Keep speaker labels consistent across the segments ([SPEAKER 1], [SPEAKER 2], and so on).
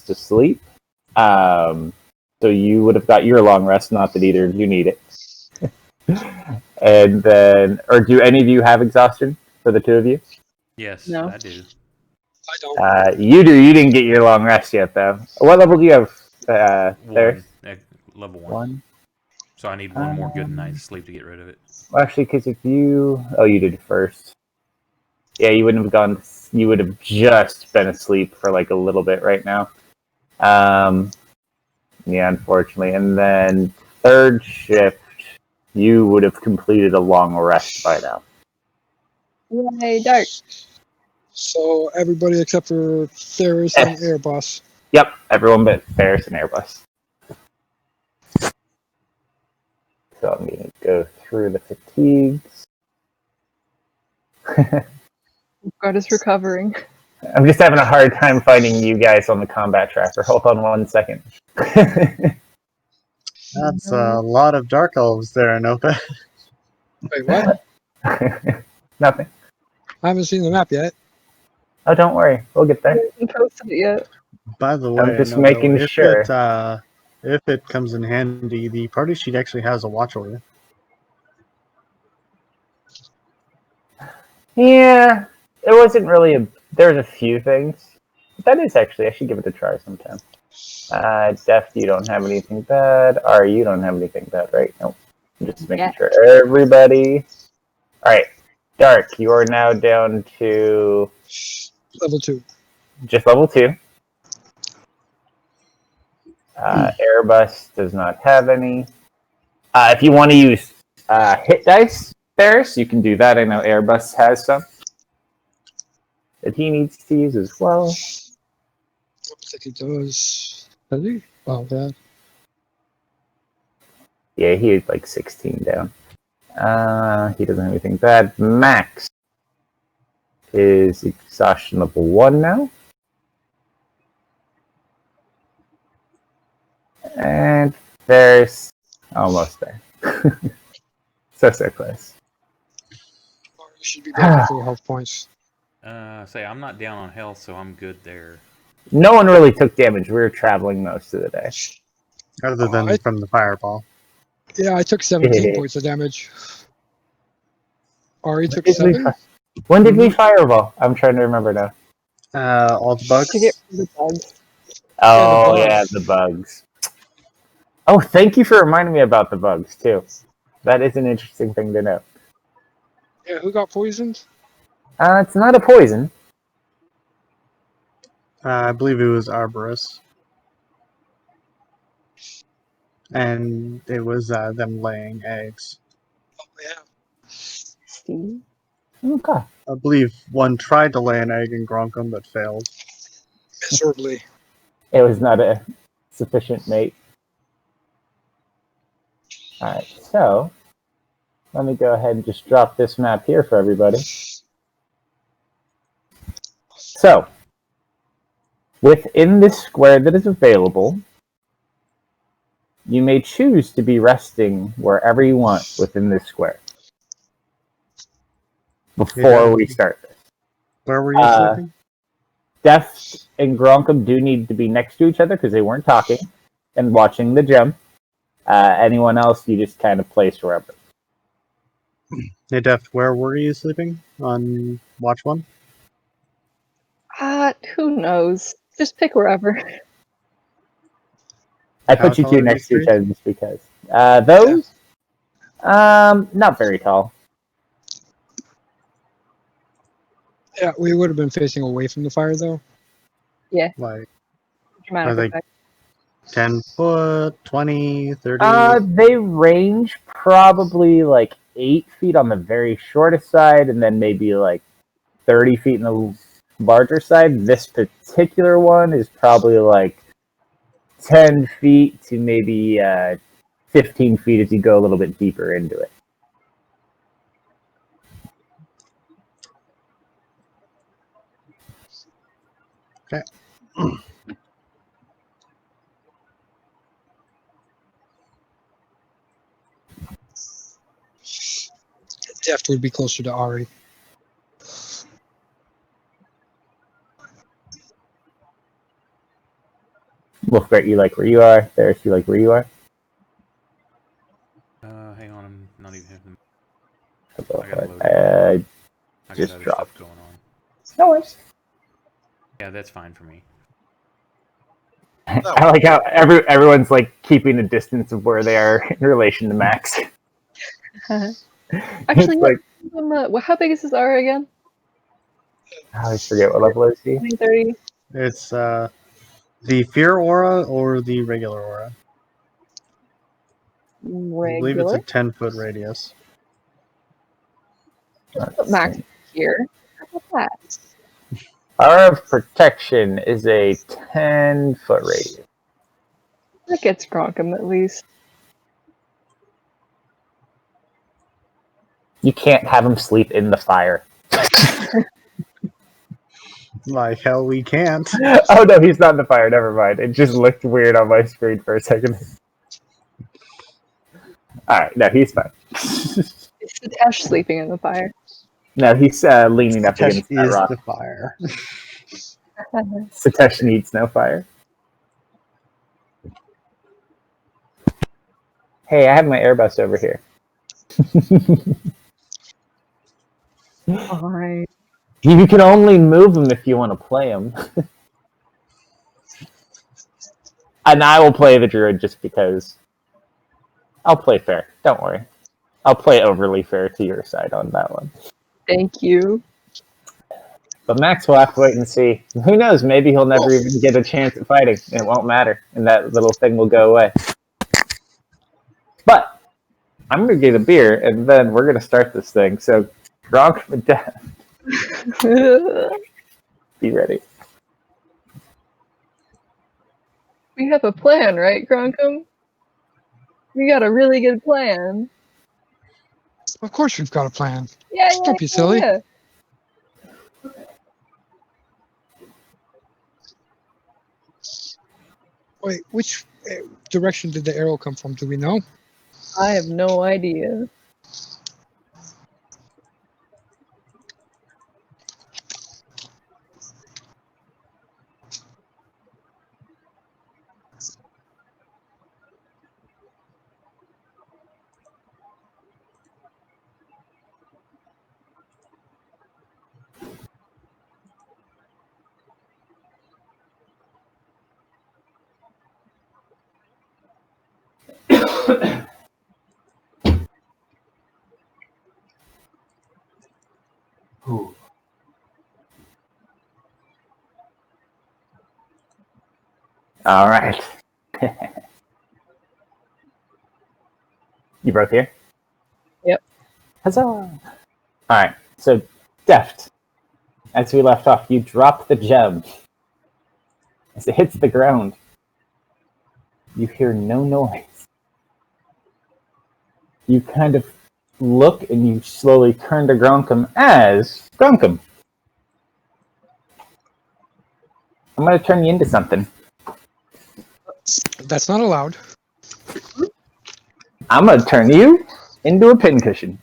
[SPEAKER 1] to sleep. So you would have got your long rest, not that either of you need it. And then, or do any of you have exhaustion for the two of you?
[SPEAKER 2] Yes,
[SPEAKER 3] No.
[SPEAKER 2] I do.
[SPEAKER 4] I don't.
[SPEAKER 1] You do. You didn't get your long rest yet, though. What level do you have, Theris?
[SPEAKER 2] Level 1.
[SPEAKER 1] 1?
[SPEAKER 2] So I need one more good night's sleep to get rid of it.
[SPEAKER 1] Well, actually, because if you... Oh, you did first. Yeah, you wouldn't have gone... You would have just been asleep for like a little bit right now. Yeah, unfortunately. And then third shift, you would have completed a long rest by now.
[SPEAKER 3] Yay, dark.
[SPEAKER 4] So everybody except for Theris and Airbus.
[SPEAKER 1] Yep, everyone but Ferris and Airbus. So I'm going to go through the fatigues.
[SPEAKER 3] God is recovering.
[SPEAKER 1] I'm just having a hard time finding you guys on the combat tracker. Hold on 1 second.
[SPEAKER 5] That's a lot of dark elves there, Anopa.
[SPEAKER 4] Wait, what?
[SPEAKER 1] Nothing.
[SPEAKER 4] I haven't seen the map yet.
[SPEAKER 1] Oh, don't worry. We'll get there.
[SPEAKER 3] I haven't posted it yet.
[SPEAKER 5] By the way,
[SPEAKER 1] I'm just
[SPEAKER 5] Anopa,
[SPEAKER 1] making
[SPEAKER 5] if
[SPEAKER 1] sure.
[SPEAKER 5] If it comes in handy, the party sheet actually has a watch order.
[SPEAKER 1] Yeah, it wasn't really a... There's a few things. But that is actually... I should give it a try sometime. Def, you don't have anything bad. Ari, you don't have anything bad, right? Nope. I'm just making sure. Everybody... Alright. Dark, you are now down to...
[SPEAKER 4] Level 2.
[SPEAKER 1] Just level 2. Airbus does not have any. If you want to use hit dice, Ferris, you can do that. I know Airbus has some that he needs to use as well.
[SPEAKER 4] I don't think he does. Does he? Oh, God.
[SPEAKER 1] Yeah, he is like 16 down. He doesn't have anything bad. Max is exhaustion level 1 now. And there's almost there. So close.
[SPEAKER 4] Or you should be back with 4 health points.
[SPEAKER 2] Say, I'm not down on health, so I'm good there.
[SPEAKER 1] No one really took damage. We were traveling most of the day.
[SPEAKER 5] Other than from the fireball.
[SPEAKER 4] Yeah, I took 17 points of damage. Ari took 7.
[SPEAKER 1] When did we fireball? I'm trying to remember now.
[SPEAKER 5] All the bugs.
[SPEAKER 3] To get rid of the bugs.
[SPEAKER 1] Oh, yeah, the bugs. Oh, thank you for reminding me about the bugs, too. That is an interesting thing to know.
[SPEAKER 4] Yeah, who got poisoned?
[SPEAKER 1] It's not a poison.
[SPEAKER 5] I believe it was Arborus. And it was them laying eggs.
[SPEAKER 4] Oh, yeah.
[SPEAKER 3] Steve?
[SPEAKER 1] Okay.
[SPEAKER 5] I believe one tried to lay an egg in Gronkum but failed.
[SPEAKER 4] Miserably.
[SPEAKER 1] It was not a sufficient mate. Alright, so let me go ahead and just drop this map here for everybody. So, within this square that is available, you may choose to be resting wherever you want within this square. Before we start this.
[SPEAKER 5] Where were you sleeping?
[SPEAKER 1] Def and Gronkum do need to be next to each other because they weren't talking and watching the gem. Anyone else, you just kind of place wherever.
[SPEAKER 5] Hey, Def, where were you sleeping on Watch 1?
[SPEAKER 3] Who knows? Just pick wherever.
[SPEAKER 1] I put you two next to each other just because. Those? Not very tall.
[SPEAKER 4] Yeah, we would have been facing away from the fire, though.
[SPEAKER 3] Yeah.
[SPEAKER 5] Like,
[SPEAKER 3] Dramatic
[SPEAKER 5] they
[SPEAKER 3] effect.
[SPEAKER 5] 10 foot, 20, 30?
[SPEAKER 1] They range probably like 8 feet on the very shortest side and then maybe like 30 feet in the larger side. This particular one is probably like 10 feet to maybe 15 feet as you go a little bit deeper into it.
[SPEAKER 5] Okay.
[SPEAKER 4] Deft would be closer to Ari.
[SPEAKER 1] Wolfgart, you like where you are. There's you like where you are.
[SPEAKER 2] Hang on, I'm not even hitting.
[SPEAKER 1] So,
[SPEAKER 2] I gotta load
[SPEAKER 1] I
[SPEAKER 2] I
[SPEAKER 1] just
[SPEAKER 2] got other
[SPEAKER 1] dropped.
[SPEAKER 2] stuff going on.
[SPEAKER 1] No worries.
[SPEAKER 2] Yeah, that's fine for me.
[SPEAKER 1] I like how everyone's like keeping a distance of where they are in relation to Max.
[SPEAKER 3] Actually,
[SPEAKER 1] It's like,
[SPEAKER 3] how big is this aura again?
[SPEAKER 1] I always forget what level is he.
[SPEAKER 3] 20, 30?
[SPEAKER 5] It's the fear aura or the regular aura. I believe it's a
[SPEAKER 3] Regular?
[SPEAKER 5] 10-foot radius.
[SPEAKER 3] Put Max here. How about that?
[SPEAKER 1] Aura of Protection is a 10-foot radius.
[SPEAKER 3] That gets Gronkum at least.
[SPEAKER 1] You can't have him sleep in the fire.
[SPEAKER 5] Like hell, we can't.
[SPEAKER 1] Oh no, he's not in the fire. Never mind. It just looked weird on my screen for a second. Alright, no, he's fine.
[SPEAKER 3] Is Sitesh sleeping in the fire?
[SPEAKER 1] No, he's leaning up
[SPEAKER 5] Tesh
[SPEAKER 1] against that
[SPEAKER 5] is
[SPEAKER 1] rock.
[SPEAKER 5] the fire.
[SPEAKER 1] Sitesh needs no fire. Hey, I have my airbus over here.
[SPEAKER 3] Fine.
[SPEAKER 1] You can only move him if you want to play him. And I will play the druid just because. I'll play fair. Don't worry. I'll play overly fair to your side on that one.
[SPEAKER 3] Thank you.
[SPEAKER 1] But Max will have to wait and see. Who knows? Maybe he'll never even get a chance at fighting. It won't matter. And that little thing will go away. But I'm going to get a beer, and then we're going to start this thing. So, Gronk and Death, be ready.
[SPEAKER 3] We have a plan, right, Gronkum? We got a really good plan.
[SPEAKER 4] Of course we've got a plan.
[SPEAKER 3] Yeah,
[SPEAKER 4] Don't be silly.
[SPEAKER 3] yeah.
[SPEAKER 4] Wait, which direction did the arrow come from? Do we know?
[SPEAKER 3] I have no idea.
[SPEAKER 1] All right. You both here?
[SPEAKER 3] Yep.
[SPEAKER 1] Huzzah! All right. So, Deft. As we left off, you drop the gem. As it hits the ground, you hear no noise. You kind of look and you slowly turn to Gronkum as Gronkum. I'm going to turn you into something.
[SPEAKER 4] That's not allowed.
[SPEAKER 1] I'm going to turn you into a pincushion.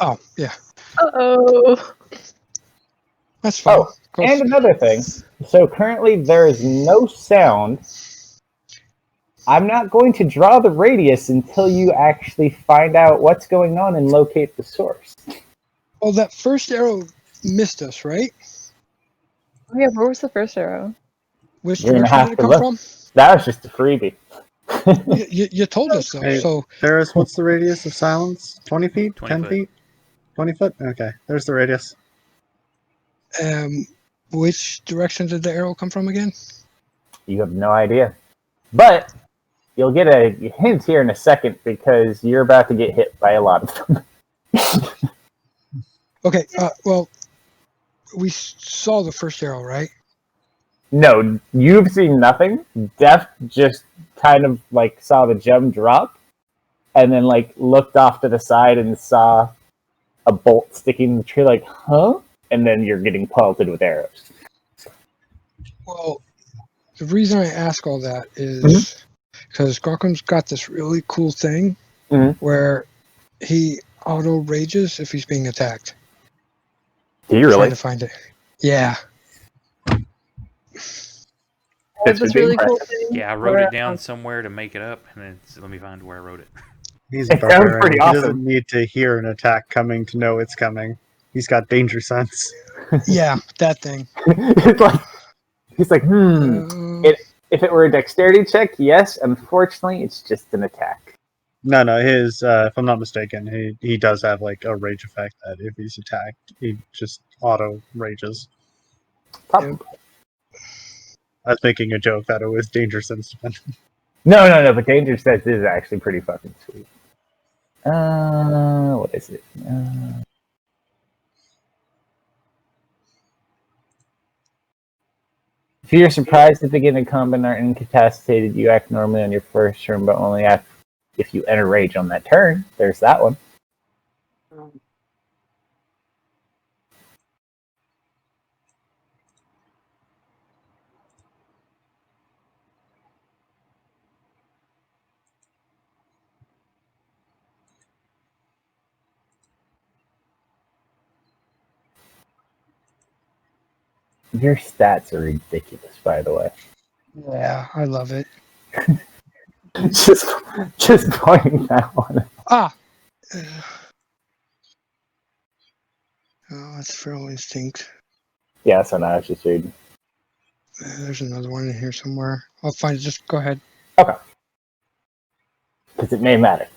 [SPEAKER 4] Oh, yeah.
[SPEAKER 3] Uh-oh.
[SPEAKER 4] That's fine.
[SPEAKER 1] Oh, and another thing. So currently there is no sound. I'm not going to draw the radius until you actually find out what's going on and locate the source.
[SPEAKER 4] Well, that first arrow missed us, right?
[SPEAKER 3] Oh, yeah, where was the first arrow?
[SPEAKER 4] Which
[SPEAKER 1] You're gonna
[SPEAKER 4] direction
[SPEAKER 1] have
[SPEAKER 4] did it
[SPEAKER 1] to
[SPEAKER 4] come
[SPEAKER 1] look.
[SPEAKER 4] from?
[SPEAKER 1] That was just a freebie.
[SPEAKER 4] You told us though.
[SPEAKER 5] Hey,
[SPEAKER 4] So
[SPEAKER 5] Ferris, what's the radius of silence? 20 feet?
[SPEAKER 2] 20
[SPEAKER 5] 10
[SPEAKER 2] foot.
[SPEAKER 5] feet? 20 foot? Okay, there's the radius.
[SPEAKER 4] which direction did the arrow come from again?
[SPEAKER 1] You have no idea. But you'll get a hint here in a second because you're about to get hit by a lot of them.
[SPEAKER 4] Okay. Well, we saw the first arrow, right?
[SPEAKER 1] No, you've seen nothing. Deft just kind of like saw the gem drop and then like looked off to the side and saw a bolt sticking in the tree like, huh? And then you're getting pelted with arrows.
[SPEAKER 4] Well, the reason I ask all that is because Gorkum's got this really cool thing where he auto rages if he's being attacked.
[SPEAKER 1] Do you
[SPEAKER 4] Trying
[SPEAKER 1] really?
[SPEAKER 4] to find it. Yeah.
[SPEAKER 3] had
[SPEAKER 1] This
[SPEAKER 3] this
[SPEAKER 1] would be
[SPEAKER 3] really cool
[SPEAKER 1] impressive.
[SPEAKER 3] thing.
[SPEAKER 2] Yeah, I wrote
[SPEAKER 3] where,
[SPEAKER 2] it down somewhere to make it up, and let me find where I wrote it.
[SPEAKER 5] He's a
[SPEAKER 1] It sounds
[SPEAKER 5] barbarian.
[SPEAKER 1] pretty
[SPEAKER 5] He
[SPEAKER 1] awesome.
[SPEAKER 5] doesn't need to hear an attack coming to know it's coming. He's got danger sense.
[SPEAKER 4] Yeah, that thing.
[SPEAKER 1] It's like he's like,
[SPEAKER 4] Uh,
[SPEAKER 1] If it were a dexterity check, yes. Unfortunately, it's just an attack.
[SPEAKER 5] No, his, if I'm not mistaken, he does have like a rage effect that if he's attacked, he just auto rages.
[SPEAKER 1] Probably.
[SPEAKER 5] I was making a joke that it was danger sensitive.
[SPEAKER 1] No. But danger sense is actually pretty fucking sweet. What is it? If you're surprised at the beginning of combat and are incapacitated, you act normally on your first turn, but only if you enter rage on that turn. There's that one. Your stats are ridiculous, by the way.
[SPEAKER 4] yeah, I love it.
[SPEAKER 1] just pointing that one.
[SPEAKER 4] Ah. Oh, that's Feral Instinct.
[SPEAKER 1] Yeah, so now I was just reading.
[SPEAKER 4] There's another one in here somewhere. I'll find it. Just go ahead.
[SPEAKER 1] Okay. Because it may matter.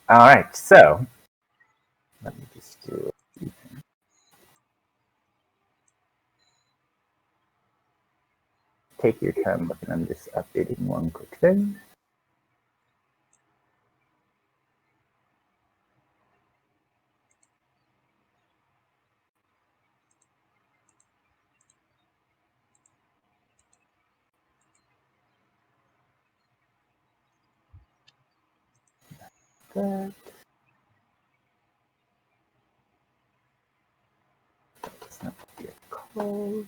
[SPEAKER 1] Alright, so let me just do it. Take your time looking. I'm just updating one quick thing. That. That's not your code.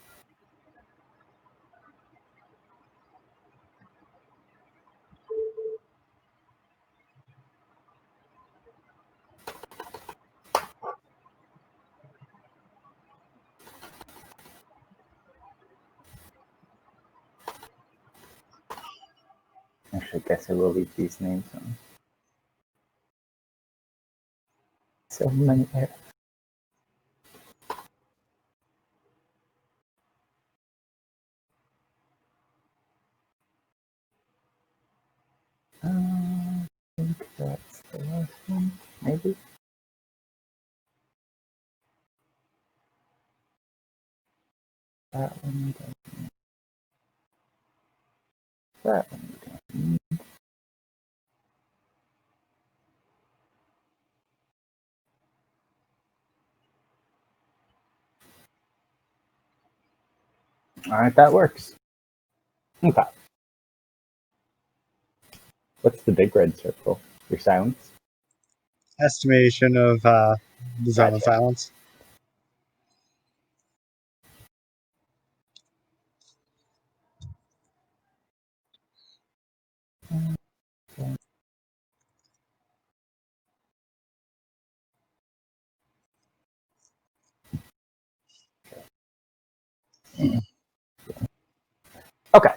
[SPEAKER 1] Actually, I guess I will leave these names on. So many errors. I think that's the last one, maybe. That one we don't need. That one we don't need. Alright, that works. Okay. What's the big red circle? Your silence?
[SPEAKER 5] Estimation of the zone of
[SPEAKER 1] Gotcha.
[SPEAKER 5] silence.
[SPEAKER 1] Okay.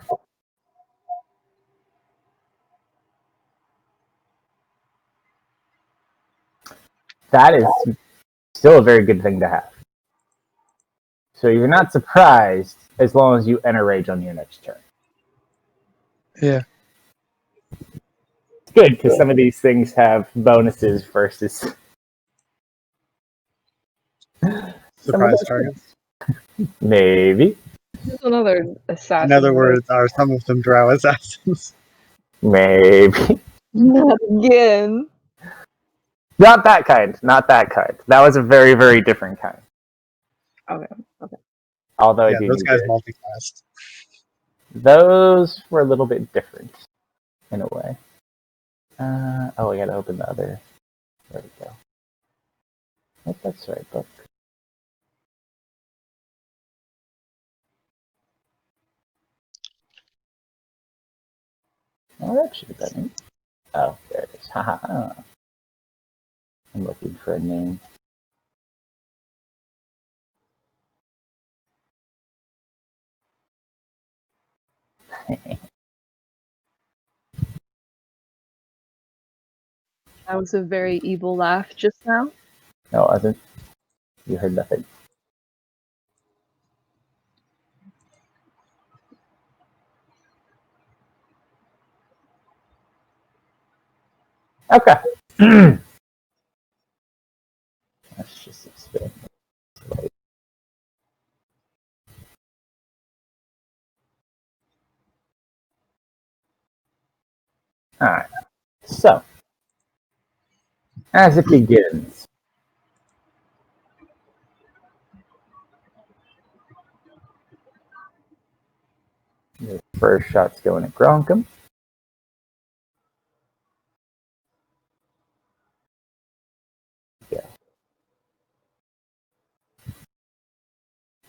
[SPEAKER 1] That is still a very good thing to have. So you're not surprised as long as you enter rage on your next turn.
[SPEAKER 4] Yeah.
[SPEAKER 1] It's good because some of these things have bonuses versus
[SPEAKER 5] Surprise targets.
[SPEAKER 1] Maybe.
[SPEAKER 3] There's another assassin.
[SPEAKER 5] In other words, are some of them drow assassins?
[SPEAKER 1] Maybe.
[SPEAKER 3] Not again.
[SPEAKER 1] Not that kind. Not that kind. That was a very, very different kind.
[SPEAKER 3] Okay.
[SPEAKER 1] Although I
[SPEAKER 5] Yeah,
[SPEAKER 1] do
[SPEAKER 5] those
[SPEAKER 1] need
[SPEAKER 5] guys
[SPEAKER 1] to-
[SPEAKER 5] multiclassed.
[SPEAKER 1] Those were a little bit different in a way. I gotta open the other. There we go. Oh, that's the right book. Oh, that should have been it. Oh, there it is. Haha. I'm looking for a name.
[SPEAKER 3] That was a very evil laugh just now.
[SPEAKER 1] No, it wasn't. You heard nothing. Okay. Let's just expand. Alright. So, as it begins, the first shot's going at Gronkum. Yeah.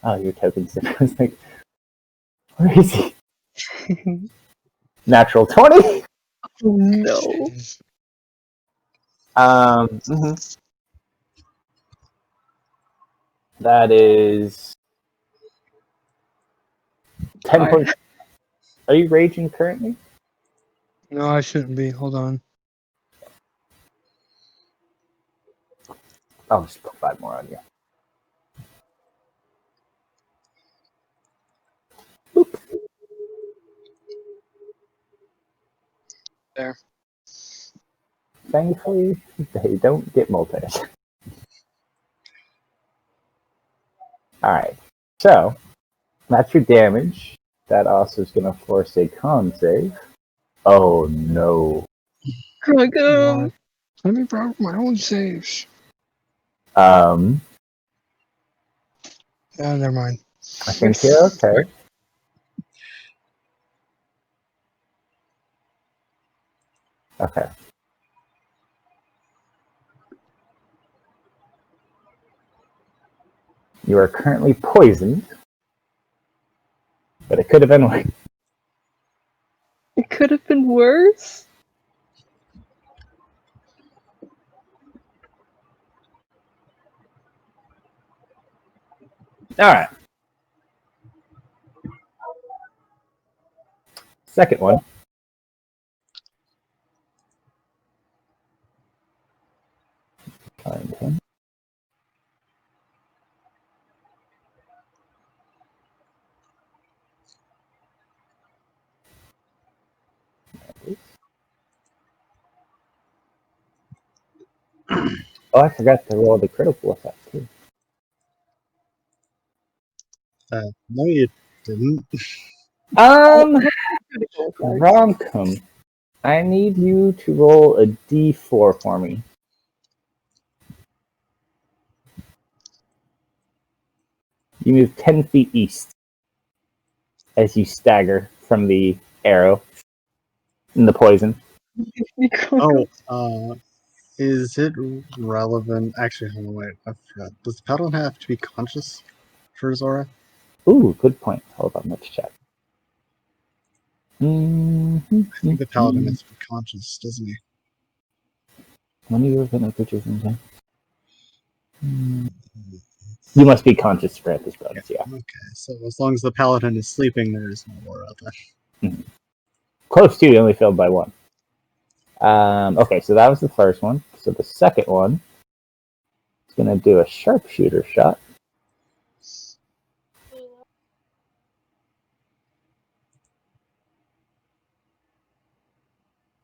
[SPEAKER 1] Oh, your token sip. I was like, where is he? Natural 20?
[SPEAKER 3] Oh no.
[SPEAKER 1] Mhm. That is 10
[SPEAKER 3] Sorry.
[SPEAKER 1] points. Are you raging currently?
[SPEAKER 4] No, I shouldn't be. Hold on.
[SPEAKER 1] I'll just put 5 more on you. Boop.
[SPEAKER 4] There.
[SPEAKER 1] Thankfully, they don't get multis. Alright, so that's your damage. That also is going to force a con save. Oh no.
[SPEAKER 3] Gronkum.
[SPEAKER 4] Let me borrow my own saves.
[SPEAKER 1] Yeah,
[SPEAKER 4] Never mind.
[SPEAKER 1] I think you're okay. Okay. You are currently poisoned, but it could have been worse.
[SPEAKER 3] It could have been worse.
[SPEAKER 1] Alright. Second one. Find him. Oh, I forgot to roll the critical effect too.
[SPEAKER 5] No, you didn't.
[SPEAKER 1] Ronkum, I need you to roll a d4 for me. You move 10 feet east as you stagger from the arrow and the poison.
[SPEAKER 5] Oh, is it relevant? Actually, hold on, wait. I forgot. Does the paladin have to be conscious for his aura?
[SPEAKER 1] Ooh, good point. Hold on, let's check.
[SPEAKER 5] I think the paladin has to be conscious, doesn't he?
[SPEAKER 1] When you look at creatures in time. You must be conscious to grant this bonus, yeah.
[SPEAKER 5] Okay, so as long as the paladin is sleeping, there is no aura then.
[SPEAKER 1] Close to, you only failed by 1. Okay, so that was the first one. So the second one is going to do a sharpshooter shot.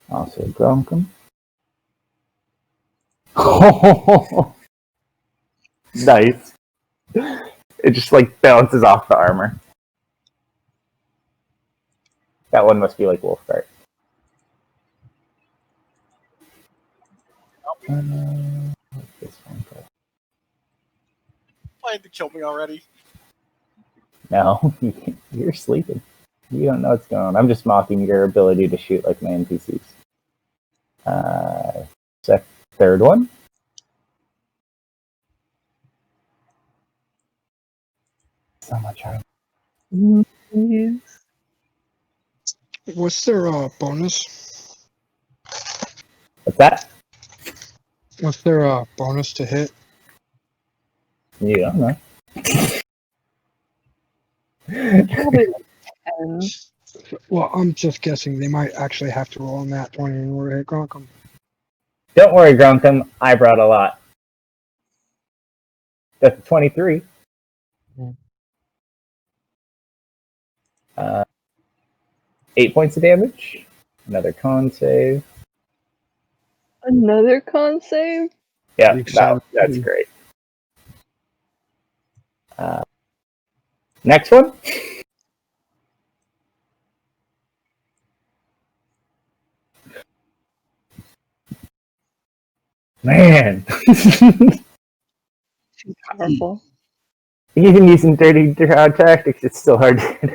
[SPEAKER 1] Also Gronkum. Nice. It just like bounces off the armor. That one must be like Wolfguard. This one go?
[SPEAKER 6] Planning to kill me already.
[SPEAKER 1] No, you're sleeping. You don't know what's going on. I'm just mocking your ability to shoot like my NPCs. Third one. So much harder.
[SPEAKER 3] Please.
[SPEAKER 4] What's their bonus?
[SPEAKER 1] What's that?
[SPEAKER 4] What's their bonus to hit?
[SPEAKER 1] You don't know.
[SPEAKER 3] Probably like 10.
[SPEAKER 4] Well, I'm just guessing. They might actually have to roll on that 20 in order to hit Gronkum.
[SPEAKER 1] Don't worry, Grunkum. I brought a lot. That's 23. 8 points of damage. Another con save.
[SPEAKER 3] Another con save?
[SPEAKER 1] Yeah, that's great. Next one. Man.
[SPEAKER 3] Too powerful.
[SPEAKER 1] Even using dirty crowd tactics, it's still hard to hit.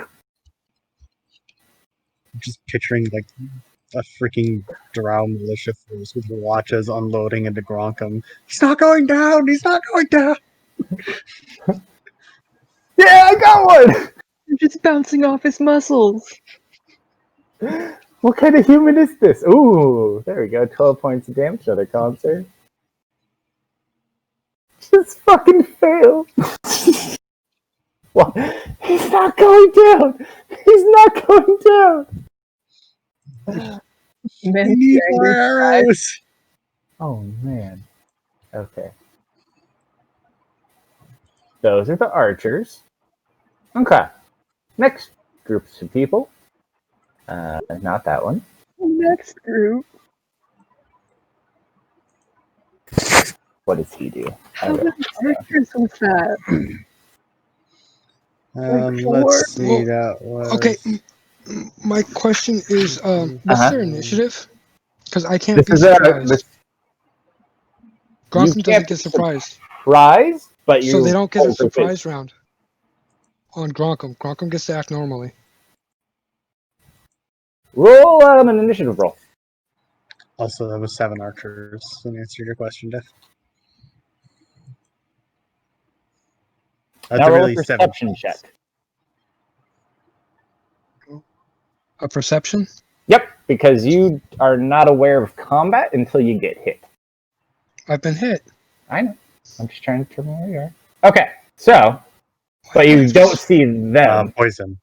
[SPEAKER 5] Just picturing like a freaking drow militia force with watches unloading into Gronkum. He's not going down! He's not going down!
[SPEAKER 1] Yeah, I got one!
[SPEAKER 3] You're just bouncing off his muscles.
[SPEAKER 1] What kind of human is this? Ooh, there we go. 12 points of damage. Another concert. Just fucking fail. Well, he's not going down. He's not going down.
[SPEAKER 3] Man,
[SPEAKER 5] We need more arrows!
[SPEAKER 1] Oh, man. Okay. Those are the archers. Okay. Next groups of people. Not that one.
[SPEAKER 3] Next group.
[SPEAKER 1] What does he do?
[SPEAKER 3] How many archers was that?
[SPEAKER 5] Let's see. That was
[SPEAKER 4] Okay, my question is, what's their initiative? Because I can't
[SPEAKER 1] This
[SPEAKER 4] be
[SPEAKER 1] is
[SPEAKER 4] surprised. Gronkum
[SPEAKER 1] You
[SPEAKER 4] doesn't
[SPEAKER 1] can't
[SPEAKER 4] get surprised.
[SPEAKER 1] prize, but you.
[SPEAKER 4] So they don't get a
[SPEAKER 1] overfit.
[SPEAKER 4] surprise round on Gronkum. Gronkum gets to act normally.
[SPEAKER 1] Roll an initiative roll.
[SPEAKER 5] also that was 7 archers. In answer to your question, Jeff.
[SPEAKER 1] Now roll a perception check.
[SPEAKER 4] A perception?
[SPEAKER 1] Yep, because you are not aware of combat until you get hit.
[SPEAKER 4] I've been hit.
[SPEAKER 1] I know. I'm just trying to determine where you are. Okay, so, but you don't see them.
[SPEAKER 5] Poison.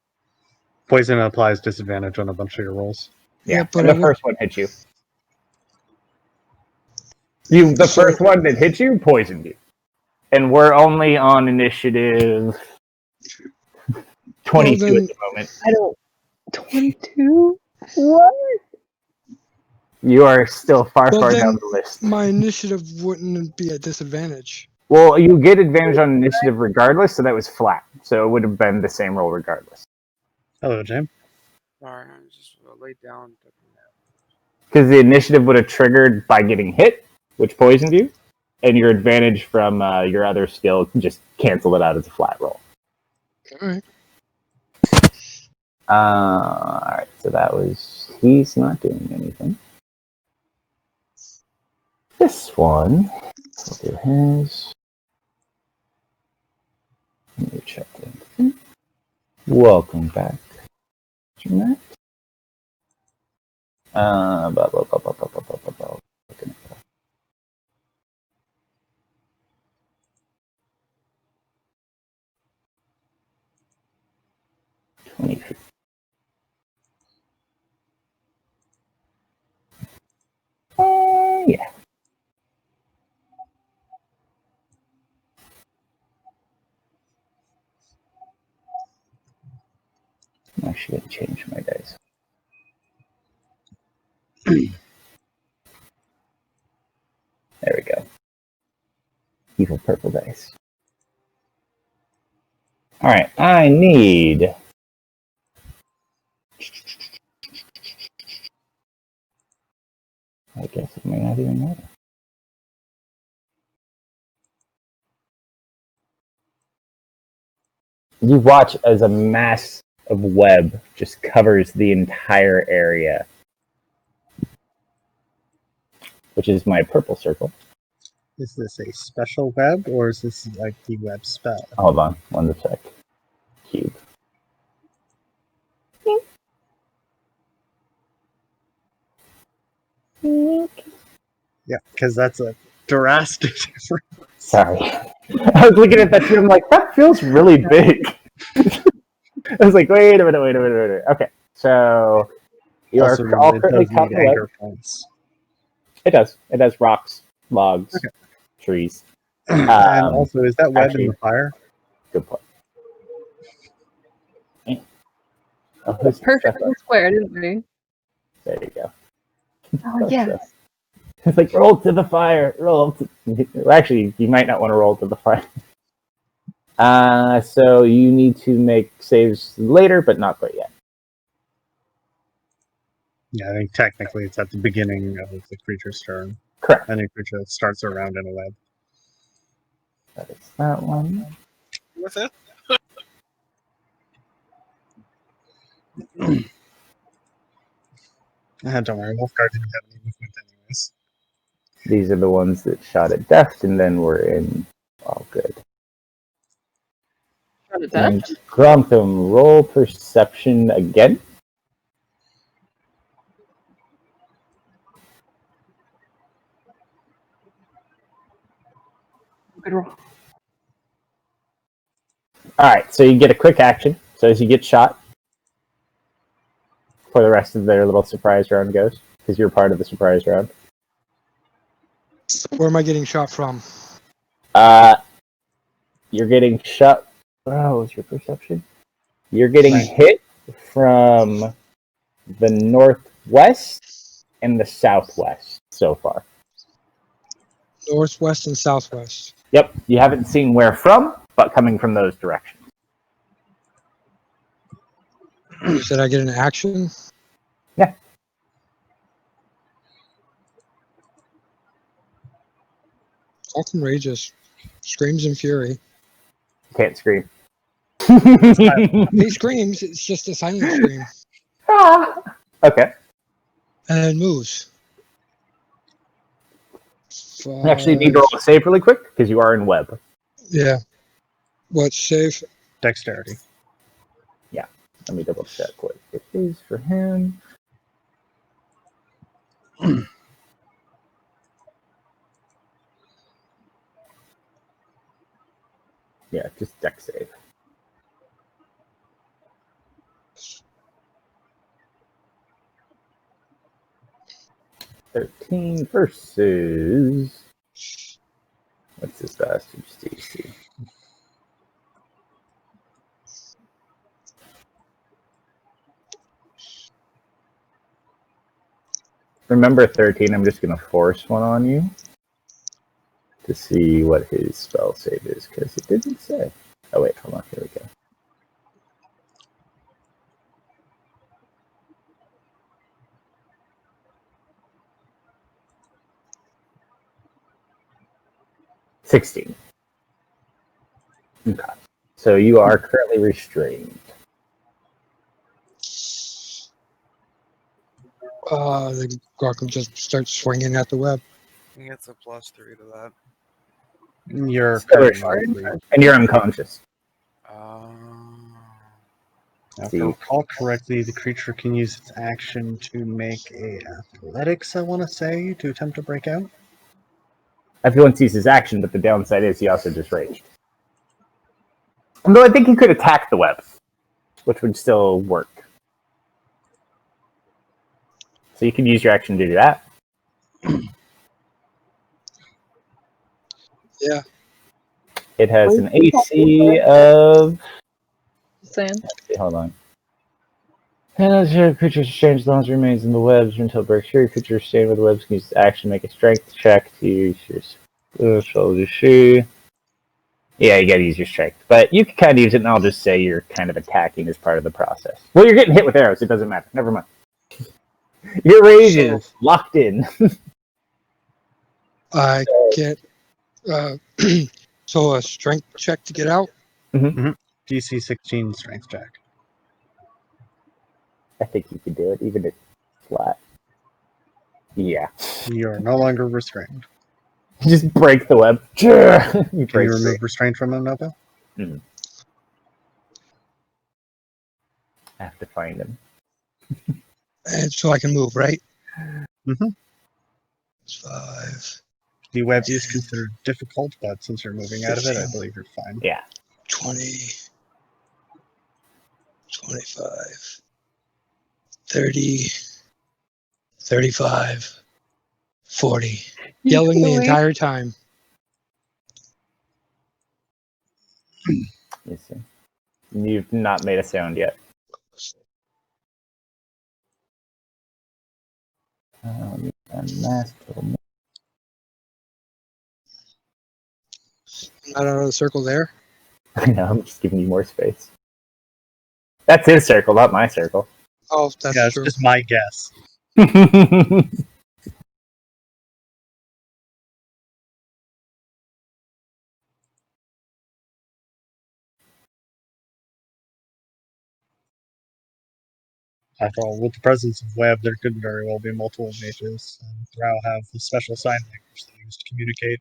[SPEAKER 5] Poison applies disadvantage on a bunch of your rolls.
[SPEAKER 1] Yeah,
[SPEAKER 4] but
[SPEAKER 1] and the first one hit you. The first one that hit you poisoned you. And we're only on initiative 22 at the moment.
[SPEAKER 3] I don't. 22? What?
[SPEAKER 1] You are still far
[SPEAKER 4] Well,
[SPEAKER 1] down
[SPEAKER 4] then
[SPEAKER 1] the list.
[SPEAKER 4] my initiative wouldn't be at disadvantage.
[SPEAKER 1] Well, you get advantage on initiative regardless, so that was flat. So it would have been the same roll regardless.
[SPEAKER 5] Hello, Jim.
[SPEAKER 6] Sorry, I just laid down.
[SPEAKER 1] Because the initiative would have triggered by getting hit, which poisoned you, and your advantage from your other skill just canceled it out as a flat roll.
[SPEAKER 4] Alright.
[SPEAKER 1] Alright, so that was... He's not doing anything. This one, we'll do his. Let me check in. Welcome back. Matt. Blah, blah, blah, blah, blah, blah, blah, blah, blah. Okay. 23. Yeah. I'm actually going to change my dice. There we go. Evil purple dice. Alright, I need... I guess it may not even matter. You watch as a mass of web just covers the entire area, which is my purple circle.
[SPEAKER 5] Is this a special web, or is this like the web spell?
[SPEAKER 1] Hold on, one sec. Cube.
[SPEAKER 5] Yeah, because that's a drastic difference.
[SPEAKER 1] Sorry. I was looking at that and I'm like, that feels really big. I was like, wait a minute. Okay, So you
[SPEAKER 5] Also,
[SPEAKER 1] are all
[SPEAKER 5] it
[SPEAKER 1] currently
[SPEAKER 5] does
[SPEAKER 1] top
[SPEAKER 5] need
[SPEAKER 1] of the web.
[SPEAKER 5] anchor points.
[SPEAKER 1] It does. It has rocks, logs,
[SPEAKER 5] Okay.
[SPEAKER 1] trees.
[SPEAKER 5] And also, is that web
[SPEAKER 1] actually-
[SPEAKER 5] in the fire?
[SPEAKER 1] Good point. Oh,
[SPEAKER 3] Perfectly square, didn't we?
[SPEAKER 1] There you go.
[SPEAKER 3] Oh yeah.
[SPEAKER 1] It's like roll to the fire. Roll to. Well, actually, you might not want to roll to the fire. So you need to make saves later, but not quite yet.
[SPEAKER 5] Yeah, I think technically it's at the beginning of the creature's turn.
[SPEAKER 1] Correct.
[SPEAKER 5] Any creature that starts a round in a web.
[SPEAKER 1] That is that one.
[SPEAKER 6] With it?
[SPEAKER 5] Don't worry, Wolfguard didn't have any movement anyways.
[SPEAKER 1] These are the ones that shot at death, and then we're in all good.
[SPEAKER 3] Shot at
[SPEAKER 1] And
[SPEAKER 3] that.
[SPEAKER 1] Grantham, roll perception again.
[SPEAKER 3] Good roll.
[SPEAKER 1] Alright, so you get a quick action. So as you get shot, for the rest of their little surprise round goes, because you're part of the surprise round.
[SPEAKER 4] Where am I getting shot from?
[SPEAKER 1] You're getting shot. Oh, what's your perception? You're getting
[SPEAKER 5] Right.
[SPEAKER 1] hit from the northwest and the southwest so far.
[SPEAKER 4] Northwest and southwest.
[SPEAKER 1] Yep, you haven't seen where from, but coming from those directions.
[SPEAKER 4] Did I get an action?
[SPEAKER 1] Yeah.
[SPEAKER 4] Falcon rages. Screams in fury.
[SPEAKER 1] Can't scream.
[SPEAKER 4] He screams, it's just a silent scream.
[SPEAKER 1] Okay.
[SPEAKER 4] And moves.
[SPEAKER 1] You actually need to roll a save really quick, because you are in web.
[SPEAKER 4] Yeah. What save?
[SPEAKER 5] Dexterity.
[SPEAKER 1] Let me double check what it is for him. Yeah, just dex save. 13 versus. What's this bastard's DC? Remember 13, I'm just going to force one on you to see what his spell save is, because it didn't say. Oh, wait, hold on. Here we go. $16. Okay. So you are currently restrained.
[SPEAKER 4] The Gorkum just starts swinging at the web.
[SPEAKER 6] He gets a +3 to that.
[SPEAKER 5] You're
[SPEAKER 1] Still
[SPEAKER 5] currently
[SPEAKER 1] restrained, and you're unconscious.
[SPEAKER 6] Uh,
[SPEAKER 5] If I recall correctly, the creature can use its action to make a athletics, I want to say, to attempt to break out.
[SPEAKER 1] Everyone sees his action, but the downside is he also just raged. Although I think he could attack the web, which would still work. So you could use your action to do that.
[SPEAKER 4] Yeah.
[SPEAKER 1] It has an AC of...
[SPEAKER 3] Saying.
[SPEAKER 1] Hold on. As your creature exchange as long as it remains in the webs until it breaks free. Creature staying with the webs can use action, make a strength check to use your shoulder. Yeah, you gotta use your strength. But you can kind of use it, and I'll just say you're kind of attacking as part of the process. Well, you're getting hit with arrows. It doesn't matter. Never mind. Your rage is locked in.
[SPEAKER 4] I get so a strength check to get out.
[SPEAKER 5] DC 16 strength check.
[SPEAKER 1] I think you can do it, even if it's flat. Yeah.
[SPEAKER 5] You're no longer restrained.
[SPEAKER 1] Just break the web. You
[SPEAKER 5] Can you remove restraint from him, Nova?
[SPEAKER 1] I have to find him.
[SPEAKER 4] And so I can move, right?
[SPEAKER 5] Mm-hmm.
[SPEAKER 4] It's 5,
[SPEAKER 5] The web is considered difficult, but since you're moving out of it, I believe you're fine.
[SPEAKER 1] Yeah.
[SPEAKER 4] 20, 25, 30, 35, 40. Yelling the entire time.
[SPEAKER 1] You see. You've not made a sound yet.
[SPEAKER 4] Not out of the circle there.
[SPEAKER 1] No, I'm just giving you more space. That's his circle, not my circle.
[SPEAKER 4] Oh, that's
[SPEAKER 5] Yeah, it's
[SPEAKER 4] true.
[SPEAKER 5] just my guess. After all, with the presence of web, there could very well be multiple mages. And Drow have a special sign language they use to communicate.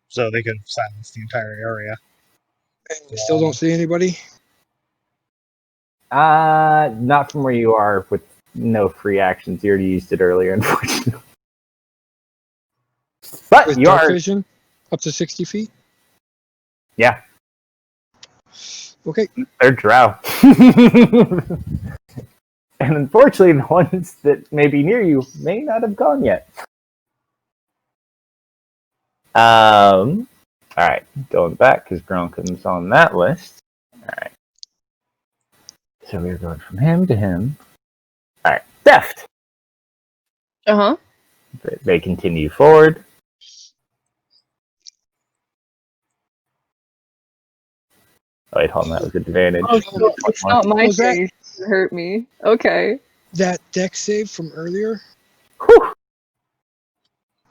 [SPEAKER 5] So they could silence the entire area.
[SPEAKER 4] And we still don't see anybody.
[SPEAKER 1] Not from where you are with no free actions. You already used it earlier, unfortunately. But
[SPEAKER 4] With
[SPEAKER 1] you
[SPEAKER 4] dark
[SPEAKER 1] are,
[SPEAKER 4] vision, up to 60 feet.
[SPEAKER 1] yeah,
[SPEAKER 4] Okay.
[SPEAKER 1] they're drow. And unfortunately, the ones that may be near you may not have gone yet. All right, going back because Gronkin's on that list. All right, so we're going from him to him. All right, Deft.
[SPEAKER 3] Uh-huh.
[SPEAKER 1] They continue forward. Oh, wait, hold on, that was advantage.
[SPEAKER 3] Oh, so it's not my
[SPEAKER 4] Was that-
[SPEAKER 3] turn to hurt me. Okay.
[SPEAKER 4] That deck save from earlier,
[SPEAKER 1] Whew.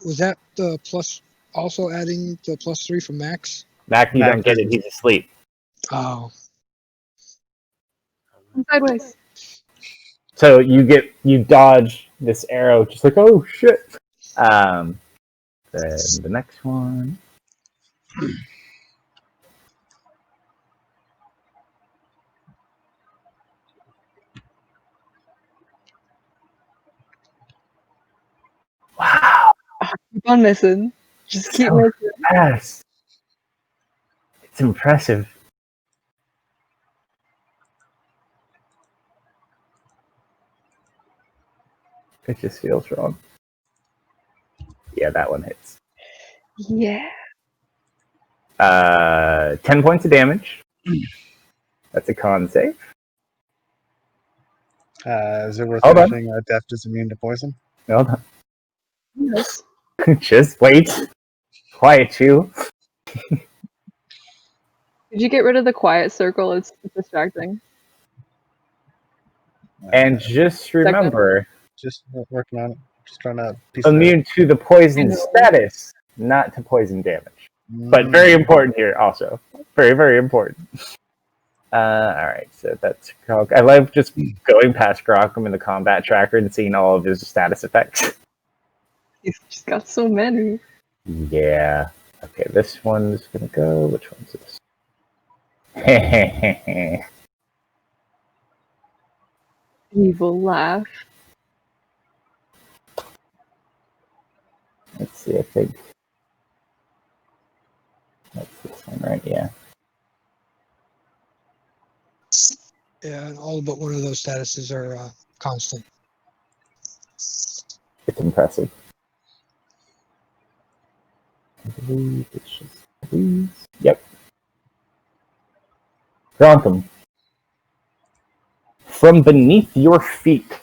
[SPEAKER 4] was that the plus, also adding the +3 from Max?
[SPEAKER 1] Mac, you
[SPEAKER 5] Mac
[SPEAKER 1] don't get it.
[SPEAKER 5] doesn't.
[SPEAKER 1] He's asleep.
[SPEAKER 4] Oh.
[SPEAKER 3] I'm sideways.
[SPEAKER 1] So you dodge this arrow, just like, oh shit. Then the next one. Wow,
[SPEAKER 3] Keep on missing. Just keep
[SPEAKER 1] So
[SPEAKER 3] missing.
[SPEAKER 1] fast. It's impressive. It just feels wrong. Yeah, that one hits.
[SPEAKER 3] Yeah.
[SPEAKER 1] 10 points of damage. That's a con save.
[SPEAKER 5] Is it worth
[SPEAKER 1] Hold on.
[SPEAKER 5] mentioning that Deft is immune to poison?
[SPEAKER 1] Hold on.
[SPEAKER 3] Yes.
[SPEAKER 1] Just wait. Quiet you.
[SPEAKER 3] Did you get rid of the quiet circle? It's distracting.
[SPEAKER 1] And just remember,
[SPEAKER 5] Just working on it. Just trying to piece it
[SPEAKER 1] immune to the poison
[SPEAKER 3] I know.
[SPEAKER 1] status, not to poison damage.
[SPEAKER 5] out.
[SPEAKER 1] But very important here also. Very, very important. Alright, so that's Grog. I love just going past Grogcom in the combat tracker and seeing all of his status effects.
[SPEAKER 3] He's just got so many.
[SPEAKER 1] Yeah. Okay, this one's gonna go. Which one's this?
[SPEAKER 3] Evil laugh.
[SPEAKER 1] Let's see, I think that's this one, right? Yeah.
[SPEAKER 4] Yeah, and all but one of those statuses are constant.
[SPEAKER 1] It's impressive. I believe it's just these. Yep. Grontham. From beneath your feet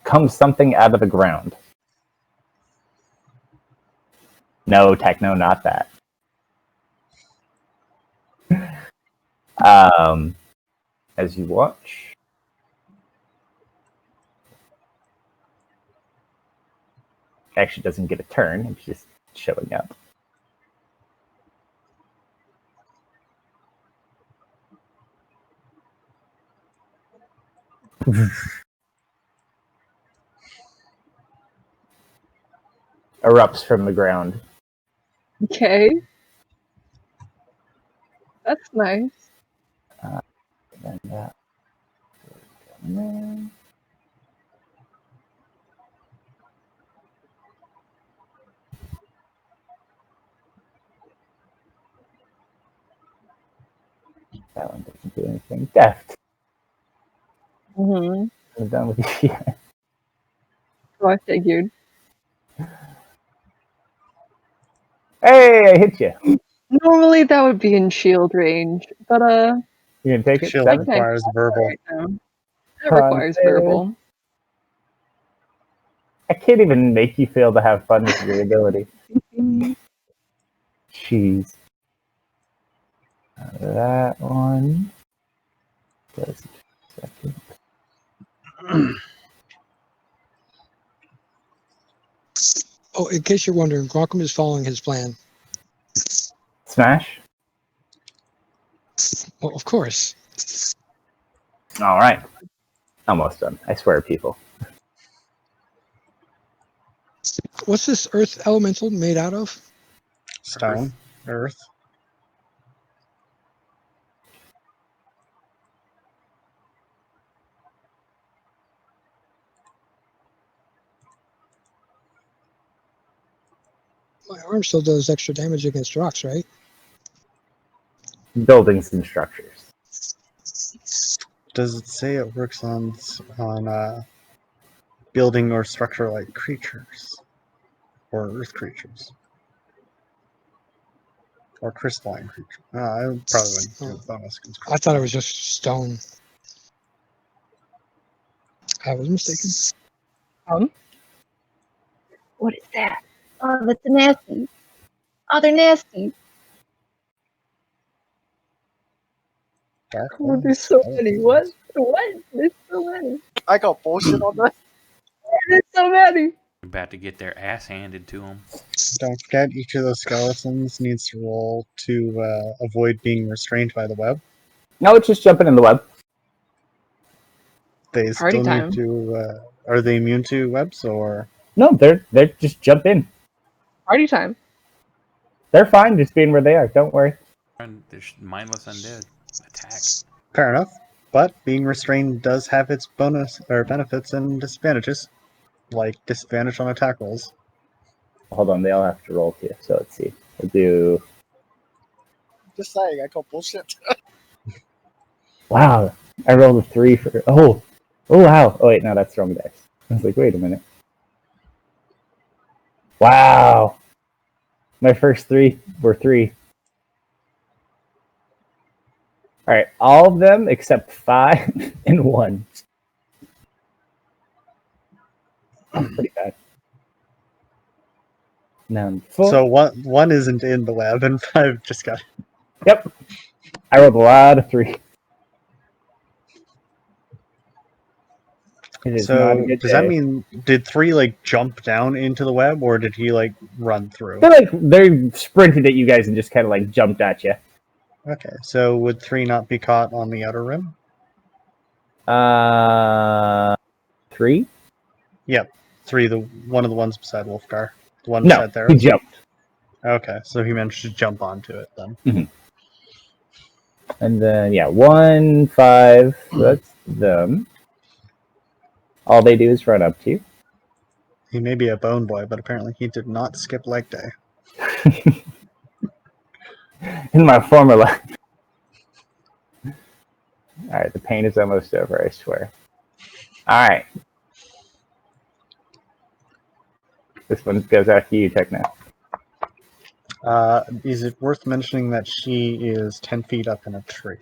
[SPEAKER 1] comes something out of the ground. No, Techno, not that. As you watch, actually doesn't get a turn, it's just showing up. Erupts from the ground.
[SPEAKER 3] Okay. That's nice.
[SPEAKER 1] And that. That one doesn't do anything. Deft.
[SPEAKER 3] Mm-hmm.
[SPEAKER 1] I'm done with you.
[SPEAKER 3] Oh, I figured.
[SPEAKER 1] Hey, I hit you.
[SPEAKER 3] Normally that would be in shield range, but
[SPEAKER 1] You gonna take it?
[SPEAKER 5] Shield
[SPEAKER 1] Seven?
[SPEAKER 5] requires verbal.
[SPEAKER 3] right now. That requires
[SPEAKER 1] Haunted.
[SPEAKER 3] verbal.
[SPEAKER 1] I can't even make you feel to have fun with your ability. Jeez. That one. Just a second.
[SPEAKER 4] Oh, in case you're wondering, Grockum is following his plan.
[SPEAKER 1] Smash.
[SPEAKER 4] Well, of course.
[SPEAKER 1] All right. Almost done. I swear, people.
[SPEAKER 4] What's this earth elemental made out of?
[SPEAKER 5] Stone, earth.
[SPEAKER 4] My arm still does extra damage against rocks, right?
[SPEAKER 1] Buildings and structures.
[SPEAKER 5] Does it say it works on building or structure like creatures, or earth creatures, or crystalline creatures? I probably wouldn't do a bonus against
[SPEAKER 4] I thought it was
[SPEAKER 5] crystalline.
[SPEAKER 4] just stone. I was mistaken.
[SPEAKER 3] What is that? Oh, that's nasty. Oh, they're nasty.
[SPEAKER 5] Dark
[SPEAKER 3] Oh,
[SPEAKER 5] ones,
[SPEAKER 3] there's so many. What?
[SPEAKER 5] skeletons.
[SPEAKER 3] What? There's so many.
[SPEAKER 6] I got bullshit on that.
[SPEAKER 3] There's so many.
[SPEAKER 2] About to get their ass handed to them.
[SPEAKER 5] Don't forget, each of those skeletons needs to roll to avoid being restrained by the web.
[SPEAKER 1] No, it's just jumping in the web.
[SPEAKER 5] They
[SPEAKER 3] Party
[SPEAKER 5] still
[SPEAKER 3] time.
[SPEAKER 5] need to. Are they immune to webs, or
[SPEAKER 1] No, they're just jump in.
[SPEAKER 3] Party time.
[SPEAKER 1] They're fine just being where they are. Don't worry.
[SPEAKER 2] And there's mindless undead. Attack.
[SPEAKER 5] fair enough? But being restrained does have its bonus or benefits and disadvantages, like disadvantage on attack rolls.
[SPEAKER 1] Hold on, they all have to roll too. So let's see. We'll do.
[SPEAKER 6] Just saying, I got bullshit.
[SPEAKER 1] Wow, I rolled a 3 for. Oh wow. Oh wait, no, that's throwing dice. I was like, wait a minute. Wow, my first 3 were 3. All right, all of them except 5 and 1. That's pretty bad. None. 4.
[SPEAKER 5] So one isn't in the web, and 5 just got.
[SPEAKER 1] Yep. I rolled a lot of 3. It is not a
[SPEAKER 5] So
[SPEAKER 1] good
[SPEAKER 5] does
[SPEAKER 1] day.
[SPEAKER 5] that mean did 3 like jump down into the web, or did he like run through?
[SPEAKER 1] They sprinted at you guys and just kind of like jumped at you.
[SPEAKER 5] Okay, so would 3 not be caught on the outer rim?
[SPEAKER 1] 3?
[SPEAKER 5] Yep, 3. The one of the ones beside Wolfgar. The one
[SPEAKER 1] No,
[SPEAKER 5] beside there.
[SPEAKER 1] he jumped.
[SPEAKER 5] Okay, so he managed to jump onto it then.
[SPEAKER 1] And then, yeah, 1, 5, that's them. All they do is run up to you.
[SPEAKER 5] He may be a bone boy, but apparently he did not skip leg day.
[SPEAKER 1] In my former life. Alright, the pain is almost over, I swear. Alright. This one goes after you, Techno.
[SPEAKER 5] Is it worth mentioning that she is 10 feet up in a tree?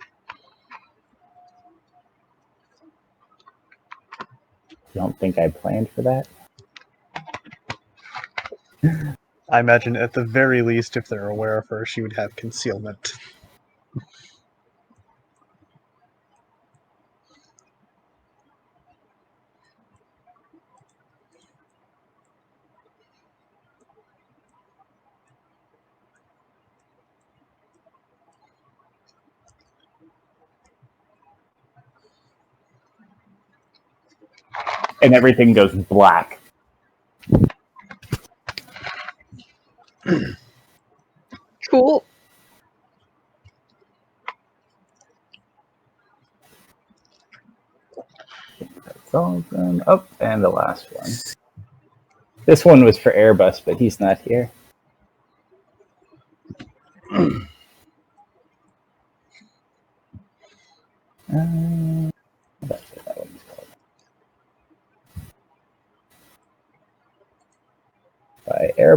[SPEAKER 1] You don't think I planned for that?
[SPEAKER 5] I imagine at the very least, if they're aware of her, she would have concealment.
[SPEAKER 1] And everything goes black.
[SPEAKER 3] Cool.
[SPEAKER 1] That's all of them. Oh, and the last one. This one was for Airbus, but he's not here. That's what that one's called.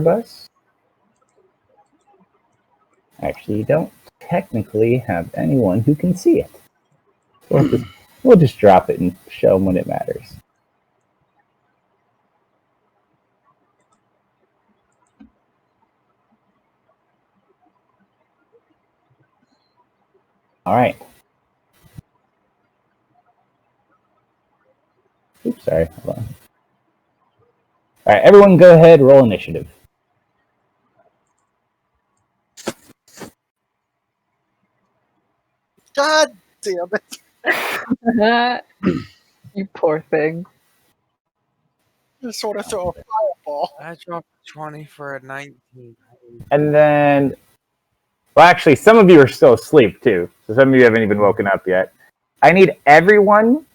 [SPEAKER 1] Airbus. Actually, you don't technically have anyone who can see it. We'll just drop it and show them when it matters. All right. Oops, sorry. Hold on. All right, everyone go ahead, roll initiative.
[SPEAKER 6] God damn it!
[SPEAKER 3] You poor thing.
[SPEAKER 6] Just sort of throw a fireball.
[SPEAKER 7] I dropped 20 for a 19.
[SPEAKER 1] And then, well, actually, some of you are still asleep, too. So some of you haven't even woken up yet. I need everyone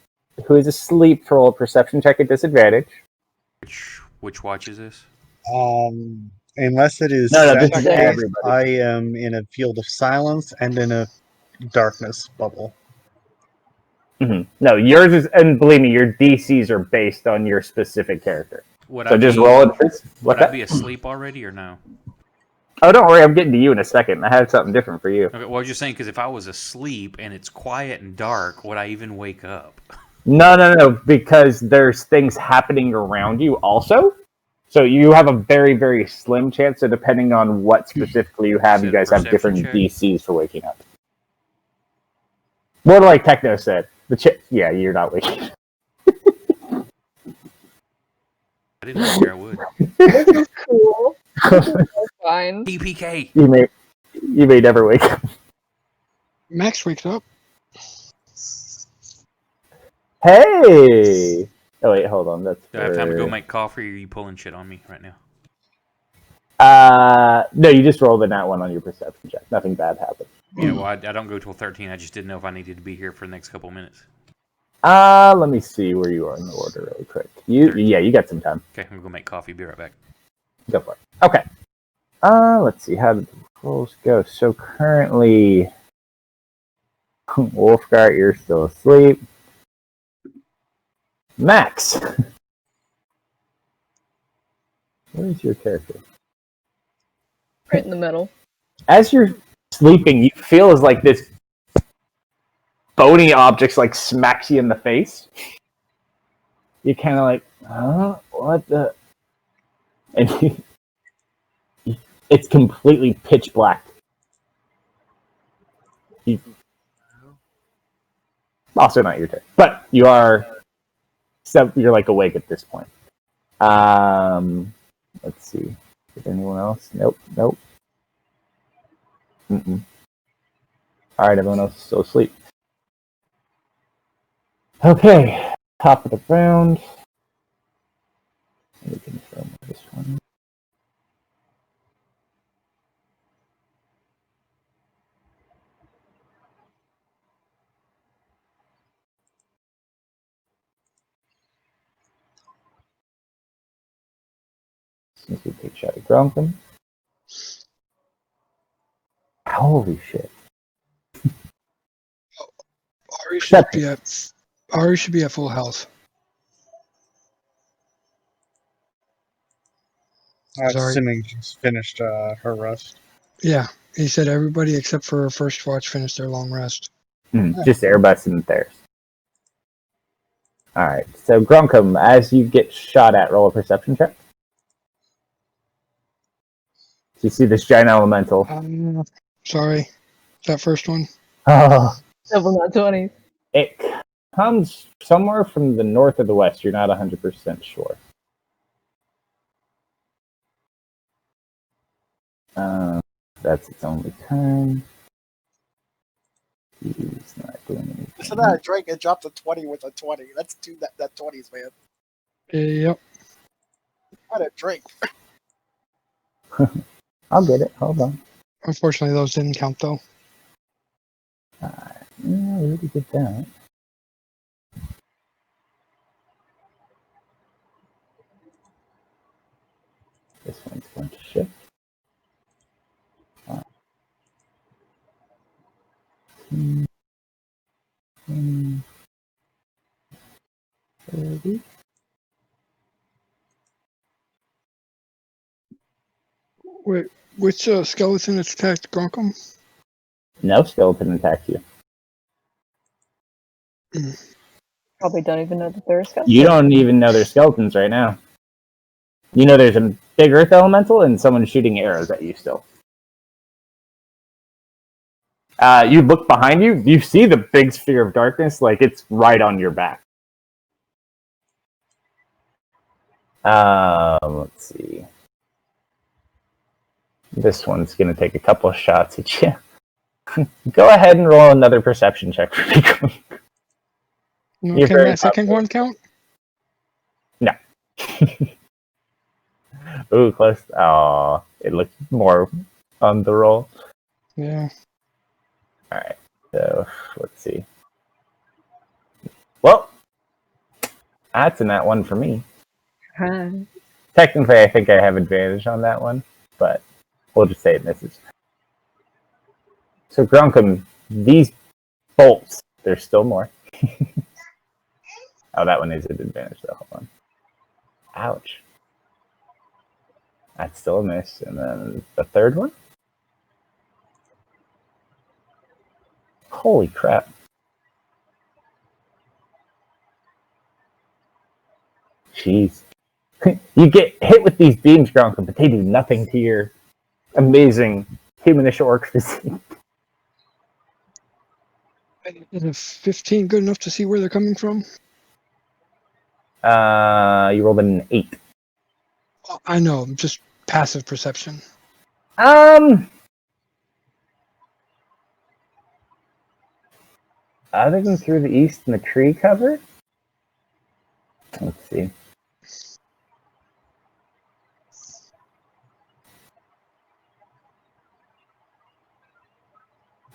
[SPEAKER 1] who is asleep to roll a perception check at disadvantage.
[SPEAKER 2] Which watch is this?
[SPEAKER 5] Unless it is
[SPEAKER 1] No,
[SPEAKER 5] set
[SPEAKER 1] this is
[SPEAKER 5] case,
[SPEAKER 1] everybody.
[SPEAKER 5] I am in a field of silence and in a darkness bubble.
[SPEAKER 1] Mm-hmm. No, yours is, and believe me, your DCs are based on your specific character.
[SPEAKER 2] Would
[SPEAKER 1] So
[SPEAKER 2] I
[SPEAKER 1] just
[SPEAKER 2] be,
[SPEAKER 1] roll it.
[SPEAKER 2] Would I be asleep already or no?
[SPEAKER 1] Oh, don't worry, I'm getting to you in a second. I have something different for you.
[SPEAKER 2] Okay, well, I was just saying, because if I was asleep and it's quiet and dark, would I even wake up?
[SPEAKER 1] No, because there's things happening around you also. So you have a very, very slim chance. So depending on what specifically you have,
[SPEAKER 2] Is
[SPEAKER 1] you
[SPEAKER 2] it a
[SPEAKER 1] guys have
[SPEAKER 2] perception
[SPEAKER 1] different
[SPEAKER 2] check?
[SPEAKER 1] DCs for waking up. More like Techno said. Yeah, you're not waking.
[SPEAKER 2] I didn't figure I would.
[SPEAKER 3] This is cool. This is fine.
[SPEAKER 2] TPK!
[SPEAKER 1] You may never wake up.
[SPEAKER 4] Max wakes up.
[SPEAKER 1] Hey! Oh wait, hold on. That's
[SPEAKER 2] Do I have time to go make coffee, or are you pulling shit on me right now?
[SPEAKER 1] No, you just roll the nat one on your perception check. Nothing bad happened.
[SPEAKER 2] Yeah, well, I don't go till 13. I just didn't know if I needed to be here for the next couple minutes.
[SPEAKER 1] Let me see where you are in the order really quick. Yeah, you got some time.
[SPEAKER 2] Okay, I'm going to go make coffee. Be right back.
[SPEAKER 1] Go for it. Okay. Let's see how the rolls go. So currently, Wolfgart, you're still asleep. Max, where is your character?
[SPEAKER 3] Right in the middle.
[SPEAKER 1] As you're sleeping, you feel as like this bony object like smacks you in the face. You kind of like, huh? What the? And it's completely pitch black. Also not your turn, but you are. So you're like awake at this point. Let's see. Is anyone else? Nope. Mm-mm. All right, everyone else is still asleep. Okay, top of the round. Let me confirm this one. Since we take shot at Gronkum. Holy shit.
[SPEAKER 4] Ari should be at full health. Sorry.
[SPEAKER 5] Assuming she's finished her rest.
[SPEAKER 4] Yeah, he said everybody except for first watch finished their long rest.
[SPEAKER 1] Just Airbus and theirs. Alright, so Grunkum, as you get shot at, roll a perception check. So you see this giant elemental.
[SPEAKER 4] Sorry, that first one.
[SPEAKER 1] Oh,
[SPEAKER 3] Double not 20.
[SPEAKER 1] it comes somewhere from the north or the west. You're not 100% sure. That's its only turn. He's not doing anything.
[SPEAKER 6] So that I drank and dropped a 20 with a 20. That's two that 20s, man.
[SPEAKER 4] Yep.
[SPEAKER 6] What a drink.
[SPEAKER 1] I'll get it. Hold on.
[SPEAKER 4] Unfortunately, those didn't count though.
[SPEAKER 1] Yeah, we already did that. This one's going to shift. 20, 30.
[SPEAKER 4] Which skeleton attacked Gronkum?
[SPEAKER 1] No skeleton attacks you.
[SPEAKER 3] Probably don't even know that they're a skeleton.
[SPEAKER 1] You don't even know there's skeletons right now. You know there's a big earth elemental and someone shooting arrows at you still. You look behind you, you see the big sphere of darkness, like it's right on your back. Let's see. This one's going to take a couple of shots at you. Go ahead and roll another perception check for me.
[SPEAKER 4] No, can that second one count?
[SPEAKER 1] No. Ooh, close. Oh, it looked more on the roll.
[SPEAKER 4] Yeah.
[SPEAKER 1] Alright, so let's see. Well, that's a nat one for me. Technically, I think I have advantage on that one, but we'll just say it misses. So, Grunkum, these bolts, there's still more. Oh, that one is an advantage, though. Hold on. Ouch. That's still a miss. And then the third one? Holy crap. Jeez. You get hit with these beams, Grunkum, but they do nothing to your amazing humanish orc physique.
[SPEAKER 4] Is a 15 good enough to see where they're coming from?
[SPEAKER 1] You rolled an 8.
[SPEAKER 4] Oh, I know, just passive perception.
[SPEAKER 1] Other than through the east and the tree cover? Let's see.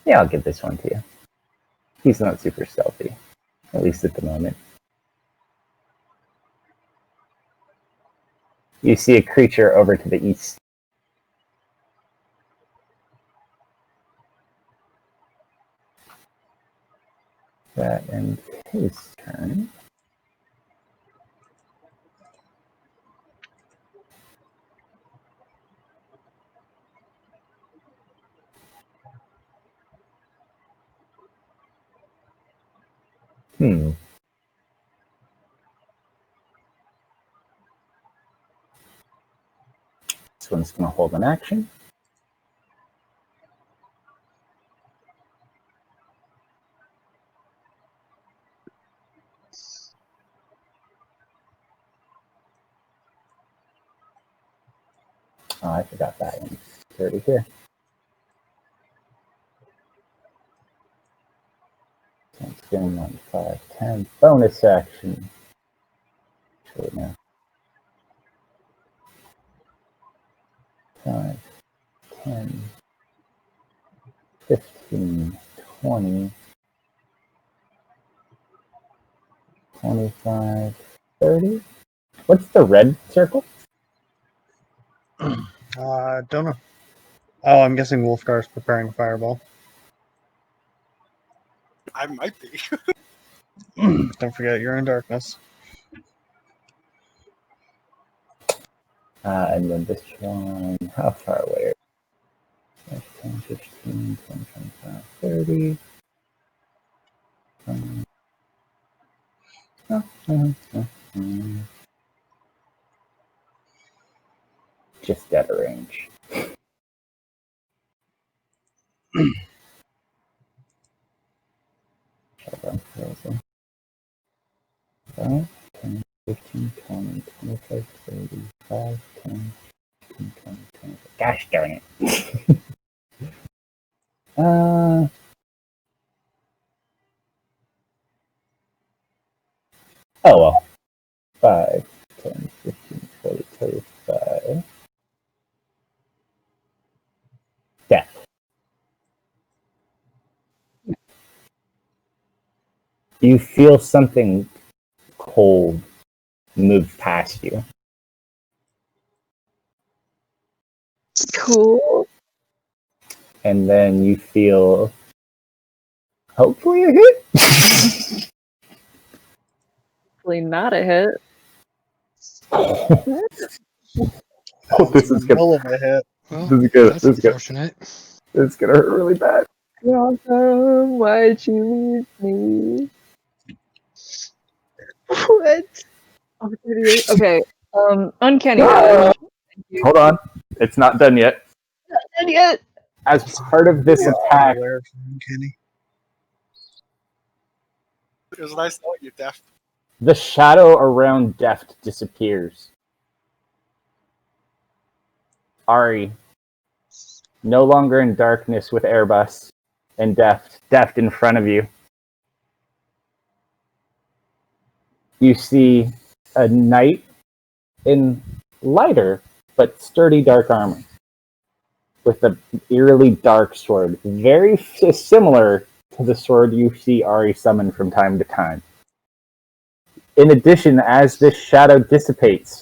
[SPEAKER 1] Yeah, I'll give this one to you. He's not super stealthy, at least at the moment. You see a creature over to the east. That ends his turn. This one's going to hold an action. Oh, I forgot that one. It's already here. It's going on 5, 10. Bonus action. Show it now. 5, 10, 15, 20, 25, 30. What's the red circle?
[SPEAKER 5] Don't know. Oh, I'm guessing Wolfgar's preparing a fireball.
[SPEAKER 6] I might be.
[SPEAKER 5] Don't forget, you're in darkness.
[SPEAKER 1] And then this one, how far away? 10, 15, 20, 25, 30. Just out of range. Hold on, frozen. 5, 10, 15, 20, 25, 30, 5, 10, 15, 20, 25. Gosh darn it. Oh well. 5, 10, 15, 20, 25. Death. You feel something cold move past you.
[SPEAKER 3] Cool.
[SPEAKER 1] And then you feel hopefully a hit.
[SPEAKER 3] Hopefully not a hit.
[SPEAKER 1] Oh, this is
[SPEAKER 5] Hell of a hit.
[SPEAKER 4] Well,
[SPEAKER 1] This is good.
[SPEAKER 4] that's
[SPEAKER 1] This is good.
[SPEAKER 4] unfortunate.
[SPEAKER 1] It's gonna hurt really bad.
[SPEAKER 3] Malcolm, why'd you leave me? What? Oh, 38. Okay. Uncanny Dodge. Thank you.
[SPEAKER 1] Hold on. It's not done yet.
[SPEAKER 3] Not dead yet.
[SPEAKER 1] As part of this attack,
[SPEAKER 5] Aware of Kenny.
[SPEAKER 6] It was nice knowing you, Deft.
[SPEAKER 1] the shadow around Deft disappears. Ari, no longer in darkness with Airbus and Deft in front of you. You see a knight in lighter but sturdy dark armor with an eerily dark sword, very similar to the sword you see Ari summon from time to time. In addition, as this shadow dissipates,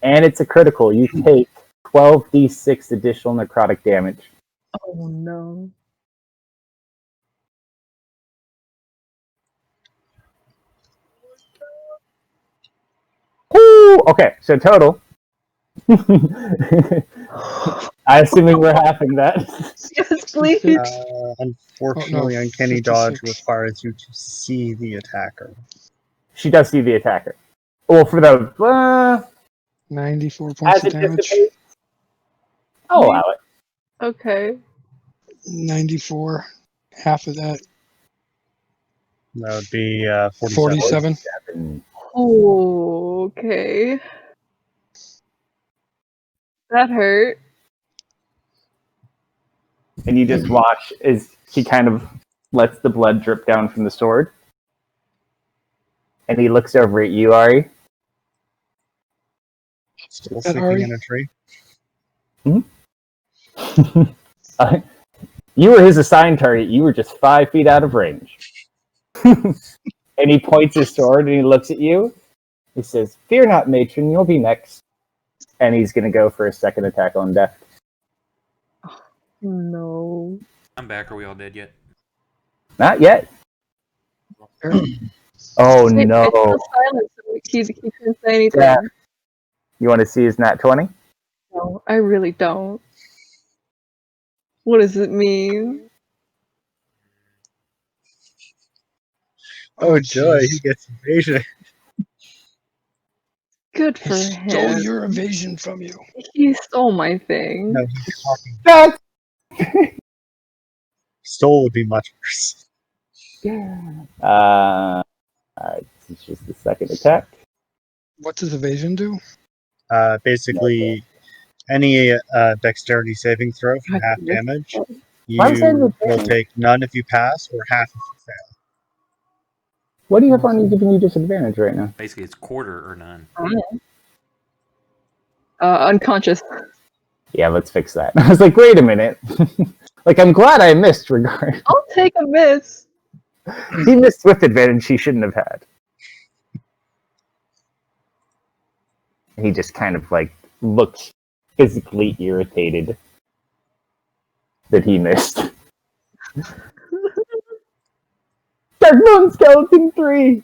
[SPEAKER 1] and it's a critical, you take 12d6 additional necrotic damage.
[SPEAKER 3] Oh no.
[SPEAKER 1] Ooh, okay, so total. I'm assuming we're halving that.
[SPEAKER 3] Yes, please.
[SPEAKER 5] Unfortunately,
[SPEAKER 4] Oh, no,
[SPEAKER 5] Uncanny Dodge
[SPEAKER 4] 56.
[SPEAKER 5] requires you to see the attacker.
[SPEAKER 1] She does see the attacker. Well, for the
[SPEAKER 4] 94 points
[SPEAKER 1] as
[SPEAKER 4] of
[SPEAKER 1] it
[SPEAKER 4] damage.
[SPEAKER 1] dissipates, I'll allow it.
[SPEAKER 3] Okay.
[SPEAKER 4] 94. Half of that.
[SPEAKER 5] That would be 47.
[SPEAKER 4] 47.
[SPEAKER 3] Oh, okay. That hurt.
[SPEAKER 1] And you just watch as he kind of lets the blood drip down from the sword. And he looks over at you, Ari.
[SPEAKER 5] Still
[SPEAKER 4] That
[SPEAKER 5] sleeping
[SPEAKER 4] Ari?
[SPEAKER 5] in a tree.
[SPEAKER 1] You were his assigned target. You were just 5 feet out of range. And he points his sword and he looks at you. He says, "Fear not, matron, you'll be next." And he's going to go for a second attack on Deft.
[SPEAKER 3] No.
[SPEAKER 2] I'm back. Are we all dead yet?
[SPEAKER 1] Not yet. Oh,
[SPEAKER 3] Wait,
[SPEAKER 1] no.
[SPEAKER 3] it's still silent, so he couldn't say anything.
[SPEAKER 1] Yeah. You want to see his nat 20?
[SPEAKER 3] No, I really don't. What does it mean?
[SPEAKER 5] Oh, joy,
[SPEAKER 4] jeez.
[SPEAKER 5] he gets evasion.
[SPEAKER 3] Good
[SPEAKER 4] He
[SPEAKER 3] for
[SPEAKER 4] stole
[SPEAKER 3] him.
[SPEAKER 4] your evasion from you.
[SPEAKER 3] He stole my thing.
[SPEAKER 5] No, he's talking.
[SPEAKER 1] That's...
[SPEAKER 5] Stole would be much worse.
[SPEAKER 1] Alright, this is just the second attack.
[SPEAKER 4] What does evasion do?
[SPEAKER 5] Basically, any dexterity saving throw for half damage,
[SPEAKER 1] Why say
[SPEAKER 5] you
[SPEAKER 1] the
[SPEAKER 5] will
[SPEAKER 1] damage?
[SPEAKER 5] take none if you pass or half if you fail.
[SPEAKER 1] What do you have on you giving you disadvantage right now?
[SPEAKER 2] Basically, it's quarter or none.
[SPEAKER 3] Unconscious.
[SPEAKER 1] Yeah, let's fix that. I was like, wait a minute. Like, I'm glad I missed regard.
[SPEAKER 3] I'll take a miss.
[SPEAKER 1] He missed with advantage he shouldn't have had. He just kind of like looks physically irritated that he missed. Dark Moon Skeleton 3!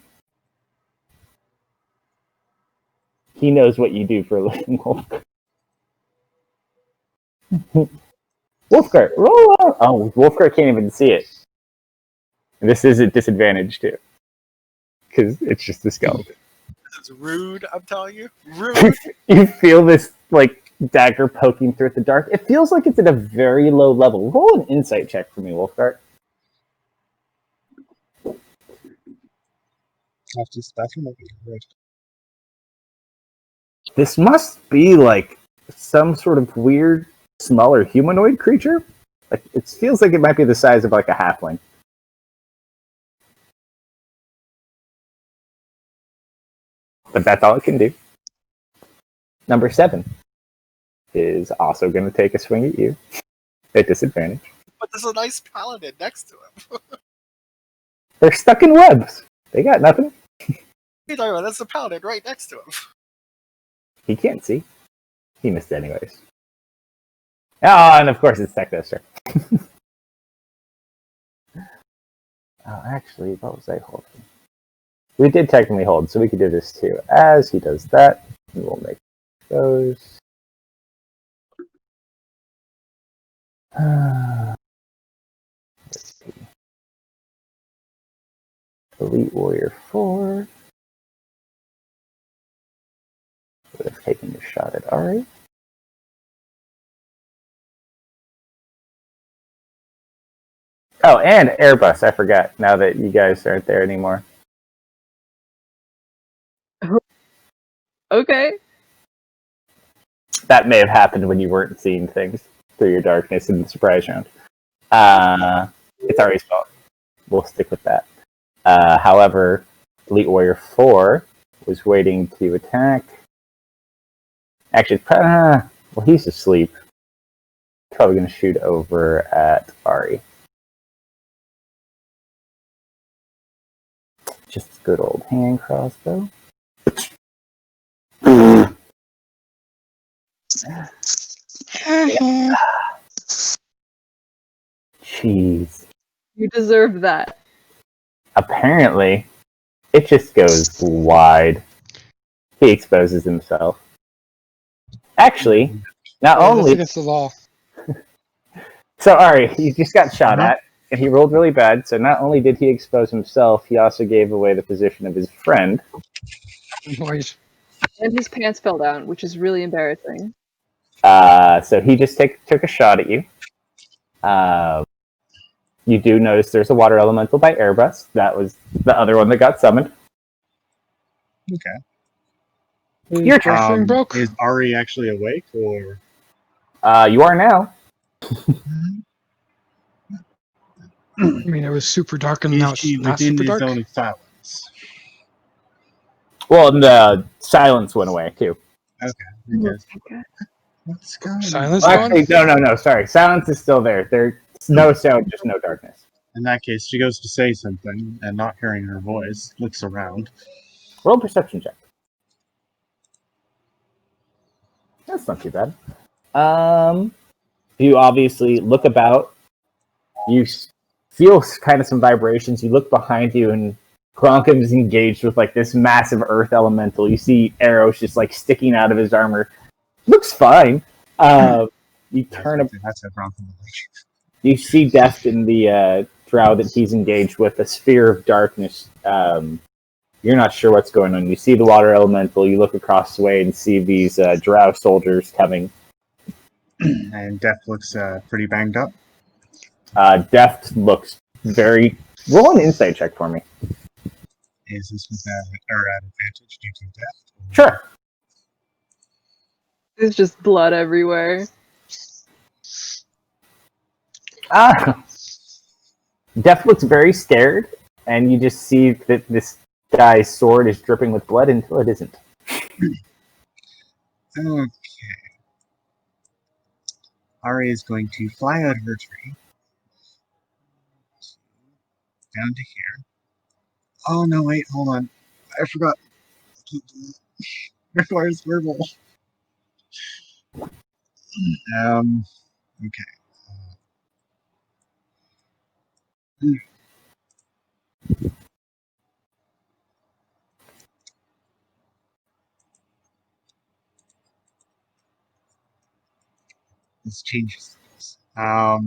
[SPEAKER 1] He knows what you do for a living, Wolfgar. Wolfgar, roll out! Oh, Wolfgar can't even see it. This is a disadvantage too. Because it's just a skeleton.
[SPEAKER 6] It's rude, I'm telling you. Rude.
[SPEAKER 1] You feel this like dagger poking through the dark. It feels like it's at a very low level. Roll an insight check for me, Wolfgar.
[SPEAKER 5] After this bathroom, that'd be great.
[SPEAKER 1] This must be like some sort of weird, smaller humanoid creature. Like it feels like it might be the size of like a halfling. But that's all it can do. Number 7 is also going to take a swing at you at disadvantage.
[SPEAKER 6] But there's a nice paladin next to him.
[SPEAKER 1] They're stuck in webs. They got nothing.
[SPEAKER 6] You know, that's the paladin right next to him.
[SPEAKER 1] He can't see. He missed anyways. Oh, and of course it's Technoster. Oh, actually, what was I holding? We did technically hold, so we could do this too. As he does that, we will make those. Let's see. Elite Warrior 4 would have taken a shot at Ari. Oh, and Airbus, I forgot, now that you guys aren't there anymore.
[SPEAKER 3] Okay.
[SPEAKER 1] That may have happened when you weren't seeing things through your darkness in the surprise round. It's Ari's fault. We'll stick with that. However, Elite Warrior 4 was waiting to attack. Actually, well, he's asleep. Probably going to shoot over at Ari. Just good old hand crossbow. Jeez.
[SPEAKER 3] You deserve that.
[SPEAKER 1] Apparently, it just goes wide. He exposes himself. Actually, not
[SPEAKER 4] That's
[SPEAKER 1] only...
[SPEAKER 4] against the law.
[SPEAKER 1] So, Ari, he just got shot at, and he rolled really bad, so not only did he expose himself, he also gave away the position of his friend.
[SPEAKER 4] Right.
[SPEAKER 3] And his pants fell down, which is really embarrassing.
[SPEAKER 1] So he just took a shot at you. You do notice there's a water elemental by Airbus. That was the other one that got summoned.
[SPEAKER 5] Okay.
[SPEAKER 1] Your turn.
[SPEAKER 4] Thing broke.
[SPEAKER 5] Is Ari actually awake, or?
[SPEAKER 1] You are now.
[SPEAKER 4] I mean, it was super dark and now
[SPEAKER 5] Is
[SPEAKER 4] it's
[SPEAKER 5] he
[SPEAKER 4] not
[SPEAKER 5] within
[SPEAKER 4] super
[SPEAKER 5] his
[SPEAKER 4] dark.
[SPEAKER 5] own silence?
[SPEAKER 1] Well, the silence went away, too.
[SPEAKER 5] Okay. Because
[SPEAKER 3] Okay.
[SPEAKER 5] what's going on?
[SPEAKER 4] Silence
[SPEAKER 1] Well,
[SPEAKER 4] gone?
[SPEAKER 1] actually, no, sorry. Silence is still there. There's no sound, just no darkness.
[SPEAKER 5] In that case, she goes to say something, and not hearing her voice, looks around.
[SPEAKER 1] Roll a perception check. That's not too bad. You obviously look about. You feel kind of some vibrations. You look behind you, and Kronkum is engaged with like this massive earth elemental. You see arrows just like sticking out of his armor. Looks fine. You turn up.
[SPEAKER 5] That's a problem.
[SPEAKER 1] You see Death in the drow that he's engaged with, a sphere of darkness. You're not sure what's going on. You see the water elemental. You look across the way and see these drow soldiers coming.
[SPEAKER 5] And Death looks pretty banged up.
[SPEAKER 1] Death looks very... Roll an insight check for me.
[SPEAKER 5] Is this with at advantage due to Death?
[SPEAKER 1] Sure.
[SPEAKER 3] There's just blood everywhere.
[SPEAKER 1] Death looks very scared, and you just see that this guy's sword is dripping with blood until it isn't.
[SPEAKER 5] Okay. Ari is going to fly out of her tree. Down to here. Oh, no, wait, hold on. I forgot. Requires verbal. Okay. This changes things. I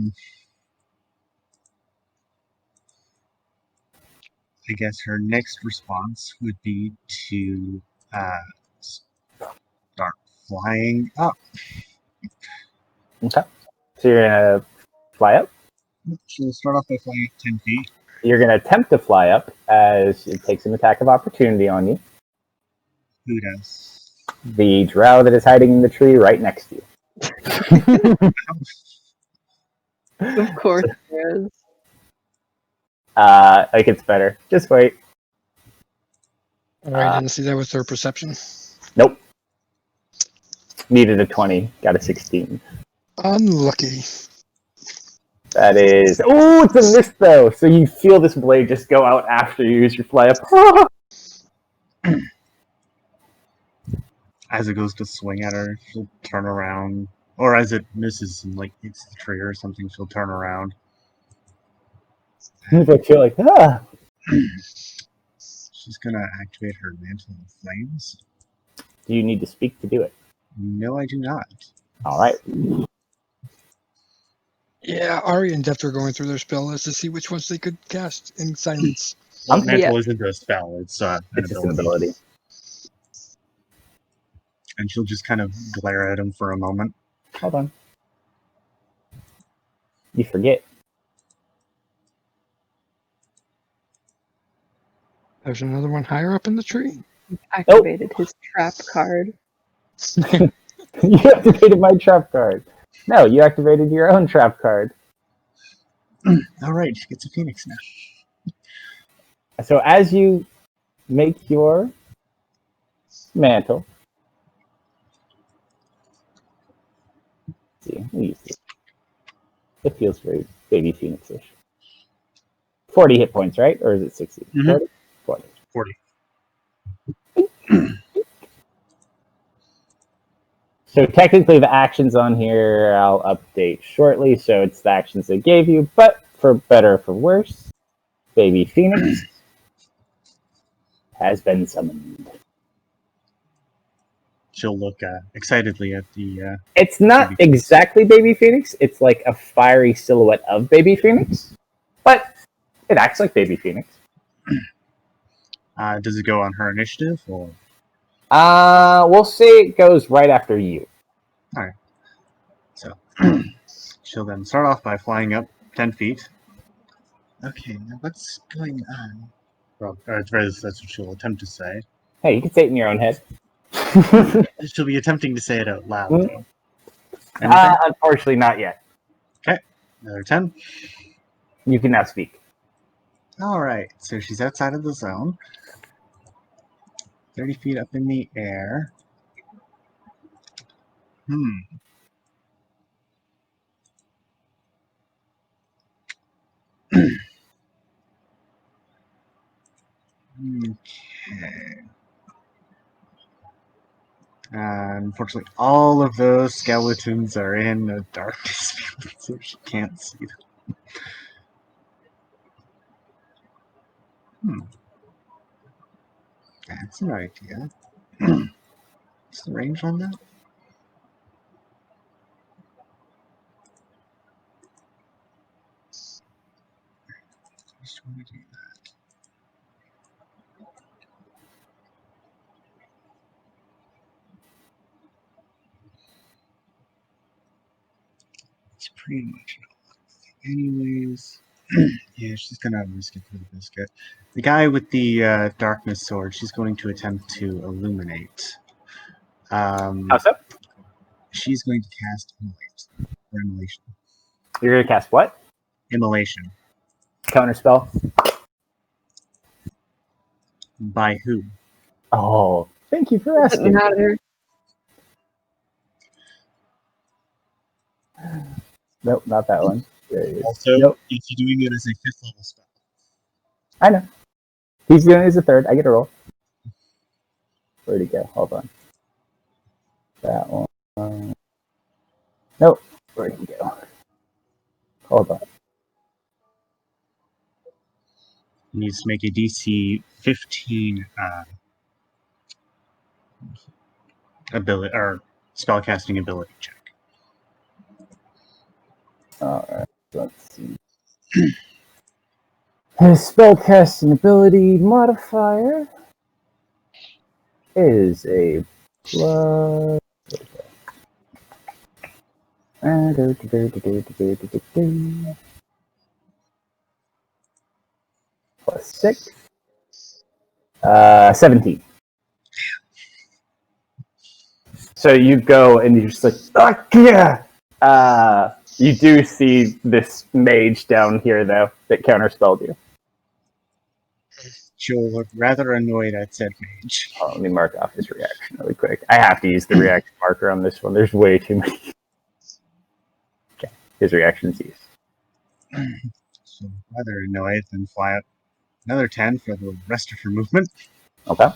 [SPEAKER 5] guess her next response would be to start flying up.
[SPEAKER 1] Okay. So you're going to fly up?
[SPEAKER 5] She'll start off by flying 10 feet.
[SPEAKER 1] You're going to attempt to fly up as it takes an attack of opportunity on you.
[SPEAKER 5] Who does?
[SPEAKER 1] The drow that is hiding in the tree right next to you.
[SPEAKER 3] Of course there is.
[SPEAKER 1] It gets better. Just wait.
[SPEAKER 4] I didn't see that with her perception.
[SPEAKER 1] Nope. Needed a 20. Got a 16.
[SPEAKER 4] Unlucky.
[SPEAKER 1] That is... Oh, it's a miss, though! So you feel this blade just go out after you as you fly up.
[SPEAKER 5] As it goes to swing at her, she'll turn around. Or as it misses and, like, hits the tree or something, she'll turn around.
[SPEAKER 1] I feel like,
[SPEAKER 5] She's gonna activate her Mantle of Flames.
[SPEAKER 1] Do you need to speak to do it?
[SPEAKER 5] No, I do not.
[SPEAKER 1] Alright.
[SPEAKER 4] Yeah, Ari and Deft are going through their spell list to see which ones they could cast in silence.
[SPEAKER 5] Well,
[SPEAKER 1] I'm-
[SPEAKER 5] Mantle isn't a spell; it's an
[SPEAKER 1] It's just an
[SPEAKER 5] ability.
[SPEAKER 1] ability.
[SPEAKER 5] And she'll just kind of glare at him for a moment.
[SPEAKER 1] Hold on. You forget.
[SPEAKER 4] There's another one higher up in the tree.
[SPEAKER 3] Activated his trap card.
[SPEAKER 1] You activated my trap card. No, you activated your own trap card.
[SPEAKER 5] All right, she gets a phoenix now.
[SPEAKER 1] So as you make your mantle, let's see, let me use this. It feels very baby phoenix-ish. 40 hit points, right? Or is it 60?
[SPEAKER 5] Mhm.
[SPEAKER 1] 40? 40.
[SPEAKER 5] 40.
[SPEAKER 1] So technically the actions on here I'll update shortly, so it's the actions they gave you, but for better or for worse, baby phoenix has been summoned.
[SPEAKER 5] She'll look excitedly at the.
[SPEAKER 1] It's not exactly baby phoenix, it's like a fiery silhouette of baby phoenix, but it acts like baby phoenix.
[SPEAKER 5] Does it go on her initiative or?
[SPEAKER 1] We'll say it goes right after you.
[SPEAKER 5] So she'll then start off by flying up 10 feet. Okay, now what's going on? Well, that's what she'll attempt to say.
[SPEAKER 1] Hey, you can say it in your own head.
[SPEAKER 5] She'll be attempting to say it out loud,
[SPEAKER 1] Mm.
[SPEAKER 5] though. Anything?
[SPEAKER 1] Unfortunately, not yet.
[SPEAKER 5] Another 10.
[SPEAKER 1] You can now speak.
[SPEAKER 5] Alright, so she's outside of the zone. 30 feet up in the air. Okay. Unfortunately, all of those skeletons are in a darkness field, so she can't see them. That's an idea. What's the range on that? Just want to do that. It's pretty much anyways. Yeah, she's gonna risk it for the biscuit. The guy with the darkness sword, she's going to attempt to illuminate.
[SPEAKER 1] How's up?
[SPEAKER 5] She's going to cast immolation.
[SPEAKER 1] You're gonna cast what?
[SPEAKER 5] Immolation.
[SPEAKER 1] Counterspell?
[SPEAKER 5] By who?
[SPEAKER 1] Oh, thank you for
[SPEAKER 3] Doesn't
[SPEAKER 1] asking.
[SPEAKER 3] matter.
[SPEAKER 1] Nope, not that one. There it is.
[SPEAKER 5] Also,
[SPEAKER 1] Nope.
[SPEAKER 5] if you're doing it as a 5th level spell.
[SPEAKER 1] I know. He's doing it as a third. I get a roll. Where'd he go? Hold on. That one. Nope. Where'd he go? Hold on.
[SPEAKER 5] He needs to make a DC 15 ability or spellcasting ability check.
[SPEAKER 1] Alright, let's see. His spellcasting ability modifier is a plus. Plus 6. 17. So you go and you're just like, ah, yeah! You do see this mage down here, though, that counterspelled you.
[SPEAKER 5] She'll look rather annoyed at said mage.
[SPEAKER 1] Oh, let me mark off his reaction really quick. I have to use the reaction marker on this one. There's way too many. Okay, his reaction's used.
[SPEAKER 5] So rather annoyed, then fly up another 10 for the rest of her movement.
[SPEAKER 1] Okay.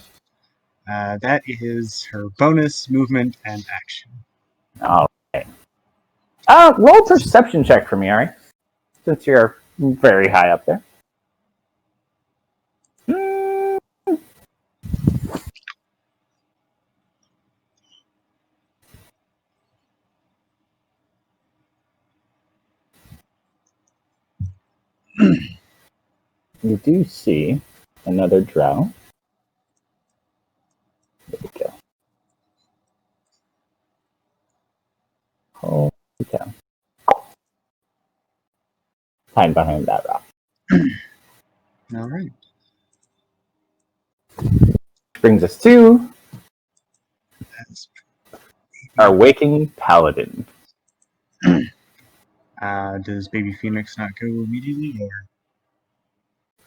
[SPEAKER 5] That is her bonus movement and action.
[SPEAKER 1] All right. Roll a perception check for me, all right? Since you're very high up there. you do see another drow. There we go. Holy cow. Hide behind that rock.
[SPEAKER 8] All right.
[SPEAKER 1] Brings us to
[SPEAKER 8] That's,
[SPEAKER 1] our waking paladin.
[SPEAKER 8] does Baby Phoenix not go immediately, or?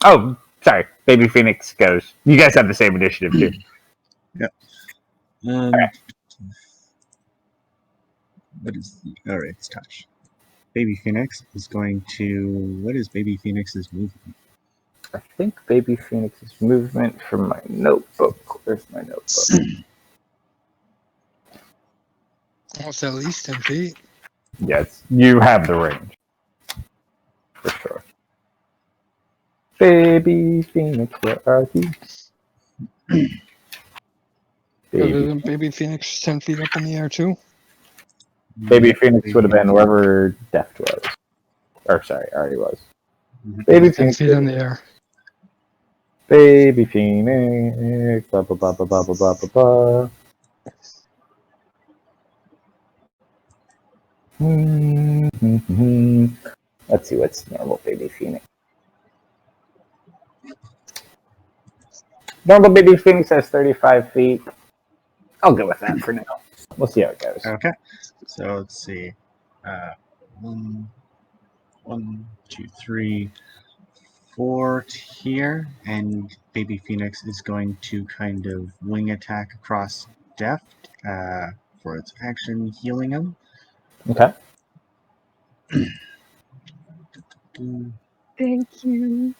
[SPEAKER 1] Oh, sorry. Baby Phoenix goes. You guys have the same initiative, too.
[SPEAKER 8] Yep.
[SPEAKER 1] Alright.
[SPEAKER 8] What is all right? It's touch. Baby Phoenix is going to. What is Baby Phoenix's movement?
[SPEAKER 1] I think Baby Phoenix's movement from my notebook. Where's my notebook?
[SPEAKER 4] Almost at least 10 feet.
[SPEAKER 1] Yes, you have the range. For sure. Baby Phoenix, where are you?
[SPEAKER 4] Isn't Baby Phoenix 10 feet up in the air too?
[SPEAKER 1] Baby Phoenix would have been wherever Deft was. Or, sorry, already was. Baby
[SPEAKER 4] 10
[SPEAKER 1] Phoenix.
[SPEAKER 4] feet in the air.
[SPEAKER 1] Baby Phoenix. Blah, blah, blah, blah, blah, blah, blah, blah. Let's see what's normal Baby Phoenix. Normal Baby Phoenix has 35 feet. I'll go with that for now. We'll see how it goes.
[SPEAKER 8] Okay. So let's see. One, 2, 3, 4 here, and Baby Phoenix is going to kind of wing attack across Deft for its action, healing him.
[SPEAKER 1] Okay.
[SPEAKER 3] Thank you.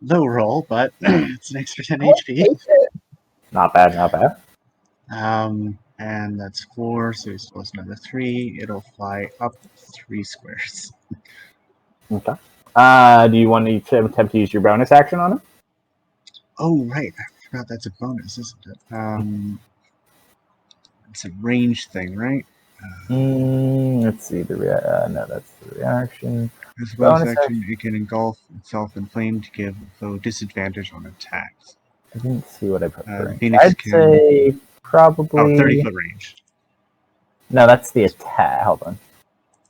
[SPEAKER 8] Low roll, but it's an extra 10 HP.
[SPEAKER 1] Not bad, not bad.
[SPEAKER 8] And that's 4, so he still has another 3. It'll fly up 3 squares.
[SPEAKER 1] Okay. Do you want to attempt to use your bonus action on it?
[SPEAKER 8] Oh, right. I forgot that's a bonus, isn't it? It's a range thing, right?
[SPEAKER 1] Let's see. No, that's the reaction.
[SPEAKER 8] As a bonus
[SPEAKER 1] Bonus
[SPEAKER 8] action, it can engulf itself in flame to give foe disadvantage on attacks.
[SPEAKER 1] I didn't see what I put for range.
[SPEAKER 8] Phoenix
[SPEAKER 1] I'd
[SPEAKER 8] can...
[SPEAKER 1] say probably...
[SPEAKER 8] 30-foot range.
[SPEAKER 1] No, that's the attack. Hold on.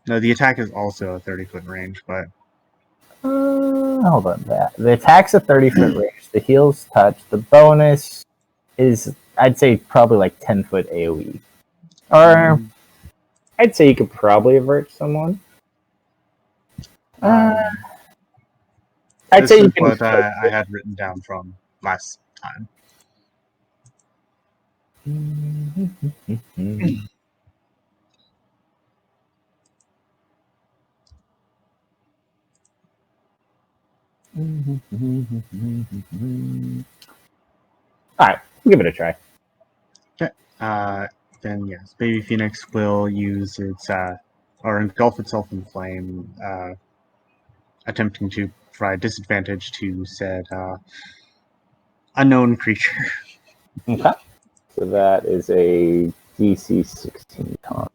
[SPEAKER 8] No, the attack is also a 30-foot range, but...
[SPEAKER 1] Hold on. The attack's a 30-foot range. The heals touch. The bonus is, I'd say, probably like 10-foot AoE. Or I'd say you could probably avert someone. I'd say you can.
[SPEAKER 8] What I had written down from last time.
[SPEAKER 1] Alright, give it a try.
[SPEAKER 8] Okay. Then yes, Baby Phoenix will use its or engulf itself in flame, attempting to provide disadvantage to said unknown creature.
[SPEAKER 1] Okay. So that is a DC 16 con.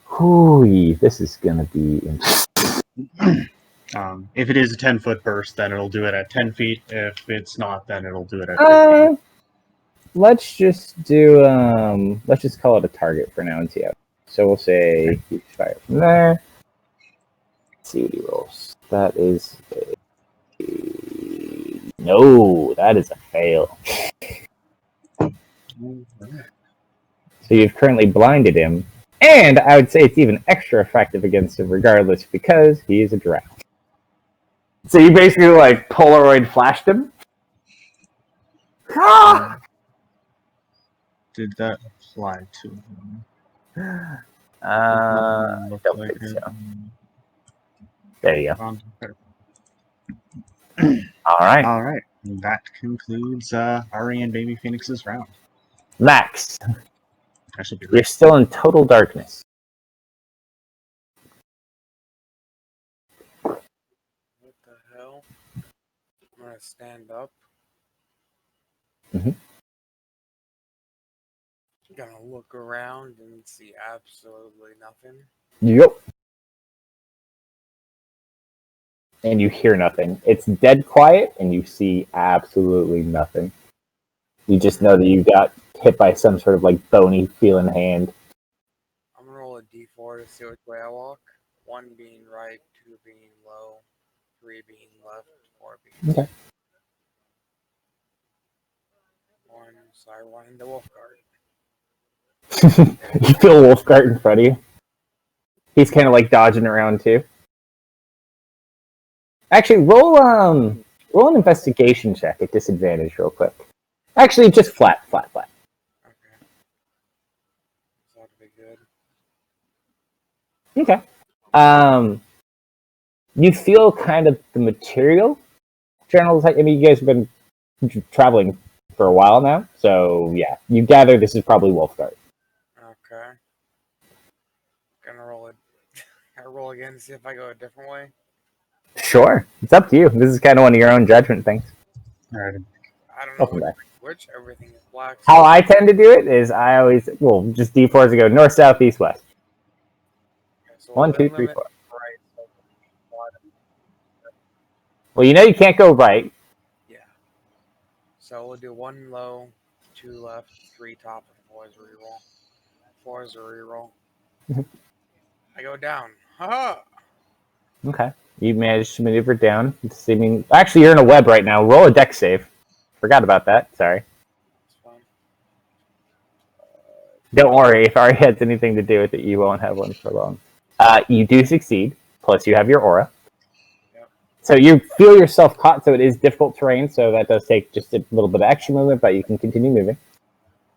[SPEAKER 1] Hooey, this is gonna be interesting.
[SPEAKER 8] If it is a 10-foot burst, then it'll do it at 10 feet. If it's not, then it'll do it at 15.
[SPEAKER 1] Let's just do let's just call it a target for now and see how. So we'll say huge fire from there. Let's see what he rolls. That is no, that is a fail. So you've currently blinded him, and I would say it's even extra effective against him regardless because he is a drow. So you basically like Polaroid flashed him.
[SPEAKER 8] Did that apply to him?
[SPEAKER 1] I don't think so. There you go. All right.
[SPEAKER 8] All right. And that concludes Ari and Baby Phoenix's round.
[SPEAKER 1] Max,
[SPEAKER 8] I should be
[SPEAKER 1] you're still in total darkness.
[SPEAKER 7] What the hell? gonna stand up.
[SPEAKER 1] Mhm.
[SPEAKER 7] Gonna look around and see absolutely nothing.
[SPEAKER 1] Yep. And you hear nothing. It's dead quiet, and you see absolutely nothing. You just know that you got hit by some sort of like bony feeling hand.
[SPEAKER 7] I'm gonna roll a d4 to see which way I walk. 1 being right, 2 being low, 3 being left, 4 being
[SPEAKER 1] Okay.
[SPEAKER 7] 1. So I run into Wolfguard.
[SPEAKER 1] You feel Wolfgart in front of you. He's kind of like dodging around too. Actually, roll an investigation check at disadvantage real quick. Actually, just flat.
[SPEAKER 7] Okay. So that'd be good.
[SPEAKER 1] Okay. You feel kind of the material. General, I mean, you guys have been traveling for a while now, so yeah, you gather this is probably Wolfgart.
[SPEAKER 7] Okay. Gonna roll it. I roll again to see if I go a different way.
[SPEAKER 1] Sure, it's up to you. This is kind of one of your own judgment things.
[SPEAKER 8] All right.
[SPEAKER 7] I don't know
[SPEAKER 1] Welcome back.
[SPEAKER 7] which. Everything is black.
[SPEAKER 1] How I tend to do it is I always just D4s to go north, south, east, west.
[SPEAKER 7] Okay, so
[SPEAKER 1] 1, 2,
[SPEAKER 7] we'll
[SPEAKER 1] 3,
[SPEAKER 7] limit
[SPEAKER 1] 4.
[SPEAKER 7] right. So bottom.
[SPEAKER 1] Well, you know you can't go right.
[SPEAKER 7] Yeah. So we'll do 1 low, 2 left, 3 top, and 4 is a reroll. 4 is a reroll. I go down. Haha!
[SPEAKER 1] Okay. You managed to maneuver down. Seeming actually, you're in a web right now. Roll a deck save. Forgot about that. Sorry.
[SPEAKER 7] It's fine.
[SPEAKER 1] Don't worry. If Ari has anything to do with it, you won't have one for long. You do succeed. Plus, you have your aura.
[SPEAKER 7] Yep.
[SPEAKER 1] So you feel yourself caught. So it is difficult terrain. So that does take just a little bit of extra movement, but you can continue moving.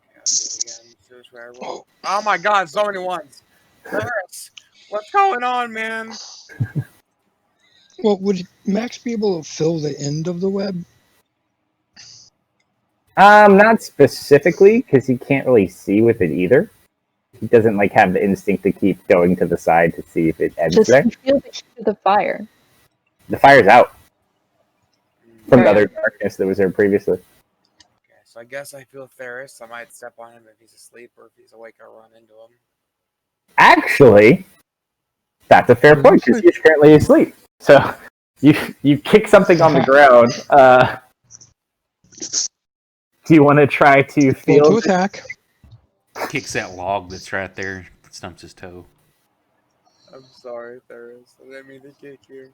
[SPEAKER 7] Yeah, I'll do it again. See which way I roll. Oh my god, so many ones. Chris, what's going on, man?
[SPEAKER 4] Well, would Max be able to fill the end of the web?
[SPEAKER 1] Not specifically, because he can't really see with it either. He doesn't like have the instinct to keep going to the side to see if it ends
[SPEAKER 3] Does
[SPEAKER 1] there.
[SPEAKER 3] he feel the fire?
[SPEAKER 1] The fire's out from the
[SPEAKER 3] Alright.
[SPEAKER 1] other darkness that was there previously.
[SPEAKER 7] Okay, so I guess I feel Theris. I might step on him if he's asleep, or if he's awake, I'll run into him.
[SPEAKER 1] Actually, that's a fair point because he's currently asleep. So you kick something on the ground. Do you want to try to
[SPEAKER 4] Roll
[SPEAKER 1] feel?
[SPEAKER 4] to attack.
[SPEAKER 2] Kicks that log that's right there, stumps his toe.
[SPEAKER 7] I'm sorry, Theris. I didn't mean to kick you.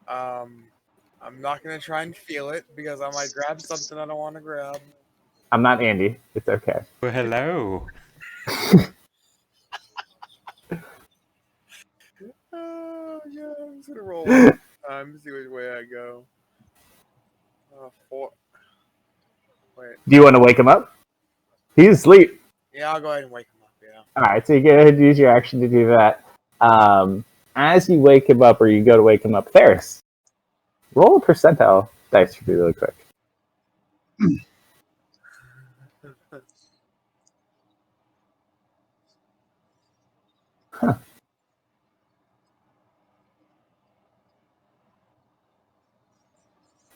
[SPEAKER 7] I'm not gonna try and feel it because I might grab something I don't want to grab.
[SPEAKER 1] I'm not Andy. It's okay.
[SPEAKER 2] Well, hello.
[SPEAKER 7] Oh yeah, I'm just gonna roll one time to see which way I go. 4. Wait.
[SPEAKER 1] Do you want to wake him up? He's asleep.
[SPEAKER 7] Yeah, I'll go ahead and wake him up. Yeah.
[SPEAKER 1] All right, so you go ahead and use your action to do that. As you wake him up, or you go to wake him up, Ferris, roll a percentile dice for me really quick. Huh.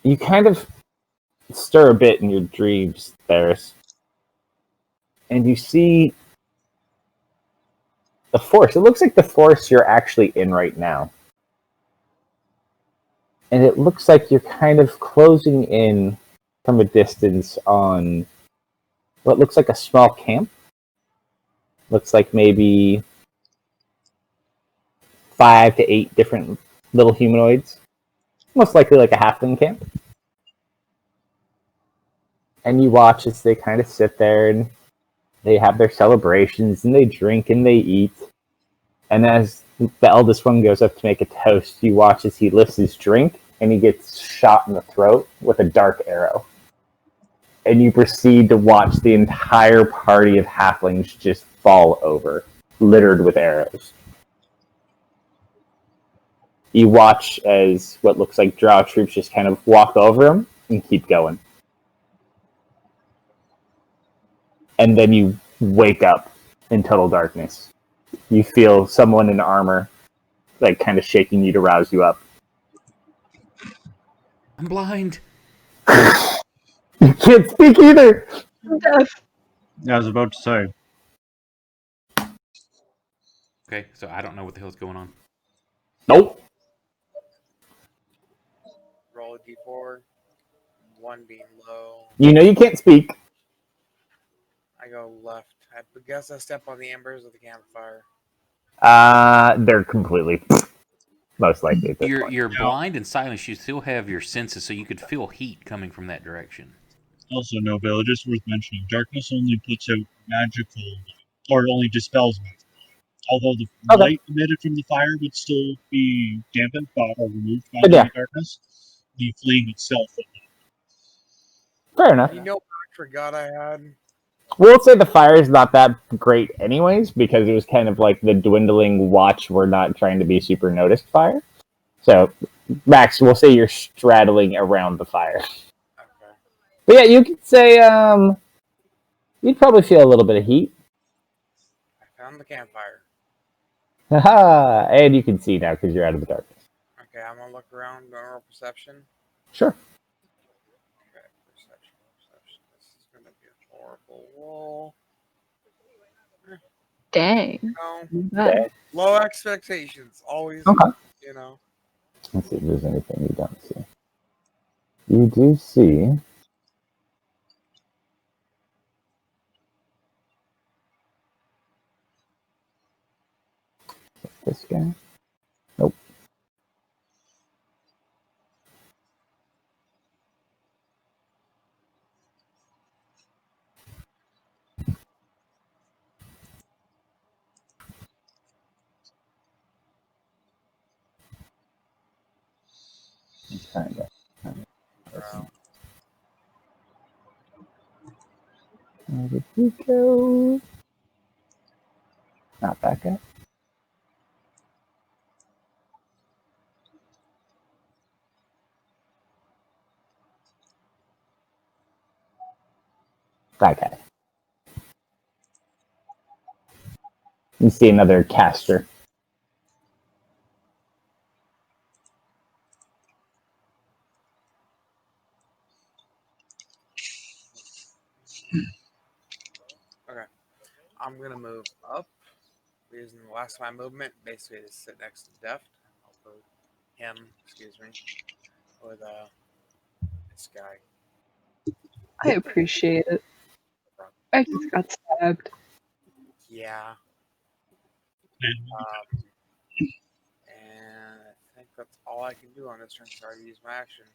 [SPEAKER 1] You kind of stir a bit in your dreams, Ferris, and you see the forest. It looks like the forest you're actually in right now. And it looks like you're kind of closing in from a distance on what looks like a small camp. Looks like maybe 5 to 8 different little humanoids. Most likely like a halfling camp. And you watch as they kind of sit there and they have their celebrations and they drink and they eat. And as the eldest one goes up to make a toast, you watch as he lifts his drink and he gets shot in the throat with a dark arrow. And you proceed to watch the entire party of halflings just fall over, littered with arrows. You watch as what looks like drow troops just kind of walk over him and keep going. And then you wake up in total darkness. You feel someone in armor, like kind of shaking you to rouse you up.
[SPEAKER 2] I'm blind.
[SPEAKER 1] You can't speak either.
[SPEAKER 3] Death.
[SPEAKER 8] I was about to say.
[SPEAKER 2] Okay, so I don't know what the hell's going on.
[SPEAKER 1] Nope.
[SPEAKER 7] Roll a d4. 1 being low.
[SPEAKER 1] You know you can't speak.
[SPEAKER 7] I go left. I guess I step on the embers of the campfire.
[SPEAKER 1] They're completely most likely at this point.
[SPEAKER 2] You're blind and silent. You still have your senses, so you could feel heat coming from that direction.
[SPEAKER 5] Also, no, Bill, just worth mentioning, darkness only puts out magical, or only dispels magic. Although the light emitted from the fire would still be dampened by, or removed by the darkness, the flame itself would not.
[SPEAKER 1] Fair enough.
[SPEAKER 7] You know what I forgot I had?
[SPEAKER 1] We'll say the fire is not that great anyways, because it was kind of like the dwindling watch. We're not trying to be super noticed fire. So, Max, we'll say you're straddling around the fire.
[SPEAKER 7] Okay.
[SPEAKER 1] But yeah, you could say you'd probably feel a little bit of heat.
[SPEAKER 7] I found the campfire.
[SPEAKER 1] Haha! And you can see now because you're out of the darkness.
[SPEAKER 7] Okay, I'm gonna look around. Normal perception.
[SPEAKER 1] Sure.
[SPEAKER 7] Okay, perception. This is gonna be a horrible roll.
[SPEAKER 3] Dang.
[SPEAKER 7] No. Low expectations. Always.
[SPEAKER 1] Okay.
[SPEAKER 7] You know.
[SPEAKER 1] Let's see if there's anything you don't see. You do see. This guy? Nope. Kind of. Where did he go? Not that guy. That guy. You see another caster.
[SPEAKER 7] Okay. I'm gonna move up. Using the last of my movement, basically to sit next to Deft. I'll put him, with this guy.
[SPEAKER 3] I appreciate it. I just got stabbed.
[SPEAKER 7] Yeah. And I think that's all I can do on this turn. Sorry to use my action.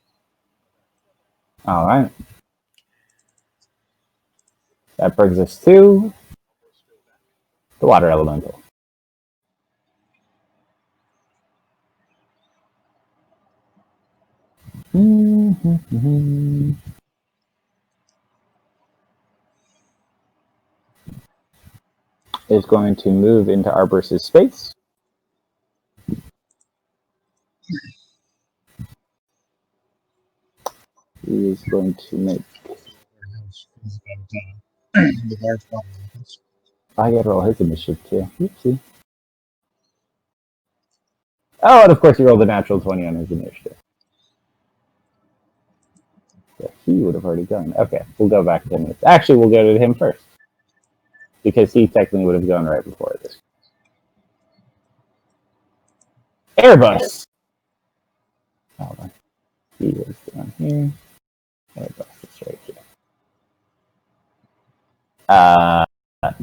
[SPEAKER 1] All right. That brings us to the water elemental. Is going to move into Arbor's space. He is going to make. I gotta roll his initiative too. Oopsie. Oh, and of course he rolled a natural 20 on his initiative. So he would have already gone. Okay, we'll go back to him. Actually, we'll go to him first. Because he technically would have gone right before this. Airbus! Hold on. He was down here. Airbus is right here.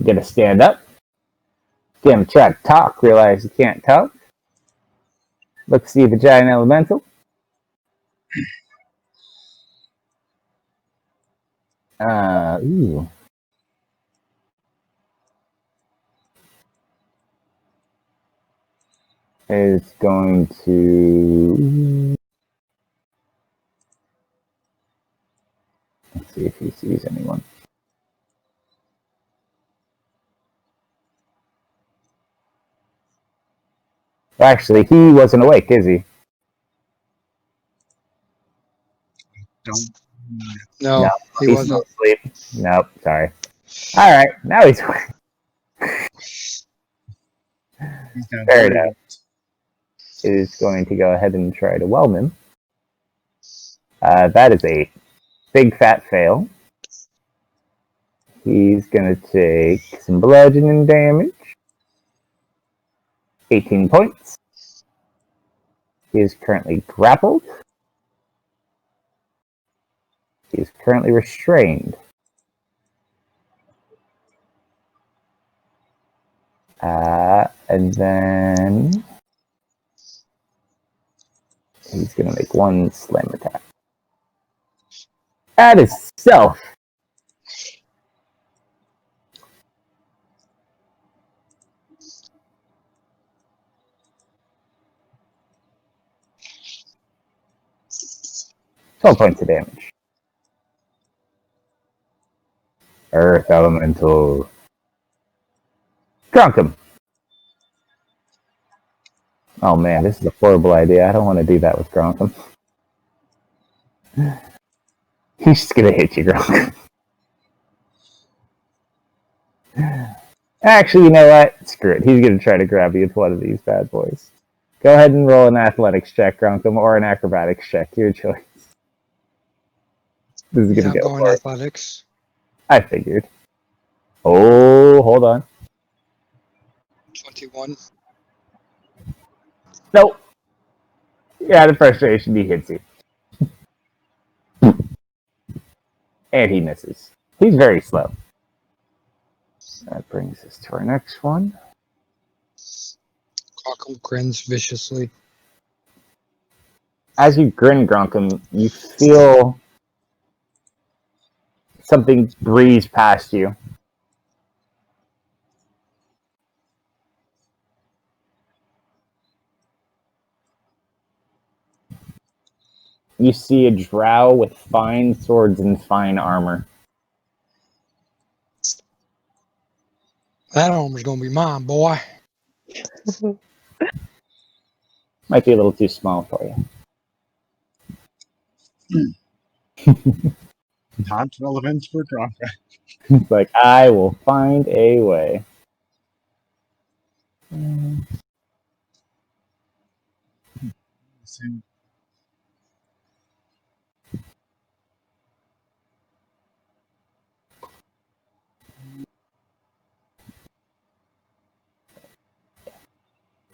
[SPEAKER 1] Gonna stand up. Gonna try to talk. Realize you can't talk. Look, see the giant elemental. Ooh. Is going to. Let's see if he sees anyone. Actually, he wasn't awake, is he?
[SPEAKER 4] No, he
[SPEAKER 1] he's
[SPEAKER 4] wasn't.
[SPEAKER 1] asleep. Nope, sorry. All right, now he's awake. Fair enough. Is going to go ahead and try to whelm him. That is a big fat fail. He's going to take some bludgeoning damage. 18 points. He is currently grappled. He is currently restrained. And then he's going to make one slam attack. That is stealth. Twelve points of damage. Earth Elemental. Drunk him. Oh man, this is a horrible idea. I don't want to do that with Gronkum. He's just gonna hit you, Gronkum. Actually, you know what? Screw it. He's gonna try to grab you with one of these bad boys. Go ahead and roll an athletics check, Gronkum, or an acrobatics check. Your choice. This is gonna
[SPEAKER 4] Yeah,
[SPEAKER 1] go
[SPEAKER 4] going
[SPEAKER 1] for it.
[SPEAKER 4] athletics.
[SPEAKER 1] I figured. Oh, hold on.
[SPEAKER 4] 21.
[SPEAKER 1] Nope. Yeah, the frustration, he hits you. And he misses. He's very slow. That brings us to our next one.
[SPEAKER 4] Gronkum grins viciously.
[SPEAKER 1] As you grin, Gronkum, you feel something breeze past you. You see a drow with fine swords and fine armor.
[SPEAKER 4] That armor's gonna be mine, boy.
[SPEAKER 1] Might be a little too small for you.
[SPEAKER 8] Not relevant for Gronkum.
[SPEAKER 1] It's like, I will find a way.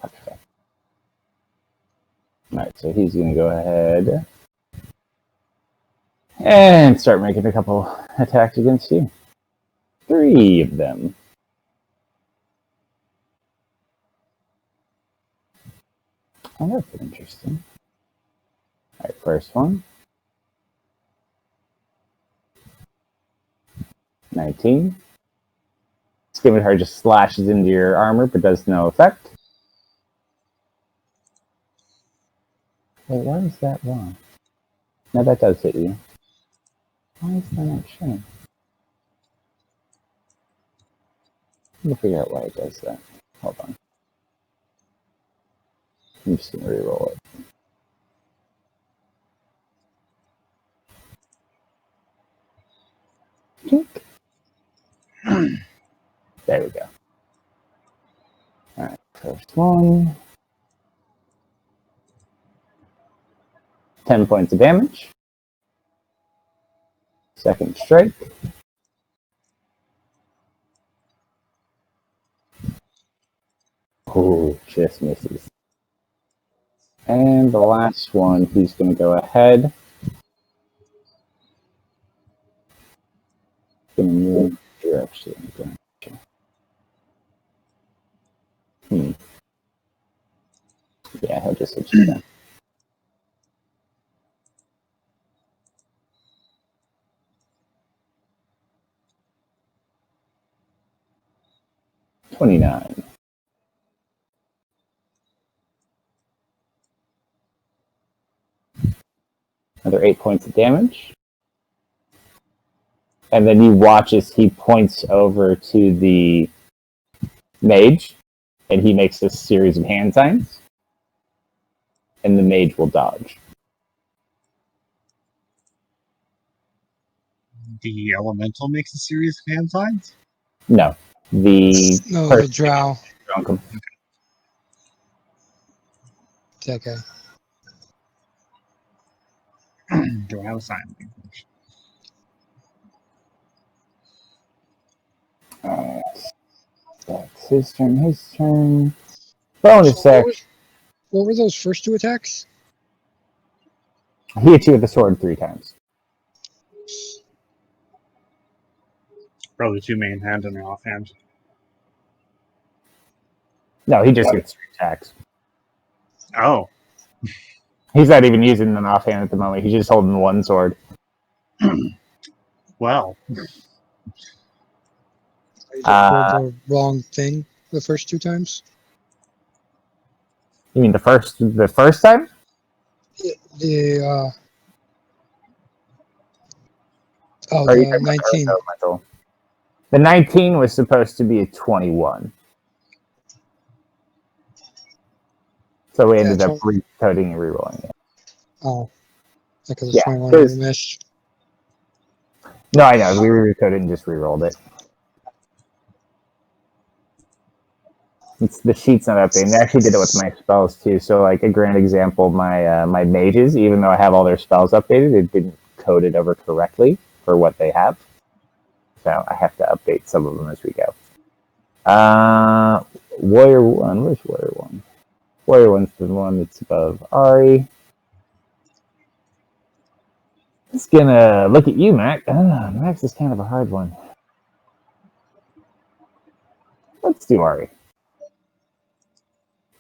[SPEAKER 1] Okay. Alright, so he's going to go ahead and start making a couple attacks against you. 3 of them. Oh, that's interesting. Alright, first one. 19. Scimitar just slashes into your armor, but does no effect. Wait, why is that wrong? No, that does hit you. Why is that not showing? Let me figure out why it does that. Hold on. I'm just going to reroll it. There we go. Alright, first one. 10 points of damage. Second strike. Oh, just misses. And the last one, he's going to go ahead. Going to move direction. Yeah, he'll just hit you down. $29. Another 8 points of damage. And then you watch as he points over to the mage, and he makes this series of hand signs, and the mage will dodge.
[SPEAKER 8] The elemental makes a series of hand signs?
[SPEAKER 1] No. The
[SPEAKER 4] No, the drow.
[SPEAKER 1] Drunkum.
[SPEAKER 4] Okay.
[SPEAKER 8] Drow sign language.
[SPEAKER 1] That's his turn. His turn. Bonus
[SPEAKER 4] So
[SPEAKER 1] action.
[SPEAKER 4] what were those first 2 attacks?
[SPEAKER 1] He hit you with the sword 3 times.
[SPEAKER 8] Probably 2 main hand and an offhand.
[SPEAKER 1] No, he just gets 3 attacks.
[SPEAKER 8] Oh,
[SPEAKER 1] He's not even using an offhand at the moment. He's just holding one sword.
[SPEAKER 8] well.
[SPEAKER 4] I just rolled the wrong thing the first 2 times.
[SPEAKER 1] You mean the first time?
[SPEAKER 4] The
[SPEAKER 1] Or are you talking about
[SPEAKER 4] 19.
[SPEAKER 1] the elemental? The 19 was supposed to be a 21. So we ended up recoding and rerolling it.
[SPEAKER 4] Oh, because
[SPEAKER 1] Yeah,
[SPEAKER 4] it's 21 we missed.
[SPEAKER 1] No, I know. We recoded and just rerolled it. The sheet's not updated. I actually did it with my spells too. So, like a grand example, my my mages, even though I have all their spells updated, it didn't code it over correctly for what they have. So I have to update some of them as we go. Warrior 1. Where's Warrior 1? Warrior 1's the one that's above Ari. It's gonna look at you, Mac. Max is kind of a hard one. Let's do Ari.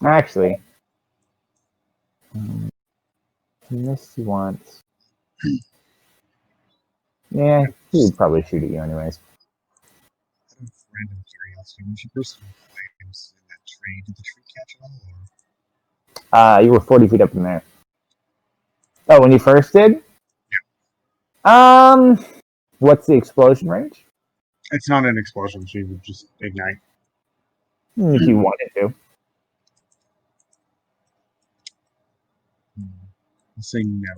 [SPEAKER 1] Actually, unless he wants. Yeah, he would probably shoot at you anyways.
[SPEAKER 8] Out of random curiosity, when you first flames in that tree, did the tree catch on? Or?
[SPEAKER 1] You were 40 feet up in there. Oh, when you first did?
[SPEAKER 8] Yeah.
[SPEAKER 1] What's the explosion range?
[SPEAKER 8] It's not an explosion, she would just ignite.
[SPEAKER 1] If you wanted to.
[SPEAKER 8] I'll say no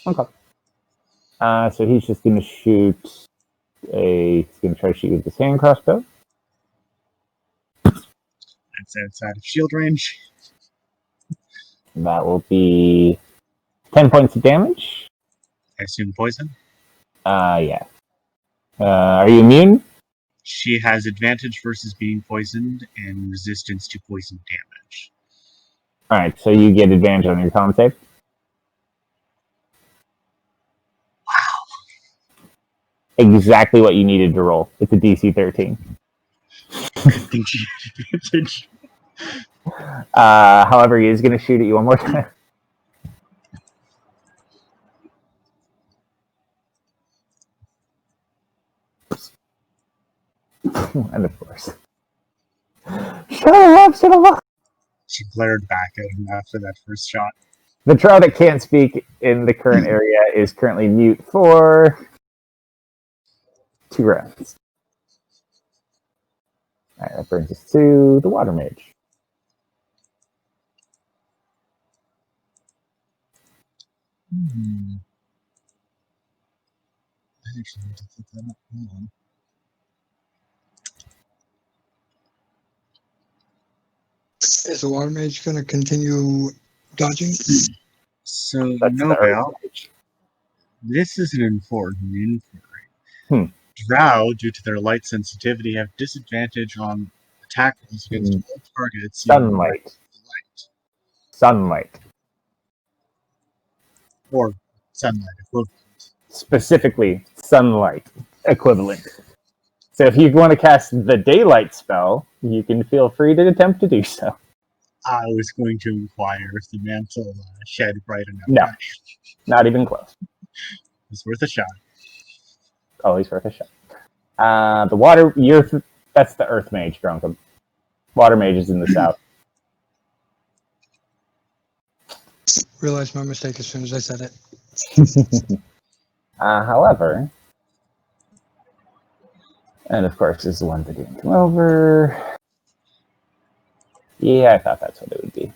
[SPEAKER 8] for now.
[SPEAKER 1] Okay. So he's just going to shoot he's going to try to shoot with his hand crossbow.
[SPEAKER 8] That's outside of shield range.
[SPEAKER 1] That will be 10 points of damage.
[SPEAKER 8] I assume poison.
[SPEAKER 1] Yeah. Are you immune?
[SPEAKER 8] She has advantage versus being poisoned and resistance to poison damage.
[SPEAKER 1] Alright, so you get advantage on your con save.
[SPEAKER 8] Wow.
[SPEAKER 1] Exactly what you needed to roll. It's a DC 13.
[SPEAKER 8] I think she has advantage.
[SPEAKER 1] However, he is going to shoot at you one more time. And of course. Shut up!
[SPEAKER 8] She glared back at him after that first shot.
[SPEAKER 1] The drow that can't speak in the current area is currently mute for 2 rounds. Alright, that brings us to the water mage.
[SPEAKER 8] I actually need to put that up. Hold on.
[SPEAKER 4] Is the water mage going to continue dodging?
[SPEAKER 8] So,
[SPEAKER 1] That's the
[SPEAKER 8] Nobel,
[SPEAKER 1] earth mage.
[SPEAKER 8] this is an important inquiry. Drow, due to their light sensitivity, have disadvantage on attack rolls against all targets.
[SPEAKER 1] Sunlight. Sunlight.
[SPEAKER 8] Or sunlight equivalent.
[SPEAKER 1] Specifically, sunlight equivalent. So if you want to cast the daylight spell, you can feel free to attempt to do so.
[SPEAKER 8] I was going to inquire if the mantle shed bright enough.
[SPEAKER 1] No. Not even close.
[SPEAKER 8] It's worth a shot.
[SPEAKER 1] Always worth a shot. The water, that's the earth mage, Grunkum. Water mage is in the south.
[SPEAKER 4] Realized my mistake as soon as I said it.
[SPEAKER 1] However, and of course, this is the one that didn't come over. Yeah, I thought that's what it would be.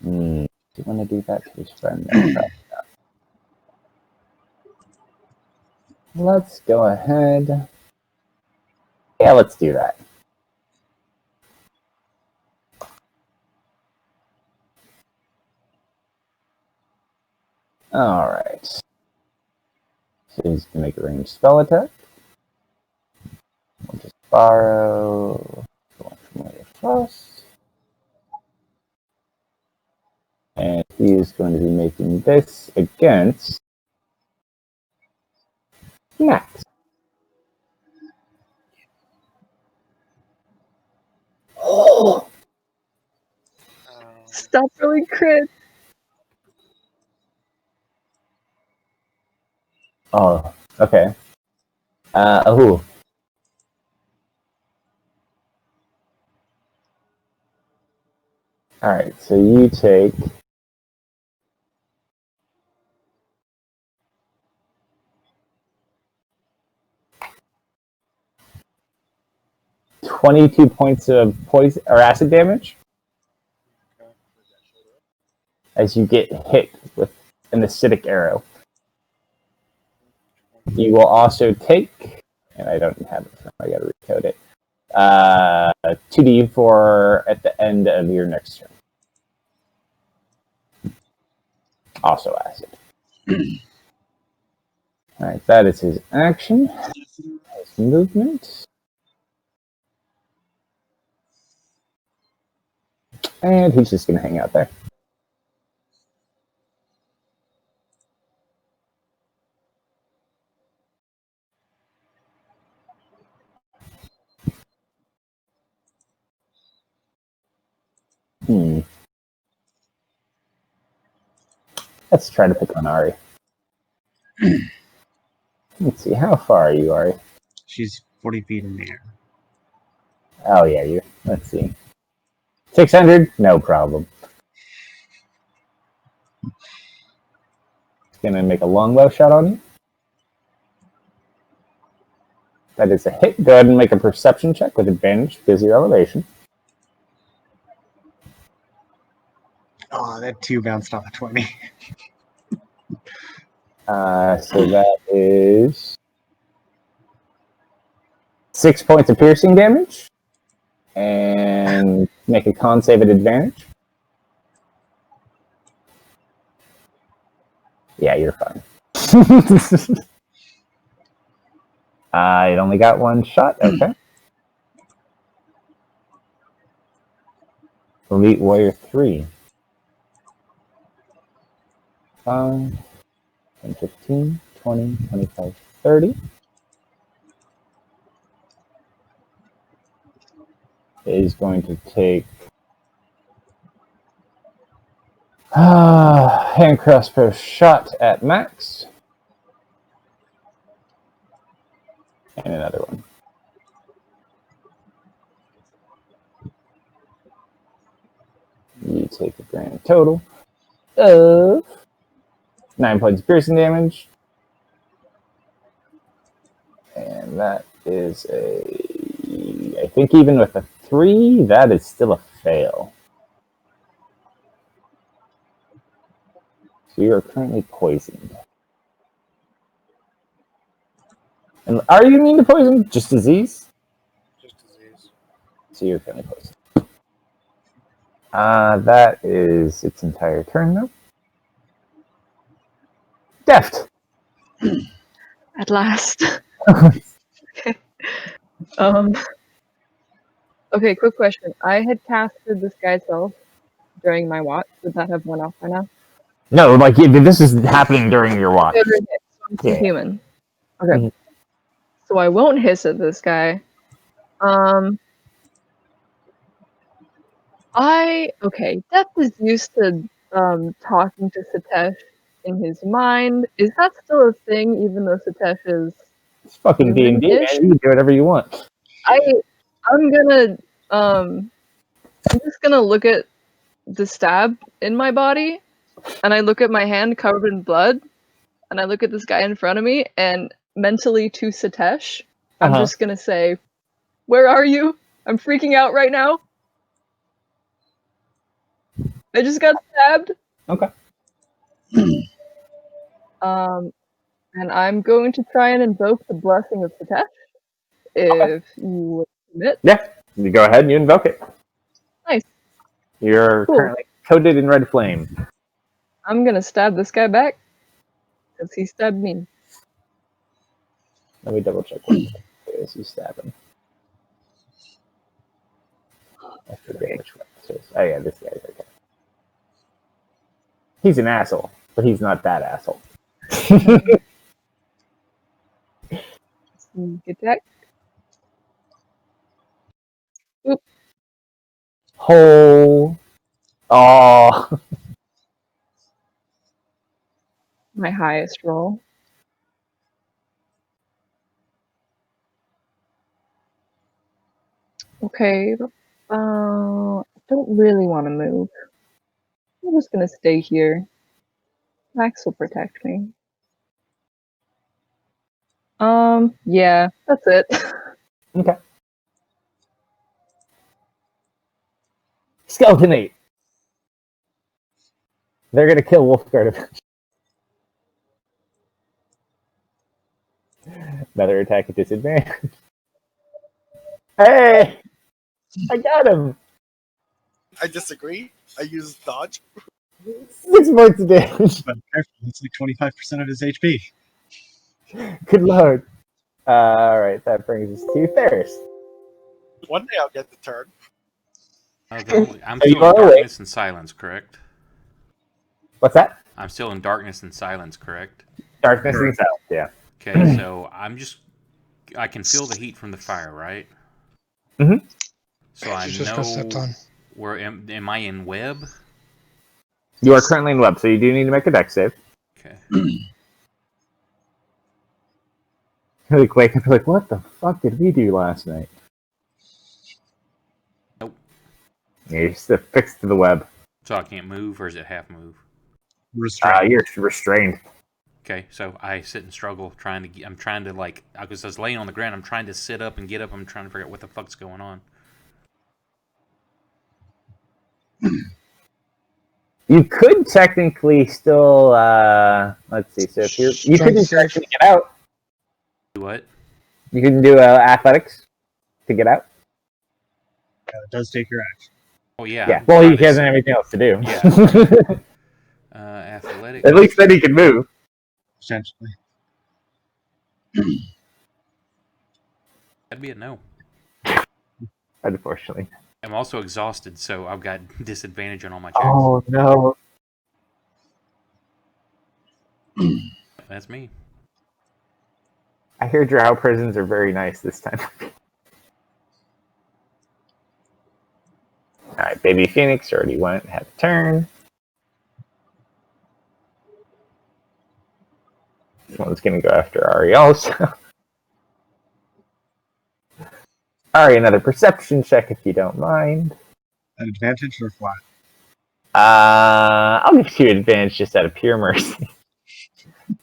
[SPEAKER 1] Do you want to do that to his friend? No, let's go ahead. Yeah, let's do that. Alright. So he's going to make a ranged spell attack. We'll just borrow one familiar frost. And he is going to be making this against Max. Oh!
[SPEAKER 3] Stop really crit.
[SPEAKER 1] Oh, okay. Ooh. Alright, so you take 22 points of poison or acid damage as you get hit with an acidic arrow. You will also take, and I don't have it, I gotta recode it, 2d4 at the end of your next turn. Also acid. Alright, that is his action. His movement. And he's just going to hang out there. Let's try to pick on Ari. Let's see, how far are you, Ari?
[SPEAKER 8] She's 40 feet in the air.
[SPEAKER 1] Oh, yeah, you. Let's see. 600? No problem. Gonna make a longbow shot on you. That is a hit. Go ahead and make a perception check with advantage because of your elevation.
[SPEAKER 8] Oh, that 2 bounced off a 20.
[SPEAKER 1] So that is 6 points of piercing damage. And make a con save at advantage. Yeah, you're fine. It only got one shot. Okay. Elite Warrior 3. 5, 10, 15, 20, 25, 30. Is going to take hand crossbow shot at Max. And another one. You take a grand total of 9 points of piercing damage. And that is I think even with a 3, that is still a fail. So you are currently poisoned. And are you immune to poison? Just disease?
[SPEAKER 7] Just disease.
[SPEAKER 1] So you're currently poisoned. That is its entire turn, though. Deft.
[SPEAKER 3] At last. Okay. Okay, quick question. I had casted this guy's spell during my watch. Would that have went off by now?
[SPEAKER 1] No, like this is happening during your watch.
[SPEAKER 3] Yeah. Human. Okay. Mm-hmm. So I won't hiss at this guy. Death is used to talking to Satesh in his mind. Is that still a thing, even though Satesh is
[SPEAKER 1] it's fucking D&D, man. You can do whatever you want.
[SPEAKER 3] I'm just gonna look at the stab in my body, and I look at my hand covered in blood, and I look at this guy in front of me, and mentally to Satesh, I'm just gonna say, "Where are you? I'm freaking out right now. I just got stabbed."
[SPEAKER 1] Okay.
[SPEAKER 3] And I'm going to try and invoke the blessing of Satesh, if you would permit.
[SPEAKER 1] Yeah, you go ahead and you invoke it.
[SPEAKER 3] Nice.
[SPEAKER 1] You're currently coated in red flame.
[SPEAKER 3] I'm gonna stab this guy back. because he stabbed me.
[SPEAKER 1] Let me double check what is he stabbing. I forget which one this is. Oh yeah, this guy's okay. He's an asshole, but he's not that asshole.
[SPEAKER 3] Get that? Oop.
[SPEAKER 1] Oh. Oh.
[SPEAKER 3] My highest roll. Okay. I don't really want to move. I'm just gonna stay here. Max will protect me. Yeah, that's it.
[SPEAKER 1] Okay. Skeletonate. They're gonna kill Wolfguard eventually. Another attack at disadvantage. Hey! I got him!
[SPEAKER 6] I disagree. I used dodge.
[SPEAKER 1] 6 points of damage.
[SPEAKER 8] But careful, it's like 25% of his HP.
[SPEAKER 1] Good lord. Alright, that brings us to Ferris.
[SPEAKER 6] One day I'll get the turn.
[SPEAKER 2] I'm
[SPEAKER 1] So
[SPEAKER 2] still
[SPEAKER 1] you
[SPEAKER 2] in
[SPEAKER 1] are awake.
[SPEAKER 2] darkness and silence, correct?
[SPEAKER 1] What's that?
[SPEAKER 2] I'm still in darkness and silence, correct?
[SPEAKER 1] Darkness and South, yeah.
[SPEAKER 2] Okay, so I can feel the heat from the fire, right?
[SPEAKER 1] Mhm.
[SPEAKER 2] So I
[SPEAKER 4] You just got stepped
[SPEAKER 2] know
[SPEAKER 4] on.
[SPEAKER 2] where am I in web?
[SPEAKER 1] You are currently in web, so you do need to make a dex save.
[SPEAKER 2] Okay.
[SPEAKER 1] Like, wake up, like, what the fuck did we do last night?
[SPEAKER 2] Nope.
[SPEAKER 1] Yeah, you're still fixed to the web.
[SPEAKER 2] So I can't move, or is it half move?
[SPEAKER 8] Restrained.
[SPEAKER 1] You're restrained.
[SPEAKER 2] Okay, so I sit and struggle, I'm trying to like, because I was laying on the ground, I'm trying to sit up and get up, I'm trying to figure out what the fuck's going on.
[SPEAKER 1] You could technically still, let's see, so if you could do
[SPEAKER 4] Strength
[SPEAKER 1] to get out.
[SPEAKER 2] Do what?
[SPEAKER 1] You can do athletics to get out.
[SPEAKER 8] It does take your action.
[SPEAKER 2] Oh yeah.
[SPEAKER 1] Yeah, well, he hasn't anything else to do.
[SPEAKER 2] Yeah. Athletics.
[SPEAKER 1] At least then he can move.
[SPEAKER 8] Essentially.
[SPEAKER 2] That'd be a no.
[SPEAKER 1] Unfortunately.
[SPEAKER 2] I'm also exhausted, so I've got disadvantage on all my checks.
[SPEAKER 1] Oh, no.
[SPEAKER 2] That's me.
[SPEAKER 1] I hear drow prisons are very nice this time. Alright, Baby Phoenix already went, had a turn. This one's gonna go after Ari also. Ari, another perception check if you don't mind.
[SPEAKER 8] An advantage or flat?
[SPEAKER 1] I'll give you advantage just out of pure mercy.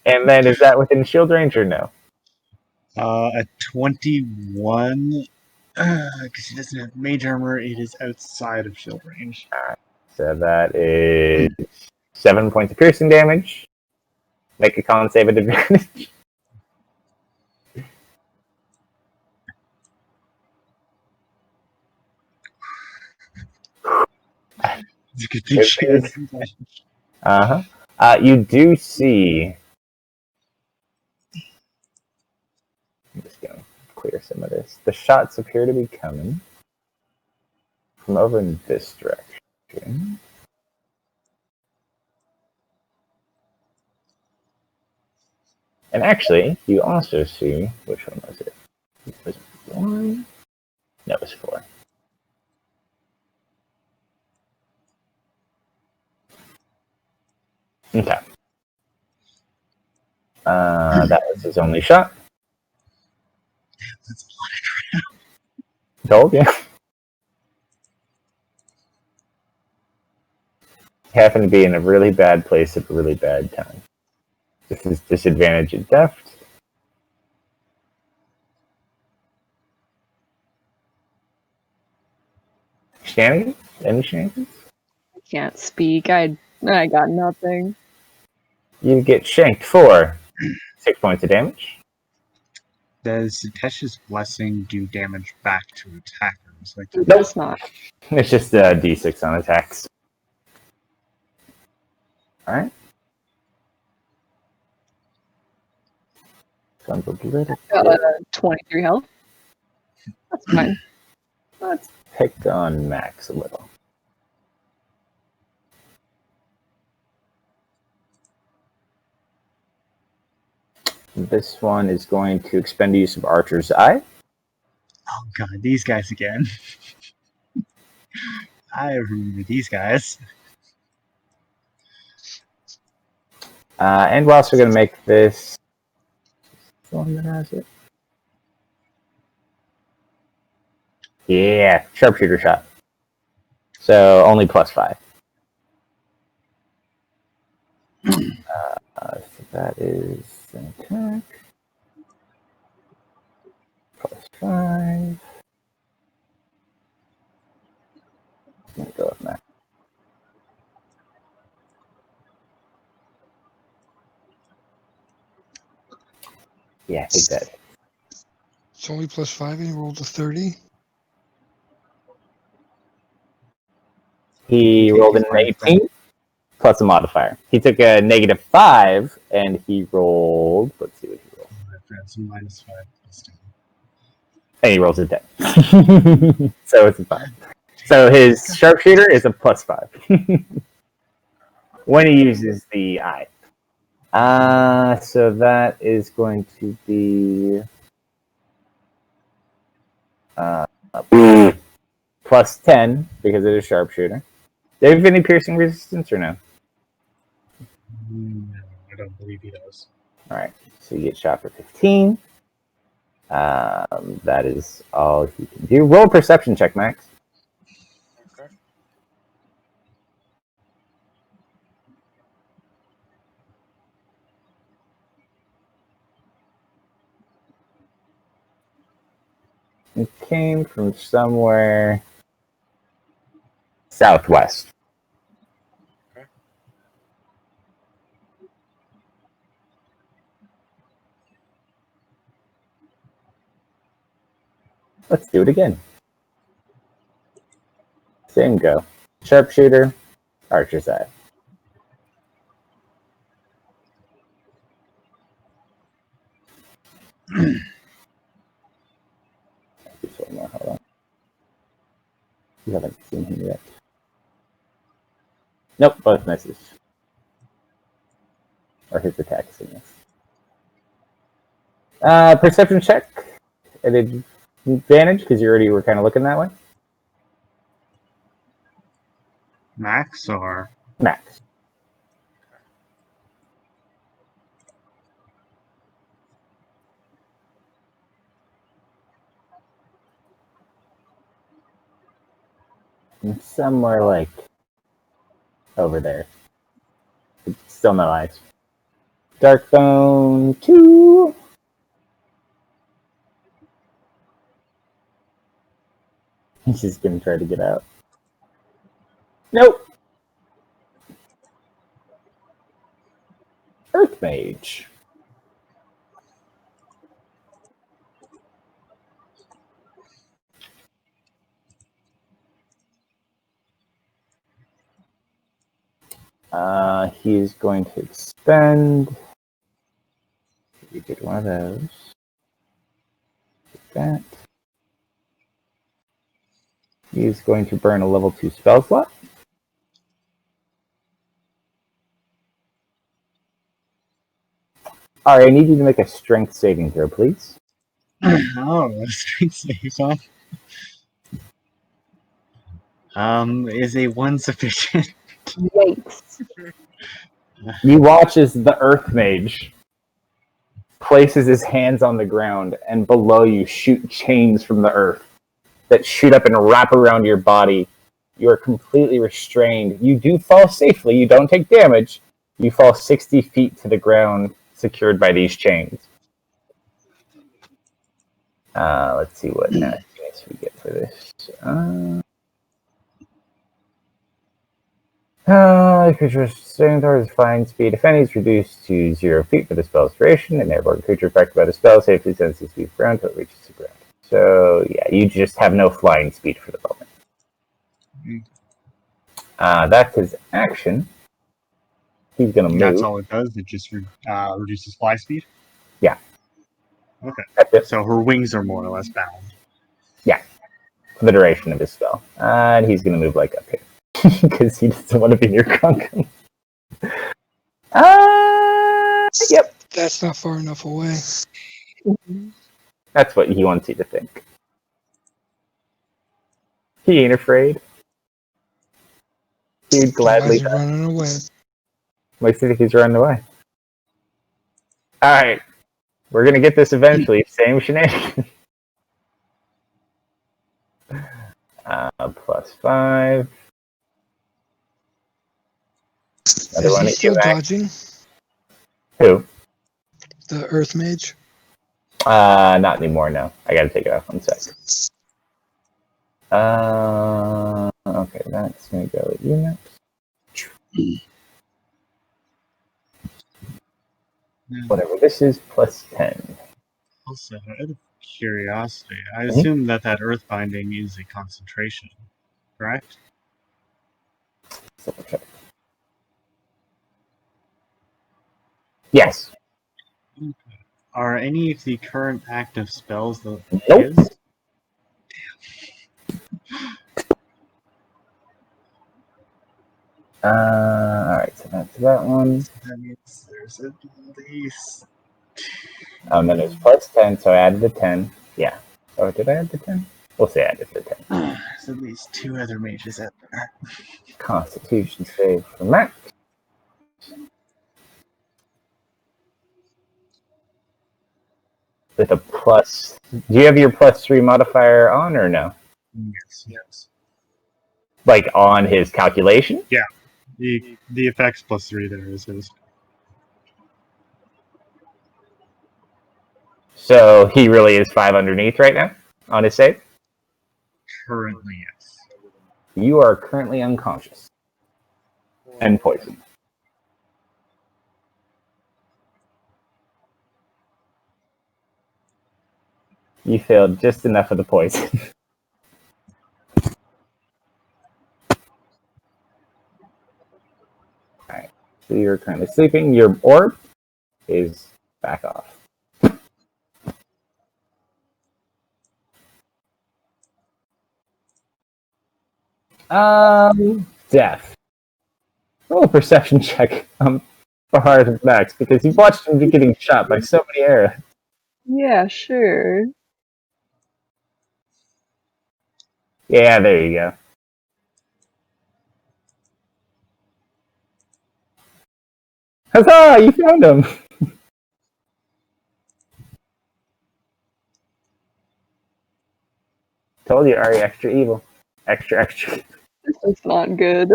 [SPEAKER 1] And then is that within shield range or no?
[SPEAKER 8] A 21. Because he doesn't have mage armor, it is outside of shield range.
[SPEAKER 1] So that is 7 points of piercing damage. Make a con save at advantage.
[SPEAKER 8] It's a good thing she has advantage.
[SPEAKER 1] You do see. I'm just gonna clear some of this. The shots appear to be coming from over in this direction. And actually, you also see, which one was it? Was it 1? No, it was 4. Okay. That was his only shot.
[SPEAKER 8] That's a lot of
[SPEAKER 1] Told you. Happened to be in a really bad place at a really bad time. This is disadvantage at deft. Shenanigans? Any shenanigans?
[SPEAKER 3] I can't speak. I got nothing.
[SPEAKER 1] You get shanked for 6 points of damage.
[SPEAKER 8] Does Satesh's blessing do damage back to attackers? Like
[SPEAKER 3] It does not.
[SPEAKER 1] It's just a d6 on attacks. Alright. Sounds a little
[SPEAKER 3] Got
[SPEAKER 1] bit.
[SPEAKER 3] 23 health. That's fine.
[SPEAKER 1] Let's pick on Max a little. This one is going to expend the use of Archer's Eye.
[SPEAKER 8] Oh god, these guys again. I remember these guys.
[SPEAKER 1] And we're also going to make this one that has it. Yeah, sharpshooter shot. So only +5. So that is an attack. +5. I'm going to go with that. Yeah, I think that.
[SPEAKER 4] It's only +5 and he rolled a 30.
[SPEAKER 1] He rolled an 18 plus a modifier. He took a -5 and he rolled. Let's see what he rolled.
[SPEAKER 8] That's a -5 plus 10.
[SPEAKER 1] And he rolls a 10. So it's a 5. So his sharpshooter is a +5 when he uses the eye. So that is going to be +10 because it is sharpshooter. Do you have any piercing resistance or no?
[SPEAKER 5] No, I don't believe he does.
[SPEAKER 1] All right, so you get shot for 15. That is all he can do. Roll a perception check, Max.
[SPEAKER 7] Okay.
[SPEAKER 1] It came from somewhere southwest.
[SPEAKER 7] Okay.
[SPEAKER 1] Let's do it again. Same go. Sharpshooter, Archer's Eye. Just one more, hold on. You haven't seen him yet. Nope, both misses. Or his attack is a miss. Perception check at advantage because you already were kind of looking that way.
[SPEAKER 8] Max or
[SPEAKER 1] Max. And somewhere like over there. Still no eyes. Darkbone 2. He's just gonna try to get out. Nope. Earth Mage. He's going to expend. You get one of those. Get that. He's going to burn a level 2 spell slot. Alright, I need you to make a strength saving throw, please.
[SPEAKER 8] oh, strength save, huh? Is a 1 sufficient?
[SPEAKER 3] Yikes.
[SPEAKER 1] You watch as the Earth Mage places his hands on the ground, and below you shoot chains from the earth that shoot up and wrap around your body. You are completely restrained. You do fall safely. You don't take damage. You fall 60 feet to the ground, secured by these chains. Let's see what nastiness we get for this. The creature's staying towards flying speed, if any, is reduced to 0 feet for the spell's duration. An airborne creature affected by the spell safely sends its speed ground until it reaches the ground. So, yeah, you just have no flying speed for the moment. That's his action. He's going to move.
[SPEAKER 8] That's all it does? It just reduces fly speed?
[SPEAKER 1] Yeah.
[SPEAKER 5] Okay.
[SPEAKER 1] That's it.
[SPEAKER 5] So her wings are more or less bound.
[SPEAKER 1] For the duration of his spell. And he's going to move like up here. Because he doesn't want to be near Grunkum. Yep.
[SPEAKER 4] That's not far enough away.
[SPEAKER 1] That's what he wants you to think. He ain't afraid. He'd
[SPEAKER 4] Why is
[SPEAKER 1] gladly
[SPEAKER 4] he running away?
[SPEAKER 1] makes you think he's running away. Alright. We're going to get this eventually. Same shenanigans. +5. Another
[SPEAKER 4] Is
[SPEAKER 1] one
[SPEAKER 4] he
[SPEAKER 1] at
[SPEAKER 4] still
[SPEAKER 1] you, Max.
[SPEAKER 4] dodging
[SPEAKER 1] Who?
[SPEAKER 4] the Earth Mage?
[SPEAKER 1] Not anymore, no. I gotta take it off 1 sec. Okay, that's gonna go with you next. Whatever, this is +10.
[SPEAKER 5] Also, out of curiosity, I assume that Earth binding is a concentration, correct?
[SPEAKER 1] Okay. Yes.
[SPEAKER 5] Are any of the current active spells that
[SPEAKER 1] Nope.
[SPEAKER 5] is?
[SPEAKER 1] Alright, so that's that one.
[SPEAKER 5] That means there's at least.
[SPEAKER 1] And then it's +10, so I added the 10. Yeah. Oh, did I add the 10? We'll say I added the 10.
[SPEAKER 5] There's at least 2 other mages out there.
[SPEAKER 1] Constitution save for Max. With a plus. Do you have your +3 modifier on or no?
[SPEAKER 5] Yes.
[SPEAKER 1] Like on his calculation?
[SPEAKER 5] Yeah. The effects +3 there is his.
[SPEAKER 1] So he really is 5 underneath right now on his save?
[SPEAKER 5] Currently, yes.
[SPEAKER 1] You are currently unconscious. And poisoned. You failed just enough of the poison. Alright. So you're currently sleeping. Your orb is back off. Death. Roll a perception check for Heart of Max because you've watched him getting shot by so many arrows.
[SPEAKER 3] Yeah, sure.
[SPEAKER 1] Yeah, there you go. Huzzah! You found him! Told you, Ari, extra evil. Extra.
[SPEAKER 3] This is not good.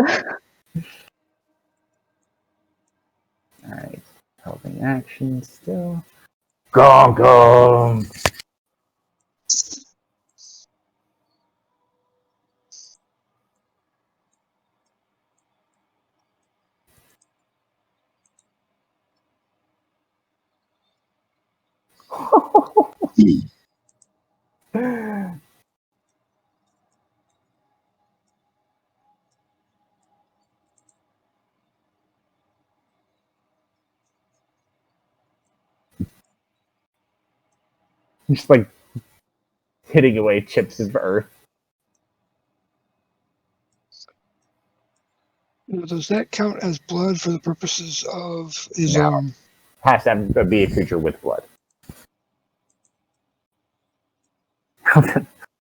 [SPEAKER 1] Alright. Helping action still. Gong! Just like hitting away chips of earth.
[SPEAKER 4] Does that count as blood for the purposes of his
[SPEAKER 1] No. Has to be a creature with blood.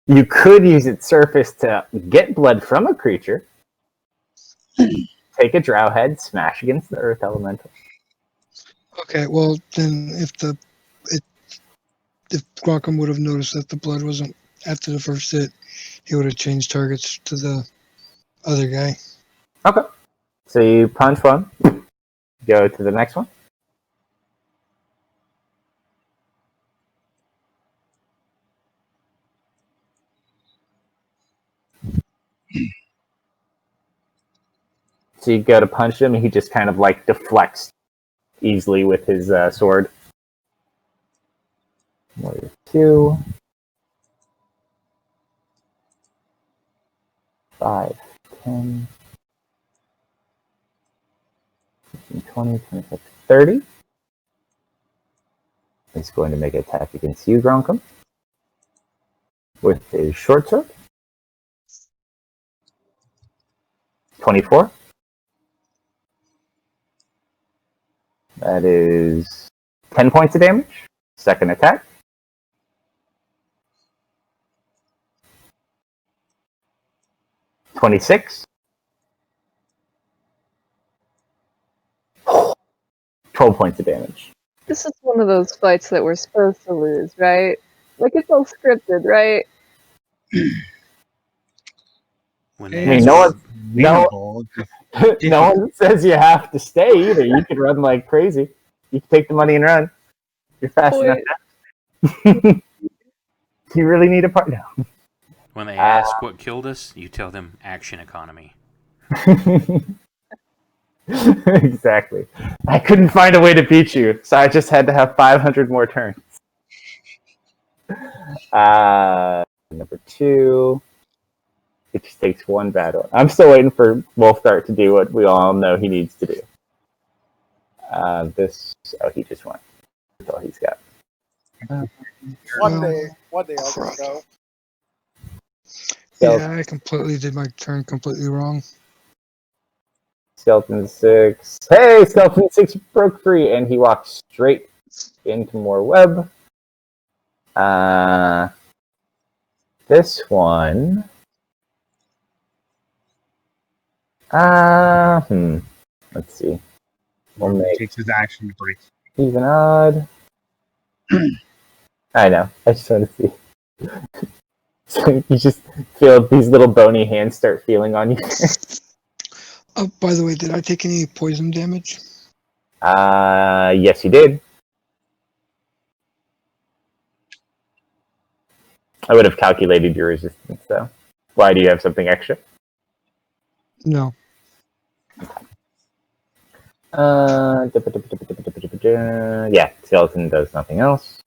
[SPEAKER 1] You could use its surface to get blood from a creature. Take a drow head, smash against the earth elemental.
[SPEAKER 4] Okay, well then if Grockham would have noticed that the blood wasn't after the first hit, he would have changed targets to the other guy.
[SPEAKER 1] Okay. So you punch one, go to the next one. So you go to punch him, and he just kind of like deflects easily with his sword. Warrior 2. 5, 10, 15, 20, 25, 30. is going to make an attack against you, Gronkum, with his short sword. 24. That is 10 points of damage. Second attack. $26. 12 points of damage.
[SPEAKER 3] This is one of those fights that we're supposed to lose, right? Like, it's all scripted, right?
[SPEAKER 2] When
[SPEAKER 8] Hey,
[SPEAKER 2] they
[SPEAKER 1] I mean,
[SPEAKER 2] ask
[SPEAKER 1] no
[SPEAKER 2] for-
[SPEAKER 8] reasonable.
[SPEAKER 1] no one says you have to stay either. You can run like crazy. You can take the money and run. You're fast enough. Do you really need a partner?
[SPEAKER 2] when they ask what killed us, you tell them action economy.
[SPEAKER 1] Exactly. I couldn't find a way to beat you, so I just had to have 500 more turns. Number 2. It just takes one battle. I'm still waiting for Wolfdart to do what we all know he needs to do. He just won. That's all he's got.
[SPEAKER 6] One day I'll just go.
[SPEAKER 4] Yeah, I completely did my turn completely wrong.
[SPEAKER 1] Skeleton 6. Hey, Skeleton 6 broke free, and he walks straight into more web. This one. Let's see. We'll make
[SPEAKER 8] Takes his action to break.
[SPEAKER 1] even odd. I know. I just want to see. So you just feel these little bony hands start feeling on you.
[SPEAKER 4] By the way, did I take any poison damage?
[SPEAKER 1] Yes, you did. I would have calculated your resistance, though. Why do you have something extra?
[SPEAKER 4] No.
[SPEAKER 1] Yeah, skeleton does nothing else.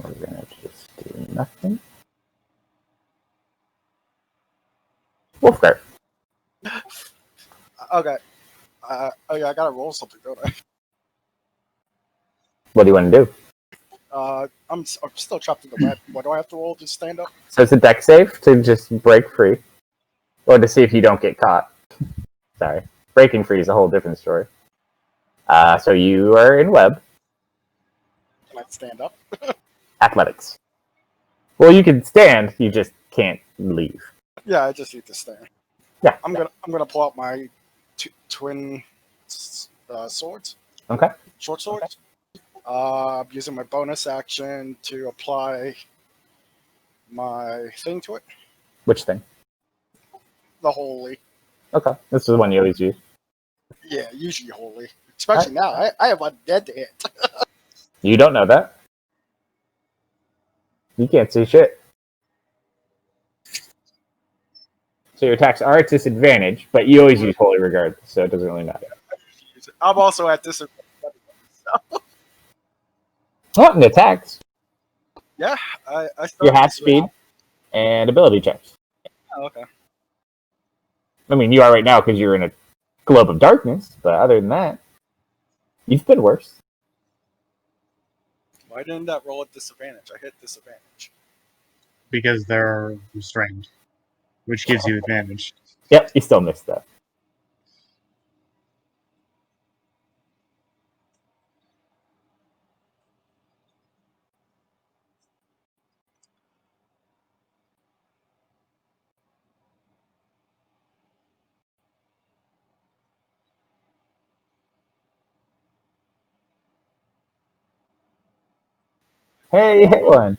[SPEAKER 1] We're gonna just do nothing. Wolfguard.
[SPEAKER 6] Okay. Oh yeah, I gotta roll something, don't I?
[SPEAKER 1] What do you want to do?
[SPEAKER 6] I'm still trapped in the web. What do I have to roll to stand up?
[SPEAKER 1] So it's a deck save to just break free, or to see if you don't get caught. Sorry, breaking free is a whole different story. So you are in web.
[SPEAKER 6] Can I stand up?
[SPEAKER 1] Athletics. Well, you can stand. You just can't leave.
[SPEAKER 6] Yeah, I just need to stand.
[SPEAKER 1] Yeah.
[SPEAKER 6] I'm gonna pull out my twin swords.
[SPEAKER 1] Okay.
[SPEAKER 6] Short swords. I'm using my bonus action to apply my thing to it.
[SPEAKER 1] Which thing?
[SPEAKER 6] The holy.
[SPEAKER 1] Okay. This is the one you always use.
[SPEAKER 6] Yeah, usually holy. Especially now. I have undead to hit.
[SPEAKER 1] You don't know that. You can't see shit. So your attacks are at disadvantage, but you always use holy regard, so it doesn't really matter.
[SPEAKER 6] I'm also at disadvantage. So.
[SPEAKER 1] Not in attacks.
[SPEAKER 6] Yeah, I
[SPEAKER 1] Your half speed and ability checks.
[SPEAKER 6] Oh, okay.
[SPEAKER 1] I mean, you are right now because you're in a globe of darkness, but other than that, you've been worse.
[SPEAKER 6] Why didn't that roll at disadvantage? I hit disadvantage.
[SPEAKER 8] Because they're restrained, which gives you advantage.
[SPEAKER 1] Yep, you still missed that. Hey, you hit one.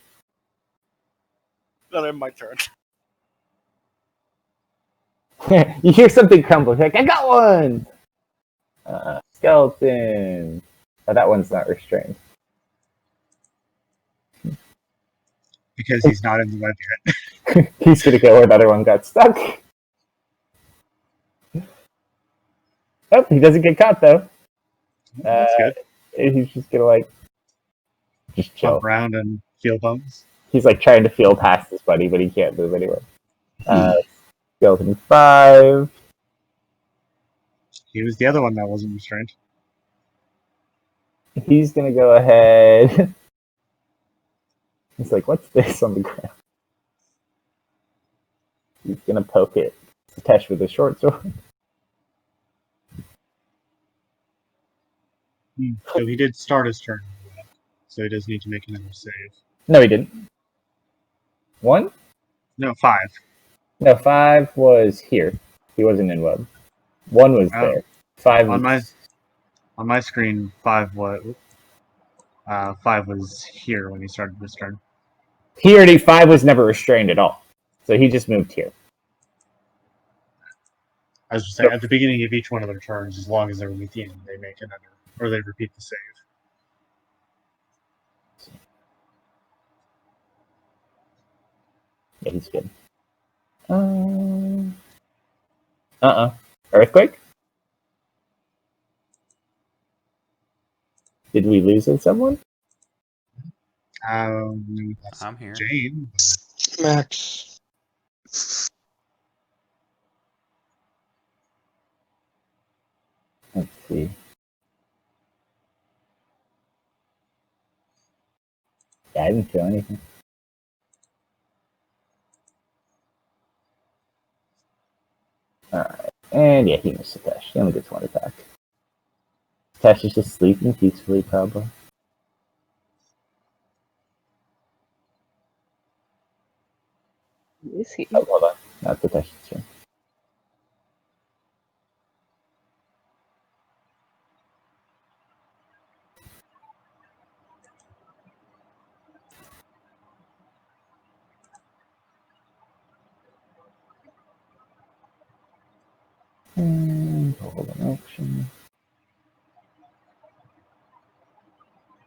[SPEAKER 6] Not in my turn.
[SPEAKER 1] You hear something crumble. You're like, I got one! Skeleton. Oh, that one's not restrained.
[SPEAKER 8] Because he's not in the web yet.
[SPEAKER 1] He's gonna go where the other one got stuck. Oh, he doesn't get caught, though.
[SPEAKER 8] That's good.
[SPEAKER 1] He's just gonna like just chill.
[SPEAKER 8] Jump around and feel bumps.
[SPEAKER 1] He's like trying to feel past his buddy, but he can't move anywhere. Skeleton 5.
[SPEAKER 8] He was the other one that wasn't restrained.
[SPEAKER 1] He's gonna go ahead. He's like, what's this on the ground? He's gonna poke it. Tesh with a short sword.
[SPEAKER 8] So he did start his turn. So he does need to make another save.
[SPEAKER 1] No, he didn't. 1?
[SPEAKER 8] No, 5.
[SPEAKER 1] No, 5 was here. He wasn't in web. 1 was there. 5
[SPEAKER 8] on my screen. 5 was here when he started this turn.
[SPEAKER 1] Here, 5 was never restrained at all. So he just moved here.
[SPEAKER 8] I was just saying, at the beginning of each one of their turns, as long as they're within, they make another, or they repeat the save.
[SPEAKER 1] Yeah, he's good. Earthquake? Did we lose someone?
[SPEAKER 8] That's
[SPEAKER 2] I'm here.
[SPEAKER 8] Jane.
[SPEAKER 4] Max.
[SPEAKER 1] Let's see. Yeah, I didn't feel anything. Alright. And yeah, he missed the Tesh. He only gets 1 attack. Tesh is just sleeping peacefully, probably.
[SPEAKER 3] Is he?
[SPEAKER 1] Oh, hold on. Not the Tesh's turn. Hold on, action.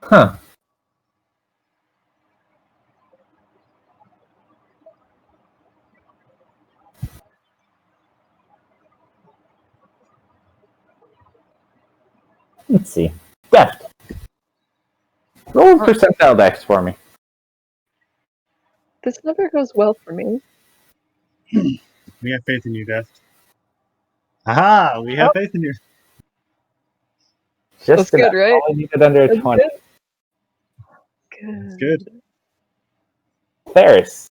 [SPEAKER 1] Huh. Let's see. Deft. Roll percentile dex for me.
[SPEAKER 3] This never goes well for me.
[SPEAKER 8] We have faith in you, Death. Aha! We have faith in you.
[SPEAKER 1] Just
[SPEAKER 3] That's good, right?
[SPEAKER 1] Only needed under
[SPEAKER 3] That's
[SPEAKER 1] 20.
[SPEAKER 3] Good.
[SPEAKER 8] That's good.
[SPEAKER 1] Ferris.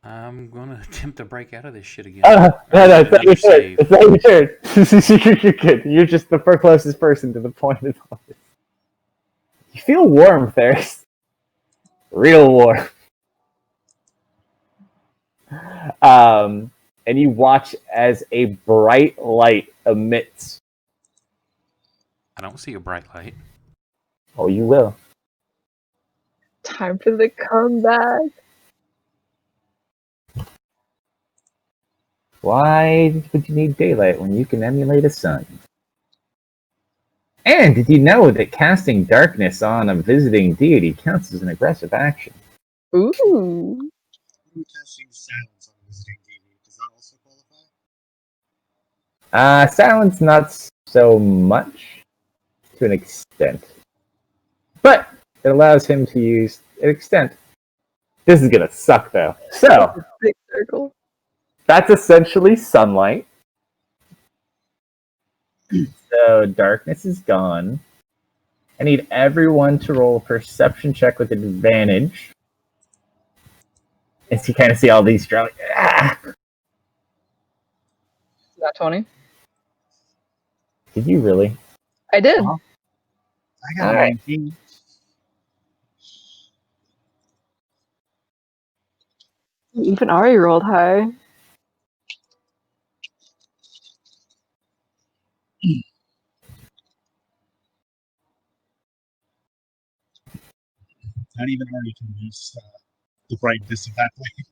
[SPEAKER 2] I'm gonna attempt to break out of this shit again.
[SPEAKER 1] No, it's not your turn.
[SPEAKER 2] Save.
[SPEAKER 1] It's not your turn. You're good. You're just the closest person to the point of all this. You feel warm, Ferris. Real warm. And you watch as a bright light emits.
[SPEAKER 2] I don't see a bright light.
[SPEAKER 1] Oh, you will.
[SPEAKER 3] Time for the comeback.
[SPEAKER 1] Why would you need daylight when you can emulate a sun? And did you know that casting darkness on a visiting deity counts as an aggressive action?
[SPEAKER 3] Ooh.
[SPEAKER 8] Casting silence on a visiting deity. Does that also qualify?
[SPEAKER 1] Silence not so much, to an extent. But it allows him to use an extent. This is gonna suck though. So
[SPEAKER 3] Big circle.
[SPEAKER 1] that's essentially sunlight. So darkness is gone. I need everyone to roll a perception check with advantage. As you kind of see all these drones.
[SPEAKER 3] Is that 20?
[SPEAKER 1] Did you really?
[SPEAKER 3] I did.
[SPEAKER 8] I got
[SPEAKER 1] All right.
[SPEAKER 8] 19.
[SPEAKER 3] Even Ari rolled high.
[SPEAKER 8] Not even Arnie can use the brightness of that light.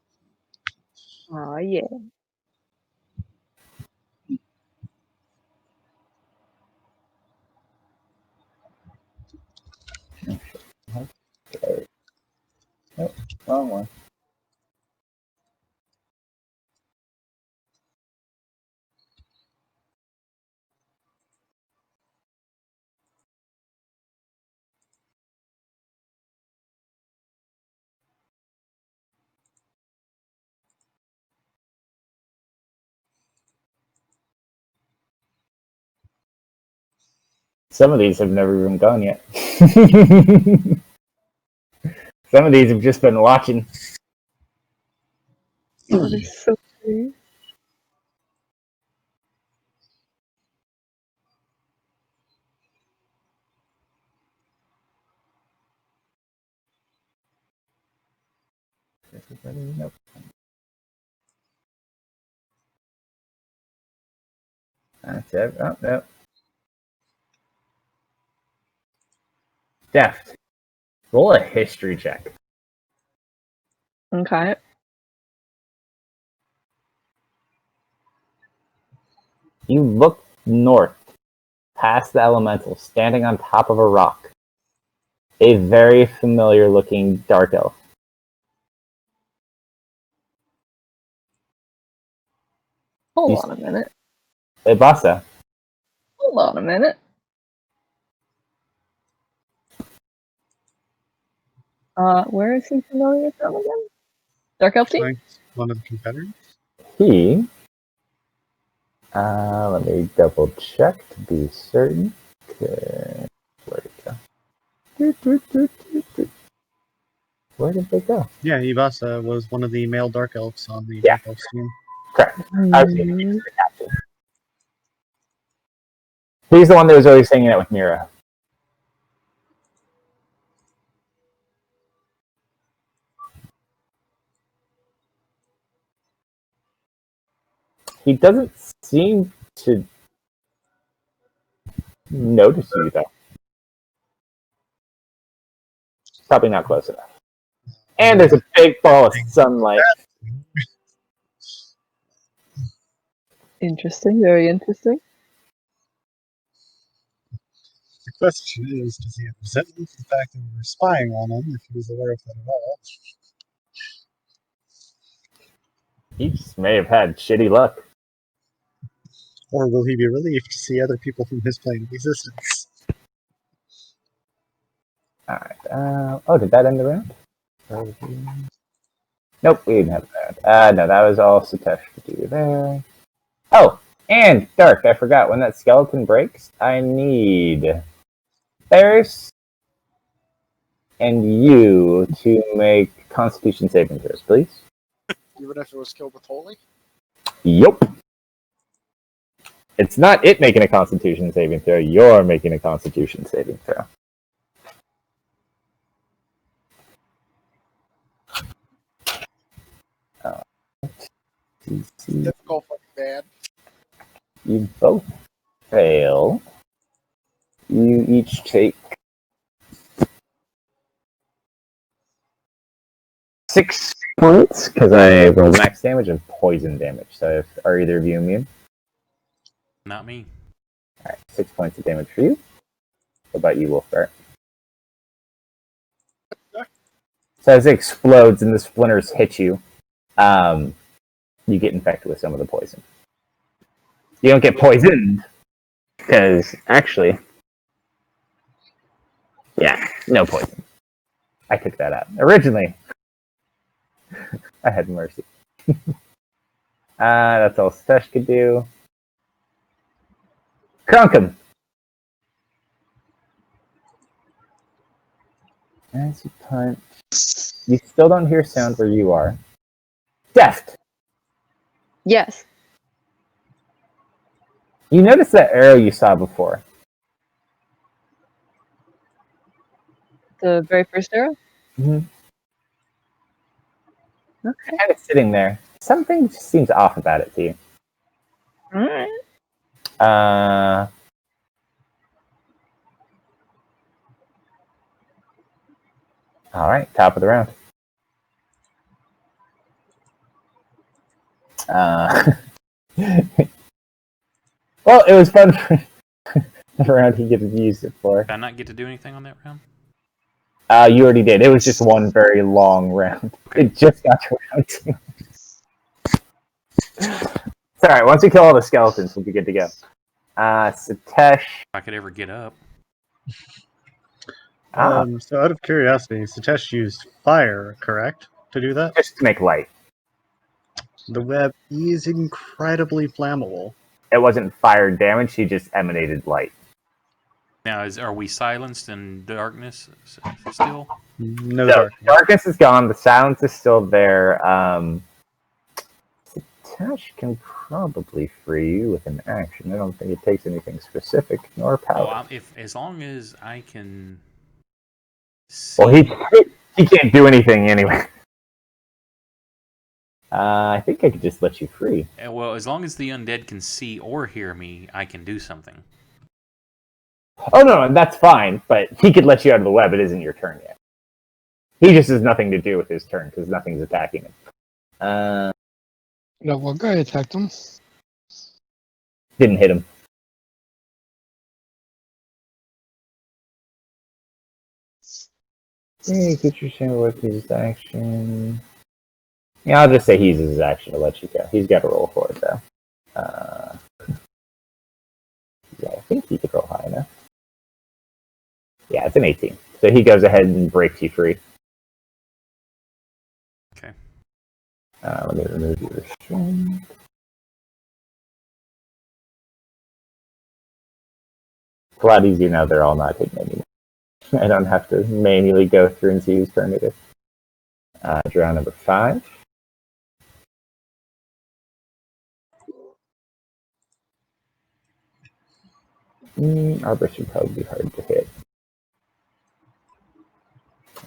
[SPEAKER 3] Oh yeah.
[SPEAKER 1] Nope, wrong one. Some of these have never even gone yet. Some of these have just been watching.
[SPEAKER 3] Oh, they're so pretty.
[SPEAKER 1] Nope. That's it. Oh, no. Deft. Roll a history check.
[SPEAKER 3] Okay.
[SPEAKER 1] You look north, past the elemental, standing on top of a rock. A very familiar looking dark elf.
[SPEAKER 3] Hold on a minute.
[SPEAKER 1] Hey, Basa.
[SPEAKER 3] Hold on a minute. Where is he familiar from again? Dark Elf team?
[SPEAKER 5] Like one of the competitors.
[SPEAKER 1] He. Let me double check to be certain. Okay. Where'd it go? Where did they go?
[SPEAKER 5] Yeah, Ivasa was one of the male dark elves on the
[SPEAKER 1] Yeah.
[SPEAKER 5] Dark Elves team.
[SPEAKER 1] Correct. I was thinking he was the captain. He's the one that was always hanging out with Mira. He doesn't seem to notice you, though. Probably not close enough. And there's a big ball of sunlight.
[SPEAKER 3] Interesting, very interesting.
[SPEAKER 5] The question is, does he have resentment for the fact that we were spying on him, if he was aware of that at all?
[SPEAKER 1] He just may have had shitty luck.
[SPEAKER 5] Or will he be relieved to see other people from his plane of existence?
[SPEAKER 1] Alright. Oh, did that end the round? Nope, we didn't have that. No, that was all Satosh could do there. Oh, and Dark, I forgot, when that skeleton breaks, I need Ferris and you to make Constitution saving throws, please.
[SPEAKER 6] Even if it was killed with holy?
[SPEAKER 1] Yup. It's not it making a Constitution saving throw, you're making a Constitution saving throw.
[SPEAKER 6] Difficult fucking bad.
[SPEAKER 1] You both fail. You each take 6 points, because I rolled max damage of poison damage. So are either of you immune?
[SPEAKER 2] Not me.
[SPEAKER 1] Alright, 6 points of damage for you. What about you, Wolfbart? So as it explodes and the splinters hit you, you get infected with some of the poison. You don't get poisoned, because actually, yeah, no poison. I took that out. Originally, I had mercy. That's all Stesh could do. Krunkum! As you punch, you still don't hear sound where you are. Deft!
[SPEAKER 3] Yes.
[SPEAKER 1] You notice that arrow you saw before.
[SPEAKER 3] The very first arrow?
[SPEAKER 1] Mm-hmm.
[SPEAKER 3] Okay.
[SPEAKER 1] Kind of sitting there. Something just seems off about it to you.
[SPEAKER 3] Alright.
[SPEAKER 1] Alright, top of the round. Well, it was fun for the round he could have used it for.
[SPEAKER 2] Did I not get to do anything on that round?
[SPEAKER 1] You already did. It was just one very long round.
[SPEAKER 2] Okay.
[SPEAKER 1] It just got to round 2. It's alright, once we kill all the skeletons, we'll be good to go. Satosh.
[SPEAKER 2] If I could ever get up.
[SPEAKER 5] So out of curiosity, Satosh used fire, correct, to do that?
[SPEAKER 1] Just to make light.
[SPEAKER 5] The web is incredibly flammable.
[SPEAKER 1] It wasn't fire damage, he just emanated light.
[SPEAKER 2] Now, are we silenced in darkness still?
[SPEAKER 5] No
[SPEAKER 1] So,
[SPEAKER 5] darkness.
[SPEAKER 1] darkness is gone. The silence is still there. Tash can probably free you with an action. I don't think it takes anything specific nor power.
[SPEAKER 2] As long as I can. See.
[SPEAKER 1] Well, he can't do anything anyway. I think I could just let you free.
[SPEAKER 2] Well, as long as the undead can see or hear me, I can do something.
[SPEAKER 1] Oh no, that's fine. But he could let you out of the web. It isn't your turn yet. He just has nothing to do with his turn because nothing's attacking him.
[SPEAKER 4] No, one guy attacked him.
[SPEAKER 1] Didn't hit him. Yeah, get your share with his action. Yeah, I'll just say he uses his action to let you go. He's got to roll for it though. Yeah, I think he could roll high enough. Yeah, it's an 18. So he goes ahead and breaks you free.
[SPEAKER 2] Okay.
[SPEAKER 1] Let me remove your restraint. It's a lot easier now they're all not hidden anymore. I don't have to manually go through and see whose turn it is. Draw number 5. Arbor should probably be hard to hit.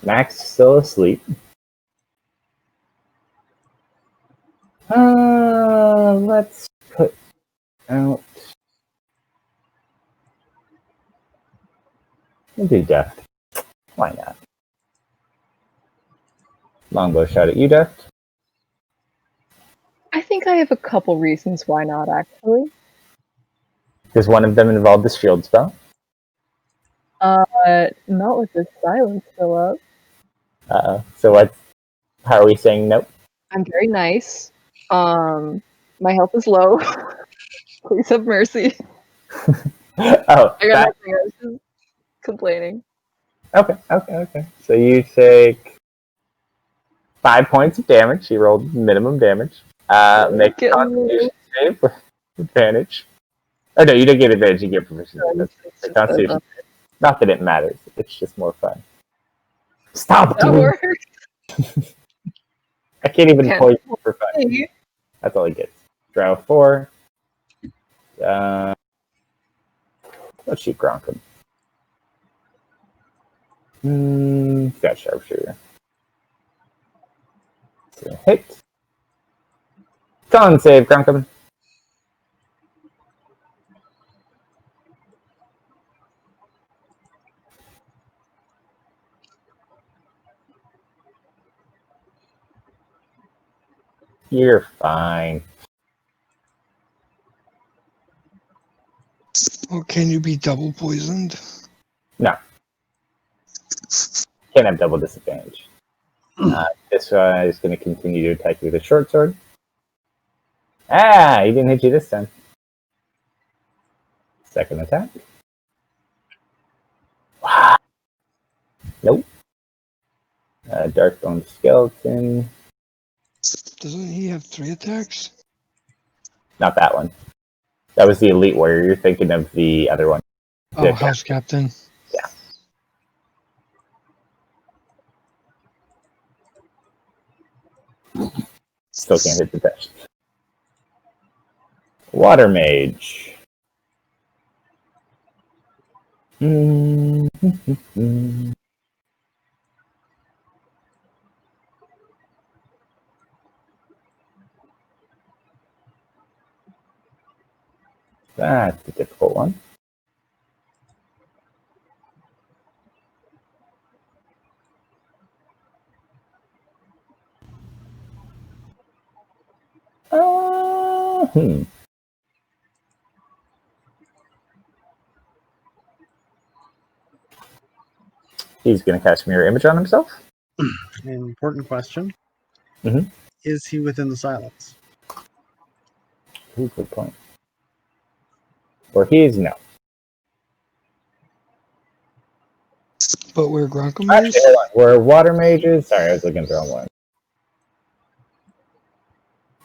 [SPEAKER 1] Max is still asleep. Let's put out. We'll do Deft. Why not? Longbow shot at you, Deft.
[SPEAKER 3] I think I have a couple reasons why not, actually.
[SPEAKER 1] Does one of them involve the shield spell?
[SPEAKER 3] Not with the silence still up.
[SPEAKER 1] So what? How are we saying nope?
[SPEAKER 3] I'm very nice. My health is low. Please have mercy.
[SPEAKER 1] Oh,
[SPEAKER 3] I got nothing. I was just complaining.
[SPEAKER 1] Okay. So you take 5 points of damage. You rolled minimum damage. Make a Constitution save with advantage. Oh no, you don't get advantage. You get proficiency. That's Constitution. Not that it matters. It's just more fun. Stop
[SPEAKER 3] That
[SPEAKER 1] doing.
[SPEAKER 3] works.
[SPEAKER 1] I can't even poison for fun. That's all he gets. Draw 4. Let's shoot Gronkum. Got sharpshooter. So hit. Con save, Gronkum. You're fine.
[SPEAKER 4] Oh, can you be double poisoned?
[SPEAKER 1] No. Can't have double disadvantage. This one is going to continue to attack you with a short sword. He didn't hit you this time. Second attack. Nope. Darkbone skeleton.
[SPEAKER 4] Doesn't he have 3 attacks?
[SPEAKER 1] Not that one. That was the elite warrior. You're thinking of the other one.
[SPEAKER 4] Oh,
[SPEAKER 1] The
[SPEAKER 4] House Captain.
[SPEAKER 1] Yeah. Still can't hit the touch. Water mage. That's a difficult one. He's going to cast mirror image on himself.
[SPEAKER 5] Important question.
[SPEAKER 1] Mhm.
[SPEAKER 5] Is he within the silence?
[SPEAKER 1] Ooh, good point. Or he is no.
[SPEAKER 4] But where Gronkum
[SPEAKER 1] Actually,
[SPEAKER 4] is?
[SPEAKER 1] hold on. We're water mages. Sorry, I was looking at the wrong one.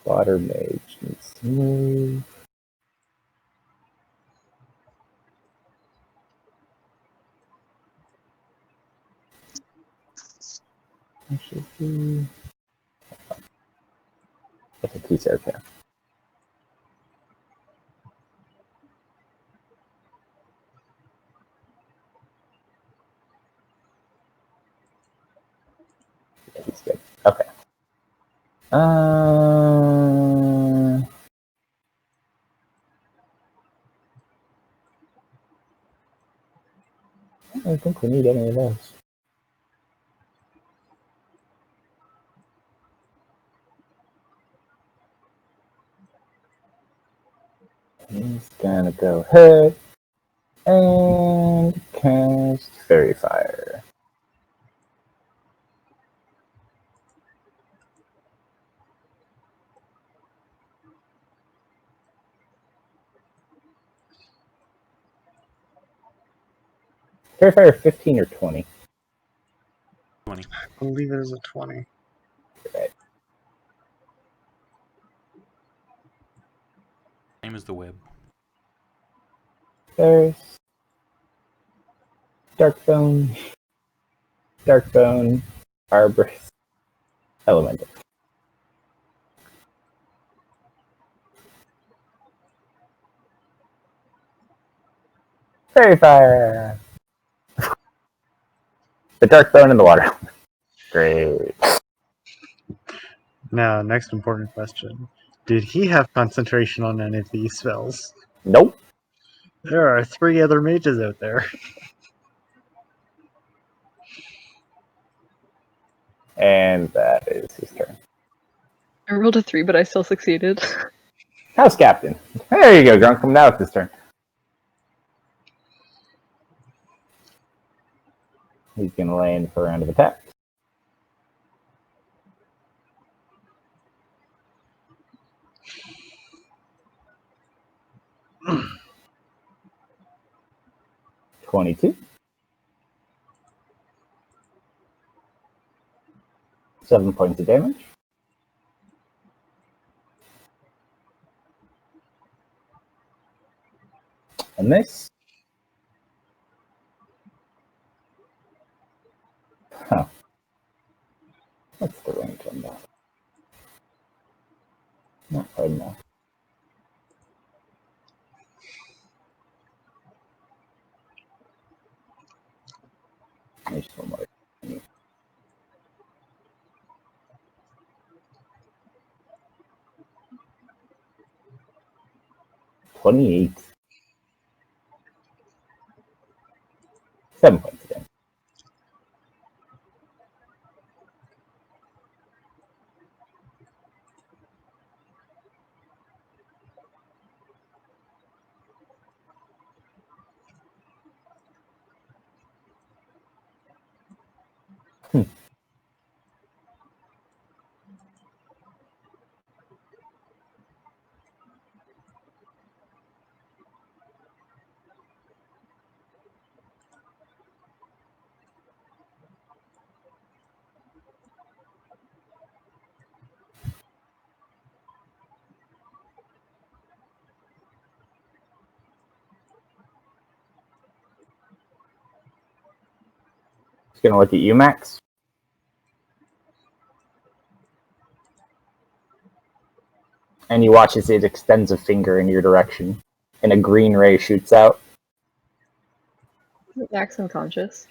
[SPEAKER 1] Water mage needs to move. I should be. I think he's okay. Yeah, he's good. Okay. I don't think we need any of those. He's gonna go ahead and cast Fairy Fire. Fairy Fire 15 or 20?
[SPEAKER 2] 20.
[SPEAKER 5] I believe it is a 20.
[SPEAKER 1] Right.
[SPEAKER 2] Same as the web.
[SPEAKER 1] There's Darkbone, Arborist, Elemental. Fairy Fire! The Darkbone in the water. Great.
[SPEAKER 5] Now, next important question. Did he have concentration on any of these spells?
[SPEAKER 1] Nope.
[SPEAKER 5] There are 3 other mages out there.
[SPEAKER 1] And that is his turn.
[SPEAKER 3] I rolled a 3, but I still succeeded.
[SPEAKER 1] House Captain. There you go, Grunkum. Now it's his turn. He's going to land for a round of attack. $22. 7 points of damage. And this. Huh. What's the range on that? Not quite enough. There's one more. 28. 7 points of damage. Just going to look at you, Max. And you watch as it extends a finger in your direction, and a green ray shoots out.
[SPEAKER 3] Max unconscious.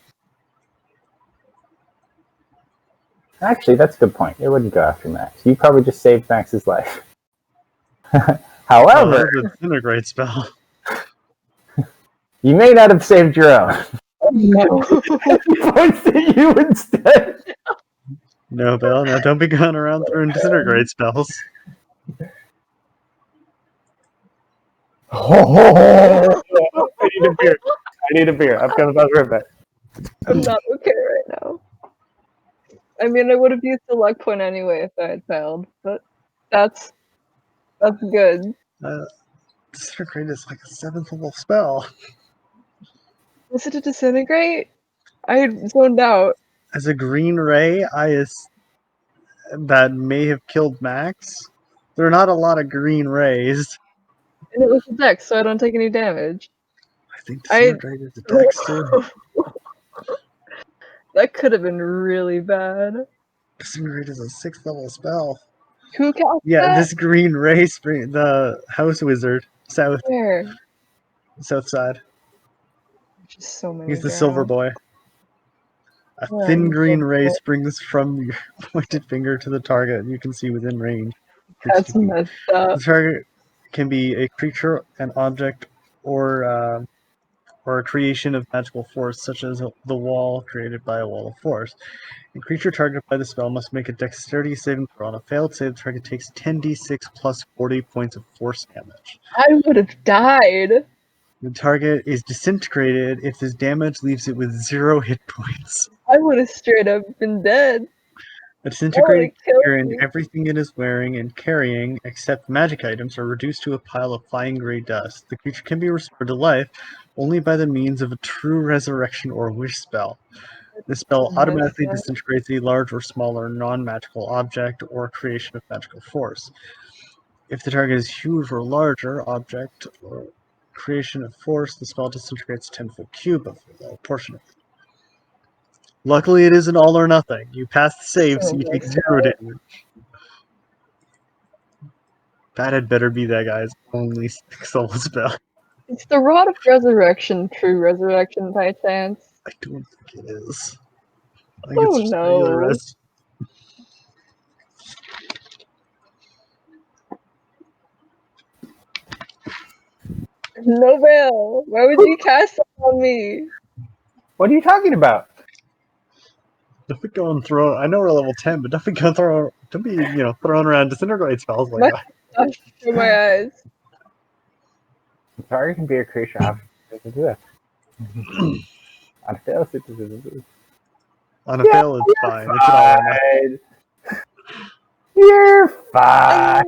[SPEAKER 1] Actually, that's a good point. It wouldn't go after Max. You probably just saved Max's life. However,
[SPEAKER 5] Oh, that's a disintegrate spell.
[SPEAKER 1] you may not have saved your own.
[SPEAKER 3] No.
[SPEAKER 1] He points at you instead.
[SPEAKER 5] No, Belle, now don't be going around throwing disintegrate spells.
[SPEAKER 1] I need a beer. I need a beer. I'm coming back right back.
[SPEAKER 3] I'm not okay right now. I mean, I would have used the luck point anyway if I had failed, but that's good.
[SPEAKER 5] Disintegrate is like a 7th level spell.
[SPEAKER 3] Was it a disintegrate? I had zoned out.
[SPEAKER 5] As a green ray, that may have killed Max. There are not a lot of green rays.
[SPEAKER 3] And it was a dex, so I don't take any damage.
[SPEAKER 5] I think disintegrate is a dex too.
[SPEAKER 3] That could have been really bad.
[SPEAKER 5] Disintegrate is a 6th level spell.
[SPEAKER 3] Who cast
[SPEAKER 5] Yeah,
[SPEAKER 3] that?
[SPEAKER 5] this green ray spring, the house wizard, south
[SPEAKER 3] Where?
[SPEAKER 5] side.
[SPEAKER 3] Just so many.
[SPEAKER 5] He's the silver boy. A
[SPEAKER 3] Yeah,
[SPEAKER 5] thin
[SPEAKER 3] he's
[SPEAKER 5] green
[SPEAKER 3] silver
[SPEAKER 5] ray
[SPEAKER 3] boy.
[SPEAKER 5] springs from your pointed finger to the target. You can see within range. 60
[SPEAKER 3] That's
[SPEAKER 5] feet.
[SPEAKER 3] messed up.
[SPEAKER 5] The target can be a creature, an object, or a creation of magical force, such as the wall created by a wall of force. A creature targeted by the spell must make a dexterity saving throw. On a failed save, the target takes 10d6 plus 40 points of force damage.
[SPEAKER 3] I would have died.
[SPEAKER 5] The target is disintegrated if this damage leaves it with 0 hit points.
[SPEAKER 3] I would have straight up been dead.
[SPEAKER 5] A
[SPEAKER 3] That
[SPEAKER 5] disintegrated
[SPEAKER 3] would have killed
[SPEAKER 5] creature and
[SPEAKER 3] me.
[SPEAKER 5] everything it is wearing and carrying, except magic items, are reduced to a pile of fine gray dust. The creature can be restored to life only by the means of a true resurrection or wish spell. This spell automatically
[SPEAKER 3] Messed up.
[SPEAKER 5] disintegrates a large or smaller non-magical object or creation of magical force. If the target is huge or larger object or creation of force, the spell disintegrates a 10-foot cube of a portion of it. Luckily, it isn't all or nothing. You pass the save, so
[SPEAKER 3] So
[SPEAKER 5] you take
[SPEAKER 3] messed
[SPEAKER 5] 0 damage. That had better be that guy's only 6th level spell.
[SPEAKER 3] It's the Rod of Resurrection, true resurrection by chance.
[SPEAKER 5] I don't think it is. I think
[SPEAKER 3] Oh
[SPEAKER 5] it's just regular
[SPEAKER 3] no.
[SPEAKER 5] rest.
[SPEAKER 3] Nobel, why would you cast that on me?
[SPEAKER 1] What are you talking about?
[SPEAKER 5] Don't be going throw. I know we're level 10, but don't be going throw. Don't be throwing around disintegrate spells like
[SPEAKER 3] My
[SPEAKER 5] that.
[SPEAKER 3] gosh, in my eyes.
[SPEAKER 1] The target can be a creature object. On a fail,
[SPEAKER 5] On a fail, it's fine. It's an all or nothing.
[SPEAKER 1] You're fine.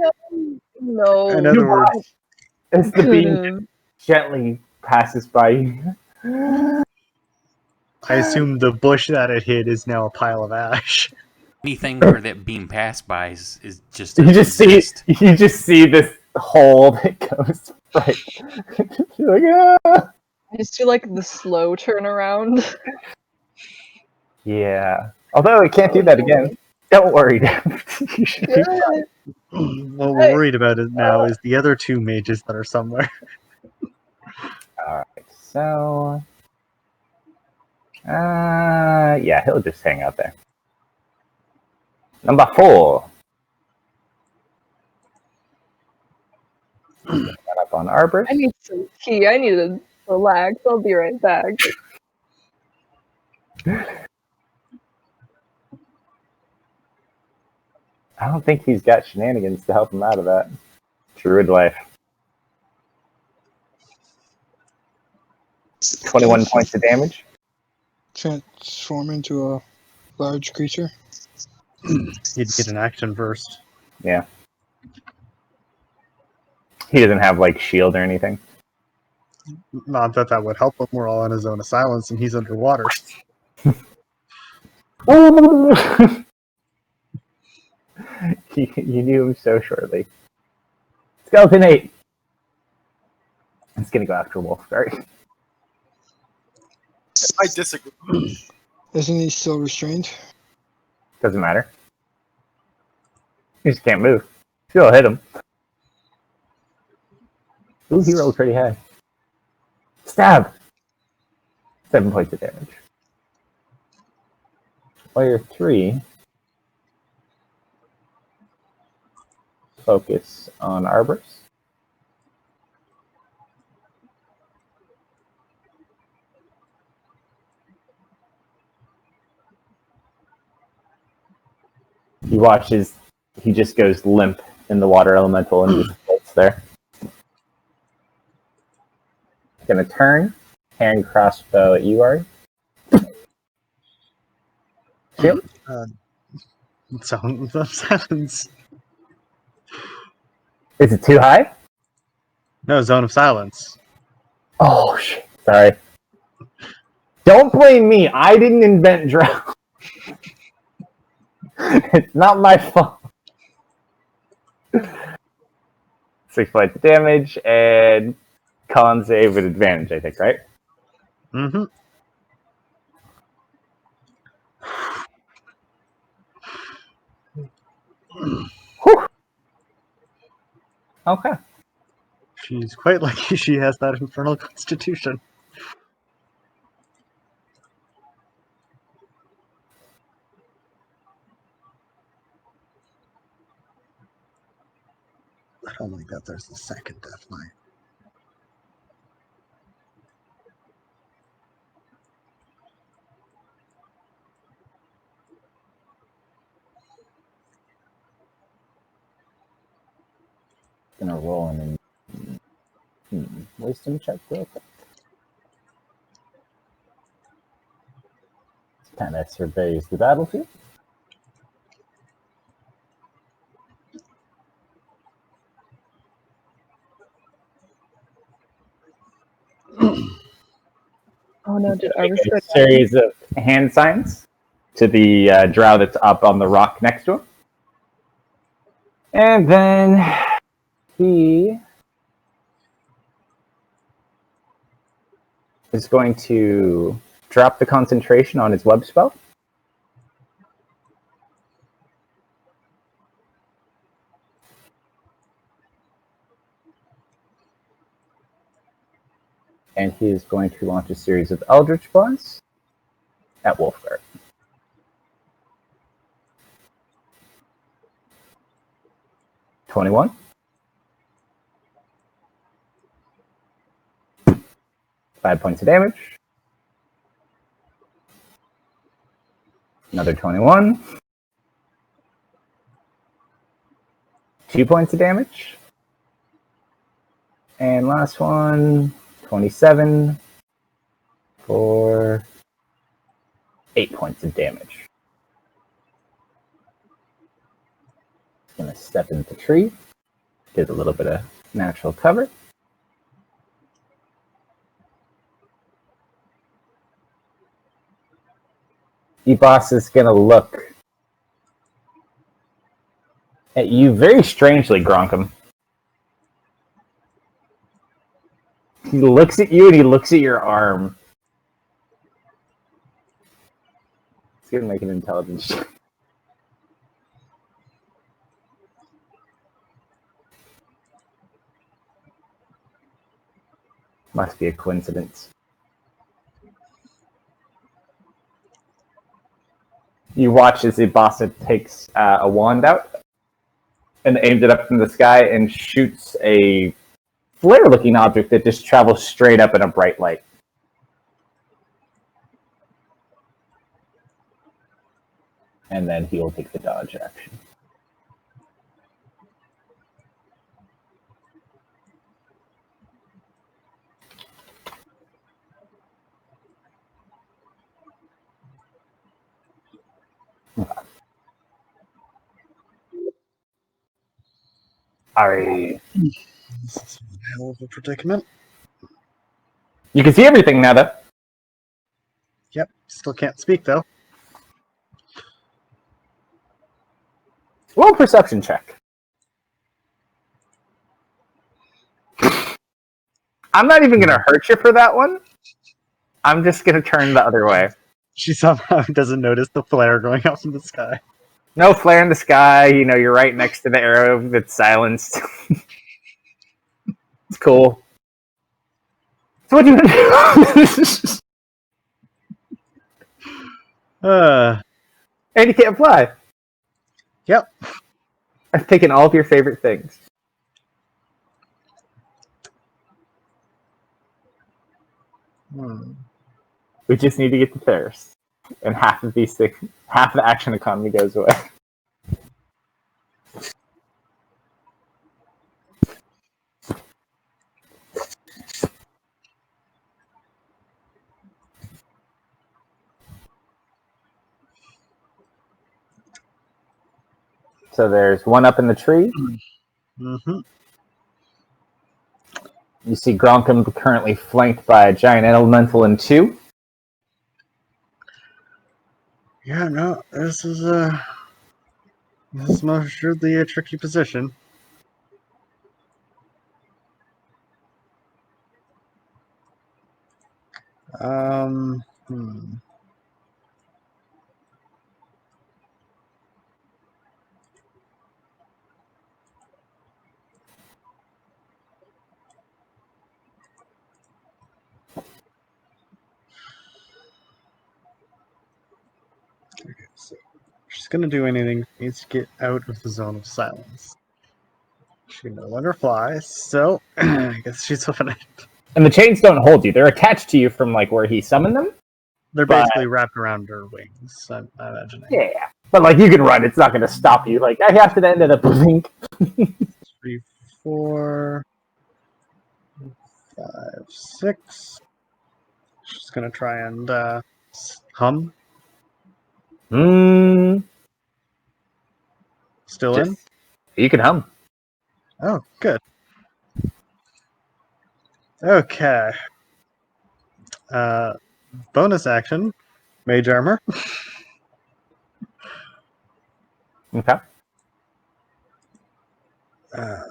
[SPEAKER 3] No.
[SPEAKER 5] In other words,
[SPEAKER 1] As the beam
[SPEAKER 3] Could've.
[SPEAKER 1] gently passes by you.
[SPEAKER 5] I assume the bush that it hit is now a pile of ash.
[SPEAKER 2] Anything where that beam passed by is just
[SPEAKER 1] You just see
[SPEAKER 2] exist.
[SPEAKER 1] you just see this hole that goes right. You're like, ah.
[SPEAKER 3] I just do like the slow turnaround.
[SPEAKER 1] Yeah. Although it can't do that again. Don't worry, Deb. You should be fine.
[SPEAKER 5] What we're worried about is now is the other 2 mages that are somewhere.
[SPEAKER 1] Alright, so yeah, he'll just hang out there. Number 4. Up on Arborist.
[SPEAKER 3] I need some tea. I need to relax. I'll be right back.
[SPEAKER 1] I don't think he's got shenanigans to help him out of that. Druid life. 21 points of damage.
[SPEAKER 4] Transform into a large creature.
[SPEAKER 5] You'd get an action first.
[SPEAKER 1] Yeah. He doesn't have like shield or anything.
[SPEAKER 5] Not that that would help him. We're all in a zone of silence and he's underwater.
[SPEAKER 1] You knew him so shortly. Skeleton 8. It's gonna go after Wolf. Sorry.
[SPEAKER 6] I disagree.
[SPEAKER 4] Isn't he still restrained?
[SPEAKER 1] Doesn't matter. He just can't move. Still hit him. Ooh, he rolled pretty high. Stab! 7 points of damage. Player 3. Focus on Arborist. He watches, he just goes limp in the water elemental and just floats there. Gonna turn, hand crossbow at you, Ari. Yep.
[SPEAKER 5] Sound of silence.
[SPEAKER 1] Is it too high?
[SPEAKER 5] No, zone of silence.
[SPEAKER 1] Oh, shit. Sorry. Don't blame me. I didn't invent drown. It's not my fault. 6 points of damage and con save with advantage, I think, right? Whew. Okay.
[SPEAKER 8] She's quite lucky she has that infernal constitution. I don't like that there's the second death knight.
[SPEAKER 1] Gonna roll an wisdom check real quick. Kind of surveys the battlefield.
[SPEAKER 3] Oh no, did
[SPEAKER 1] Make
[SPEAKER 3] Arvis
[SPEAKER 1] a
[SPEAKER 3] go down?
[SPEAKER 1] series of hand signs to the drow that's up on the rock next to him. And then he is going to drop the concentration on his web spell. And he is going to launch a series of Eldritch Blasts at Wolfguard. $21. 5 points of damage. Another 21. 2 points of damage. And last one, 27 for 8 points of damage. Gonna step into the tree, get a little bit of natural cover. E-Boss is gonna look at you very strangely, Gronkum. He looks at you and he looks at your arm. He's gonna make an intelligence check. Must be a coincidence. You watch as Ibasa takes a wand out and aims it up in the sky and shoots a flare-looking object that just travels straight up in a bright light. And then he will take the dodge action. Alright.
[SPEAKER 8] This is one hell of a predicament.
[SPEAKER 1] You can see everything now, though.
[SPEAKER 8] Yep, still can't speak though.
[SPEAKER 1] Roll a perception check. I'm not even going to hurt you for that one. I'm just going to turn the other way.
[SPEAKER 8] She somehow doesn't notice the flare going up in the sky.
[SPEAKER 1] No flare in the sky. You know, you're right next to the arrow that's silenced. It's cool. So what do you want to do? And you can't fly.
[SPEAKER 8] Yep.
[SPEAKER 1] I've taken all of your favorite things. We just need to get to Paris. And half of these things, half the action economy goes away. So there's one up in the tree.
[SPEAKER 8] Mm-hmm.
[SPEAKER 1] You see Gronkum currently flanked by a giant elemental in 2.
[SPEAKER 8] Yeah, no, this is most surely a tricky position. Hmm.
[SPEAKER 5] she's gonna do anything, she needs to get out of the zone of silence. She can no longer fly, so I guess she's open it.
[SPEAKER 1] And the chains don't hold you; they're attached to you from like where he summoned them.
[SPEAKER 5] They're
[SPEAKER 1] But-
[SPEAKER 5] basically wrapped around her wings. I'm imagining.
[SPEAKER 1] Yeah, but like you can run; it's not going to stop you. Like I have to the end of the blink.
[SPEAKER 5] 3, 4, 5, 6. She's gonna try and hum. Still in?
[SPEAKER 1] You can hum.
[SPEAKER 5] Oh, good. Okay. Bonus action, mage armor.
[SPEAKER 1] Okay.
[SPEAKER 5] Right, I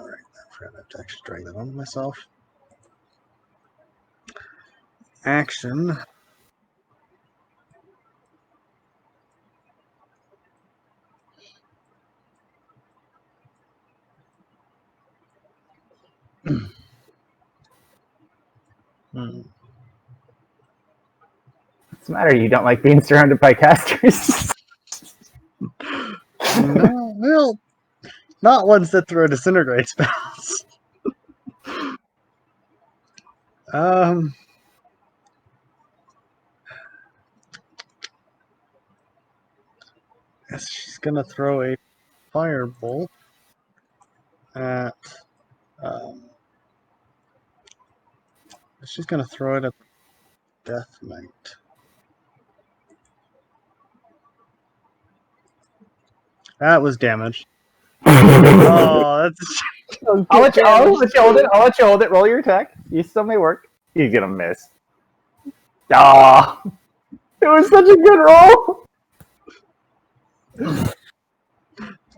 [SPEAKER 5] forgot I have to actually drag that on myself. Action.
[SPEAKER 1] What's the matter? You don't like being surrounded by casters?
[SPEAKER 5] No, well, not ones that throw disintegrate spells. Yes, she's gonna throw a firebolt at. She's gonna throw it at Death Knight. That was damage. Oh, that's.
[SPEAKER 1] I'll let you hold it. I'll let you hold it. Roll your attack. You still may work. He's gonna miss. Ah, it was such a good roll.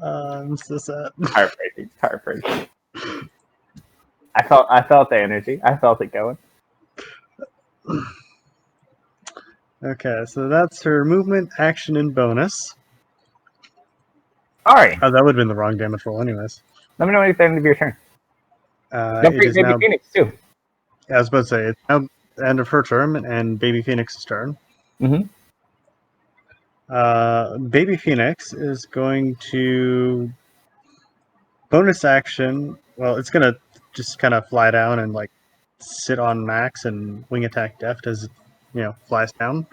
[SPEAKER 5] I'm so sad.
[SPEAKER 1] Heartbreaking. Heartbreaking. I felt the energy. I felt it going.
[SPEAKER 5] Okay, so that's her movement, action, and bonus.
[SPEAKER 1] All right.
[SPEAKER 5] Oh, that would have been the wrong damage roll, anyways.
[SPEAKER 1] Let me know at the end of your turn. Don't
[SPEAKER 5] It
[SPEAKER 1] forget
[SPEAKER 5] is
[SPEAKER 1] Baby
[SPEAKER 5] now.
[SPEAKER 1] Phoenix too.
[SPEAKER 5] Yeah, I was about to say it's now the end of her turn and Baby Phoenix's turn.
[SPEAKER 1] Mm-hmm.
[SPEAKER 5] Baby Phoenix is going to bonus action. Well, it's gonna just kind of fly down and like sit on Max and wing attack Deft as it, flies down.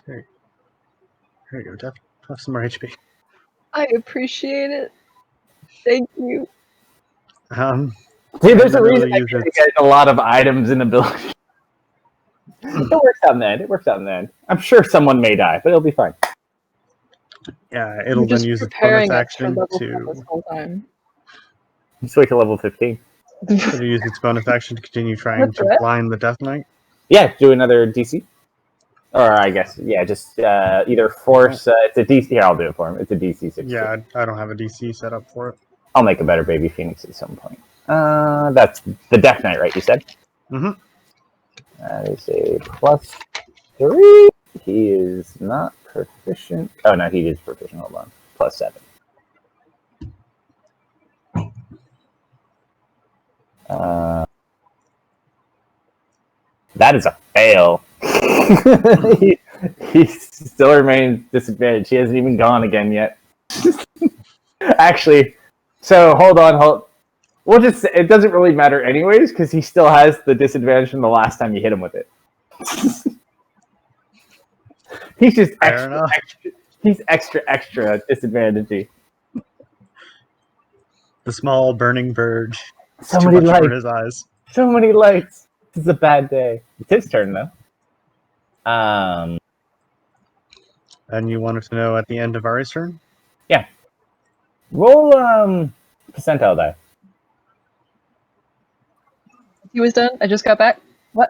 [SPEAKER 5] Here you go, Deft. Have some more HP.
[SPEAKER 3] I appreciate it. Thank you.
[SPEAKER 1] See, there's a
[SPEAKER 5] it'll
[SPEAKER 1] reason I
[SPEAKER 5] use
[SPEAKER 1] give you
[SPEAKER 5] its-
[SPEAKER 1] guys a lot of items and abilities. It works out in the end. It works out in the end. I'm sure someone may die, but it'll be fine.
[SPEAKER 5] Yeah, it'll
[SPEAKER 3] I'm
[SPEAKER 5] then
[SPEAKER 3] just
[SPEAKER 5] use its bonus
[SPEAKER 3] preparing us for
[SPEAKER 5] action
[SPEAKER 3] level 10
[SPEAKER 5] to.
[SPEAKER 3] this whole time.
[SPEAKER 1] Just wait till level 15.
[SPEAKER 5] It'll use its bonus action to continue trying to
[SPEAKER 3] threat?
[SPEAKER 5] blind the Death Knight.
[SPEAKER 1] Yeah, do another DC. Or I guess, yeah, just either force. It's a DC. Here, I'll do it for him. It's a DC 16.
[SPEAKER 5] Yeah, I don't have a DC set up for it.
[SPEAKER 1] I'll make a better Baby Phoenix at some point. That's the Death Knight, right? You said?
[SPEAKER 5] Mm-hmm.
[SPEAKER 1] That is a +3. He is not proficient. Oh, no, he is proficient. Hold on. +7. That is a fail. he still remains disadvantaged. He hasn't even gone again yet. Actually, so hold on. We'll just say, it doesn't really matter anyways because he still has the disadvantage from the last time you hit him with it. He's just extra. He's extra disadvantaged.
[SPEAKER 5] The small burning bird. It's
[SPEAKER 1] So
[SPEAKER 5] too
[SPEAKER 1] many
[SPEAKER 5] much for
[SPEAKER 1] lights.
[SPEAKER 5] his eyes.
[SPEAKER 1] So many lights. This is a bad day. It's his turn though.
[SPEAKER 5] And you wanted to know at the end of Ari's turn?
[SPEAKER 1] Yeah. Roll percentile die.
[SPEAKER 3] He was done. I just got back. What?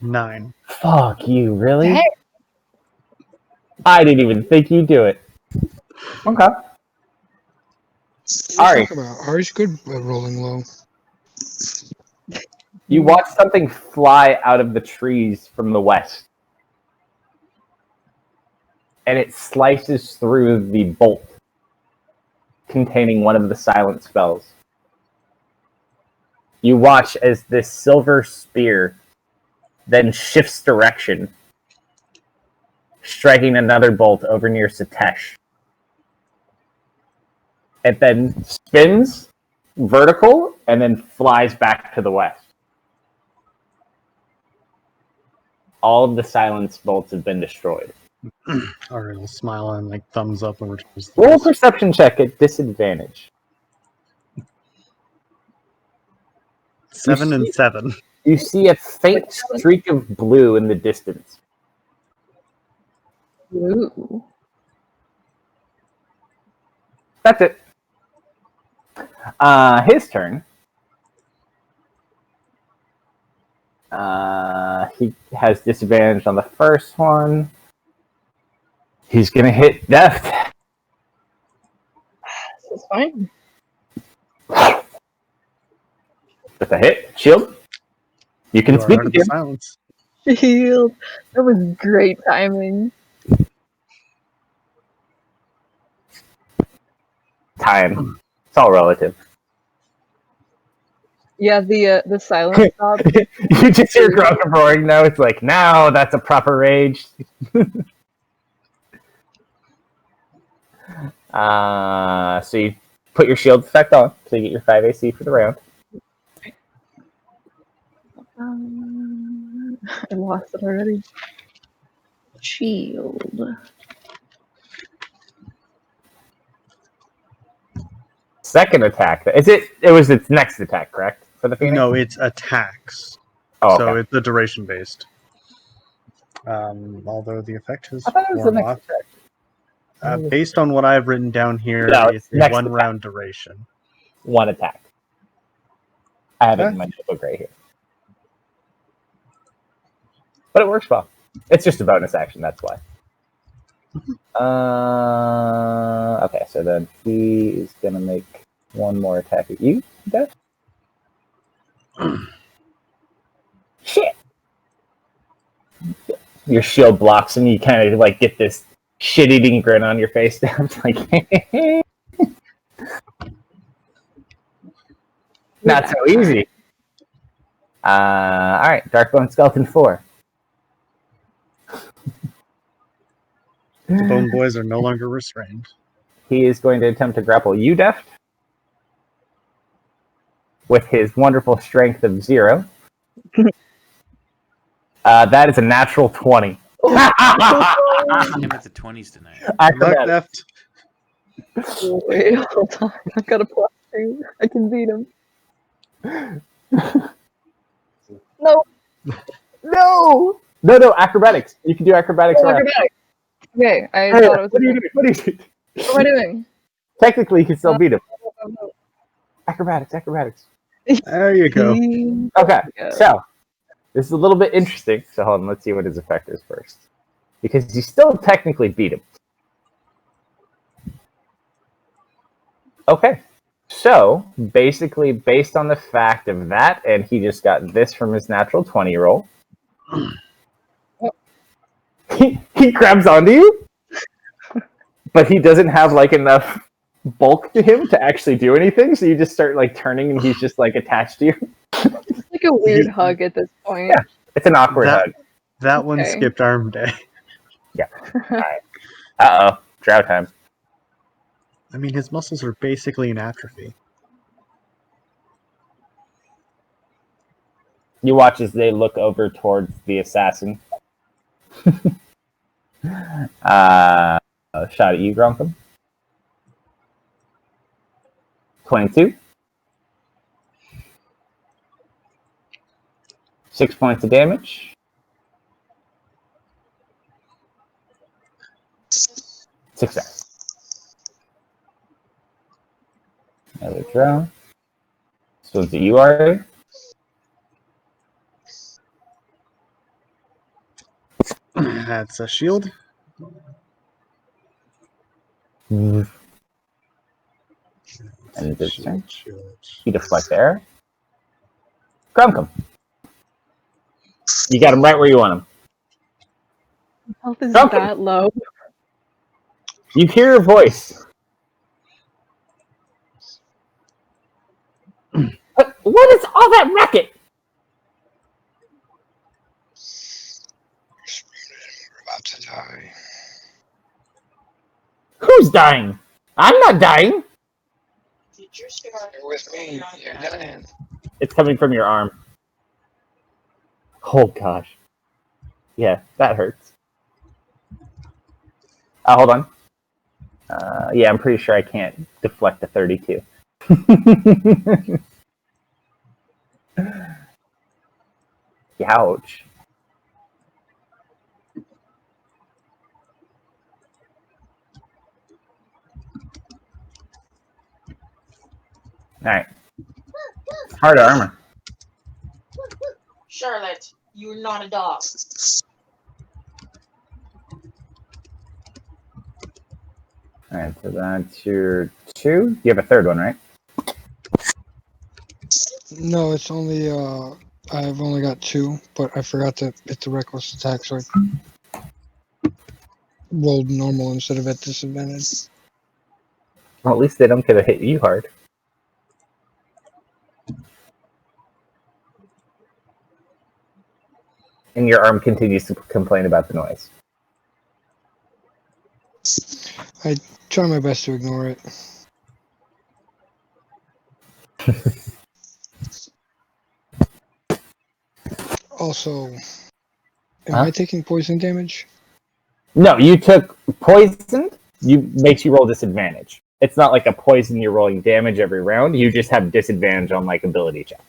[SPEAKER 5] 9.
[SPEAKER 1] Fuck you, really?
[SPEAKER 3] Hey.
[SPEAKER 1] I didn't even think you'd do it. Okay. Ari.
[SPEAKER 4] Talk about Ari's good at rolling low.
[SPEAKER 1] You watch something fly out of the trees from the west. And it slices through the bolt containing one of the silent spells. you watch as this silver spear then shifts direction, striking another bolt over near Satesh. It then spins vertical and then flies back to the west. All of the silence bolts have been destroyed.
[SPEAKER 8] Alright, I'll smile and like thumbs up and returns.
[SPEAKER 1] Roll a perception check at disadvantage.
[SPEAKER 8] 7 and 7.
[SPEAKER 1] You see a faint streak of blue in the distance.
[SPEAKER 3] Ooh.
[SPEAKER 1] That's it. His turn. He has disadvantage on the first one. He's gonna hit Deft.
[SPEAKER 3] This is fine.
[SPEAKER 1] With a hit. Shield. You can
[SPEAKER 8] You are
[SPEAKER 1] speak
[SPEAKER 8] out of the
[SPEAKER 1] again.
[SPEAKER 8] silence.
[SPEAKER 3] Shield. That was great timing.
[SPEAKER 1] Time. It's all relative.
[SPEAKER 3] Yeah, the silence stopped.
[SPEAKER 1] You just hear Grunker roaring now. It's like, now that's a proper rage. So you put your shield effect on, so you get your 5 AC for the round.
[SPEAKER 3] I lost it already. Shield.
[SPEAKER 1] Second attack. It was its next attack, correct? For the Phoenix?
[SPEAKER 8] No, it's attacks.
[SPEAKER 1] Oh,
[SPEAKER 8] So
[SPEAKER 1] okay.
[SPEAKER 8] it's the duration based. Although the effect has
[SPEAKER 1] I thought it was the
[SPEAKER 8] worn
[SPEAKER 1] next
[SPEAKER 8] off.
[SPEAKER 1] attack.
[SPEAKER 8] Based on what I've written down here,
[SPEAKER 1] No,
[SPEAKER 8] it's a
[SPEAKER 1] next
[SPEAKER 8] 1
[SPEAKER 1] attack.
[SPEAKER 8] round duration.
[SPEAKER 1] One attack. I have it
[SPEAKER 8] Okay.
[SPEAKER 1] in my notebook right here. But it works well. It's just a bonus action, that's why. Okay, so then he is going to make one more attack at you, Death. Shit! Your shield blocks and you kind of like get this shit-eating grin on your face. Like, not so easy. Alright, Darkbone Skeleton 4.
[SPEAKER 8] The Bone Boys are no longer restrained.
[SPEAKER 1] He is going to attempt to grapple you, Deft, with his wonderful strength of 0. That is a natural 20.
[SPEAKER 2] Him at the 20s tonight.
[SPEAKER 8] Luck
[SPEAKER 1] Acrobatic.
[SPEAKER 8] theft.
[SPEAKER 3] Wait, hold on. I got a plus 2. I can beat him. No.
[SPEAKER 1] No! No, acrobatics. You can do acrobatics.
[SPEAKER 3] Oh,
[SPEAKER 1] around.
[SPEAKER 3] acrobatics. Okay, I
[SPEAKER 1] Hey,
[SPEAKER 3] thought it was.
[SPEAKER 1] what are you doing? What are you doing?
[SPEAKER 3] What am I doing?
[SPEAKER 1] Technically, you can still beat him. Acrobatics.
[SPEAKER 8] There you go.
[SPEAKER 1] Okay,
[SPEAKER 3] Yeah.
[SPEAKER 1] so this is a little bit interesting. So hold on, let's see what his effect is first. Because you still technically beat him. Okay, so basically based on the fact of that, and he just got this from his natural 20 roll, he grabs onto you, but he doesn't have like enough bulk to him to actually do anything, so you just start like turning and he's just like attached to you.
[SPEAKER 3] It's like a weird hug at this point.
[SPEAKER 1] Yeah. It's an awkward
[SPEAKER 8] That-
[SPEAKER 1] hug.
[SPEAKER 8] That one
[SPEAKER 3] Okay.
[SPEAKER 8] skipped arm day.
[SPEAKER 1] Uh-oh, drought time.
[SPEAKER 8] I mean, his muscles are basically in atrophy.
[SPEAKER 1] You watch as they look over towards the assassin. A shot at you, Grunkum. 22. 6 points of damage. Success. Another draw. So it's you, Ari.
[SPEAKER 8] That's a shield.
[SPEAKER 1] And this turn.
[SPEAKER 8] Shield.
[SPEAKER 1] You deflect there. Grunkum. You got him right where you want him.
[SPEAKER 3] Health is
[SPEAKER 1] Duncan.
[SPEAKER 3] that low.
[SPEAKER 1] You hear a voice. What is all that racket?
[SPEAKER 4] We're about to die.
[SPEAKER 1] Who's dying? I'm not dying.
[SPEAKER 4] You're with me. You're dying.
[SPEAKER 1] It's coming from your arm. Oh gosh. Yeah, that hurts. Hold on. Yeah, I'm pretty sure I can't deflect a 32. Ouch. Alright. Hard armor.
[SPEAKER 9] Charlotte, you're not a dog.
[SPEAKER 1] Alright, so that's your 2. You have a third one, right?
[SPEAKER 4] No, it's only I've only got 2, but I forgot to hit the reckless attack, so I rolled normal instead of at disadvantage.
[SPEAKER 1] Well, at least they don't get to hit you hard. And your arm continues to complain about the noise.
[SPEAKER 4] I try my best to ignore it. Also, am I taking poison damage?
[SPEAKER 1] No, you took poisoned. Makes you roll disadvantage. It's not like a poison you're rolling damage every round. You just have disadvantage on like ability checks.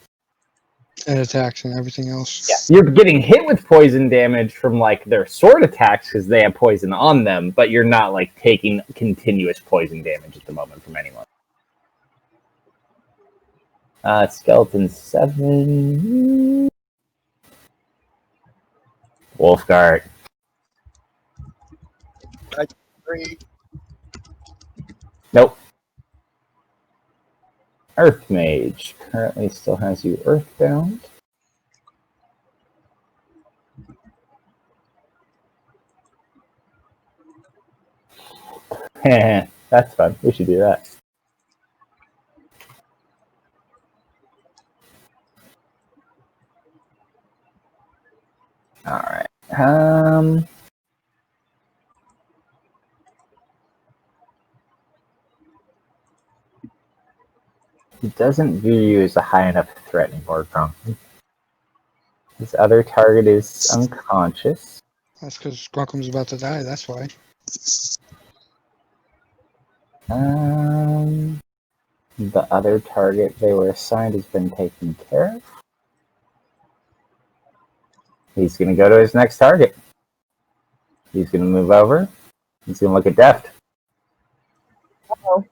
[SPEAKER 4] And attacks and everything else.
[SPEAKER 1] Yeah, you're getting hit with poison damage from like their sword attacks because they have poison on them, but you're not like taking continuous poison damage at the moment from anyone. Skeleton 7. Wolfguard.
[SPEAKER 6] 3.
[SPEAKER 1] Nope. Earth Mage currently still has you earthbound. That's fun. We should do that. All right. He doesn't view you as a high enough threat anymore, Grunkle. His other target is unconscious.
[SPEAKER 4] That's because Grunkle's about to die, that's why.
[SPEAKER 1] The other target they were assigned has been taken care of. He's going to go to his next target. He's going to move over. He's going to look at Deft.
[SPEAKER 3] Uh-oh.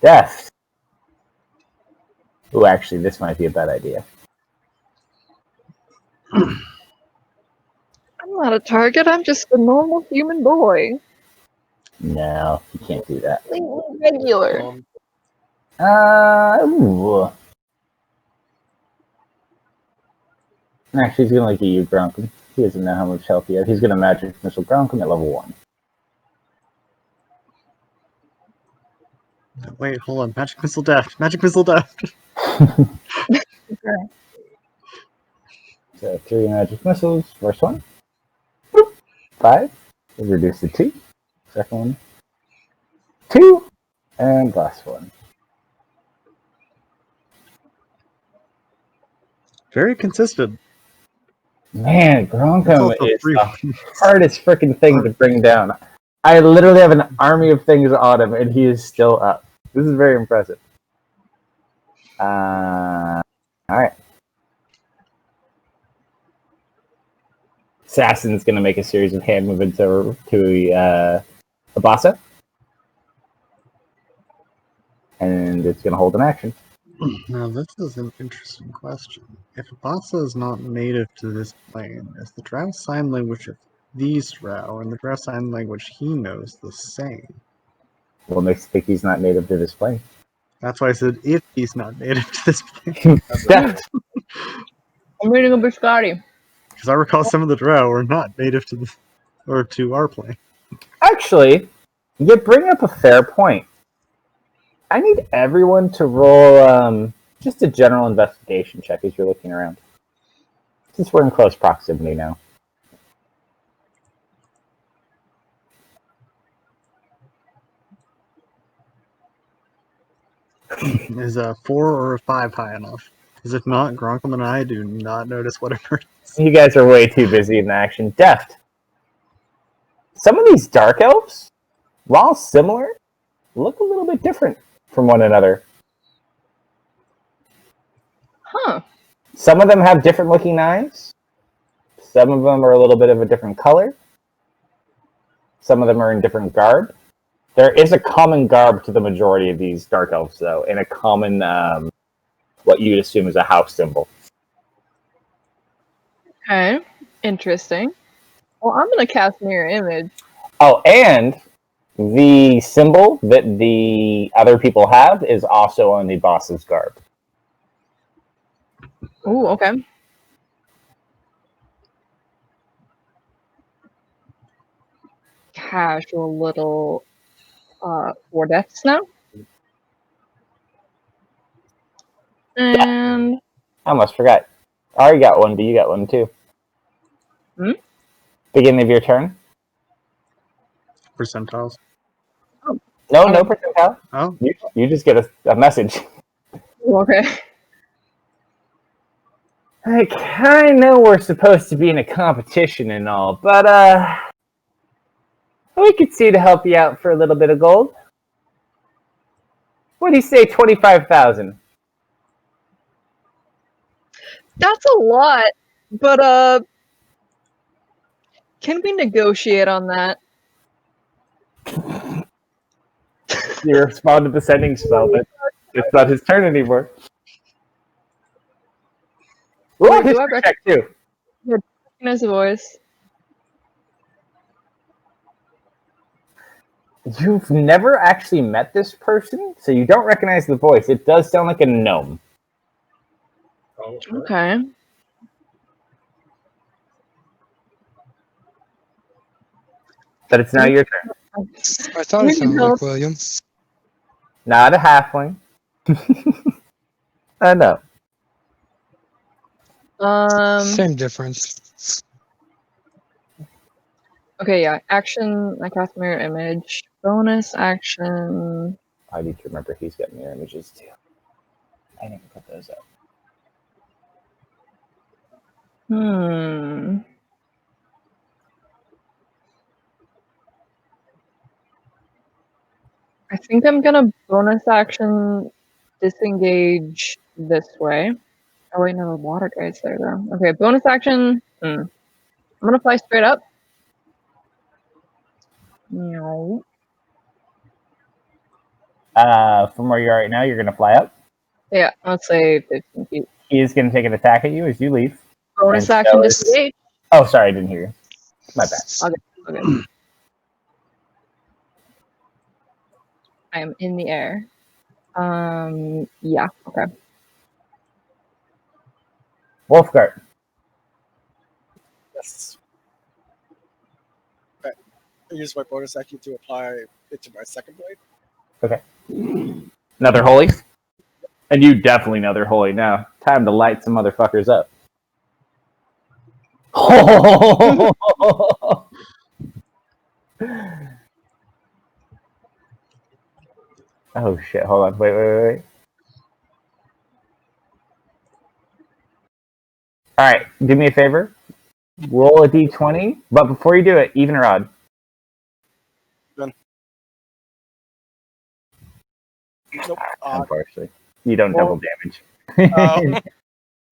[SPEAKER 1] Deft. Ooh, actually, this might be a bad idea.
[SPEAKER 3] I'm not a target. I'm just a normal human boy.
[SPEAKER 1] No, you can't do that.
[SPEAKER 3] Regular.
[SPEAKER 1] Ooh. Actually, he's going to look at you, Gronkum. He doesn't know how much health he has. He's going to magic missile Gronkum at level 1.
[SPEAKER 8] Wait, hold on. Magic Missile Deft. Magic Missile Deft.
[SPEAKER 3] Okay.
[SPEAKER 1] So 3 magic missiles. First one. Boop. 5. We'll reduce to 2. Second one. 2. And last one.
[SPEAKER 8] Very consistent.
[SPEAKER 1] Man, Gronkum
[SPEAKER 8] It's also
[SPEAKER 1] is
[SPEAKER 8] free.
[SPEAKER 1] the hardest freaking thing to bring down. I literally have an army of things on him, and he is still up. This is very impressive. Alright. Assassin's going to make a series of hand movements over to Abasa. And it's going to hold an action.
[SPEAKER 8] Now, this is an interesting question. If Abasa is not native to this plane, is the Drow sign language of these Drow and the Drow sign language he knows the same?
[SPEAKER 1] What makes you think he's not native to this plane?
[SPEAKER 8] That's why I said if he's not native to this plane.
[SPEAKER 1] Deft.
[SPEAKER 3] I'm reading a biscotti.
[SPEAKER 8] Because I recall some of the Drow are not native to this, or to our plane.
[SPEAKER 1] Actually, you bring up a fair point. I need everyone to roll Just a general investigation check as you're looking around. Since we're in close proximity now.
[SPEAKER 5] Is a 4 or a 5 high enough? Because if not, Gronkum and I do not notice whatever.
[SPEAKER 1] You guys are way too busy in action. Deft. Some of these dark elves, while similar, look a little bit different from one another.
[SPEAKER 3] Huh.
[SPEAKER 1] Some of them have different looking eyes. Some of them are a little bit of a different color. Some of them are in different garb. There is a common garb to the majority of these dark elves, though, and a common, what you'd assume is a house symbol.
[SPEAKER 3] Okay. Interesting. Well, I'm gonna cast mirror image.
[SPEAKER 1] Oh, and the symbol that the other people have is also on the boss's garb.
[SPEAKER 3] Ooh, okay. Casual little 4 deaths now. And
[SPEAKER 1] I almost forgot. I already got one, but you got one too.
[SPEAKER 3] Hmm?
[SPEAKER 1] Beginning of your turn?
[SPEAKER 5] Percentiles.
[SPEAKER 1] No, no percentile.
[SPEAKER 5] Oh,
[SPEAKER 1] You just get a message.
[SPEAKER 3] okay.
[SPEAKER 1] Like, I know we're supposed to be in a competition and all, but we could see to help you out for a little bit of gold. What do you say, 25,000?
[SPEAKER 3] That's a lot, but can we negotiate on that?
[SPEAKER 1] You respond to the sending spell, but it's not his turn anymore. Ooh,
[SPEAKER 3] Wait, do
[SPEAKER 1] history
[SPEAKER 3] I recognize
[SPEAKER 1] check too.
[SPEAKER 3] the voice?
[SPEAKER 1] You've never actually met this person, so you don't recognize the voice. It does sound like a gnome.
[SPEAKER 3] Okay.
[SPEAKER 1] But it's now your turn.
[SPEAKER 4] I thought it sounded like William.
[SPEAKER 1] Not a halfling. I know.
[SPEAKER 4] Same difference.
[SPEAKER 3] Okay, yeah. Action, I cast mirror image. Bonus action.
[SPEAKER 1] I need to remember he's got mirror images too. I need to put those up.
[SPEAKER 3] I think I'm gonna bonus action disengage this way. Oh wait, no, the water guy's there though. Okay, bonus action. I'm gonna fly straight up. No.
[SPEAKER 1] From where you are right now, you're going to fly up.
[SPEAKER 3] Yeah, let's say 15 feet.
[SPEAKER 1] He is going to take an attack at you as you leave.
[SPEAKER 3] Bonus
[SPEAKER 1] And
[SPEAKER 3] action
[SPEAKER 1] so is-
[SPEAKER 3] disengage.
[SPEAKER 1] Oh, sorry, I didn't hear you. My bad.
[SPEAKER 3] Okay. I am in the air. Yeah, okay.
[SPEAKER 1] Wolfgard.
[SPEAKER 6] Yes. Okay. I use my bonus action to apply it to my second blade.
[SPEAKER 1] Okay. Another holy? And you definitely know they're holy now. Time to light some motherfuckers up. Oh shit, hold on. Wait. Alright, do me a favor. Roll a d20, but before you do it, even or odd?
[SPEAKER 6] Done. Nope.
[SPEAKER 1] Unfortunately. You don't
[SPEAKER 6] Well,
[SPEAKER 1] double damage.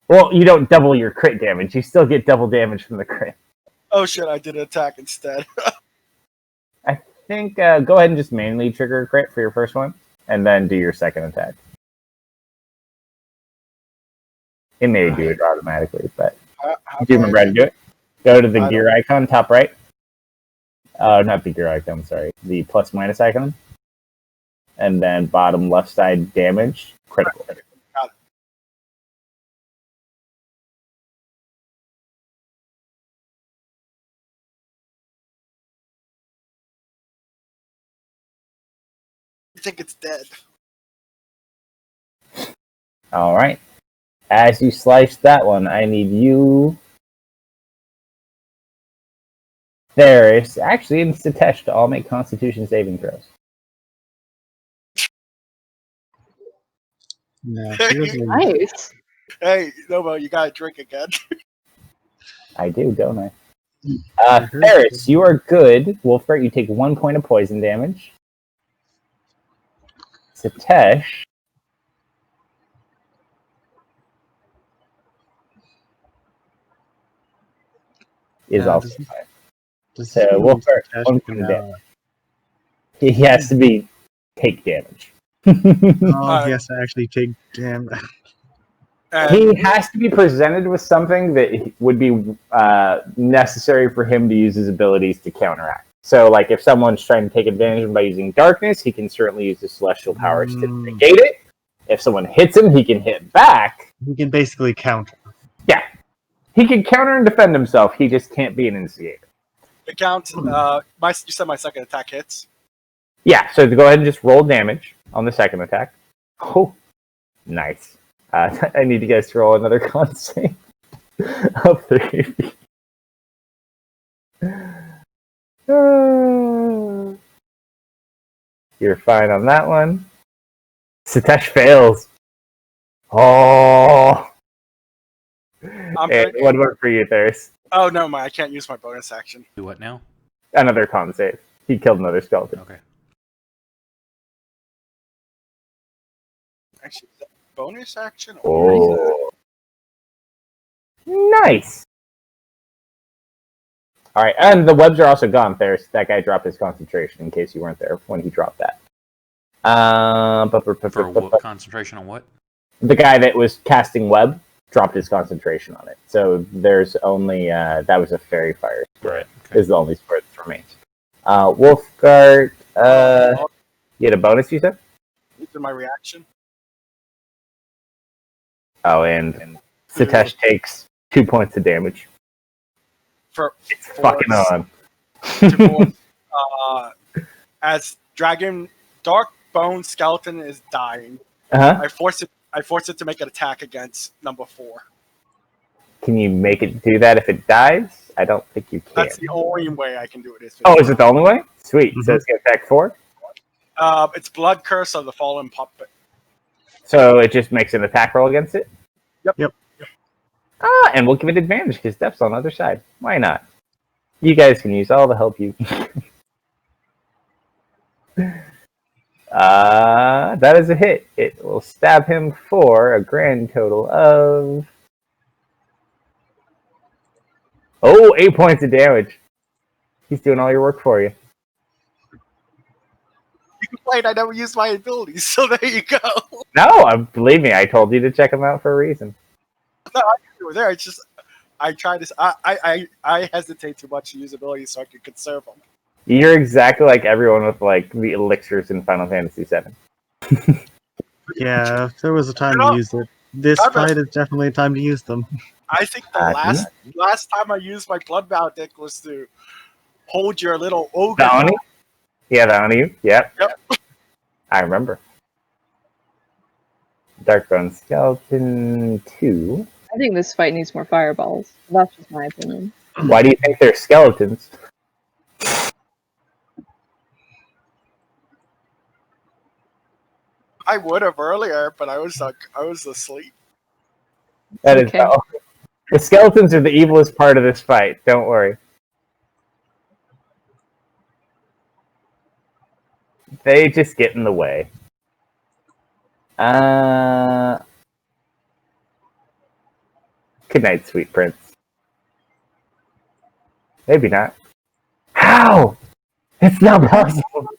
[SPEAKER 1] Well, you don't double your crit damage. You still get double damage from the crit.
[SPEAKER 6] Oh shit, I did an attack instead.
[SPEAKER 1] I think go ahead and just manually trigger a crit for your first one, and then do your second attack. It may do it automatically, but do you remember how to do it? Go to the gear icon, top right. Not the gear icon, sorry. The plus minus icon. And then bottom left side damage, critical.
[SPEAKER 6] Got it. I think it's dead.
[SPEAKER 1] All right. As you slice that one, I need you, Theris, actually, and Sitesh to all make Constitution saving throws.
[SPEAKER 8] Naturally.
[SPEAKER 3] Nice.
[SPEAKER 6] Hey, Nobo, you gotta drink again.
[SPEAKER 1] I do, don't I? Theris, you are good. Wolfgart, you take 1 point of poison damage. Sitesh. Is also fine. So Wolfgart, 1 point of damage. He has to be take damage.
[SPEAKER 8] Oh, he has to actually take damage.
[SPEAKER 1] He has to be presented with something that would be necessary for him to use his abilities to counteract. So, like, if someone's trying to take advantage of him by using darkness, he can certainly use his celestial powers to negate it. If someone hits him, he can hit back.
[SPEAKER 8] He can basically counter.
[SPEAKER 1] Yeah. He can counter and defend himself. He just can't be an instigator.
[SPEAKER 6] It counts. You said my second attack hits.
[SPEAKER 1] Yeah, so to go ahead and just roll damage on the second attack. Oh, nice. I need you guys to roll another con save of 3. You're fine on that one. Sitesh fails. Oh. And what about for you, Theris?
[SPEAKER 6] Oh, no, I can't use my bonus action.
[SPEAKER 2] Do what now?
[SPEAKER 1] Another con save. He killed another skeleton.
[SPEAKER 2] Okay.
[SPEAKER 6] Actually, is that bonus action?
[SPEAKER 1] Oh. Nice. All right, and the webs are also gone. There's that guy dropped his concentration in case you weren't there when he dropped that.
[SPEAKER 2] For concentration on what?
[SPEAKER 1] The guy that was casting web dropped his concentration on it. So there's only that was a fairy fire spirit.
[SPEAKER 2] Okay.
[SPEAKER 1] Is the only spirit that remains. Wolfgart, you had a bonus, you said?
[SPEAKER 6] These are my reaction.
[SPEAKER 1] Oh, and Sitesh takes 2 points of damage. It's fucking on.
[SPEAKER 6] As Dragon Dark Bone Skeleton is dying, I force it to make an attack against number 4.
[SPEAKER 1] Can you make it do that if it dies? I don't think you can.
[SPEAKER 6] That's the only way I can do it.
[SPEAKER 1] Is it the only way? Sweet. So it's going to attack 4?
[SPEAKER 6] It's Blood Curse of the Fallen Puppet.
[SPEAKER 1] So it just makes an attack roll against it?
[SPEAKER 6] Yep.
[SPEAKER 1] And we'll give it advantage because Steph's on the other side. Why not? You guys can use all the help you can. That is a hit. It will stab him for a grand total of 8 points of damage. He's doing all your work for you.
[SPEAKER 6] You complained I never used my abilities, so there you go.
[SPEAKER 1] No, believe me, I told you to check him out for a reason.
[SPEAKER 6] No, I knew you were there. It's just I try to. I hesitate too much to use abilities so I can conserve them.
[SPEAKER 1] You're exactly like everyone with like the elixirs in Final Fantasy VII.
[SPEAKER 8] Yeah, if there was a time to use it, this fight is definitely a time to use them.
[SPEAKER 6] I think the last time I used my blood bound deck was to hold your little ogre.
[SPEAKER 1] Bounty? Yeah, Bounty. Yep. I remember. Darkbone Skeleton 2.
[SPEAKER 3] I think this fight needs more fireballs. That's just my opinion.
[SPEAKER 1] Why do you think they're skeletons?
[SPEAKER 6] I would have earlier, but I was asleep.
[SPEAKER 1] That is okay. The skeletons are the evilest part of this fight. Don't worry. They just get in the way. Good night, sweet prince. Maybe not. How? It's not possible.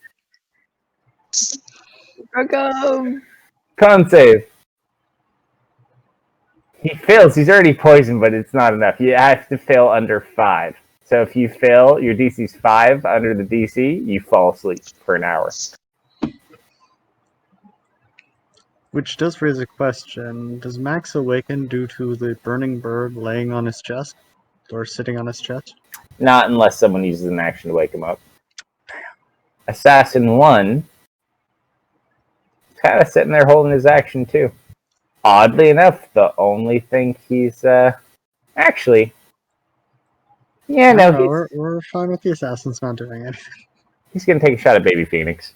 [SPEAKER 1] Con save. He fails. He's already poisoned, but it's not enough. You have to fail under 5. So if you fail, your DC's 5 under the DC, you fall asleep for an hour.
[SPEAKER 8] Which does raise a question. Does Max awaken due to the burning bird laying on his chest? Or sitting on his chest?
[SPEAKER 1] Not unless someone uses an action to wake him up. Assassin 1 kind of sitting there holding his action too. Oddly enough, the only thing he's actually, yeah, no,
[SPEAKER 8] we're fine with the assassins not doing anything.
[SPEAKER 1] he's gonna take a shot at Baby Phoenix.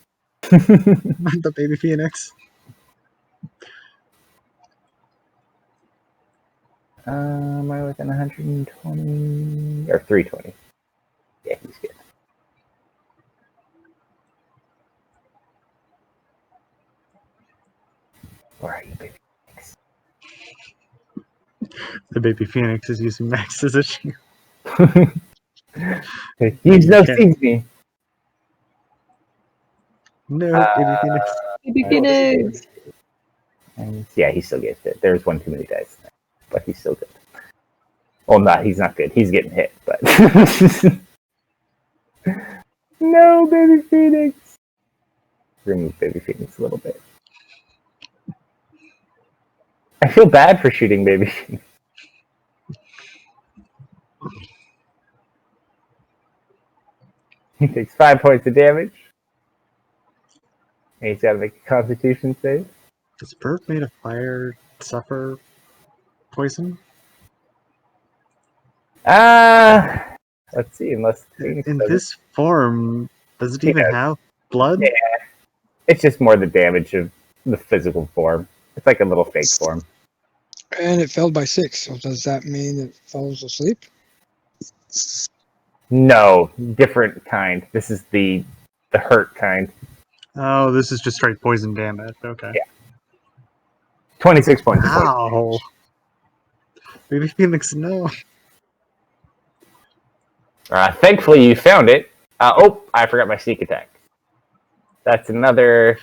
[SPEAKER 8] The baby phoenix.
[SPEAKER 1] Am I within 120 or 320? Yeah, he's good. Where are you, Baby Phoenix?
[SPEAKER 8] The baby phoenix is using Max as a shield.
[SPEAKER 1] He's no
[SPEAKER 8] Okay.
[SPEAKER 1] sees me.
[SPEAKER 8] No, baby phoenix.
[SPEAKER 3] Baby Phoenix.
[SPEAKER 1] And yeah, he still gets it. There's one too many dice, but he's still good. Well, he's not good. He's getting hit, but no, Baby Phoenix. Remove Baby Phoenix a little bit. I feel bad for shooting Baby Phoenix. He takes 5 points of damage. And he's got to make a Constitution save.
[SPEAKER 8] Does bird made of fire suffer poison?
[SPEAKER 1] Let's see. Unless
[SPEAKER 8] In this form, does it even have blood?
[SPEAKER 1] Yeah, it's just more the damage of the physical form. It's like a little fake form.
[SPEAKER 4] And it failed by 6. So does that mean it falls asleep?
[SPEAKER 1] No, different kind. This is the hurt kind.
[SPEAKER 8] Oh, this is just straight poison damage. Okay.
[SPEAKER 1] Yeah. 26 points of poison.
[SPEAKER 8] Ow. Baby Phoenix, no.
[SPEAKER 1] Thankfully, you found it. Oh, I forgot my sneak attack. That's another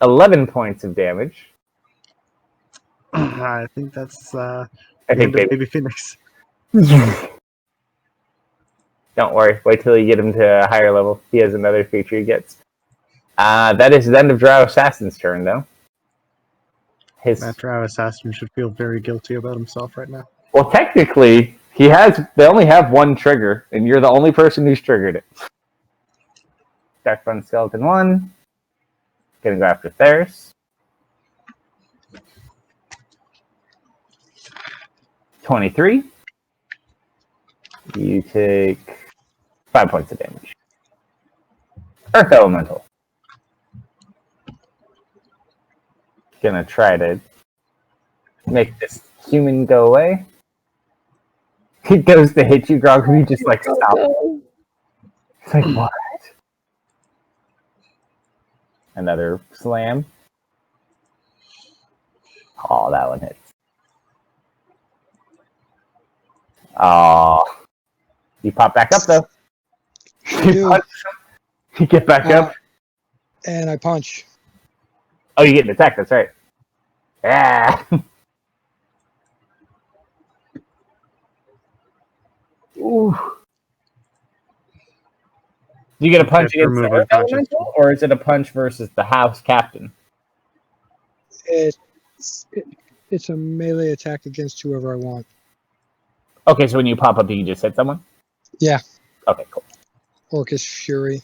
[SPEAKER 1] 11 points of damage.
[SPEAKER 8] I think that's
[SPEAKER 1] I think
[SPEAKER 8] Baby Phoenix.
[SPEAKER 1] Don't worry. Wait till you get him to a higher level. He has another feature he gets. That is the end of Drow Assassin's turn, though.
[SPEAKER 8] That Drow Assassin should feel very guilty about himself right now.
[SPEAKER 1] Well, technically, they only have one trigger, and you're the only person who's triggered it. Darkbone Skeleton 1. Gonna go after Theris. 23. You take 5 points of damage. Earth Elemental. Gonna try to make this human go away. He goes to hit you, Grog, and you just like stop. It's like, what? Another slam. Oh, that one hits. Oh. You pop back up, though. You get back up.
[SPEAKER 4] And I punch.
[SPEAKER 1] Oh, you get an attack, that's right. Yeah. Ooh. Do you get a punch against the Earth Elemental, or is it a punch versus the house captain?
[SPEAKER 4] It's a melee attack against whoever I want.
[SPEAKER 1] Okay, so when you pop up, you can just hit someone?
[SPEAKER 4] Yeah.
[SPEAKER 1] Okay, cool.
[SPEAKER 4] Orcus Fury.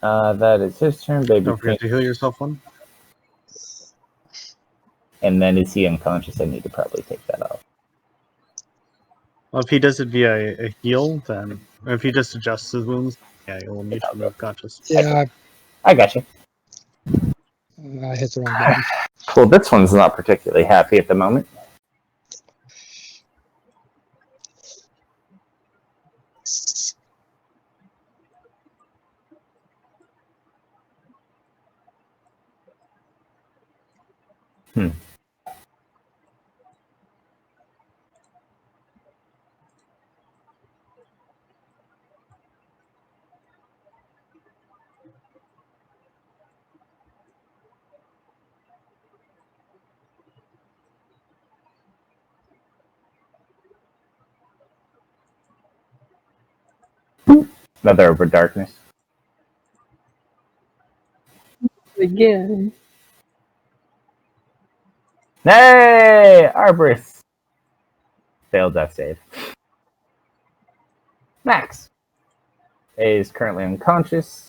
[SPEAKER 1] That is his turn, baby.
[SPEAKER 8] Don't forget to heal yourself one.
[SPEAKER 1] And then is he unconscious? I need to probably take that off.
[SPEAKER 8] Well, if he does it via a heal, then if he just adjusts his wounds, yeah, he'll need to remove conscious.
[SPEAKER 4] Yeah.
[SPEAKER 1] I got you.
[SPEAKER 4] I hit the wrong button.
[SPEAKER 1] Cool, this one's not particularly happy at the moment. Another over darkness.
[SPEAKER 3] Again.
[SPEAKER 1] Hey! Arborist! Failed death save. Max is currently unconscious.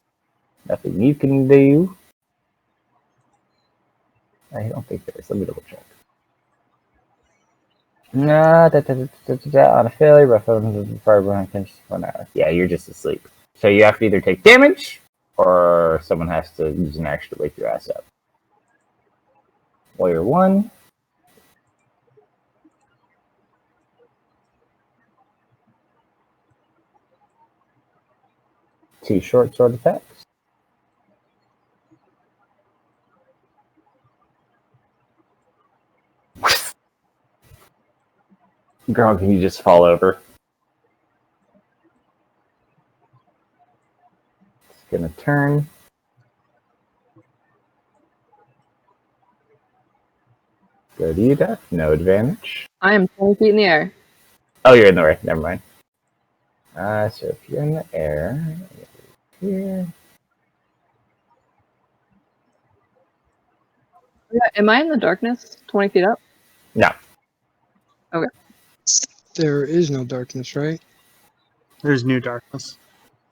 [SPEAKER 1] Nothing you can do. I don't think there is. Let me double check. No, on a failure, rough far behind 1 hour. Yeah, you're just asleep. So you have to either take damage, or someone has to use an action to wake your ass up. Warrior 1. Two short sword attacks. Girl, can you just fall over? It's gonna turn. Go to you, Death. No advantage.
[SPEAKER 3] I am 20 feet in the air.
[SPEAKER 1] Oh, you're in the way. Never mind. So if you're in the air, here.
[SPEAKER 3] Yeah, am I in the darkness? 20 feet up?
[SPEAKER 1] No.
[SPEAKER 3] Okay.
[SPEAKER 4] There is no darkness, right?
[SPEAKER 8] There's new darkness.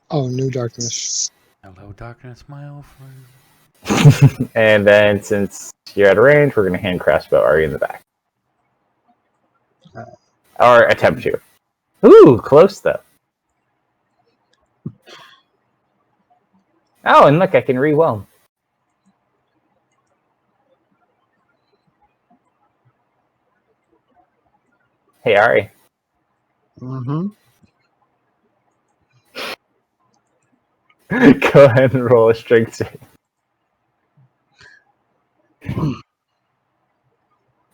[SPEAKER 4] Oh, new darkness.
[SPEAKER 2] Hello, darkness, my old friend.
[SPEAKER 1] And then since you're out of range, we're going to hand crossbow Ari in the back. Or attempt to. Ooh, close though. Oh, and look, I can re-whelm. Hey, Ari.
[SPEAKER 8] Mm-hmm.
[SPEAKER 1] Go ahead and roll a strength save.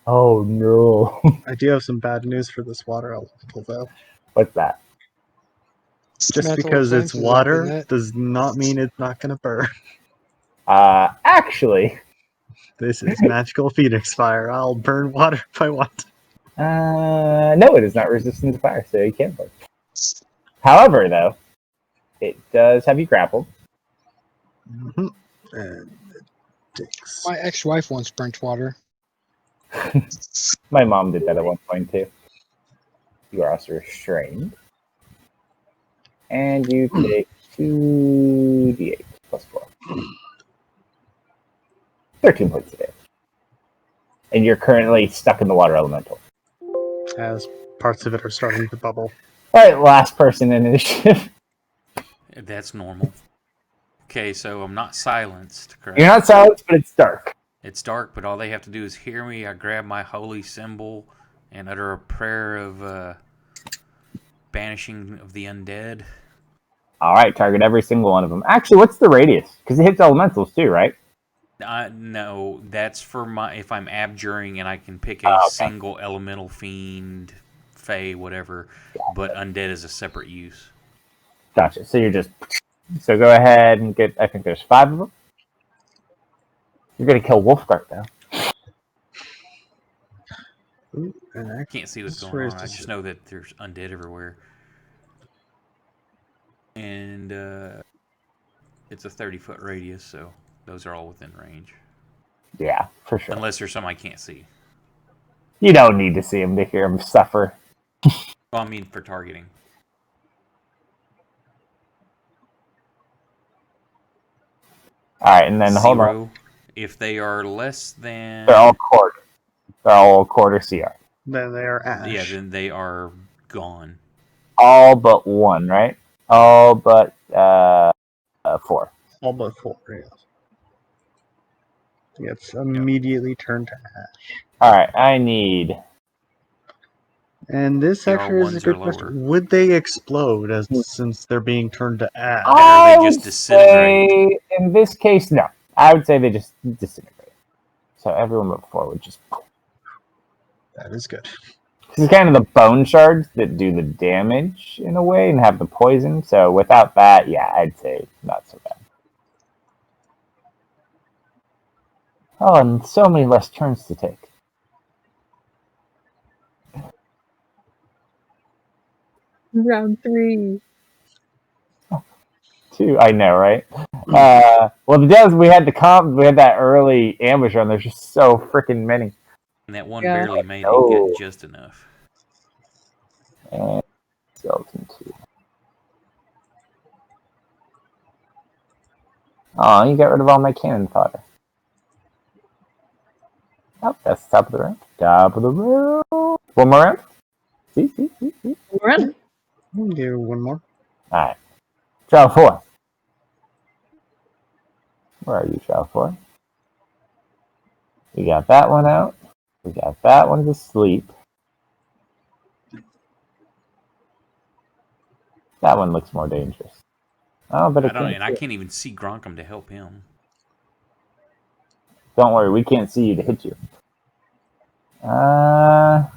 [SPEAKER 1] Oh no.
[SPEAKER 8] I do have some bad news for this water elemental, though.
[SPEAKER 1] What's that?
[SPEAKER 8] Just
[SPEAKER 4] Metal
[SPEAKER 8] because it's
[SPEAKER 4] defense is up in
[SPEAKER 8] water
[SPEAKER 4] that.
[SPEAKER 8] does not mean it's not going to burn.
[SPEAKER 1] Actually,
[SPEAKER 8] This is magical phoenix fire. I'll burn water if I want.
[SPEAKER 1] no, it is not resistant to fire, so you can't burn. However, though, it does have you grappled.
[SPEAKER 8] Mm-hmm. And it takes...
[SPEAKER 4] My ex-wife once burnt water.
[SPEAKER 1] My mom did that at one point too. You are also restrained. And you take 2d8 plus 4. 13 points of damage. And you're currently stuck in the water elemental.
[SPEAKER 8] As parts of it are starting to bubble.
[SPEAKER 1] Alright, last person in initiative.
[SPEAKER 2] That's normal. Okay, so I'm not silenced, correct?
[SPEAKER 1] You're not silenced, but it's dark.
[SPEAKER 2] It's dark, but all they have to do is hear me. I grab my holy symbol and utter a prayer of banishing of the undead.
[SPEAKER 1] Alright, target every single one of them. Actually, what's the radius? Because it hits elementals too, right?
[SPEAKER 2] No, that's for my if I'm abjuring and I can pick a single elemental fiend, fey, whatever, but undead is a separate use.
[SPEAKER 1] Gotcha. So you're just... So go ahead and get... I think there's 5 of them. You're going to kill Wolfguard, though.
[SPEAKER 8] Ooh, and
[SPEAKER 2] I can't see what's going on. I just know that there's undead everywhere. And it's a 30-foot radius, so those are all within range.
[SPEAKER 1] Yeah, for sure.
[SPEAKER 2] Unless there's some I can't see.
[SPEAKER 1] You don't need to see him to hear him suffer.
[SPEAKER 2] Well, I mean for targeting.
[SPEAKER 1] Alright, and then hold on.
[SPEAKER 2] If they are less than...
[SPEAKER 1] They're all quarter. They're all quarter CR.
[SPEAKER 8] Then they are ash.
[SPEAKER 2] Yeah, then they are gone.
[SPEAKER 1] All but 1, right? All but 4.
[SPEAKER 8] All but 4, yes. It's immediately turned to ash.
[SPEAKER 1] Alright, I need...
[SPEAKER 8] And this actually is a good question. Would they explode since they're being turned to ash?
[SPEAKER 1] I
[SPEAKER 2] or they just disintegrate?
[SPEAKER 1] Say, in this case, no. I would say they just disintegrate. So everyone but 4 would just...
[SPEAKER 8] That is good.
[SPEAKER 1] It's kind of the bone shards that do the damage in a way and have the poison. So without that, yeah, I'd say not so bad. Oh, and so many less turns to take.
[SPEAKER 3] Round 3.
[SPEAKER 1] 2, I know, right? Well, the deaths we had that early ambush run. There's just so freaking many.
[SPEAKER 2] And that one barely made it get just enough.
[SPEAKER 1] And skeleton 2. Oh, you got rid of all my cannon fodder. Oh, that's the top of the round. Top of the round. One more round. See.
[SPEAKER 3] We're in.
[SPEAKER 8] We'll do one more.
[SPEAKER 1] All right. Trial 4. Where are you, trial 4? We got that one out. We got that one to sleep. That one looks more dangerous. Oh, but
[SPEAKER 2] I can't even see Gronkum to help him.
[SPEAKER 1] Don't worry, we can't see you to hit you. I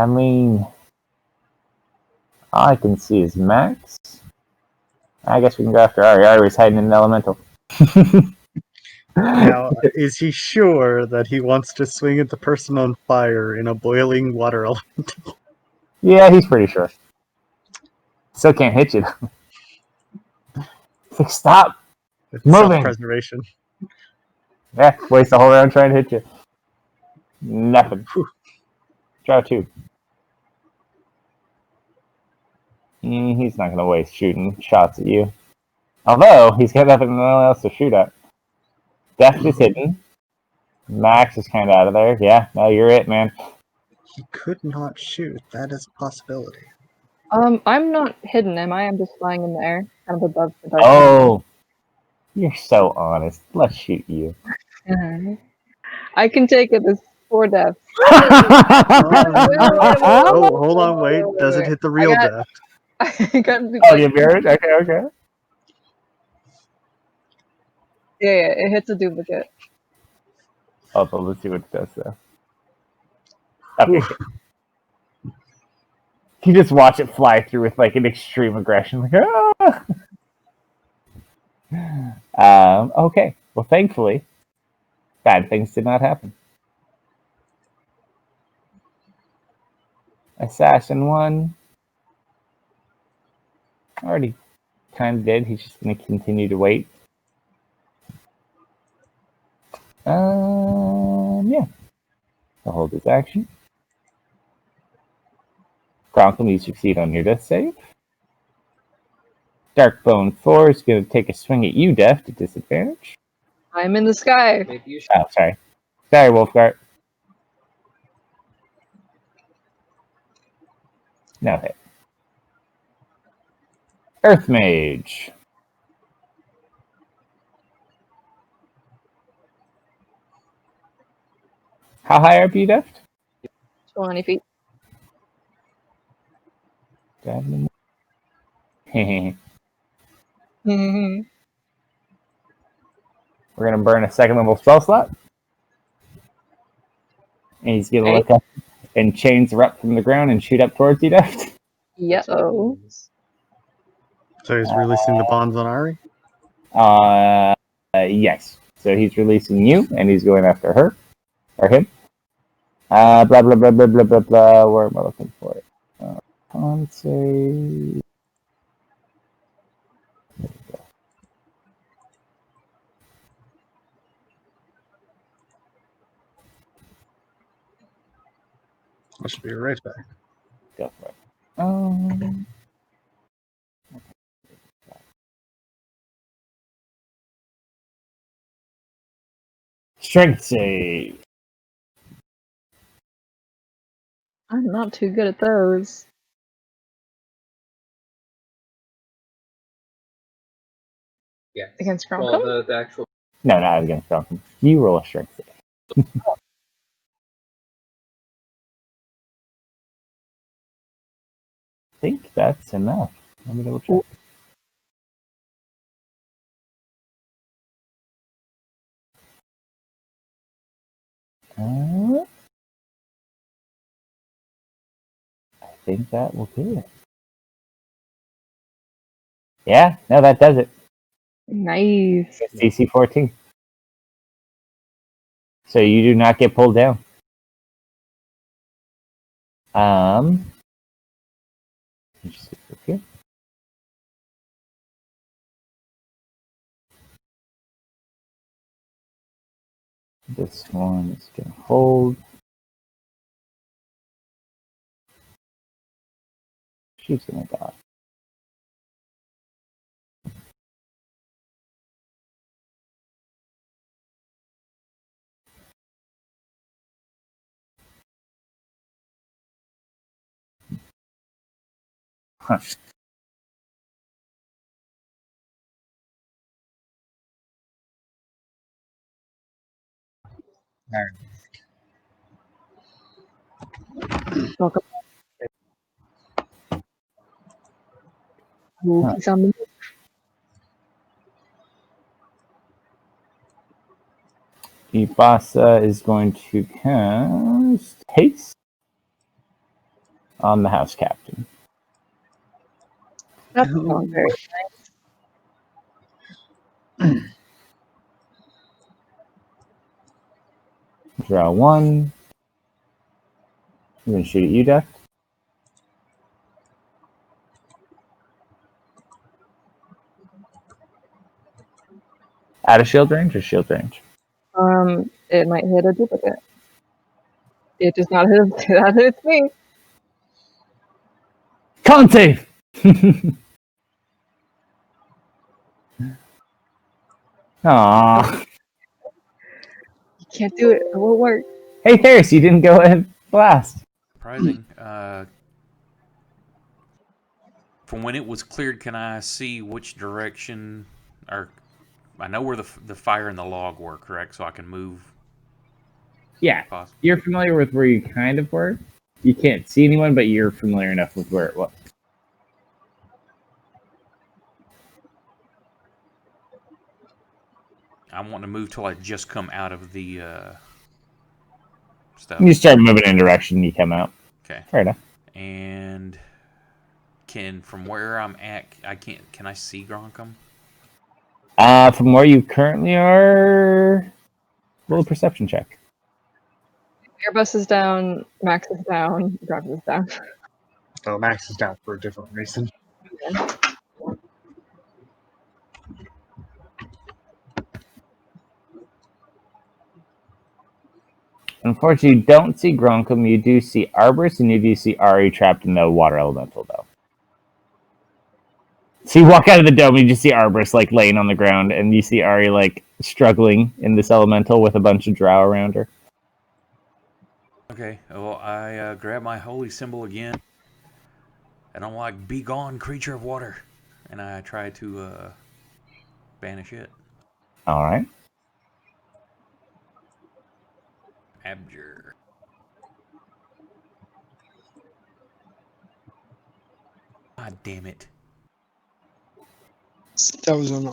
[SPEAKER 1] mean, all I can see is Max. I guess we can go after Ari. Ari's hiding in an elemental.
[SPEAKER 8] Now, is he sure that he wants to swing at the person on fire in a boiling water element?
[SPEAKER 1] Yeah, he's pretty sure. Still can't hit you. Like, stop
[SPEAKER 8] It's
[SPEAKER 1] moving.
[SPEAKER 8] self-preservation.
[SPEAKER 1] Yeah, waste the whole round trying to hit you. Nothing. Draw 2. He's not going to waste shooting shots at you. Although, he's got nothing else to shoot at. Deft is hidden. Max is kind of out of there. Yeah, no, you're it, man.
[SPEAKER 8] He could not shoot. That is a possibility.
[SPEAKER 3] I'm not hidden, am I? I'm just flying in the air, kind of above the dark.
[SPEAKER 1] Oh, you're so honest. Let's shoot you.
[SPEAKER 3] I can take it as 4 deaths.
[SPEAKER 8] Oh, hold on, wait. Does it hit the real death?
[SPEAKER 3] I got
[SPEAKER 1] Oh, you married? Okay.
[SPEAKER 3] Yeah, it hits a duplicate.
[SPEAKER 1] Oh, but let's see what it does, though. Okay. You just watch it fly through with, like, an extreme aggression. Like, ah! Okay. Well, thankfully, bad things did not happen. Assassin 1. Already kind of did. He's just going to continue to wait. Yeah. He'll hold his action. Gronkum, you succeed on your death save. Darkbone 4 is going to take a swing at you, Deft, at disadvantage.
[SPEAKER 3] I'm in the sky.
[SPEAKER 1] Oh, sorry. Sorry, Wolfgart. No hit. Earth Mage. How high up are you, Deft?
[SPEAKER 3] 20 feet.
[SPEAKER 1] We're going to burn a second level spell slot. And he's going to look up and chains erupt from the ground and shoot up towards you, Deft.
[SPEAKER 3] Yo.
[SPEAKER 8] So he's releasing the bonds on Ari?
[SPEAKER 1] Yes. So he's releasing you, and he's going after her. Or him. Blah, blah, blah, blah, blah, blah, blah. Where am I looking for it? Con save. There we go.
[SPEAKER 8] I should be right back.
[SPEAKER 1] Go for it. Strength save.
[SPEAKER 3] I'm not too good at those.
[SPEAKER 10] Yeah.
[SPEAKER 3] Against Gronkum?
[SPEAKER 10] Well, the actual.
[SPEAKER 1] No, not against Gronkum. You roll a strength save. I think that's enough. Let me double check. I think that will do it. Yeah, no, that does it.
[SPEAKER 3] Nice.
[SPEAKER 1] It's DC 14. So you do not get pulled down. Just look here. This one is going to hold. She's going to die. Huh.
[SPEAKER 3] Welcome. Ooh,
[SPEAKER 1] Huh.
[SPEAKER 3] he's on the
[SPEAKER 1] Ibasa is going to cast haste on the house captain.
[SPEAKER 3] That's not very
[SPEAKER 1] Draw 1. I'm going to shoot at you, Death. Out of shield range or shield range?
[SPEAKER 3] It might hit a duplicate. It does not hit. That hits me.
[SPEAKER 1] Con save! Aww.
[SPEAKER 3] You can't do it. It won't work.
[SPEAKER 1] Hey, Harris, you didn't go ahead blast.
[SPEAKER 2] Surprising. From when it was cleared, can I see which direction? Or I know where the fire and the log were, correct? So I can move.
[SPEAKER 1] Yeah,
[SPEAKER 2] Possible.
[SPEAKER 1] you're familiar with where you kind of were. You can't see anyone, but you're familiar enough with where it was.
[SPEAKER 2] I want to move till I just come out of the stuff.
[SPEAKER 1] You start moving in a direction, you come out.
[SPEAKER 2] Okay.
[SPEAKER 1] Fair enough.
[SPEAKER 2] And from where I'm at, can I see Gronkum?
[SPEAKER 1] From where you currently are, roll a perception check.
[SPEAKER 3] Airbus is down. Max is down. Gravis is down.
[SPEAKER 8] Oh, Max is down for a different reason.
[SPEAKER 3] Okay.
[SPEAKER 1] Unfortunately, you don't see Gronkum. You do see Arborist, and you do see Ari trapped in the water elemental, though. So you walk out of the dome, you just see Arborist, like, laying on the ground, and you see Ari, like, struggling in this elemental with a bunch of drow around her.
[SPEAKER 2] Okay, well, I grab my holy symbol again, and I'm like, "Be gone, creature of water," and I try to banish it.
[SPEAKER 1] All right.
[SPEAKER 2] Abjure. God damn it.
[SPEAKER 4] That was on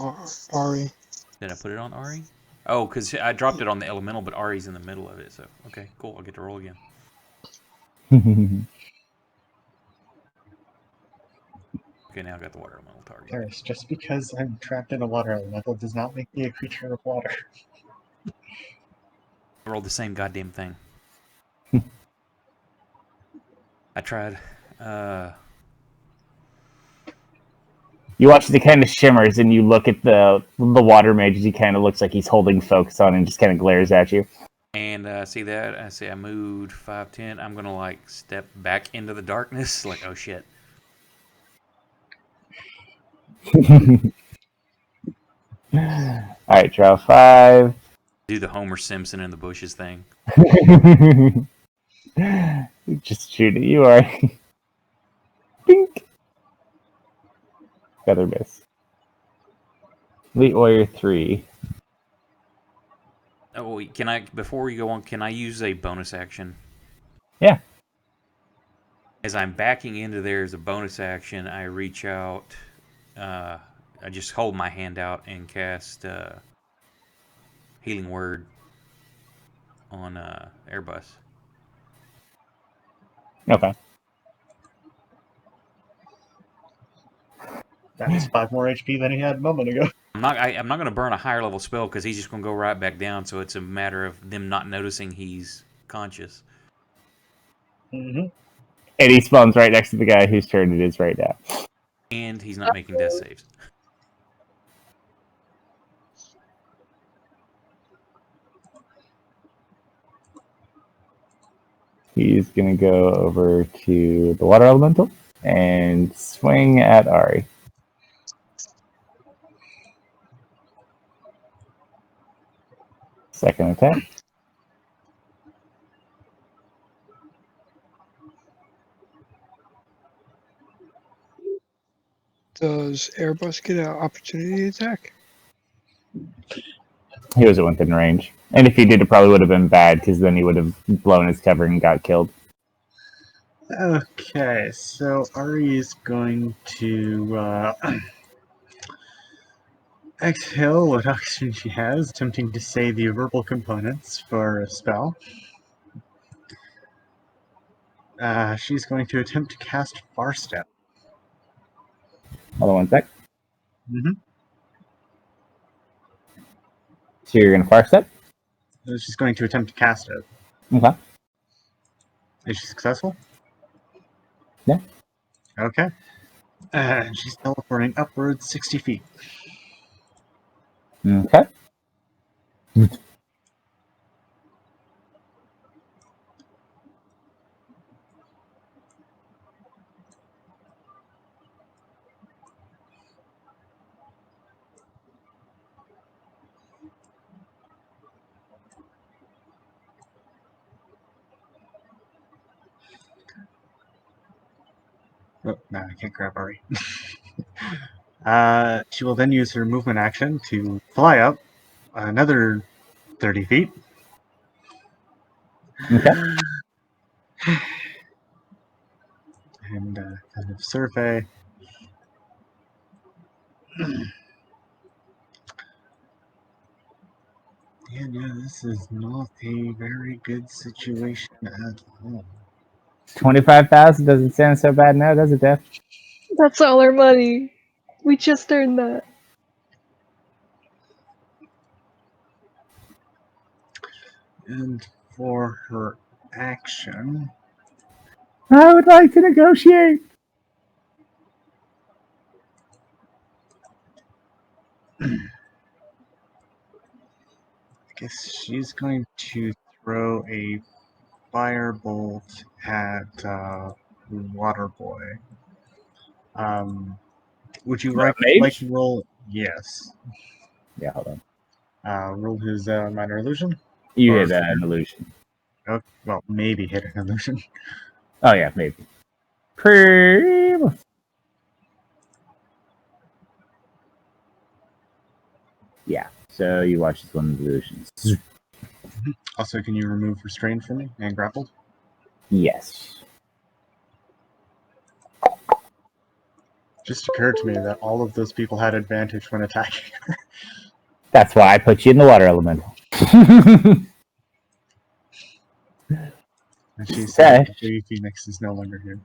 [SPEAKER 4] Ari.
[SPEAKER 2] Did I put it on Ari? Oh, because I dropped it on the elemental, but Ari's in the middle of it, so okay, cool, I'll get to roll again. Okay, now I got the water elemental target.
[SPEAKER 8] Harris, just because I'm trapped in a water elemental does not make me a creature of water.
[SPEAKER 2] I rolled the same goddamn thing. I tried.
[SPEAKER 1] You watch the kind of shimmers, and you look at the water mage as he kind of looks like he's holding focus on and just kind of glares at you.
[SPEAKER 2] And see that? I see I moved 5, 10. I'm going to, like, step back into the darkness. Like, oh, shit.
[SPEAKER 1] Alright, draw 5.
[SPEAKER 2] Do the Homer Simpson in the bushes thing.
[SPEAKER 1] Just shoot at you, Ari. Dink. Feather miss. Elite Warrior 3.
[SPEAKER 2] Oh, wait, can I, before we go on, can I use a bonus action?
[SPEAKER 1] Yeah.
[SPEAKER 2] As I'm backing into there as a bonus action, I reach out, I just hold my hand out and cast Healing Word on Airbus.
[SPEAKER 1] Okay.
[SPEAKER 8] That was 5 more HP than he had a moment ago.
[SPEAKER 2] I'm not going to burn a higher level spell because he's just going to go right back down, so it's a matter of them not noticing he's conscious.
[SPEAKER 8] Mm-hmm.
[SPEAKER 1] And he spawns right next to the guy whose turn it is right now.
[SPEAKER 2] And he's not making death saves.
[SPEAKER 1] He's going to go over to the water elemental and swing at Ari. Second attack.
[SPEAKER 4] Does Airbus get an opportunity attack?
[SPEAKER 1] He wasn't within range. And if he did, it probably would have been bad, because then he would have blown his cover and got killed.
[SPEAKER 8] Okay, so Ari is going to exhale what oxygen she has, attempting to say the verbal components for a spell. She's going to attempt to cast Far Step.
[SPEAKER 1] Hold on 1 sec.
[SPEAKER 8] Mm-hmm.
[SPEAKER 1] So you're going to far step?
[SPEAKER 8] She's going to attempt to cast it.
[SPEAKER 1] Okay.
[SPEAKER 8] Is she successful?
[SPEAKER 1] Yeah.
[SPEAKER 8] Okay. She's teleporting upwards 60 feet.
[SPEAKER 1] Okay.
[SPEAKER 8] Oh, no, I can't grab Ari. She will then use her movement action to fly up another 30 feet.
[SPEAKER 1] Okay.
[SPEAKER 8] And kind of survey. Yeah, no, this is not a very good situation at all.
[SPEAKER 1] 25,000 doesn't sound so bad now, does it, Def?
[SPEAKER 3] That's all our money. We just earned that.
[SPEAKER 8] And for her action,
[SPEAKER 1] I would like to negotiate.
[SPEAKER 8] I guess she's going to throw a firebolt at Waterboy. Would you like to roll? Yes.
[SPEAKER 1] Yeah, hold on.
[SPEAKER 8] Roll his minor illusion?
[SPEAKER 1] You
[SPEAKER 8] Or
[SPEAKER 1] hit an illusion.
[SPEAKER 8] Oh, well, maybe hit an illusion.
[SPEAKER 1] Oh, yeah, maybe. Primo. Yeah, so you watch this one of the illusions.
[SPEAKER 8] Also, can you remove restraint for me and grappled?
[SPEAKER 1] Yes.
[SPEAKER 8] Just occurred to me that all of those people had advantage when attacking her.
[SPEAKER 1] That's why I put you in the water elemental.
[SPEAKER 8] And she said the Phoenix is no longer here.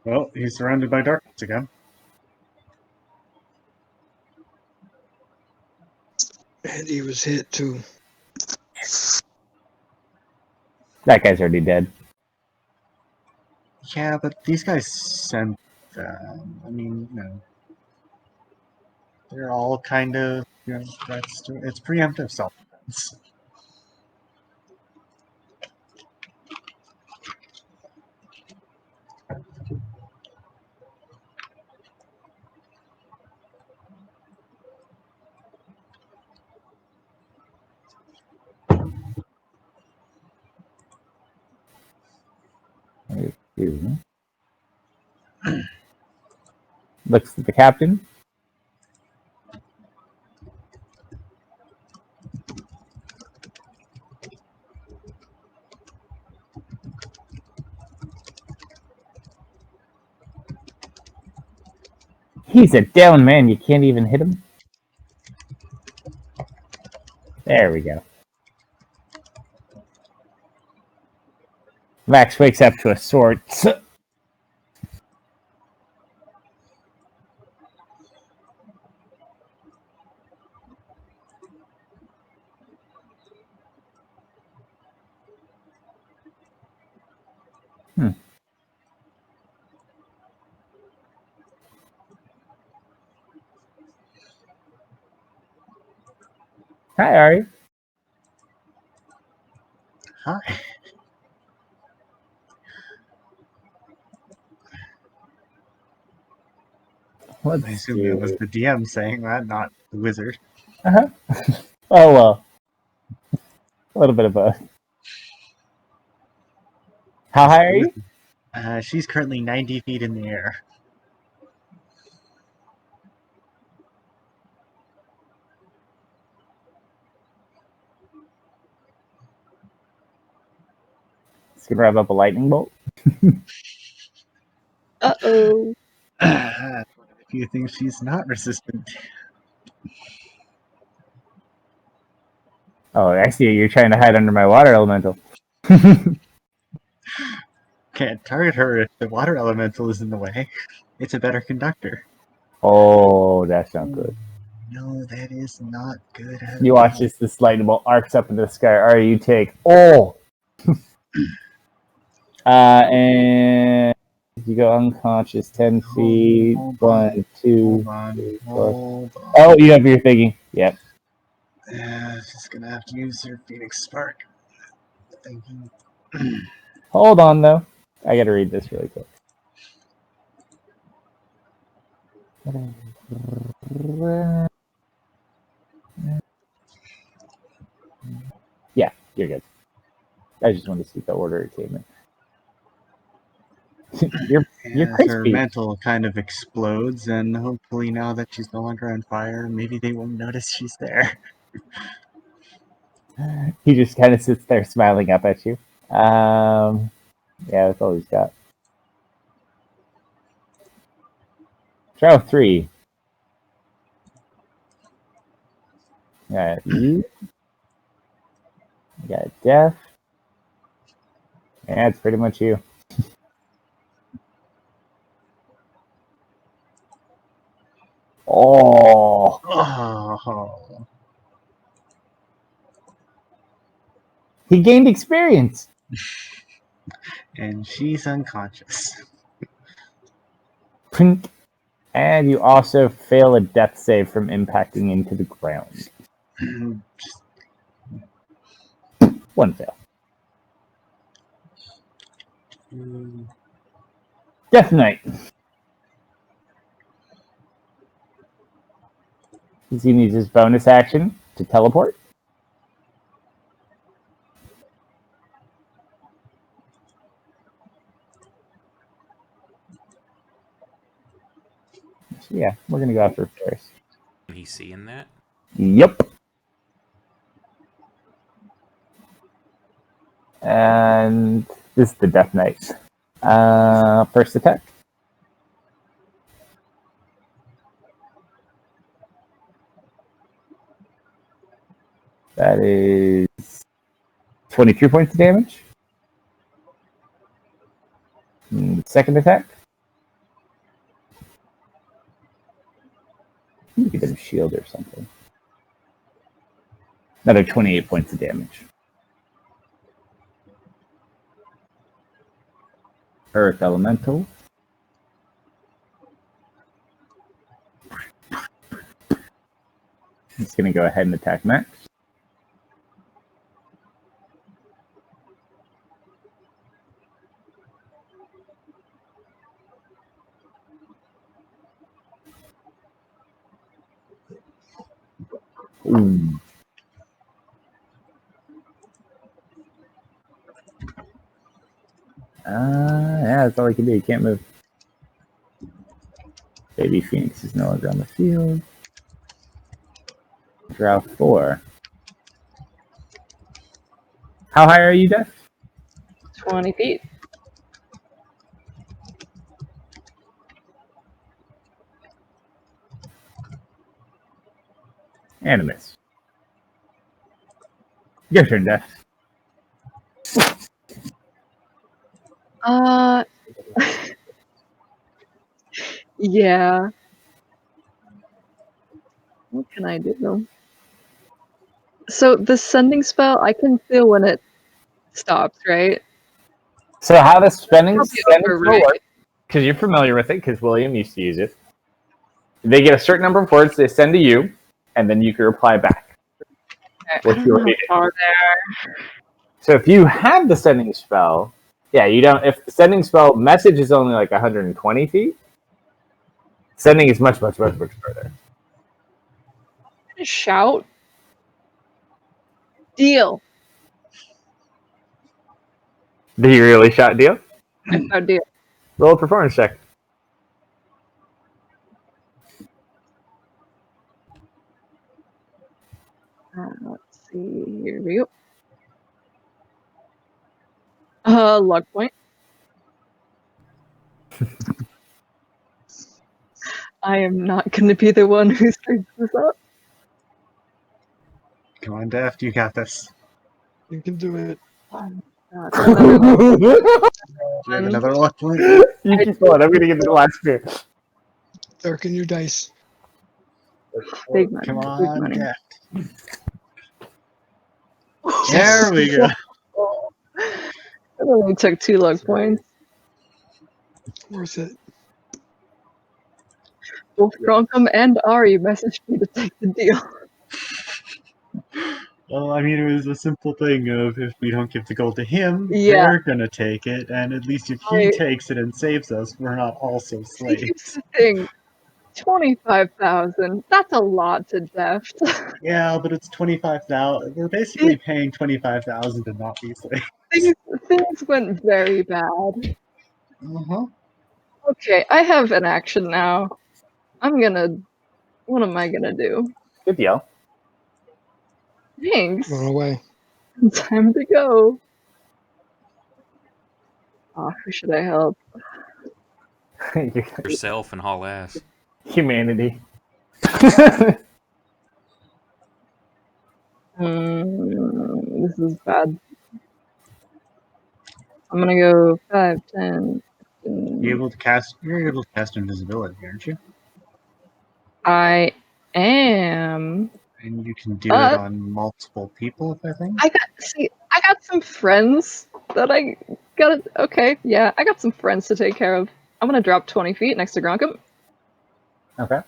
[SPEAKER 8] Well, he's surrounded by darkness again.
[SPEAKER 4] And he was hit too.
[SPEAKER 1] That guy's already dead.
[SPEAKER 8] Yeah, but these guys sent them. I mean, you know, they're all kind of, you know, it's preemptive self-defense.
[SPEAKER 1] Looks at the captain. He's a down man. You can't even hit him. There we go. Max wakes up to a sword. Hi, Ari.
[SPEAKER 8] Hi. I assume that was the DM saying that, not the wizard.
[SPEAKER 1] Oh, well. A little bit of both. How high are you?
[SPEAKER 8] She's currently 90 feet in the air.
[SPEAKER 1] It's gonna rev up a lightning bolt.
[SPEAKER 3] Uh-oh.
[SPEAKER 8] That's one of the few things she's not resistant to.
[SPEAKER 1] Oh, I see. You're trying to hide under my water elemental.
[SPEAKER 8] Can't target her if the water elemental is in the way. It's a better conductor.
[SPEAKER 1] Oh, that's not good.
[SPEAKER 8] No, that is not good at
[SPEAKER 1] You watch this lightning bolt arcs up into the sky. All right, you take. Oh! And you go unconscious 10 feet.
[SPEAKER 8] Hold
[SPEAKER 1] 1, 2,
[SPEAKER 8] on.
[SPEAKER 1] 3, 4.
[SPEAKER 8] Hold on.
[SPEAKER 1] Oh, you have your thingy. Yep.
[SPEAKER 8] Yeah, she's gonna have to use her Phoenix Spark. Thinking.
[SPEAKER 1] Hold on, though. I gotta read this really quick. Yeah, you're good. I just wanted to see the order it came in. you're
[SPEAKER 8] Her
[SPEAKER 1] crispy.
[SPEAKER 8] mantle kind of explodes, and hopefully now that she's no longer on fire, maybe they won't notice she's there.
[SPEAKER 1] He just kind of sits there smiling up at you. Yeah, that's all he's got. Trial 3. Got you. Got death. Yeah, it's pretty much you. Oh.
[SPEAKER 8] Oh.
[SPEAKER 1] He gained experience.
[SPEAKER 8] And she's unconscious.
[SPEAKER 1] And you also fail a death save from impacting into the ground. One fail. Death Knight. He needs his bonus action to teleport. So yeah, we're gonna go after Ferris.
[SPEAKER 2] Can he see in that?
[SPEAKER 1] Yep. And this is the Death Knight. First attack. That is 22 points of damage. Second attack. Give him a shield or something. Another 28 points of damage. Earth Elemental. He's going to go ahead and attack Max. Ooh. Yeah, that's all he can do. He can't move. Baby Phoenix is no longer on the field. Draw 4. How high are you, Death?
[SPEAKER 3] 20 feet.
[SPEAKER 1] And a miss. Your turn, Death.
[SPEAKER 3] Yeah. What can I do? So the sending spell, I can feel when it stops, right?
[SPEAKER 1] So how does sending
[SPEAKER 3] Probably
[SPEAKER 1] spell
[SPEAKER 3] overrated.
[SPEAKER 1] work? Because you're familiar with it, because William used to use it. They get a certain number of words they send to you, and then you can reply back.
[SPEAKER 3] I
[SPEAKER 1] What
[SPEAKER 3] don't
[SPEAKER 1] you
[SPEAKER 3] know
[SPEAKER 1] already
[SPEAKER 3] how far
[SPEAKER 1] did.
[SPEAKER 3] there.
[SPEAKER 1] So if you have the sending spell, yeah, you don't. If the sending spell message is only like 120 feet, sending is much, much, much, much further.
[SPEAKER 3] Shout. Deal.
[SPEAKER 1] Do you really shout deal?
[SPEAKER 3] I shout deal.
[SPEAKER 1] Roll a performance check.
[SPEAKER 3] Let's see. Here we go. Luck point. I am not going to be the one who screws this up.
[SPEAKER 8] Come on, Deft, you got this.
[SPEAKER 4] You can do it.
[SPEAKER 3] Another luck
[SPEAKER 8] Do you have another luck point?
[SPEAKER 1] You keep going. I'm gonna get the last fear.
[SPEAKER 4] Darken your dice.
[SPEAKER 3] big money.
[SPEAKER 8] Come
[SPEAKER 3] Big
[SPEAKER 8] on,
[SPEAKER 3] money.
[SPEAKER 8] Deft. There we go.
[SPEAKER 3] It only took 2 luck points.
[SPEAKER 4] Worth it.
[SPEAKER 3] Both Gronkum and Ari messaged me to take the deal.
[SPEAKER 8] Well, I mean, it was a simple thing of if we don't give the gold to him,
[SPEAKER 3] Yeah.
[SPEAKER 8] they're gonna take it, and at least if he
[SPEAKER 3] I-
[SPEAKER 8] takes it and saves us, we're not also
[SPEAKER 3] See, here's
[SPEAKER 8] slaves.
[SPEAKER 3] the thing. 25,000. That's a lot to Deft.
[SPEAKER 8] Yeah, but it's 25,000. We're basically paying 25,000 to not be slaves.
[SPEAKER 3] Things went very bad.
[SPEAKER 8] Uh-huh.
[SPEAKER 3] Okay, I have an action now. What am I gonna do?
[SPEAKER 1] Good deal.
[SPEAKER 3] Thanks.
[SPEAKER 4] Run away.
[SPEAKER 3] Time to go. Oh, who should I help?
[SPEAKER 2] Yourself and haul ass.
[SPEAKER 1] Humanity.
[SPEAKER 3] This is bad. I'm gonna go 5, 10. 15.
[SPEAKER 8] You're able to cast invisibility, aren't you?
[SPEAKER 3] I am.
[SPEAKER 8] And you can do it on multiple people, I think.
[SPEAKER 3] I got some friends that I got. Okay, yeah, I got some friends to take care of. I'm gonna drop 20 feet next to Gronkum.
[SPEAKER 1] Okay.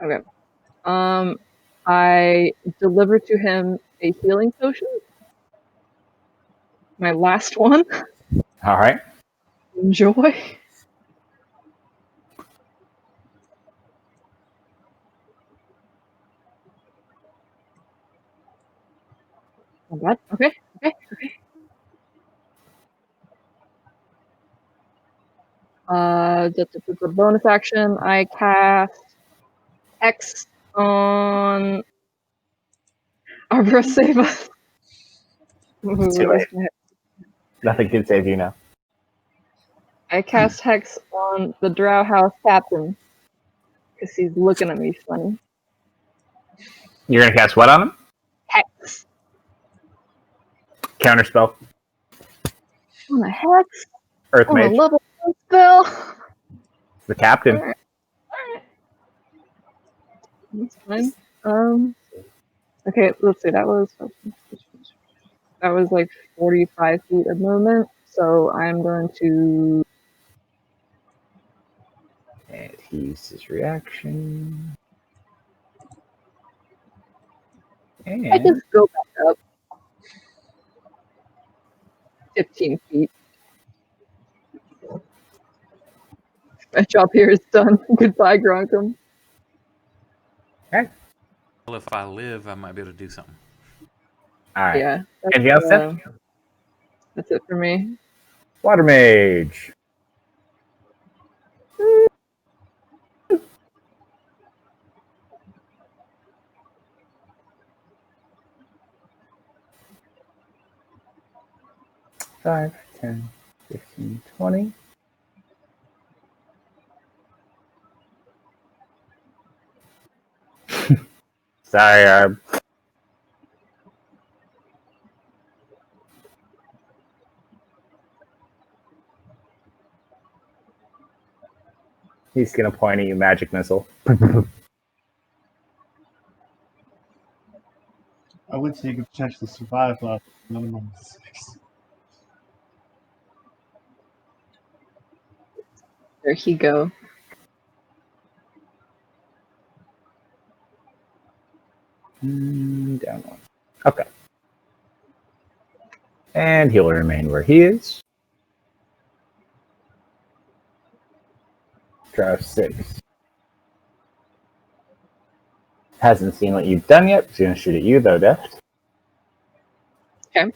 [SPEAKER 3] Okay. I deliver to him a healing potion. My last one.
[SPEAKER 1] All right.
[SPEAKER 3] Enjoy. Not bad. Okay. The bonus action, I cast X on Arbor Save Us.
[SPEAKER 1] Too late. Nothing can save you now.
[SPEAKER 3] I cast Hex on the Drow House Captain because he's looking at me funny.
[SPEAKER 1] You're gonna cast what on him?
[SPEAKER 3] Hex.
[SPEAKER 1] Counterspell.
[SPEAKER 3] On a Hex?
[SPEAKER 1] Earth
[SPEAKER 3] On
[SPEAKER 1] Mage.
[SPEAKER 3] a level 1 spell?
[SPEAKER 1] The captain.
[SPEAKER 3] Alright. That's fine. Okay, let's see, that was like 45 feet of movement, so I'm going to...
[SPEAKER 1] And he used his reaction. And
[SPEAKER 3] I just go back up 15 feet. My job here is done. Goodbye, Gronkum.
[SPEAKER 1] Okay.
[SPEAKER 2] Well, if I live, I might be able to do something.
[SPEAKER 1] All right.
[SPEAKER 3] Yeah.
[SPEAKER 1] Anything else, Steph?
[SPEAKER 3] That's it for me.
[SPEAKER 1] Water Mage. Five, 10, 15, 20. Sorry, he's gonna point at you, magic missile.
[SPEAKER 8] I would say you could potentially survive, but minimum 6.
[SPEAKER 3] There he go.
[SPEAKER 1] Down one. Okay. And he'll remain where he is. Draw 6. Hasn't seen what you've done yet. He's gonna shoot at you though, Deft.
[SPEAKER 3] Okay.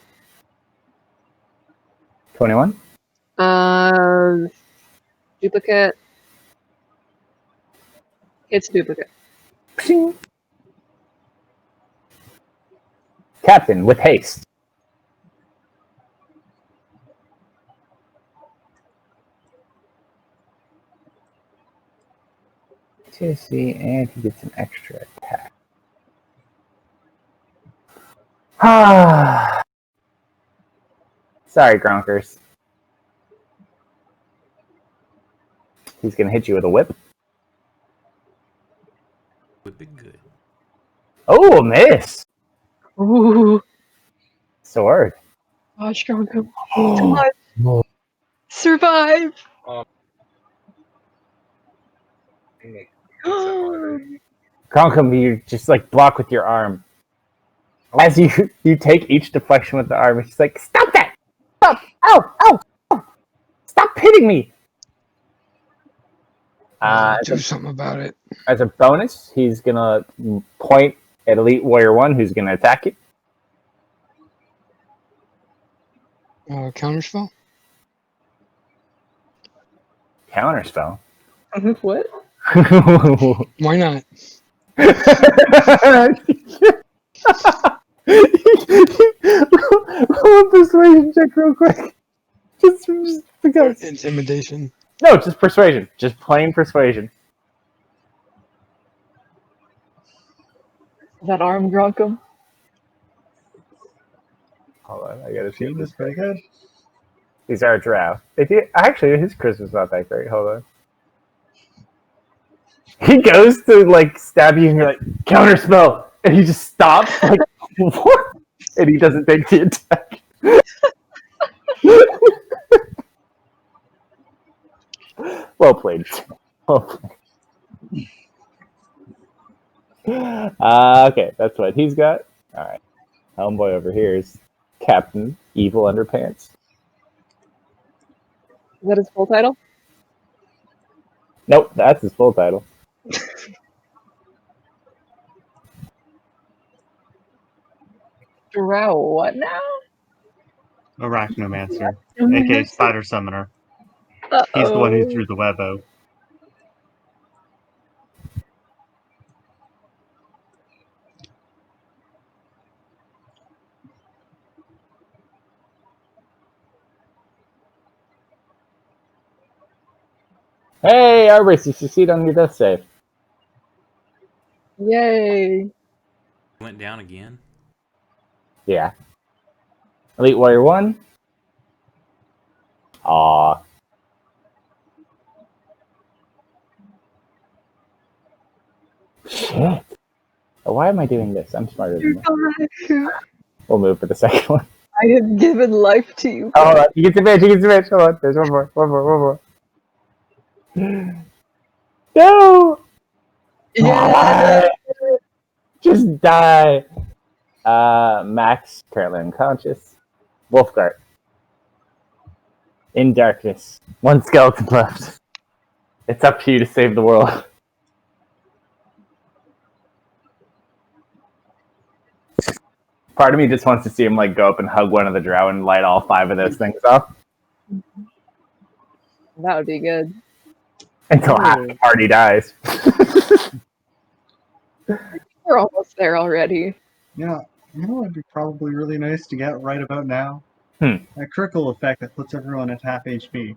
[SPEAKER 1] 21.
[SPEAKER 3] Duplicate. It's duplicate.
[SPEAKER 1] Pshing. Captain, with haste. See, and he gets an extra attack. Ah. Sorry, Gronkers. He's gonna hit you with a whip.
[SPEAKER 2] Would be good.
[SPEAKER 1] Oh, a miss.
[SPEAKER 3] Ooh.
[SPEAKER 1] Sword.
[SPEAKER 3] Gosh, Gronkum. Survive. Survive.
[SPEAKER 1] Gronkum, you just like block with your arm. As you take each deflection with the arm, it's just like, stop that! Stop! Ow! Ow! Ow! Stop hitting me!
[SPEAKER 4] Do something about it.
[SPEAKER 1] As a bonus, he's gonna point at Elite Warrior 1, who's gonna attack you.
[SPEAKER 4] Counterspell?
[SPEAKER 1] Counterspell?
[SPEAKER 3] What?
[SPEAKER 4] Why not?
[SPEAKER 1] Roll a persuasion check real quick. Just because.
[SPEAKER 4] Intimidation.
[SPEAKER 1] No, just persuasion. Just plain persuasion.
[SPEAKER 3] That arm, Gronkum.
[SPEAKER 1] Hold on, I gotta see.
[SPEAKER 8] Team is pretty good.
[SPEAKER 1] These are drow. Actually, his charisma's not that great. Hold on. He goes to like stab you, and you're like counterspell, and he just stops. Like what? And he doesn't take the attack. Well played. Well played. Okay, that's what he's got. All right, homeboy over here is Captain Evil Underpants.
[SPEAKER 3] Is that his full title?
[SPEAKER 1] Nope, that's his full title.
[SPEAKER 3] Drow, what now?
[SPEAKER 8] Arachnomancer, aka Spider Summoner. He's the one who threw the web out.
[SPEAKER 1] Hey, Arbus, you succeed on your death save.
[SPEAKER 3] Yay.
[SPEAKER 2] Went down again.
[SPEAKER 1] Yeah. Elite Warrior 1. Aw. Shit. Why am I doing this? I'm smarter than this. We'll move for the second one.
[SPEAKER 3] I have given life to you.
[SPEAKER 1] Oh, hold on. You get the bitch. You get the bitch. Hold on. There's one more. No!
[SPEAKER 3] Yeah.
[SPEAKER 1] Just die. Max, currently unconscious. Wolfgart. In darkness. One skeleton left. It's up to you to save the world. Part of me just wants to see him like go up and hug one of the drow and light all 5 of those things off.
[SPEAKER 3] That would be good.
[SPEAKER 1] Until half the party dies.
[SPEAKER 3] We're almost there already.
[SPEAKER 8] Yeah, you know it'd be probably really nice to get right about now?
[SPEAKER 1] Hmm.
[SPEAKER 8] A critical effect that puts everyone at half HP.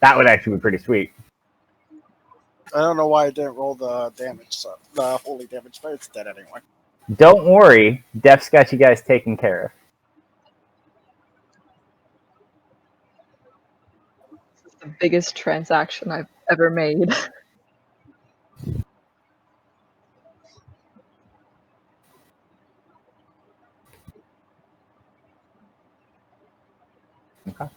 [SPEAKER 1] That would actually be pretty sweet.
[SPEAKER 6] I don't know why I didn't roll the damage, so the holy damage, but it's dead anyway.
[SPEAKER 1] Don't worry, Def's got you guys taken care of.
[SPEAKER 3] This is the biggest transaction I've ever made.
[SPEAKER 1] Okay.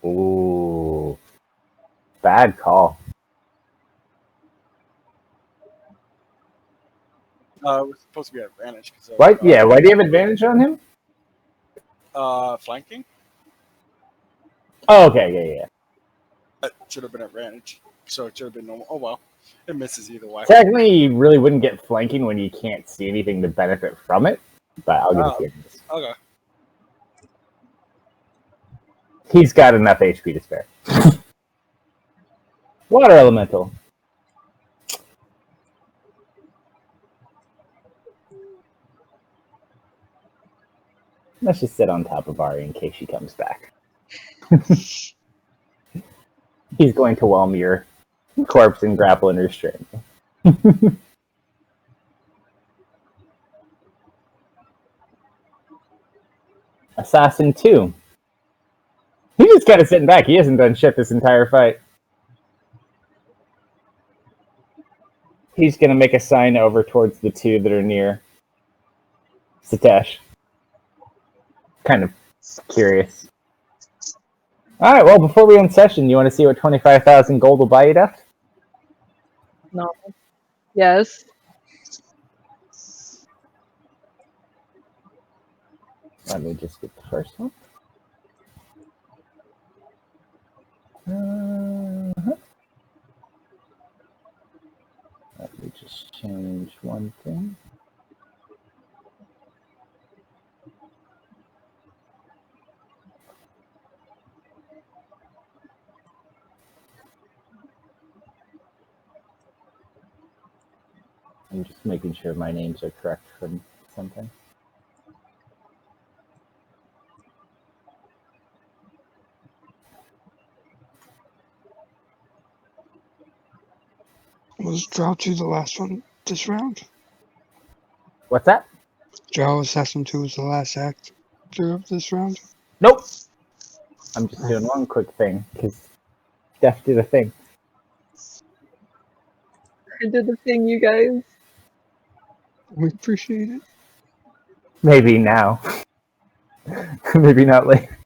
[SPEAKER 1] Ooh. Bad call.
[SPEAKER 6] It was supposed to be an advantage.
[SPEAKER 1] Why? Yeah, why do you have advantage on him?
[SPEAKER 6] Flanking?
[SPEAKER 1] Oh, okay, yeah.
[SPEAKER 6] That should have been advantage. So it should have been normal. Oh, well. It misses either way.
[SPEAKER 1] Technically, you really wouldn't get flanking when you can't see anything to benefit from it, but I'll give it to you.
[SPEAKER 6] Okay.
[SPEAKER 1] He's got enough HP to spare. Water elemental. Let's just sit on top of Ari in case she comes back. He's going to whelm your corpse and grapple and restrain you. Assassin 2. He's just kind of sitting back. He hasn't done shit this entire fight. He's going to make a sign over towards the two that are near Satesh. Kind of curious. Alright, well, before we end session, you want to see what 25,000 gold will buy you, Duff?
[SPEAKER 3] No. Yes.
[SPEAKER 1] Let me just get the first one. Let me just change one thing. I'm just making sure my names are correct from something.
[SPEAKER 4] Was Drow 2 the last one this round?
[SPEAKER 1] What's that?
[SPEAKER 4] Drow Assassin 2 was the last actor of this round?
[SPEAKER 1] Nope. I'm just doing one quick thing, because Def did a thing.
[SPEAKER 3] I did the thing, you guys.
[SPEAKER 4] We appreciate it.
[SPEAKER 1] Maybe now. Maybe not later.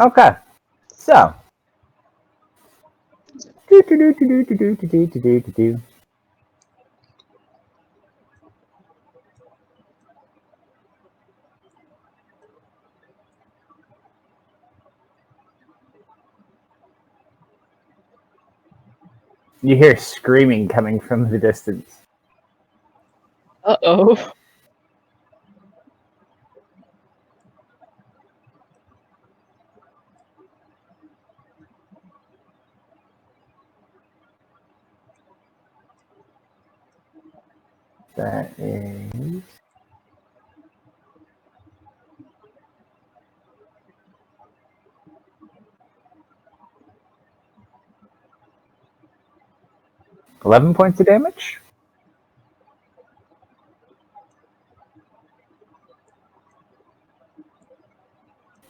[SPEAKER 1] Okay. So. You hear screaming coming from the distance.
[SPEAKER 3] Uh-oh.
[SPEAKER 1] That is... $11 points of damage?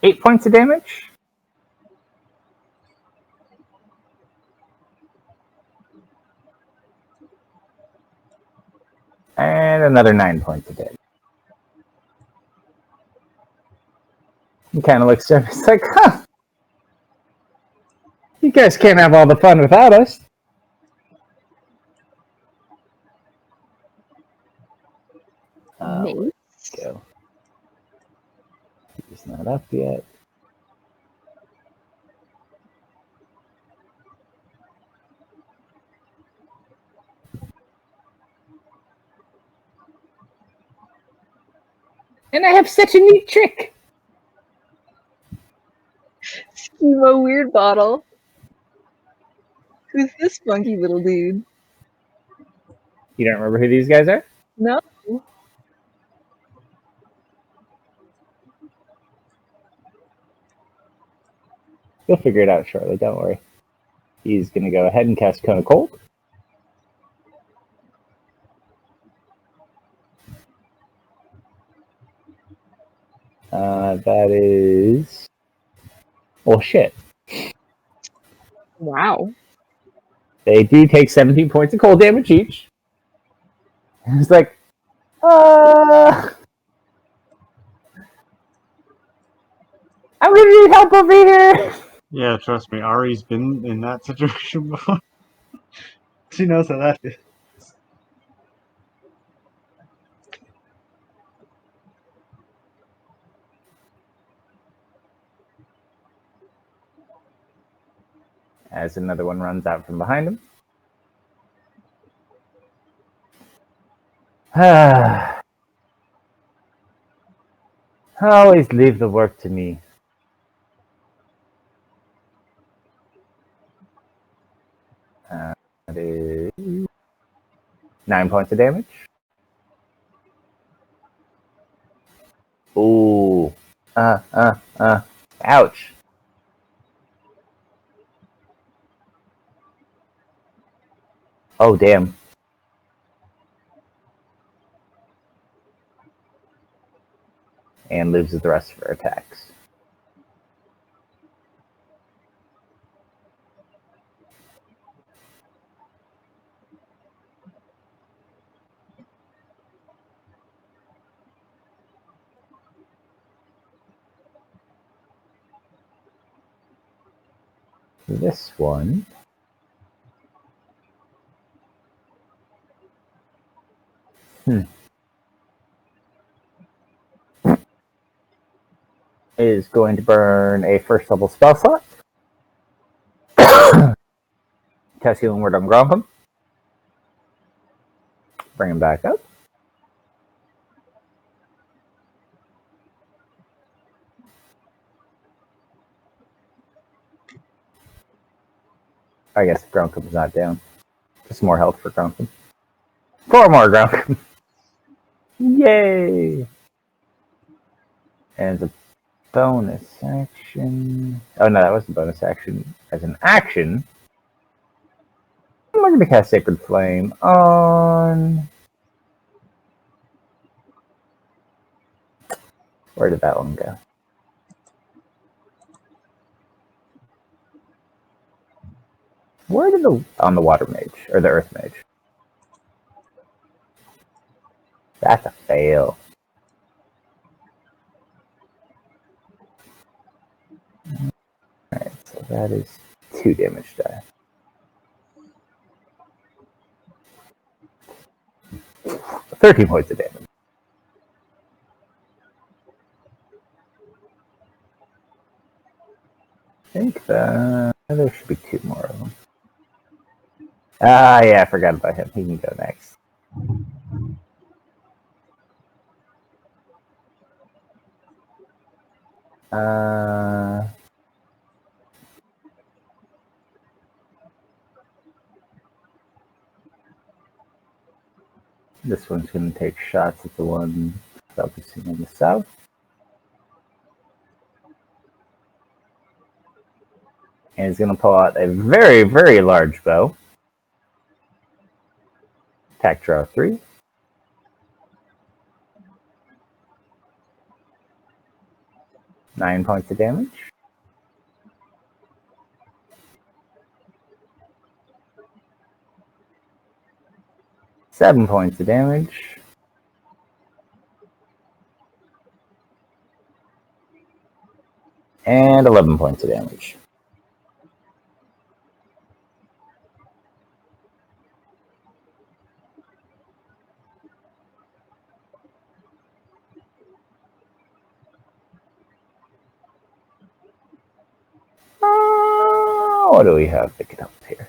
[SPEAKER 1] $8 points of damage? And another 9 points of damage. He kind of looks at him. He's like, huh. You guys can't have all the fun without us. Let's go. He's not up yet. And I have such a neat trick.
[SPEAKER 3] Schemo weird bottle. Who's this funky little dude?
[SPEAKER 1] You don't remember who these guys are?
[SPEAKER 3] No.
[SPEAKER 1] You'll figure it out shortly, don't worry. He's going to go ahead and cast Cone of Cold. That is... Well, shit.
[SPEAKER 3] Wow.
[SPEAKER 1] They do take 17 points of cold damage each. It's like, I'm gonna need help over here!
[SPEAKER 8] Yeah, trust me, Ari's been in that situation before. She knows how that is.
[SPEAKER 1] as another one runs out from behind him. Always leave the work to me. That is 9 points of damage. Ooh. Ouch. Oh, damn. And loses the rest of her attacks. This one is going to burn a first level spell slot. Cast Healing Word on Grompham. Bring him back up. I guess Grompham is not down. Just more health for Grompham. 4 more Grompham. Yay! And the bonus action. Oh no, that was a bonus action. As an action, I'm going to cast Sacred Flame on. Where did that one go? Where did on the Water Mage or the Earth Mage? That's a fail. Alright, so that is 2 damage die. $13 points of damage. I think there should be 2 more of them. Ah, yeah, I forgot about him. He can go next. This one's going to take shots at the one focusing on the south. And he's going to pull out a very, very large bow. Attack draw 3. Nine points of damage. Seven points of damage. And 11 points of damage. What do we have to get up here?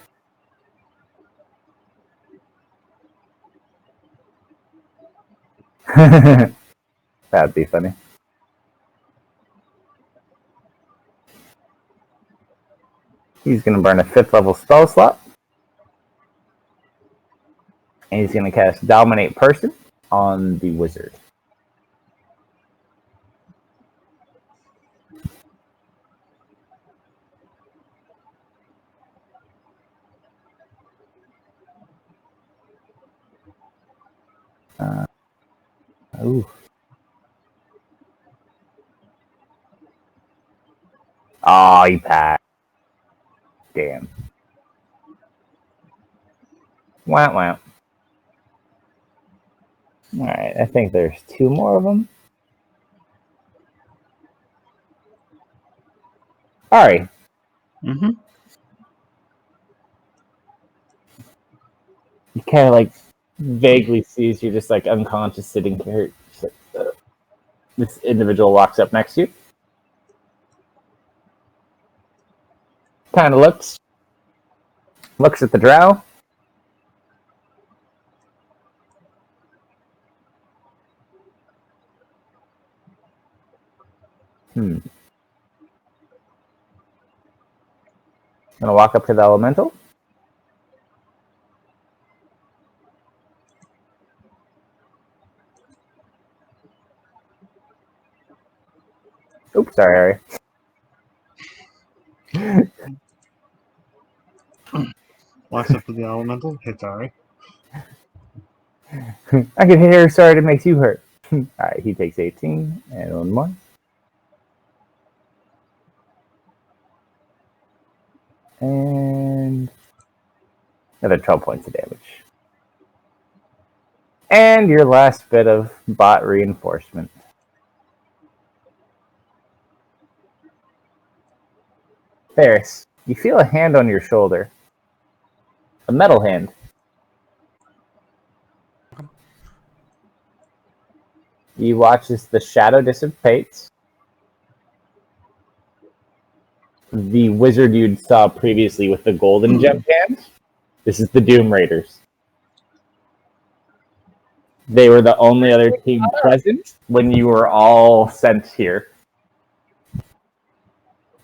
[SPEAKER 1] That'd be funny. He's going to burn a 5th level spell slot. And he's going to cast Dominate Person on the wizard. Ooh. Oh, he passed. Damn. Wow, wow. Alright, I think there's 2 more of them. Ari.
[SPEAKER 8] Mm-hmm.
[SPEAKER 1] You kind of like vaguely sees you just like unconscious sitting here. This individual walks up next to you. Kind of looks, Looks at the drow. Gonna walk up to the elemental. Oops, sorry, Harry.
[SPEAKER 8] Walks up to the elemental, hits Ari.
[SPEAKER 1] I can hear. Sorry to make you hurt. Alright, he takes 18 and 1 more. And another 12 points of damage. And your last bit of bot reinforcement. Ferris, you feel a hand on your shoulder. A metal hand. You watch as the shadow dissipates. The wizard you'd saw previously with the golden gem hand. This is the Doom Raiders. They were the only other team present when you were all sent here.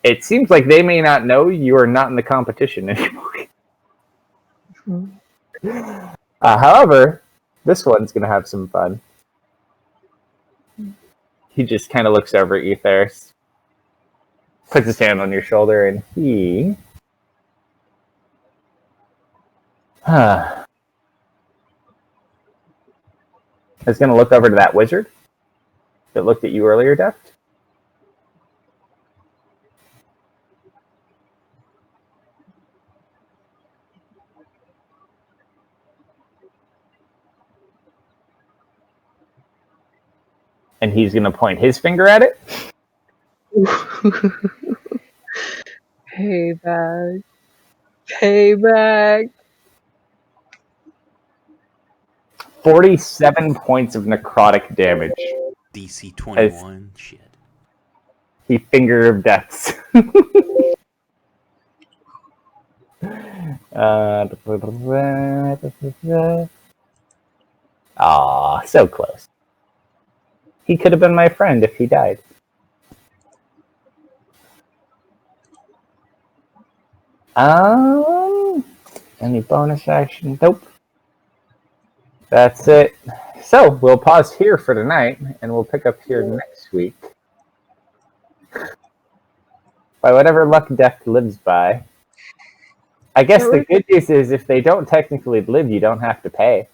[SPEAKER 1] It seems like they may not know you are not in the competition anymore. However, this one's going to have some fun. He just kind of looks over at you, Ferris. Puts his hand on your shoulder, and he... is going to look over to that wizard that looked at you earlier, Deft. And he's going to point his finger at it.
[SPEAKER 3] Payback. Payback.
[SPEAKER 1] 47 points of necrotic damage.
[SPEAKER 2] DC 21. Shit.
[SPEAKER 1] He finger of deaths. Aw, so close. He could have been my friend if he died. Any bonus action? Nope. That's it. So, we'll pause here for tonight, and we'll pick up here next week. By whatever luck death lives by. I guess the good news is if they don't technically live, you don't have to pay.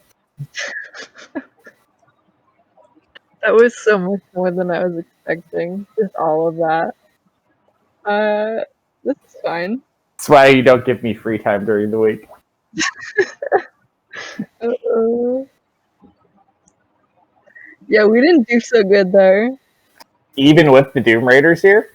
[SPEAKER 3] That was so much more than I was expecting. Just all of that. This is fine.
[SPEAKER 1] That's why you don't give me free time during the week.
[SPEAKER 3] Yeah, we didn't do so good there.
[SPEAKER 1] Even with the Doom Raiders here?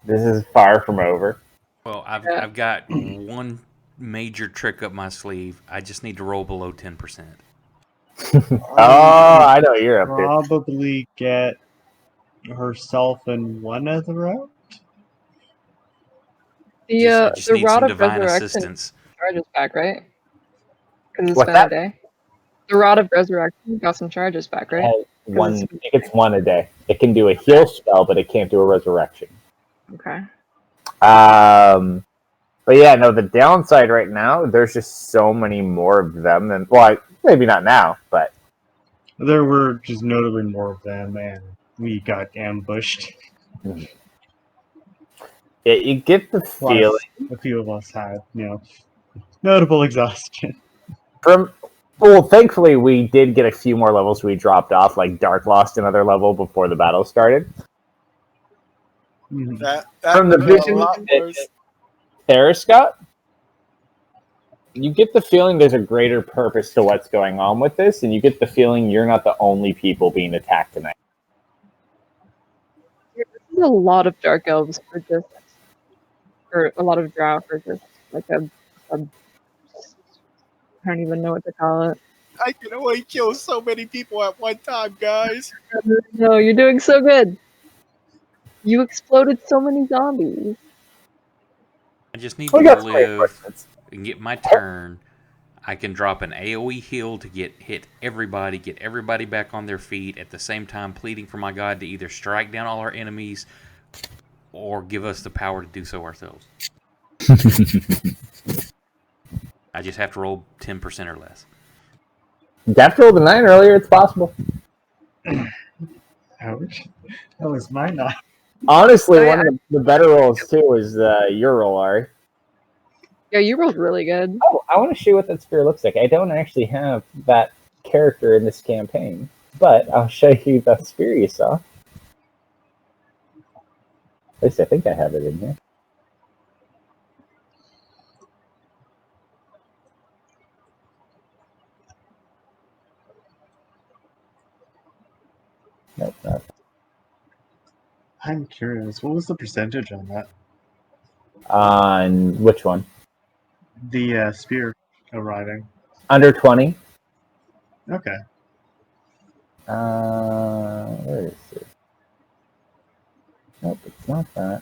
[SPEAKER 1] This is far from over.
[SPEAKER 2] Well, I've got one major trick up my sleeve. I just need to roll below 10%.
[SPEAKER 1] I know you're up there.
[SPEAKER 8] Probably get herself in one of the route.
[SPEAKER 3] The Rod of Resurrection charges back, right? Because it's been a day. The Rod of Resurrection got some charges back, right?
[SPEAKER 1] I think it's one a day. It can do a heal spell, but it can't do a resurrection.
[SPEAKER 3] Okay.
[SPEAKER 1] But yeah, no, the downside right now, there's just so many more of them than, well, maybe not now, but.
[SPEAKER 8] There were just notably more of them, and we got ambushed.
[SPEAKER 1] Yeah, you get the feeling.
[SPEAKER 8] A few of us had, notable exhaustion.
[SPEAKER 1] Well, thankfully, we did get a few more levels we dropped off, like Dark lost another level before the battle started. From the vision that Ferris got, you get the feeling there's a greater purpose to what's going on with this, and you get the feeling you're not the only people being attacked tonight.
[SPEAKER 3] There's a lot of Dark Elves for just, or a lot of Drow for just, like a I don't even know what to call it.
[SPEAKER 6] I can only kill so many people at one time, guys.
[SPEAKER 3] No, you're doing so good. You exploded so many zombies.
[SPEAKER 2] I just need
[SPEAKER 1] We
[SPEAKER 2] to
[SPEAKER 1] got some
[SPEAKER 2] live
[SPEAKER 1] reinforcements.
[SPEAKER 2] and get my turn. I can drop an AoE heal to hit everybody back on their feet at the same time, pleading for my god to either strike down all our enemies or give us the power to do so ourselves. I just have to roll 10% or less.
[SPEAKER 1] Death rolled a 9 earlier. It's possible.
[SPEAKER 8] Ouch. That was my 9.
[SPEAKER 1] Honestly,
[SPEAKER 3] Oh, yeah.
[SPEAKER 1] one of the better rolls too is your roll, Ari.
[SPEAKER 3] Yeah, you rolled really good.
[SPEAKER 1] Oh, I want to show you what that spear looks like. I don't actually have that character in this campaign, but I'll show you the spear you saw. At least I think I have it in here. Nope, not.
[SPEAKER 8] I'm curious, what was the percentage on that?
[SPEAKER 1] On which one?
[SPEAKER 8] The spear arriving.
[SPEAKER 1] Under 20.
[SPEAKER 8] Okay.
[SPEAKER 1] Where is it? Nope, it's not that.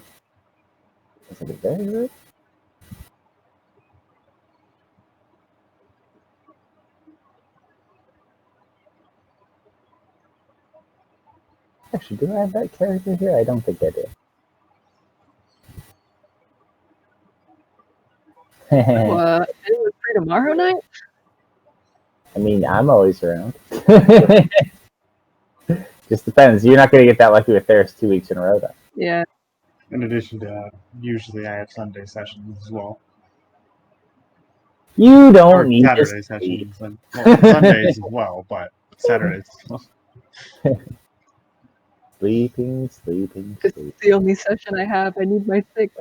[SPEAKER 1] Is it a very good? Actually, do I have that character here? I don't think I do.
[SPEAKER 3] What? It was free tomorrow night?
[SPEAKER 1] I mean, I'm always around. Just depends. You're not going to get that lucky with Theris 2 weeks in a row, though.
[SPEAKER 3] Yeah.
[SPEAKER 8] In addition to usually I have Sunday sessions as well.
[SPEAKER 1] You
[SPEAKER 8] Or
[SPEAKER 1] don't need
[SPEAKER 8] Saturday
[SPEAKER 1] to
[SPEAKER 8] sessions. And, well, Sundays as well, but Saturdays as well.
[SPEAKER 1] Sleeping.
[SPEAKER 3] It's the only session I have. I need my 6.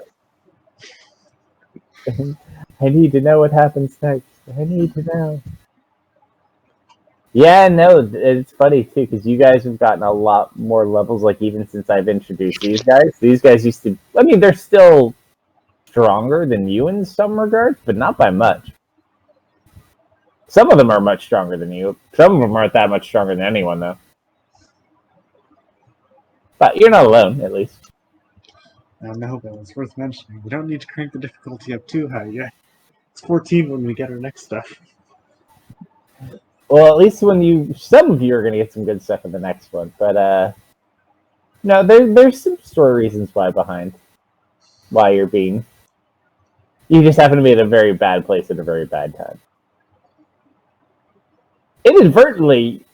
[SPEAKER 1] I need to know what happens next. I need to know. Yeah, no, it's funny too because you guys have gotten a lot more levels. Like even since I've introduced these guys used to. I mean, they're still stronger than you in some regards, but not by much. Some of them are much stronger than you. Some of them aren't that much stronger than anyone, though. But you're not alone, at least.
[SPEAKER 8] No, but it's worth mentioning. We don't need to crank the difficulty up too high yet. It's 14 when we get our next stuff.
[SPEAKER 1] Well, at least some of you are going to get some good stuff in the next one. But, no, there's some story reasons why you're being. You just happen to be at a very bad place at a very bad time. Inadvertently,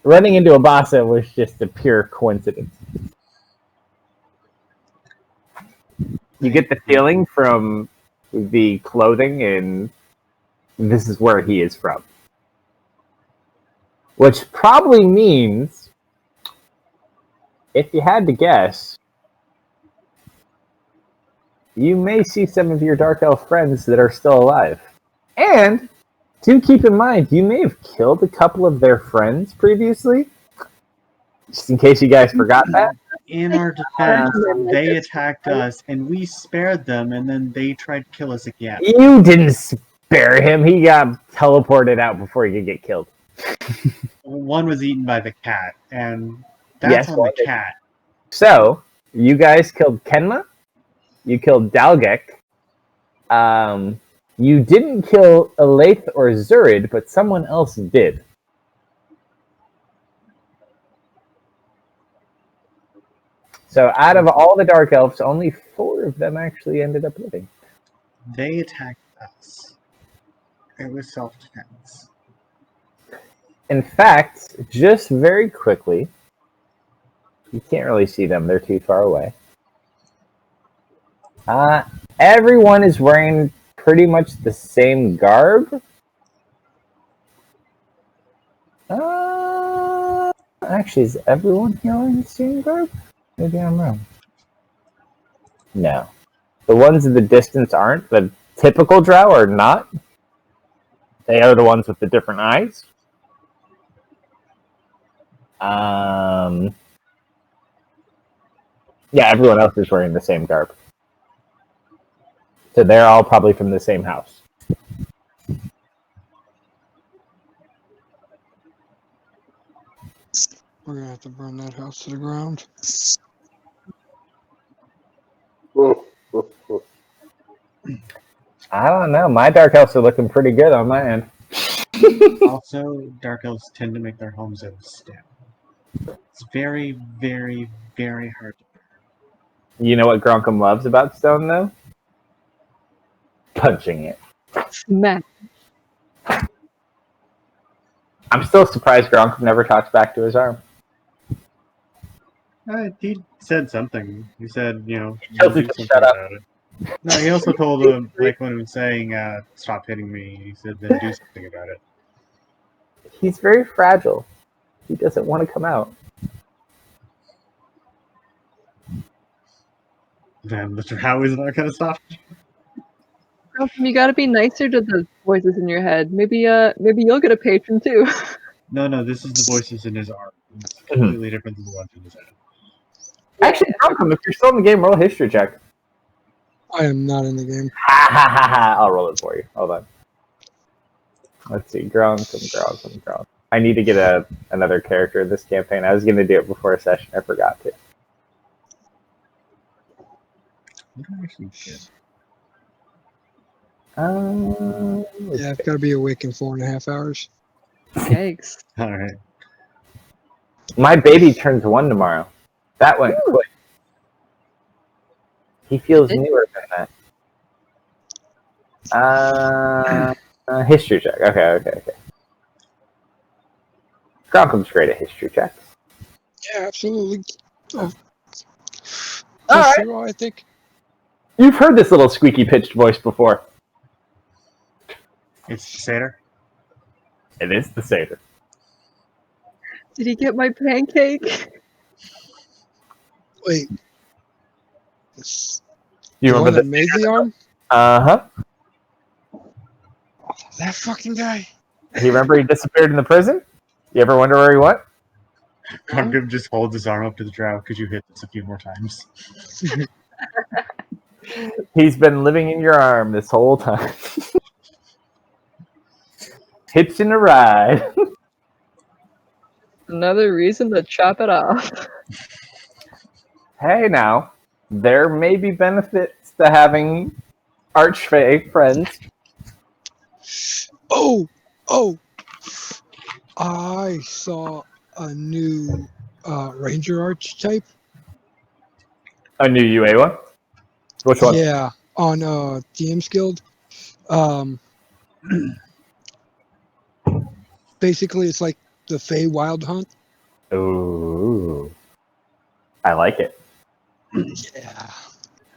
[SPEAKER 1] running into a Bassa was just a pure coincidence. You get the feeling from the clothing, and this is where he is from. Which probably means, if you had to guess, you may see some of your Dark Elf friends that are still alive. And, do keep in mind, you may have killed a couple of their friends previously. Just in case you guys forgot that.
[SPEAKER 8] In our defense, they attacked us, and we spared them, and then they tried to kill us again.
[SPEAKER 1] You didn't spare him. He got teleported out before he could get killed.
[SPEAKER 8] One was eaten by the cat, and that's on the cat.
[SPEAKER 1] So, you guys killed Kenma. You killed Dalgek. You didn't kill Elaith or Zurid, but someone else did. So out of all the Dark Elves, only 4 of them actually ended up living.
[SPEAKER 8] They attacked us. It was self-defense.
[SPEAKER 1] In fact, just very quickly, you can't really see them, they're too far away. Everyone is wearing pretty much the same garb. Actually, is everyone here wearing the same garb? Maybe I'm wrong. No. The ones in the distance aren't. The typical drow are not. They are the ones with the different eyes. Yeah, everyone else is wearing the same garb. So they're all probably from the same house.
[SPEAKER 4] We're gonna have to burn that house to the ground.
[SPEAKER 1] I don't know. My dark elves are looking pretty good on my end.
[SPEAKER 8] Also, dark elves tend to make their homes out of stone. It's very, very, very hard to burn.
[SPEAKER 1] You know what Gronkum loves about stone, though? Punching it.
[SPEAKER 3] Smack.
[SPEAKER 1] I'm still surprised Gronkum never talks back to his arm.
[SPEAKER 8] He said something. He said,
[SPEAKER 1] Tells
[SPEAKER 8] you'll
[SPEAKER 1] you
[SPEAKER 8] do
[SPEAKER 1] to
[SPEAKER 8] something
[SPEAKER 1] shut up.
[SPEAKER 8] about it. No, he also told him, like, when he was saying, stop hitting me, he said, then do something about it.
[SPEAKER 1] He's very fragile. He doesn't want to come out.
[SPEAKER 8] Then the drow is not going to stop.
[SPEAKER 3] You gotta be nicer to the voices in your head. Maybe you'll get a patron too.
[SPEAKER 8] No, this is the voices in his arm. It's completely different than the ones in his head.
[SPEAKER 1] Actually, Gronkum, if you're still in the game, roll a history check.
[SPEAKER 4] I am not in the game.
[SPEAKER 1] Ha ha ha ha! I'll roll it for you. Hold on. Let's see. Gronkum. I need to get another character in this campaign. I was going to do it before a session. I forgot to.
[SPEAKER 4] Yeah, I've got to be awake in 4.5 hours.
[SPEAKER 3] Yikes.
[SPEAKER 8] Alright.
[SPEAKER 1] My baby turns 1 tomorrow. That went quick. He feels newer than that. History check. Okay. Gronkum's great at history checks.
[SPEAKER 4] Yeah, absolutely. Oh.
[SPEAKER 1] All right.
[SPEAKER 4] 0, I think.
[SPEAKER 1] You've heard this little squeaky pitched voice before.
[SPEAKER 8] It's the satyr?
[SPEAKER 1] It is the satyr.
[SPEAKER 3] Did he get my pancake?
[SPEAKER 4] Wait.
[SPEAKER 1] You
[SPEAKER 4] the
[SPEAKER 1] remember
[SPEAKER 4] one that
[SPEAKER 1] the
[SPEAKER 4] made the arm?
[SPEAKER 1] Uh-huh.
[SPEAKER 4] That fucking guy.
[SPEAKER 1] You remember he disappeared in the prison? You ever wonder where he went?
[SPEAKER 8] Gronkum just holds his arm up to the drow because you hit this a few more times.
[SPEAKER 1] He's been living in your arm this whole time. Hitching a ride.
[SPEAKER 3] Another reason to chop it off.
[SPEAKER 1] Hey now, there may be benefits to having archfey friends.
[SPEAKER 4] Oh! I saw a new Ranger archetype.
[SPEAKER 1] A new UA one? Which one?
[SPEAKER 4] Yeah, on DM's Guild. Basically, it's like the Fey Wild Hunt.
[SPEAKER 1] Ooh. I like it.
[SPEAKER 4] Yeah.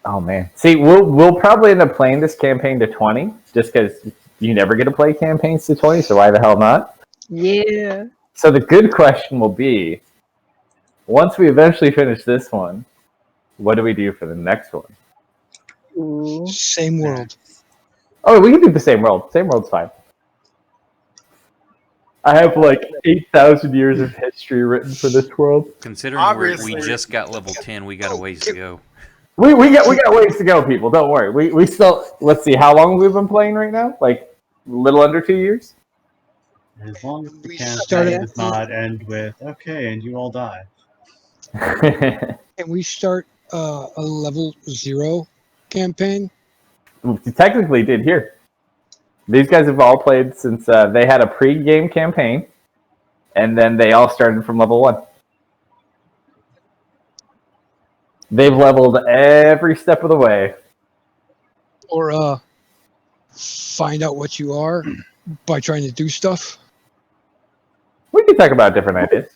[SPEAKER 1] Oh man. See, we'll probably end up playing this campaign to 20, just because you never get to play campaigns to 20, so why the hell not?
[SPEAKER 3] Yeah.
[SPEAKER 1] So the good question will be, once we eventually finish this one, what do we do for the next one?
[SPEAKER 3] Ooh.
[SPEAKER 4] Same world.
[SPEAKER 1] Oh, we can do the same world. Same world's fine. I have like 8,000 years of history written for this world.
[SPEAKER 2] Considering we just got level 10, we got a ways to go.
[SPEAKER 1] We got ways to go, people. Don't worry. We still, let's see, how long we've been playing right now? Like a little under 2 years?
[SPEAKER 8] As long as
[SPEAKER 4] We
[SPEAKER 8] the campaign
[SPEAKER 4] started-
[SPEAKER 8] does not end with, okay, and you all die.
[SPEAKER 4] Can we start a level 0 campaign?
[SPEAKER 1] We technically did here. These guys have all played since they had a pre-game campaign, and then they all started from level 1. They've leveled every step of the way.
[SPEAKER 4] Or find out what you are by trying to do stuff?
[SPEAKER 1] We can talk about different ideas.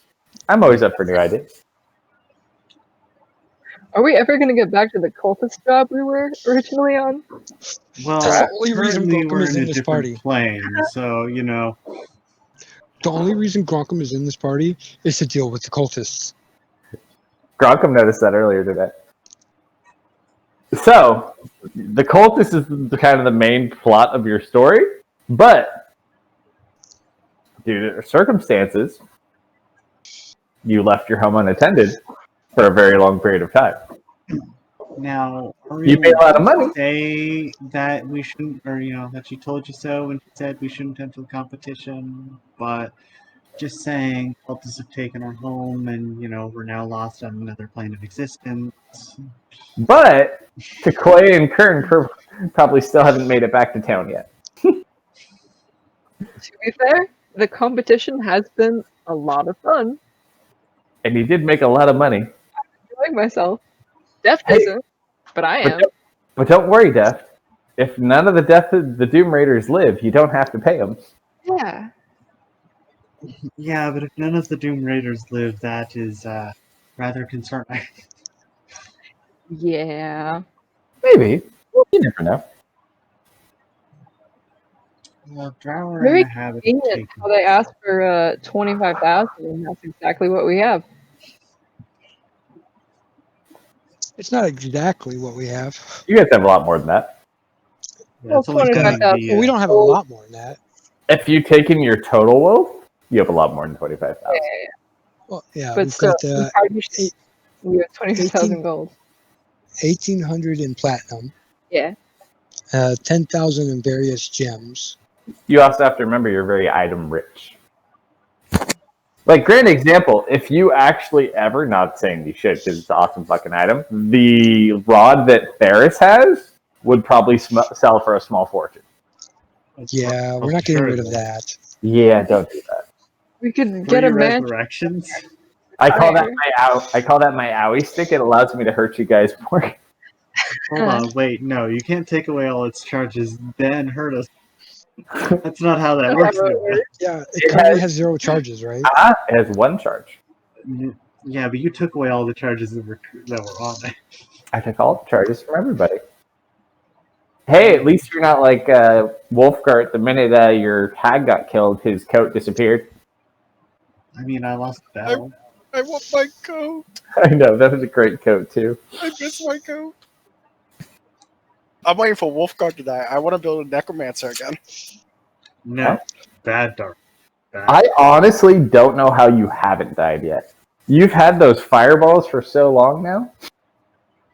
[SPEAKER 1] I'm always up for new ideas.
[SPEAKER 3] Are we ever going to get back to the cultist job we were originally on?
[SPEAKER 8] Well,
[SPEAKER 4] That's the only reason
[SPEAKER 8] currently
[SPEAKER 4] Gronkum
[SPEAKER 8] we're
[SPEAKER 4] is
[SPEAKER 8] in
[SPEAKER 4] in
[SPEAKER 8] a
[SPEAKER 4] this
[SPEAKER 8] different
[SPEAKER 4] party.
[SPEAKER 8] plane, so,
[SPEAKER 4] The only reason Gronkum is in this party is to deal with the cultists.
[SPEAKER 1] Gronkum noticed that earlier today. So, the cultist is the kind of the main plot of your story, but due to circumstances, you left your home unattended for a very long period of time.
[SPEAKER 8] now,
[SPEAKER 1] You pay a lot of money.
[SPEAKER 8] say that we shouldn't, or, that she told you so when she said we shouldn't enter the competition, but just saying, cultists have taken our home, and we're now lost on another plane of existence.
[SPEAKER 1] But Takoya and Kern probably still haven't made it back to town yet.
[SPEAKER 3] To be fair, the competition has been a lot of fun.
[SPEAKER 1] And you did make a lot of money.
[SPEAKER 3] I'm enjoying myself. Deft
[SPEAKER 1] Hey,
[SPEAKER 3] isn't, but I am.
[SPEAKER 1] But don't worry, Deft. If none of the Doom Raiders live, you don't have to pay them.
[SPEAKER 3] Yeah.
[SPEAKER 8] Yeah, but if none of the Doom Raiders live, that is rather concerning.
[SPEAKER 3] Yeah.
[SPEAKER 1] Maybe. You never know.
[SPEAKER 8] Well, Drow are in
[SPEAKER 3] Very
[SPEAKER 8] the habit of
[SPEAKER 3] convenient
[SPEAKER 8] taking.
[SPEAKER 3] how they asked for 25,000, and that's exactly what we have.
[SPEAKER 4] It's not exactly what we have.
[SPEAKER 1] You guys have a lot more than that.
[SPEAKER 8] Yeah, it's
[SPEAKER 3] Well,
[SPEAKER 8] always been
[SPEAKER 3] 25,000.
[SPEAKER 4] Well, we don't have a lot more than that.
[SPEAKER 1] If you take in your total wealth, you have a lot more than 25,000.
[SPEAKER 4] Well, yeah,
[SPEAKER 3] But
[SPEAKER 4] we've
[SPEAKER 3] still,
[SPEAKER 4] got
[SPEAKER 3] we have 25,000 gold.
[SPEAKER 4] 1,800 in platinum,
[SPEAKER 3] Yeah.
[SPEAKER 4] 10,000 in various gems.
[SPEAKER 1] You also have to remember you're very item rich. Like, grand example, if you actually ever, not saying you should because it's an awesome fucking item, the rod that Ferris has would probably sell for a small fortune.
[SPEAKER 4] Yeah, we're not getting rid of that.
[SPEAKER 1] Yeah, don't do that.
[SPEAKER 3] We could get a mansion.
[SPEAKER 8] Resurrections.
[SPEAKER 1] I call that my owie stick. It allows me to hurt you guys more.
[SPEAKER 8] Hold on, wait, no, you can't take away all its charges, then hurt us. That's not how that works.
[SPEAKER 4] Yeah, it currently has 0 charges, right?
[SPEAKER 1] It has 1 charge.
[SPEAKER 8] Yeah, but you took away all the charges that were on there.
[SPEAKER 1] I took all the charges from everybody. Hey, at least you're not like Wolfgart. The minute your hag got killed, his coat disappeared.
[SPEAKER 8] I mean, I lost the battle.
[SPEAKER 6] I want my coat.
[SPEAKER 1] I know, that was a great coat, too.
[SPEAKER 6] I miss my coat. I'm waiting for Wolfgard to die. I want to build a necromancer again.
[SPEAKER 8] No, bad dark. Bad.
[SPEAKER 1] I honestly don't know how you haven't died yet. You've had those fireballs for so long now.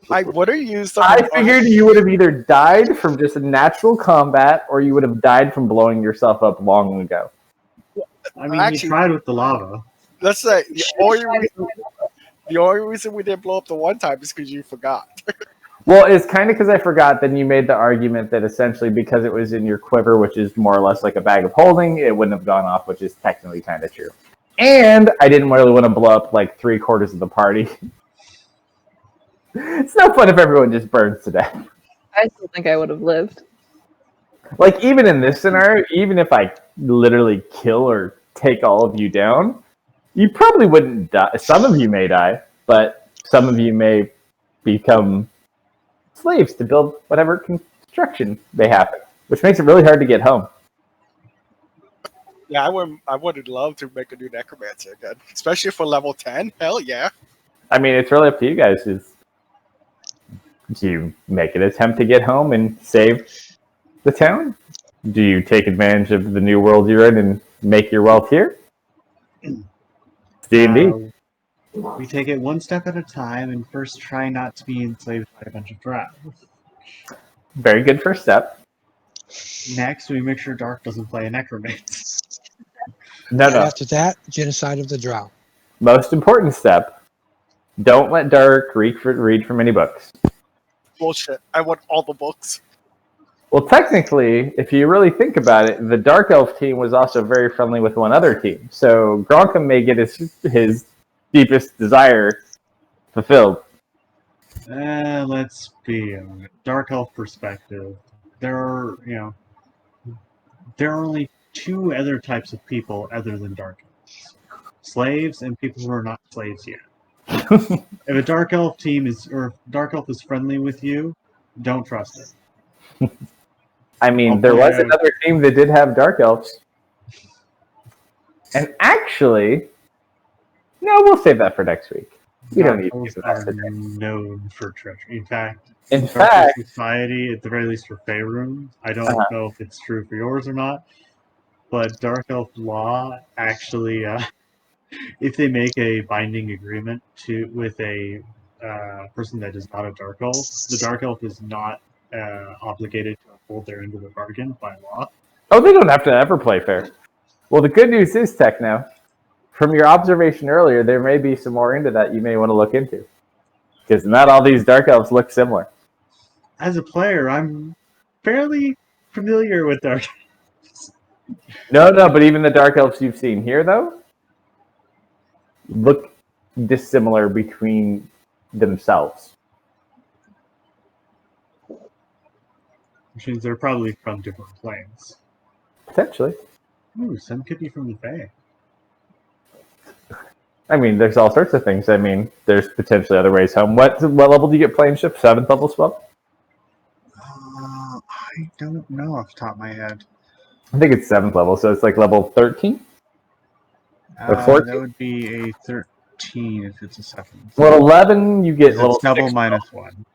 [SPEAKER 6] I would have used them.
[SPEAKER 1] I figured you would have either died from just a natural combat or you would have died from blowing yourself up long ago.
[SPEAKER 8] I mean, actually, you tried with the lava.
[SPEAKER 6] Let's say the only reason we didn't blow up the one time is because you forgot.
[SPEAKER 1] Well, it's kind of because I forgot. Then you made the argument that essentially because it was in your quiver, which is more or less like a bag of holding, it wouldn't have gone off, which is technically kind of true. And I didn't really want to blow up like 3/4 of the party. It's no fun if everyone just burns to death.
[SPEAKER 3] I still think I would have lived.
[SPEAKER 1] Like, even in this scenario, even if I literally kill or take all of you down, you probably wouldn't die. Some of you may die, but some of you may become slaves to build whatever construction they have, which makes it really hard to get home.
[SPEAKER 6] Yeah, I would love to make a new necromancer again, especially for level 10. Hell yeah!
[SPEAKER 1] I mean, it's really up to you guys. Do you make an attempt to get home and save the town? Do you take advantage of the new world you're in and make your wealth here? It's D&D.
[SPEAKER 8] We take it one step at a time and first try not to be enslaved by a bunch of drow.
[SPEAKER 1] Very good first step.
[SPEAKER 8] Next, we make sure Dark doesn't play a necromancer.
[SPEAKER 1] No.
[SPEAKER 4] After that, genocide of the drow.
[SPEAKER 1] Most important step, don't let Dark read from any books.
[SPEAKER 6] Bullshit. I want all the books.
[SPEAKER 1] Well, technically, if you really think about it, the Dark Elf team was also very friendly with one other team. So Gronkum may get his deepest desire fulfilled.
[SPEAKER 8] Let's be on a Dark Elf perspective. There are only 2 other types of people other than Dark Elves. Slaves and people who are not slaves yet. If a Dark Elf Dark Elf is friendly with you, don't trust it.
[SPEAKER 1] I mean, there was another team that did have Dark Elves. And actually, no, we'll save that for next week. We don't need to do that today.
[SPEAKER 8] Known for treachery.
[SPEAKER 1] In fact,
[SPEAKER 8] society, at the very least for Faerun, I don't know if it's true for yours or not, but Dark Elf law actually, if they make a binding agreement with a person that is not a Dark Elf, the Dark Elf is not obligated to uphold their end of the bargain by law.
[SPEAKER 1] Oh, they don't have to ever play fair. Well, the good news is, Techno, from your observation earlier, there may be some more into that you may want to look into. Because not all these dark elves look similar.
[SPEAKER 8] As a player, I'm fairly familiar with dark elves.
[SPEAKER 1] No, but even the dark elves you've seen here, though, look dissimilar between themselves.
[SPEAKER 8] Which means they're probably from different planes.
[SPEAKER 1] Potentially.
[SPEAKER 8] Ooh, some could be from the Fae.
[SPEAKER 1] I mean, there's all sorts of things. I mean, there's potentially other ways home. What level do you get plane ship? 7th level spell?
[SPEAKER 8] I don't know off the top of my head.
[SPEAKER 1] I think it's 7th level, so it's like level 13? Or 14?
[SPEAKER 8] That would be a 13 if it's a 7th.
[SPEAKER 1] Well, 11, you get level
[SPEAKER 8] it's double
[SPEAKER 1] 6
[SPEAKER 8] minus
[SPEAKER 1] spell.
[SPEAKER 8] 1.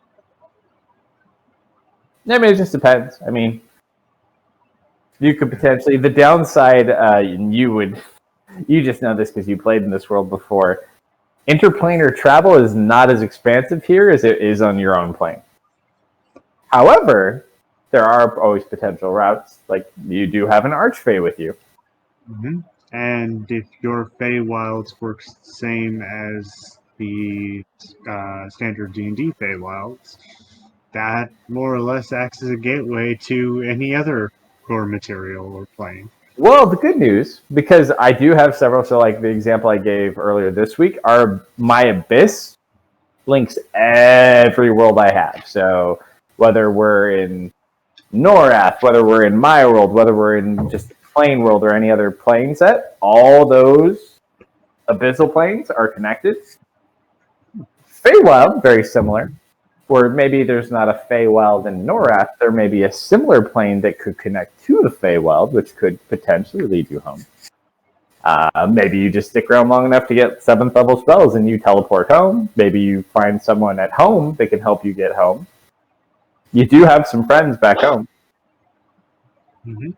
[SPEAKER 1] I mean, it just depends. I mean, you could potentially... The downside, you just know this because you played in this world before. Interplanar travel is not as expansive here as it is on your own plane. However, there are always potential routes. Like, you do have an Archfey with you.
[SPEAKER 8] Mm-hmm. And if your Feywilds works the same as the standard D&D Feywilds, that more or less acts as a gateway to any other core material or plane.
[SPEAKER 1] Well, the good news, because I do have several, so like the example I gave earlier this week, my Abyss links every world I have. So whether we're in Norath, whether we're in my world, whether we're in just plane world or any other plane set, all those abyssal planes are connected. Feywild, very similar. Or maybe there's not a Feywild in Norath, there may be a similar plane that could connect to the Feywild, which could potentially lead you home. Maybe you just stick around long enough to get 7th level spells and you teleport home. Maybe you find someone at home that can help you get home. You do have some friends back home.
[SPEAKER 8] Mm-hmm.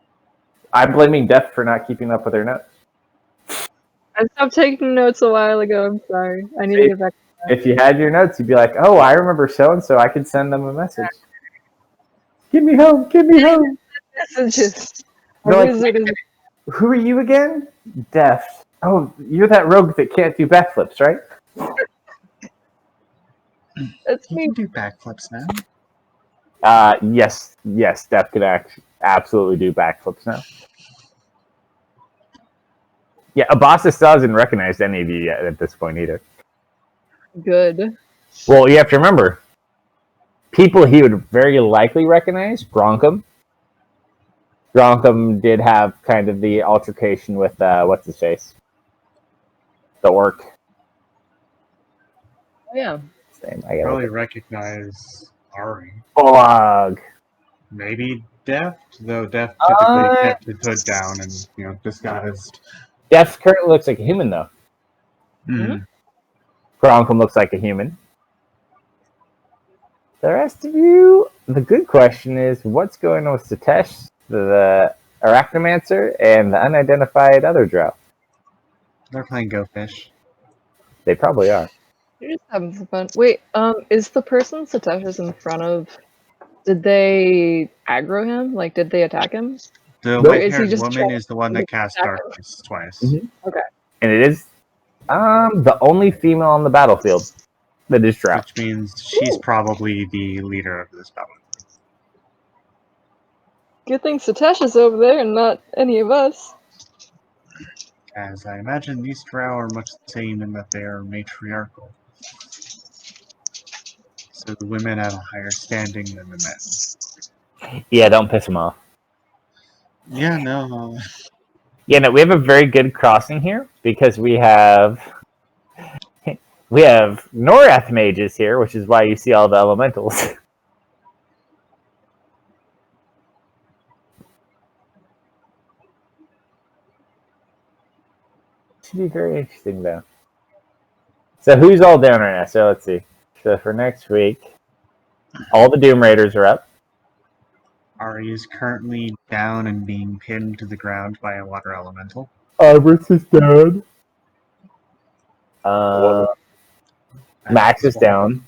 [SPEAKER 1] I'm blaming Death for not keeping up with her notes.
[SPEAKER 3] I stopped taking notes a while ago. I'm sorry. I need to get back.
[SPEAKER 1] If you had your notes, you'd be like, oh, I remember so-and-so. I could send them a message. Get me home. Get me home.
[SPEAKER 3] Messages.
[SPEAKER 1] Like, who are you again? Death. Oh, you're that rogue that can't do backflips, right?
[SPEAKER 3] That's
[SPEAKER 8] You
[SPEAKER 3] me.
[SPEAKER 8] can do backflips now.
[SPEAKER 1] Yes, Death can absolutely do backflips now. Yeah, Abasa still hasn't recognized any of you yet at this point either.
[SPEAKER 3] Good.
[SPEAKER 1] Well, you have to remember, people he would very likely recognize, Gronkum. Gronkum did have kind of the altercation with, what's-his-face? The orc.
[SPEAKER 3] Oh, yeah.
[SPEAKER 8] Probably recognize Ari.
[SPEAKER 1] Bog.
[SPEAKER 8] Maybe Deft, though Deft typically kept his hood down and, disguised.
[SPEAKER 1] Deft currently looks like a human, though.
[SPEAKER 8] Mm-hmm.
[SPEAKER 1] Gronkum looks like a human. The rest of you, the good question is, what's going on with Satesh, the Arachnomancer, and the unidentified other drow?
[SPEAKER 8] They're playing Go Fish.
[SPEAKER 1] They probably are.
[SPEAKER 3] You're just having some fun. Wait, is the person Satesh is in front of, did they aggro him? Like, did they attack him?
[SPEAKER 8] The
[SPEAKER 3] Or is he
[SPEAKER 8] white-haired
[SPEAKER 3] just
[SPEAKER 8] woman is the one that cast
[SPEAKER 3] attack him?
[SPEAKER 8] darkness twice.
[SPEAKER 1] Mm-hmm.
[SPEAKER 3] Okay.
[SPEAKER 1] And it is the only female on the battlefield that is drow.
[SPEAKER 8] Which means she's probably the leader of this battle.
[SPEAKER 3] Good thing Satesh is over there and not any of us.
[SPEAKER 8] As I imagine these drow are much the same in that they are matriarchal. So the women have a higher standing than the men.
[SPEAKER 1] Yeah, don't piss them off.
[SPEAKER 8] Yeah, no.
[SPEAKER 1] Yeah, no, we have a very good crossing here because we have Norath mages here, which is why you see all the elementals. Should be very interesting, though. So who's all down right now? So let's see. So for next week, all the Doom Raiders are up.
[SPEAKER 8] Ari is currently down and being pinned to the ground by a water elemental.
[SPEAKER 1] Arbrix is down. Max is down.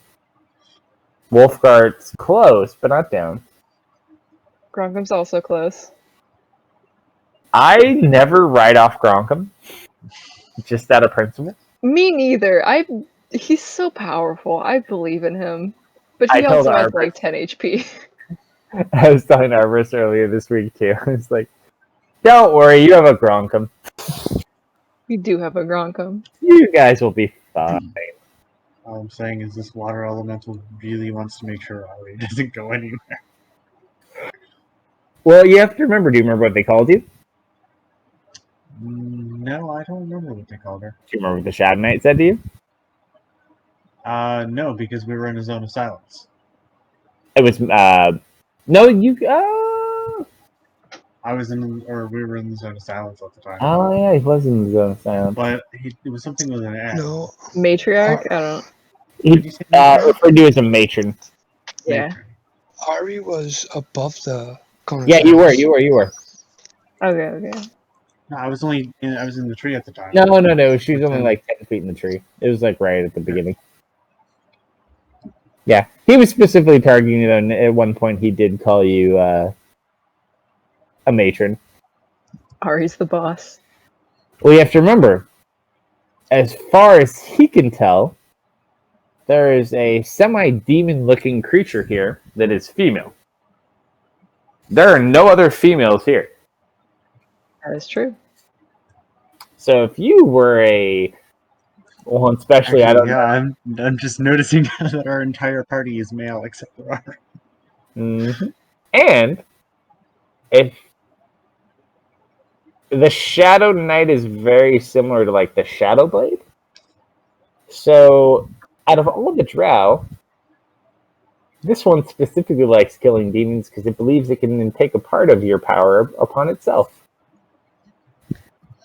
[SPEAKER 1] Wolfguard's close, but not down.
[SPEAKER 3] Gronkum's also close.
[SPEAKER 1] I never write off Gronkum Just out of principle.
[SPEAKER 3] Me neither. He's so powerful. I believe in him. But
[SPEAKER 1] I
[SPEAKER 3] he
[SPEAKER 1] told
[SPEAKER 3] also has
[SPEAKER 1] Arbor-
[SPEAKER 3] like 10 HP.
[SPEAKER 1] I was telling Arbus earlier this week too. It's like, don't worry, you have a Gronkum.
[SPEAKER 3] We do have a Gronkum.
[SPEAKER 1] You guys will be fine.
[SPEAKER 8] All I'm saying is this water elemental really wants to make sure Ari doesn't go anywhere.
[SPEAKER 1] Well, you have to remember. Do you remember what they called you? Do
[SPEAKER 8] No, I don't remember what they called her.
[SPEAKER 1] you remember what the Shadow Knight said to you?
[SPEAKER 8] No, because we were in a zone of silence.
[SPEAKER 1] It was no, you.
[SPEAKER 8] I was in, or we were in the zone of silence at the time.
[SPEAKER 1] Oh yeah, he was in the zone of silence.
[SPEAKER 8] But it was something with an S.
[SPEAKER 4] No.
[SPEAKER 3] Matriarch? I don't know.
[SPEAKER 8] Did you say
[SPEAKER 1] Referred to as a matron.
[SPEAKER 3] Yeah.
[SPEAKER 4] Ari was above the cone of
[SPEAKER 1] Yeah, you were.
[SPEAKER 4] silence.
[SPEAKER 3] Okay.
[SPEAKER 8] No, I was in the tree at the time.
[SPEAKER 1] No. She was only like 10 feet in the tree. It was like right at the beginning. Yeah, he was specifically targeting you. And at one point, he did call you a matron.
[SPEAKER 3] Ari's the boss.
[SPEAKER 1] Well, you have to remember, as far as he can tell, there is a semi-demon-looking creature here that is female. There are no other females here.
[SPEAKER 3] That is true.
[SPEAKER 1] So if you were well, especially
[SPEAKER 8] Actually, I'm just noticing that our entire party is male except for Ari.
[SPEAKER 1] Mm-hmm. And if the Shadow Knight is very similar to like the Shadow Blade, so out of all the Drow, this one specifically likes killing demons because it believes it can then take a part of your power upon itself.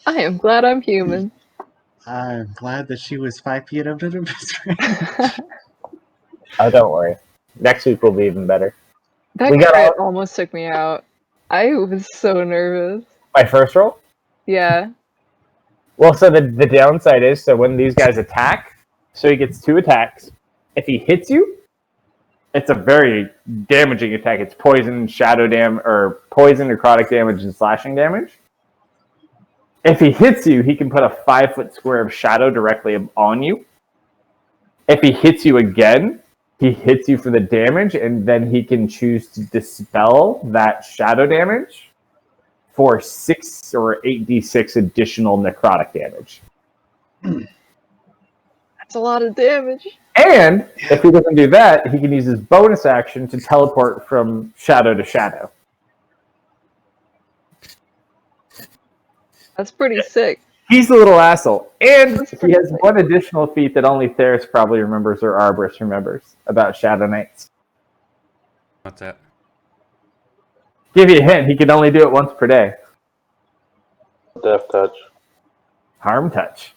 [SPEAKER 3] I am glad I'm human.
[SPEAKER 8] I'm glad that she was 5 feet under the best range.
[SPEAKER 1] Oh, don't worry. Next week will be even better.
[SPEAKER 3] That crit almost took me out. I was so nervous.
[SPEAKER 1] My first roll?
[SPEAKER 3] Yeah.
[SPEAKER 1] Well, so the downside is, so when these guys attack, so he gets 2 attacks. If he hits you, it's a very damaging attack. It's poison, or poison, necrotic damage, and slashing damage. If he hits you, he can put a 5-foot square of shadow directly on you. If he hits you again, he hits you for the damage, and then he can choose to dispel that shadow damage for 6 or 8d6 additional necrotic damage.
[SPEAKER 3] That's a lot of damage.
[SPEAKER 1] And if he doesn't do that, he can use his bonus action to teleport from shadow to shadow.
[SPEAKER 3] That's pretty sick.
[SPEAKER 1] He's a little asshole. And he has one additional feat that only Theris probably remembers or Arborist remembers about Shadow Knights.
[SPEAKER 2] What's that?
[SPEAKER 1] Give you a hint, he can only do it once per day.
[SPEAKER 11] Death touch.
[SPEAKER 1] Harm touch.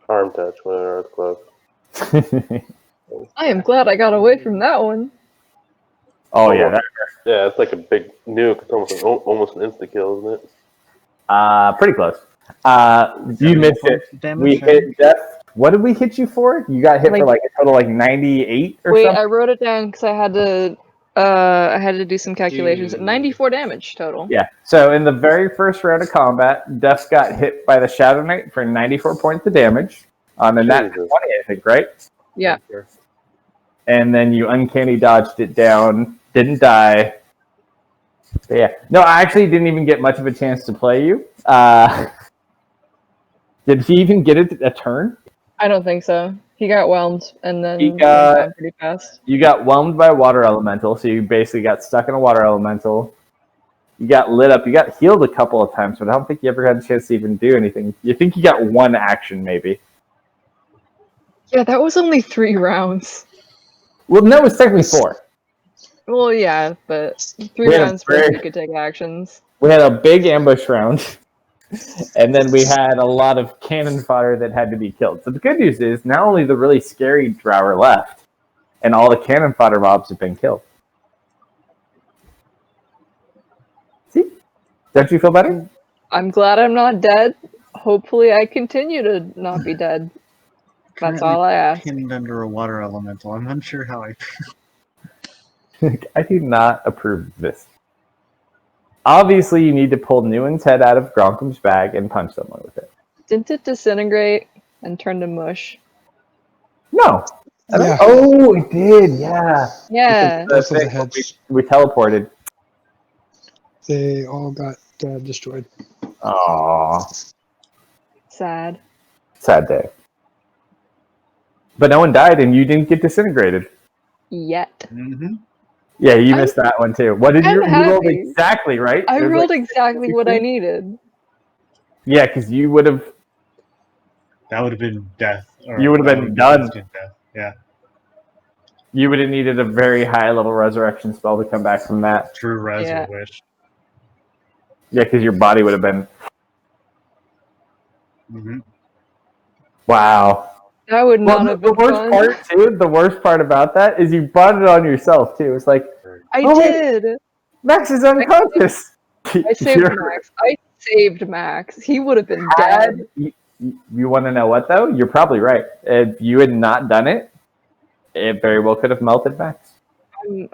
[SPEAKER 11] Harm touch when an earth close.
[SPEAKER 3] I am glad I got away from that one.
[SPEAKER 1] Oh, yeah.
[SPEAKER 11] Yeah, it's like a big nuke. It's almost an insta-kill, isn't it?
[SPEAKER 1] Pretty close. You missed it. We hit death. What did we hit you for? You got hit for like a total like 98 or something?
[SPEAKER 3] Wait, I wrote it down because I had to do some calculations. 94 damage total.
[SPEAKER 1] Yeah. So in the very first round of combat, Death got hit by the Shadow Knight for 94 points of damage on a nat 20, I think, right?
[SPEAKER 3] Yeah.
[SPEAKER 1] And then you uncanny dodged it down, didn't die. But yeah. No, I actually didn't even get much of a chance to play you. Did he even get it a turn?
[SPEAKER 3] I don't think so. He got whelmed and then
[SPEAKER 1] went down
[SPEAKER 3] pretty fast.
[SPEAKER 1] You got whelmed by a water elemental, so you basically got stuck in a water elemental. You got lit up. You got healed a couple of times, but I don't think you ever had a chance to even do anything. You think you got one action, maybe.
[SPEAKER 3] Yeah, that was only 3 rounds.
[SPEAKER 1] Well, no, it's technically 4.
[SPEAKER 3] Well, yeah, but 3 rounds where you could take actions.
[SPEAKER 1] We had a big ambush round, and then we had a lot of cannon fodder that had to be killed. So the good news is, not only the really scary drow are left, and all the cannon fodder mobs have been killed. See? Don't you feel better?
[SPEAKER 3] I'm glad I'm not dead. Hopefully I continue to not be dead. That's all I ask.
[SPEAKER 8] Pinned under a water elemental. I'm unsure how I feel.
[SPEAKER 1] I do not approve of this. Obviously, you need to pull Newen's head out of Gronkum's bag and punch someone with it.
[SPEAKER 3] Didn't it disintegrate and turn to mush?
[SPEAKER 1] No.
[SPEAKER 4] Yeah.
[SPEAKER 1] Oh, it did. Yeah.
[SPEAKER 3] Yeah.
[SPEAKER 4] Both of the
[SPEAKER 1] thing
[SPEAKER 4] heads.
[SPEAKER 1] we teleported.
[SPEAKER 4] They all got destroyed.
[SPEAKER 1] Aw.
[SPEAKER 3] Sad.
[SPEAKER 1] Sad day. But no one died, and you didn't get disintegrated.
[SPEAKER 3] Yet.
[SPEAKER 8] Mm-hmm.
[SPEAKER 1] Yeah, you missed that one too. What did you?
[SPEAKER 3] I'm
[SPEAKER 1] You rolled
[SPEAKER 3] happy.
[SPEAKER 1] exactly right.
[SPEAKER 3] I
[SPEAKER 1] It was
[SPEAKER 3] rolled
[SPEAKER 1] like
[SPEAKER 3] exactly what I
[SPEAKER 1] 60.
[SPEAKER 3] needed.
[SPEAKER 1] Yeah, because you would have.
[SPEAKER 8] That would have been death. Or
[SPEAKER 1] You would have
[SPEAKER 8] that
[SPEAKER 1] been done.
[SPEAKER 8] instant death. Yeah.
[SPEAKER 1] You would have needed a very high level resurrection spell to come back from that.
[SPEAKER 8] True res
[SPEAKER 3] Yeah.
[SPEAKER 8] or wish.
[SPEAKER 1] Yeah, because your body would have been.
[SPEAKER 8] Mm-hmm.
[SPEAKER 1] Wow.
[SPEAKER 3] That would not
[SPEAKER 1] Well,
[SPEAKER 3] have
[SPEAKER 1] the
[SPEAKER 3] been
[SPEAKER 1] worst
[SPEAKER 3] fun.
[SPEAKER 1] part too. The worst part about that is you brought it on yourself too. It's like,
[SPEAKER 3] I
[SPEAKER 1] oh, wait,
[SPEAKER 3] did.
[SPEAKER 1] Max is unconscious.
[SPEAKER 3] I saved Max. I saved Max. He would have been dead.
[SPEAKER 1] You want to know what though? You're probably right. If you had not done it, it very well could have melted Max.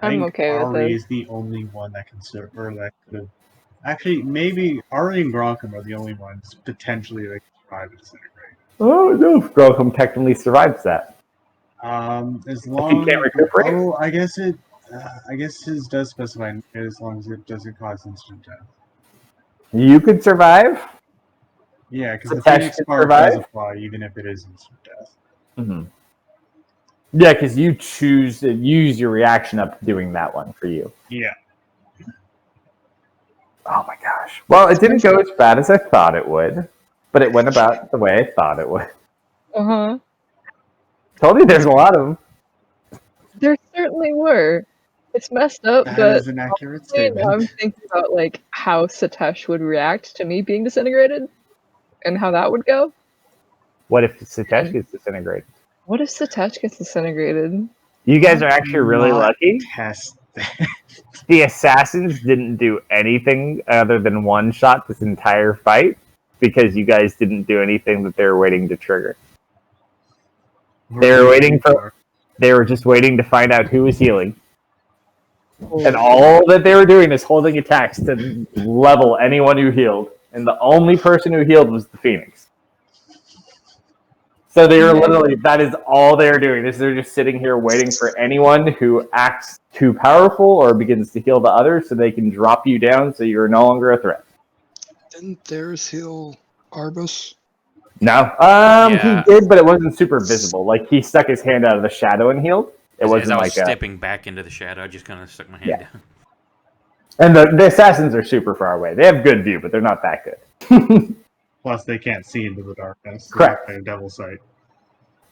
[SPEAKER 3] I'm okay with
[SPEAKER 8] Ari
[SPEAKER 3] it.
[SPEAKER 8] is the only one that can or that could have. Actually, maybe Ari and Gronkum are the only ones potentially that can survive and disintegrate.
[SPEAKER 1] Oh no, Grocum technically survives that.
[SPEAKER 8] As long
[SPEAKER 1] can't recuperate.
[SPEAKER 8] Oh, I guess it. I guess his does specify as long as it doesn't cause instant death.
[SPEAKER 1] You could survive.
[SPEAKER 8] Yeah, because the
[SPEAKER 1] Satesh
[SPEAKER 8] Phoenix
[SPEAKER 1] could
[SPEAKER 8] part
[SPEAKER 1] survive?
[SPEAKER 8] does apply even if it is instant death.
[SPEAKER 1] Mm-hmm. Yeah, because you choose to use your reaction up to doing that one for you.
[SPEAKER 8] Yeah.
[SPEAKER 1] Oh my gosh. Well, it didn't go as bad as I thought it would, but it went about the way I thought it would.
[SPEAKER 3] Uh-huh.
[SPEAKER 1] Told you there's a lot of them.
[SPEAKER 3] There certainly were. It's messed up,
[SPEAKER 8] That
[SPEAKER 3] but
[SPEAKER 8] is an accurate
[SPEAKER 3] honestly,
[SPEAKER 8] statement.
[SPEAKER 3] now I'm thinking about like how Satesh would react to me being disintegrated and how that would go.
[SPEAKER 1] What if Satesh gets disintegrated?
[SPEAKER 3] What if Satesh gets disintegrated?
[SPEAKER 1] You guys are actually really
[SPEAKER 8] Not
[SPEAKER 1] lucky.
[SPEAKER 8] Test.
[SPEAKER 1] The assassins didn't do anything other than one shot this entire fight because you guys didn't do anything that they were waiting to trigger. They were just waiting to find out who was healing. And all that they were doing is holding attacks to level anyone who healed. And the only person who healed was the Phoenix. So they were literally, that is all they're doing. Is they're just sitting here waiting for anyone who acts too powerful or begins to heal the others so they can drop you down so you're no longer a threat.
[SPEAKER 4] Didn't theirs heal Arbus?
[SPEAKER 1] No.
[SPEAKER 2] Yeah.
[SPEAKER 1] He did, but it wasn't super visible. Like, he stuck his hand out of the shadow and healed. It
[SPEAKER 2] As
[SPEAKER 1] wasn't
[SPEAKER 2] I was
[SPEAKER 1] like
[SPEAKER 2] stepping back into the shadow, I just kind of stuck my hand down.
[SPEAKER 1] And the assassins are super far away. They have good view, but they're not that good.
[SPEAKER 8] Plus, they can't see into the darkness.
[SPEAKER 1] Correct.
[SPEAKER 8] They have devil sight.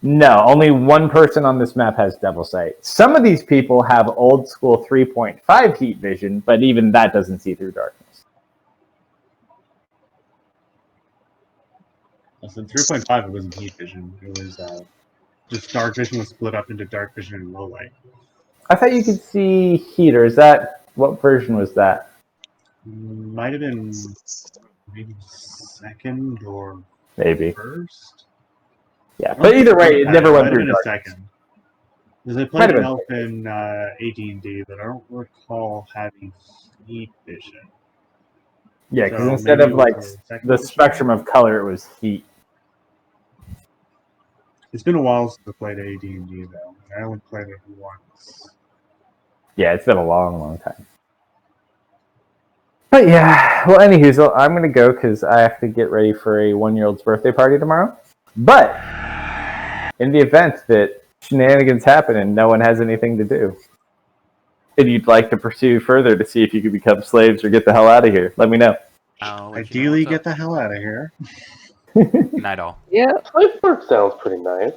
[SPEAKER 1] No, only one person on this map has devil sight. Some of these people have old school 3.5 heat vision, but even that doesn't see through darkness.
[SPEAKER 8] So 3.5, it wasn't heat vision. It was just dark vision was split up into dark vision and low light.
[SPEAKER 1] I thought you could see heat, or is that, what version was that?
[SPEAKER 8] Might have been maybe second or
[SPEAKER 1] Maybe.
[SPEAKER 8] first.
[SPEAKER 1] Yeah, but either way, it never went through
[SPEAKER 8] a
[SPEAKER 1] darkness.
[SPEAKER 8] second. Because I played an elf in AD&D, but I don't recall having heat vision.
[SPEAKER 1] Yeah, because
[SPEAKER 8] So
[SPEAKER 1] instead
[SPEAKER 8] maybe
[SPEAKER 1] of
[SPEAKER 8] it
[SPEAKER 1] like
[SPEAKER 8] was second
[SPEAKER 1] the
[SPEAKER 8] edition?
[SPEAKER 1] spectrum of color, it was heat.
[SPEAKER 8] It's been a while since I played AD&D, though. I only played it once.
[SPEAKER 1] Yeah, it's been a long, long time. But yeah, well, anywho, so I'm going to go because I have to get ready for a 1-year-old's birthday party tomorrow. But in the event that shenanigans happen and no one has anything to do, and you'd like to pursue further to see if you could become slaves or get the hell out of here, let me know.
[SPEAKER 8] Ideally, get the hell out of here.
[SPEAKER 2] Night all.
[SPEAKER 3] Yeah.
[SPEAKER 11] Clifford sounds pretty nice.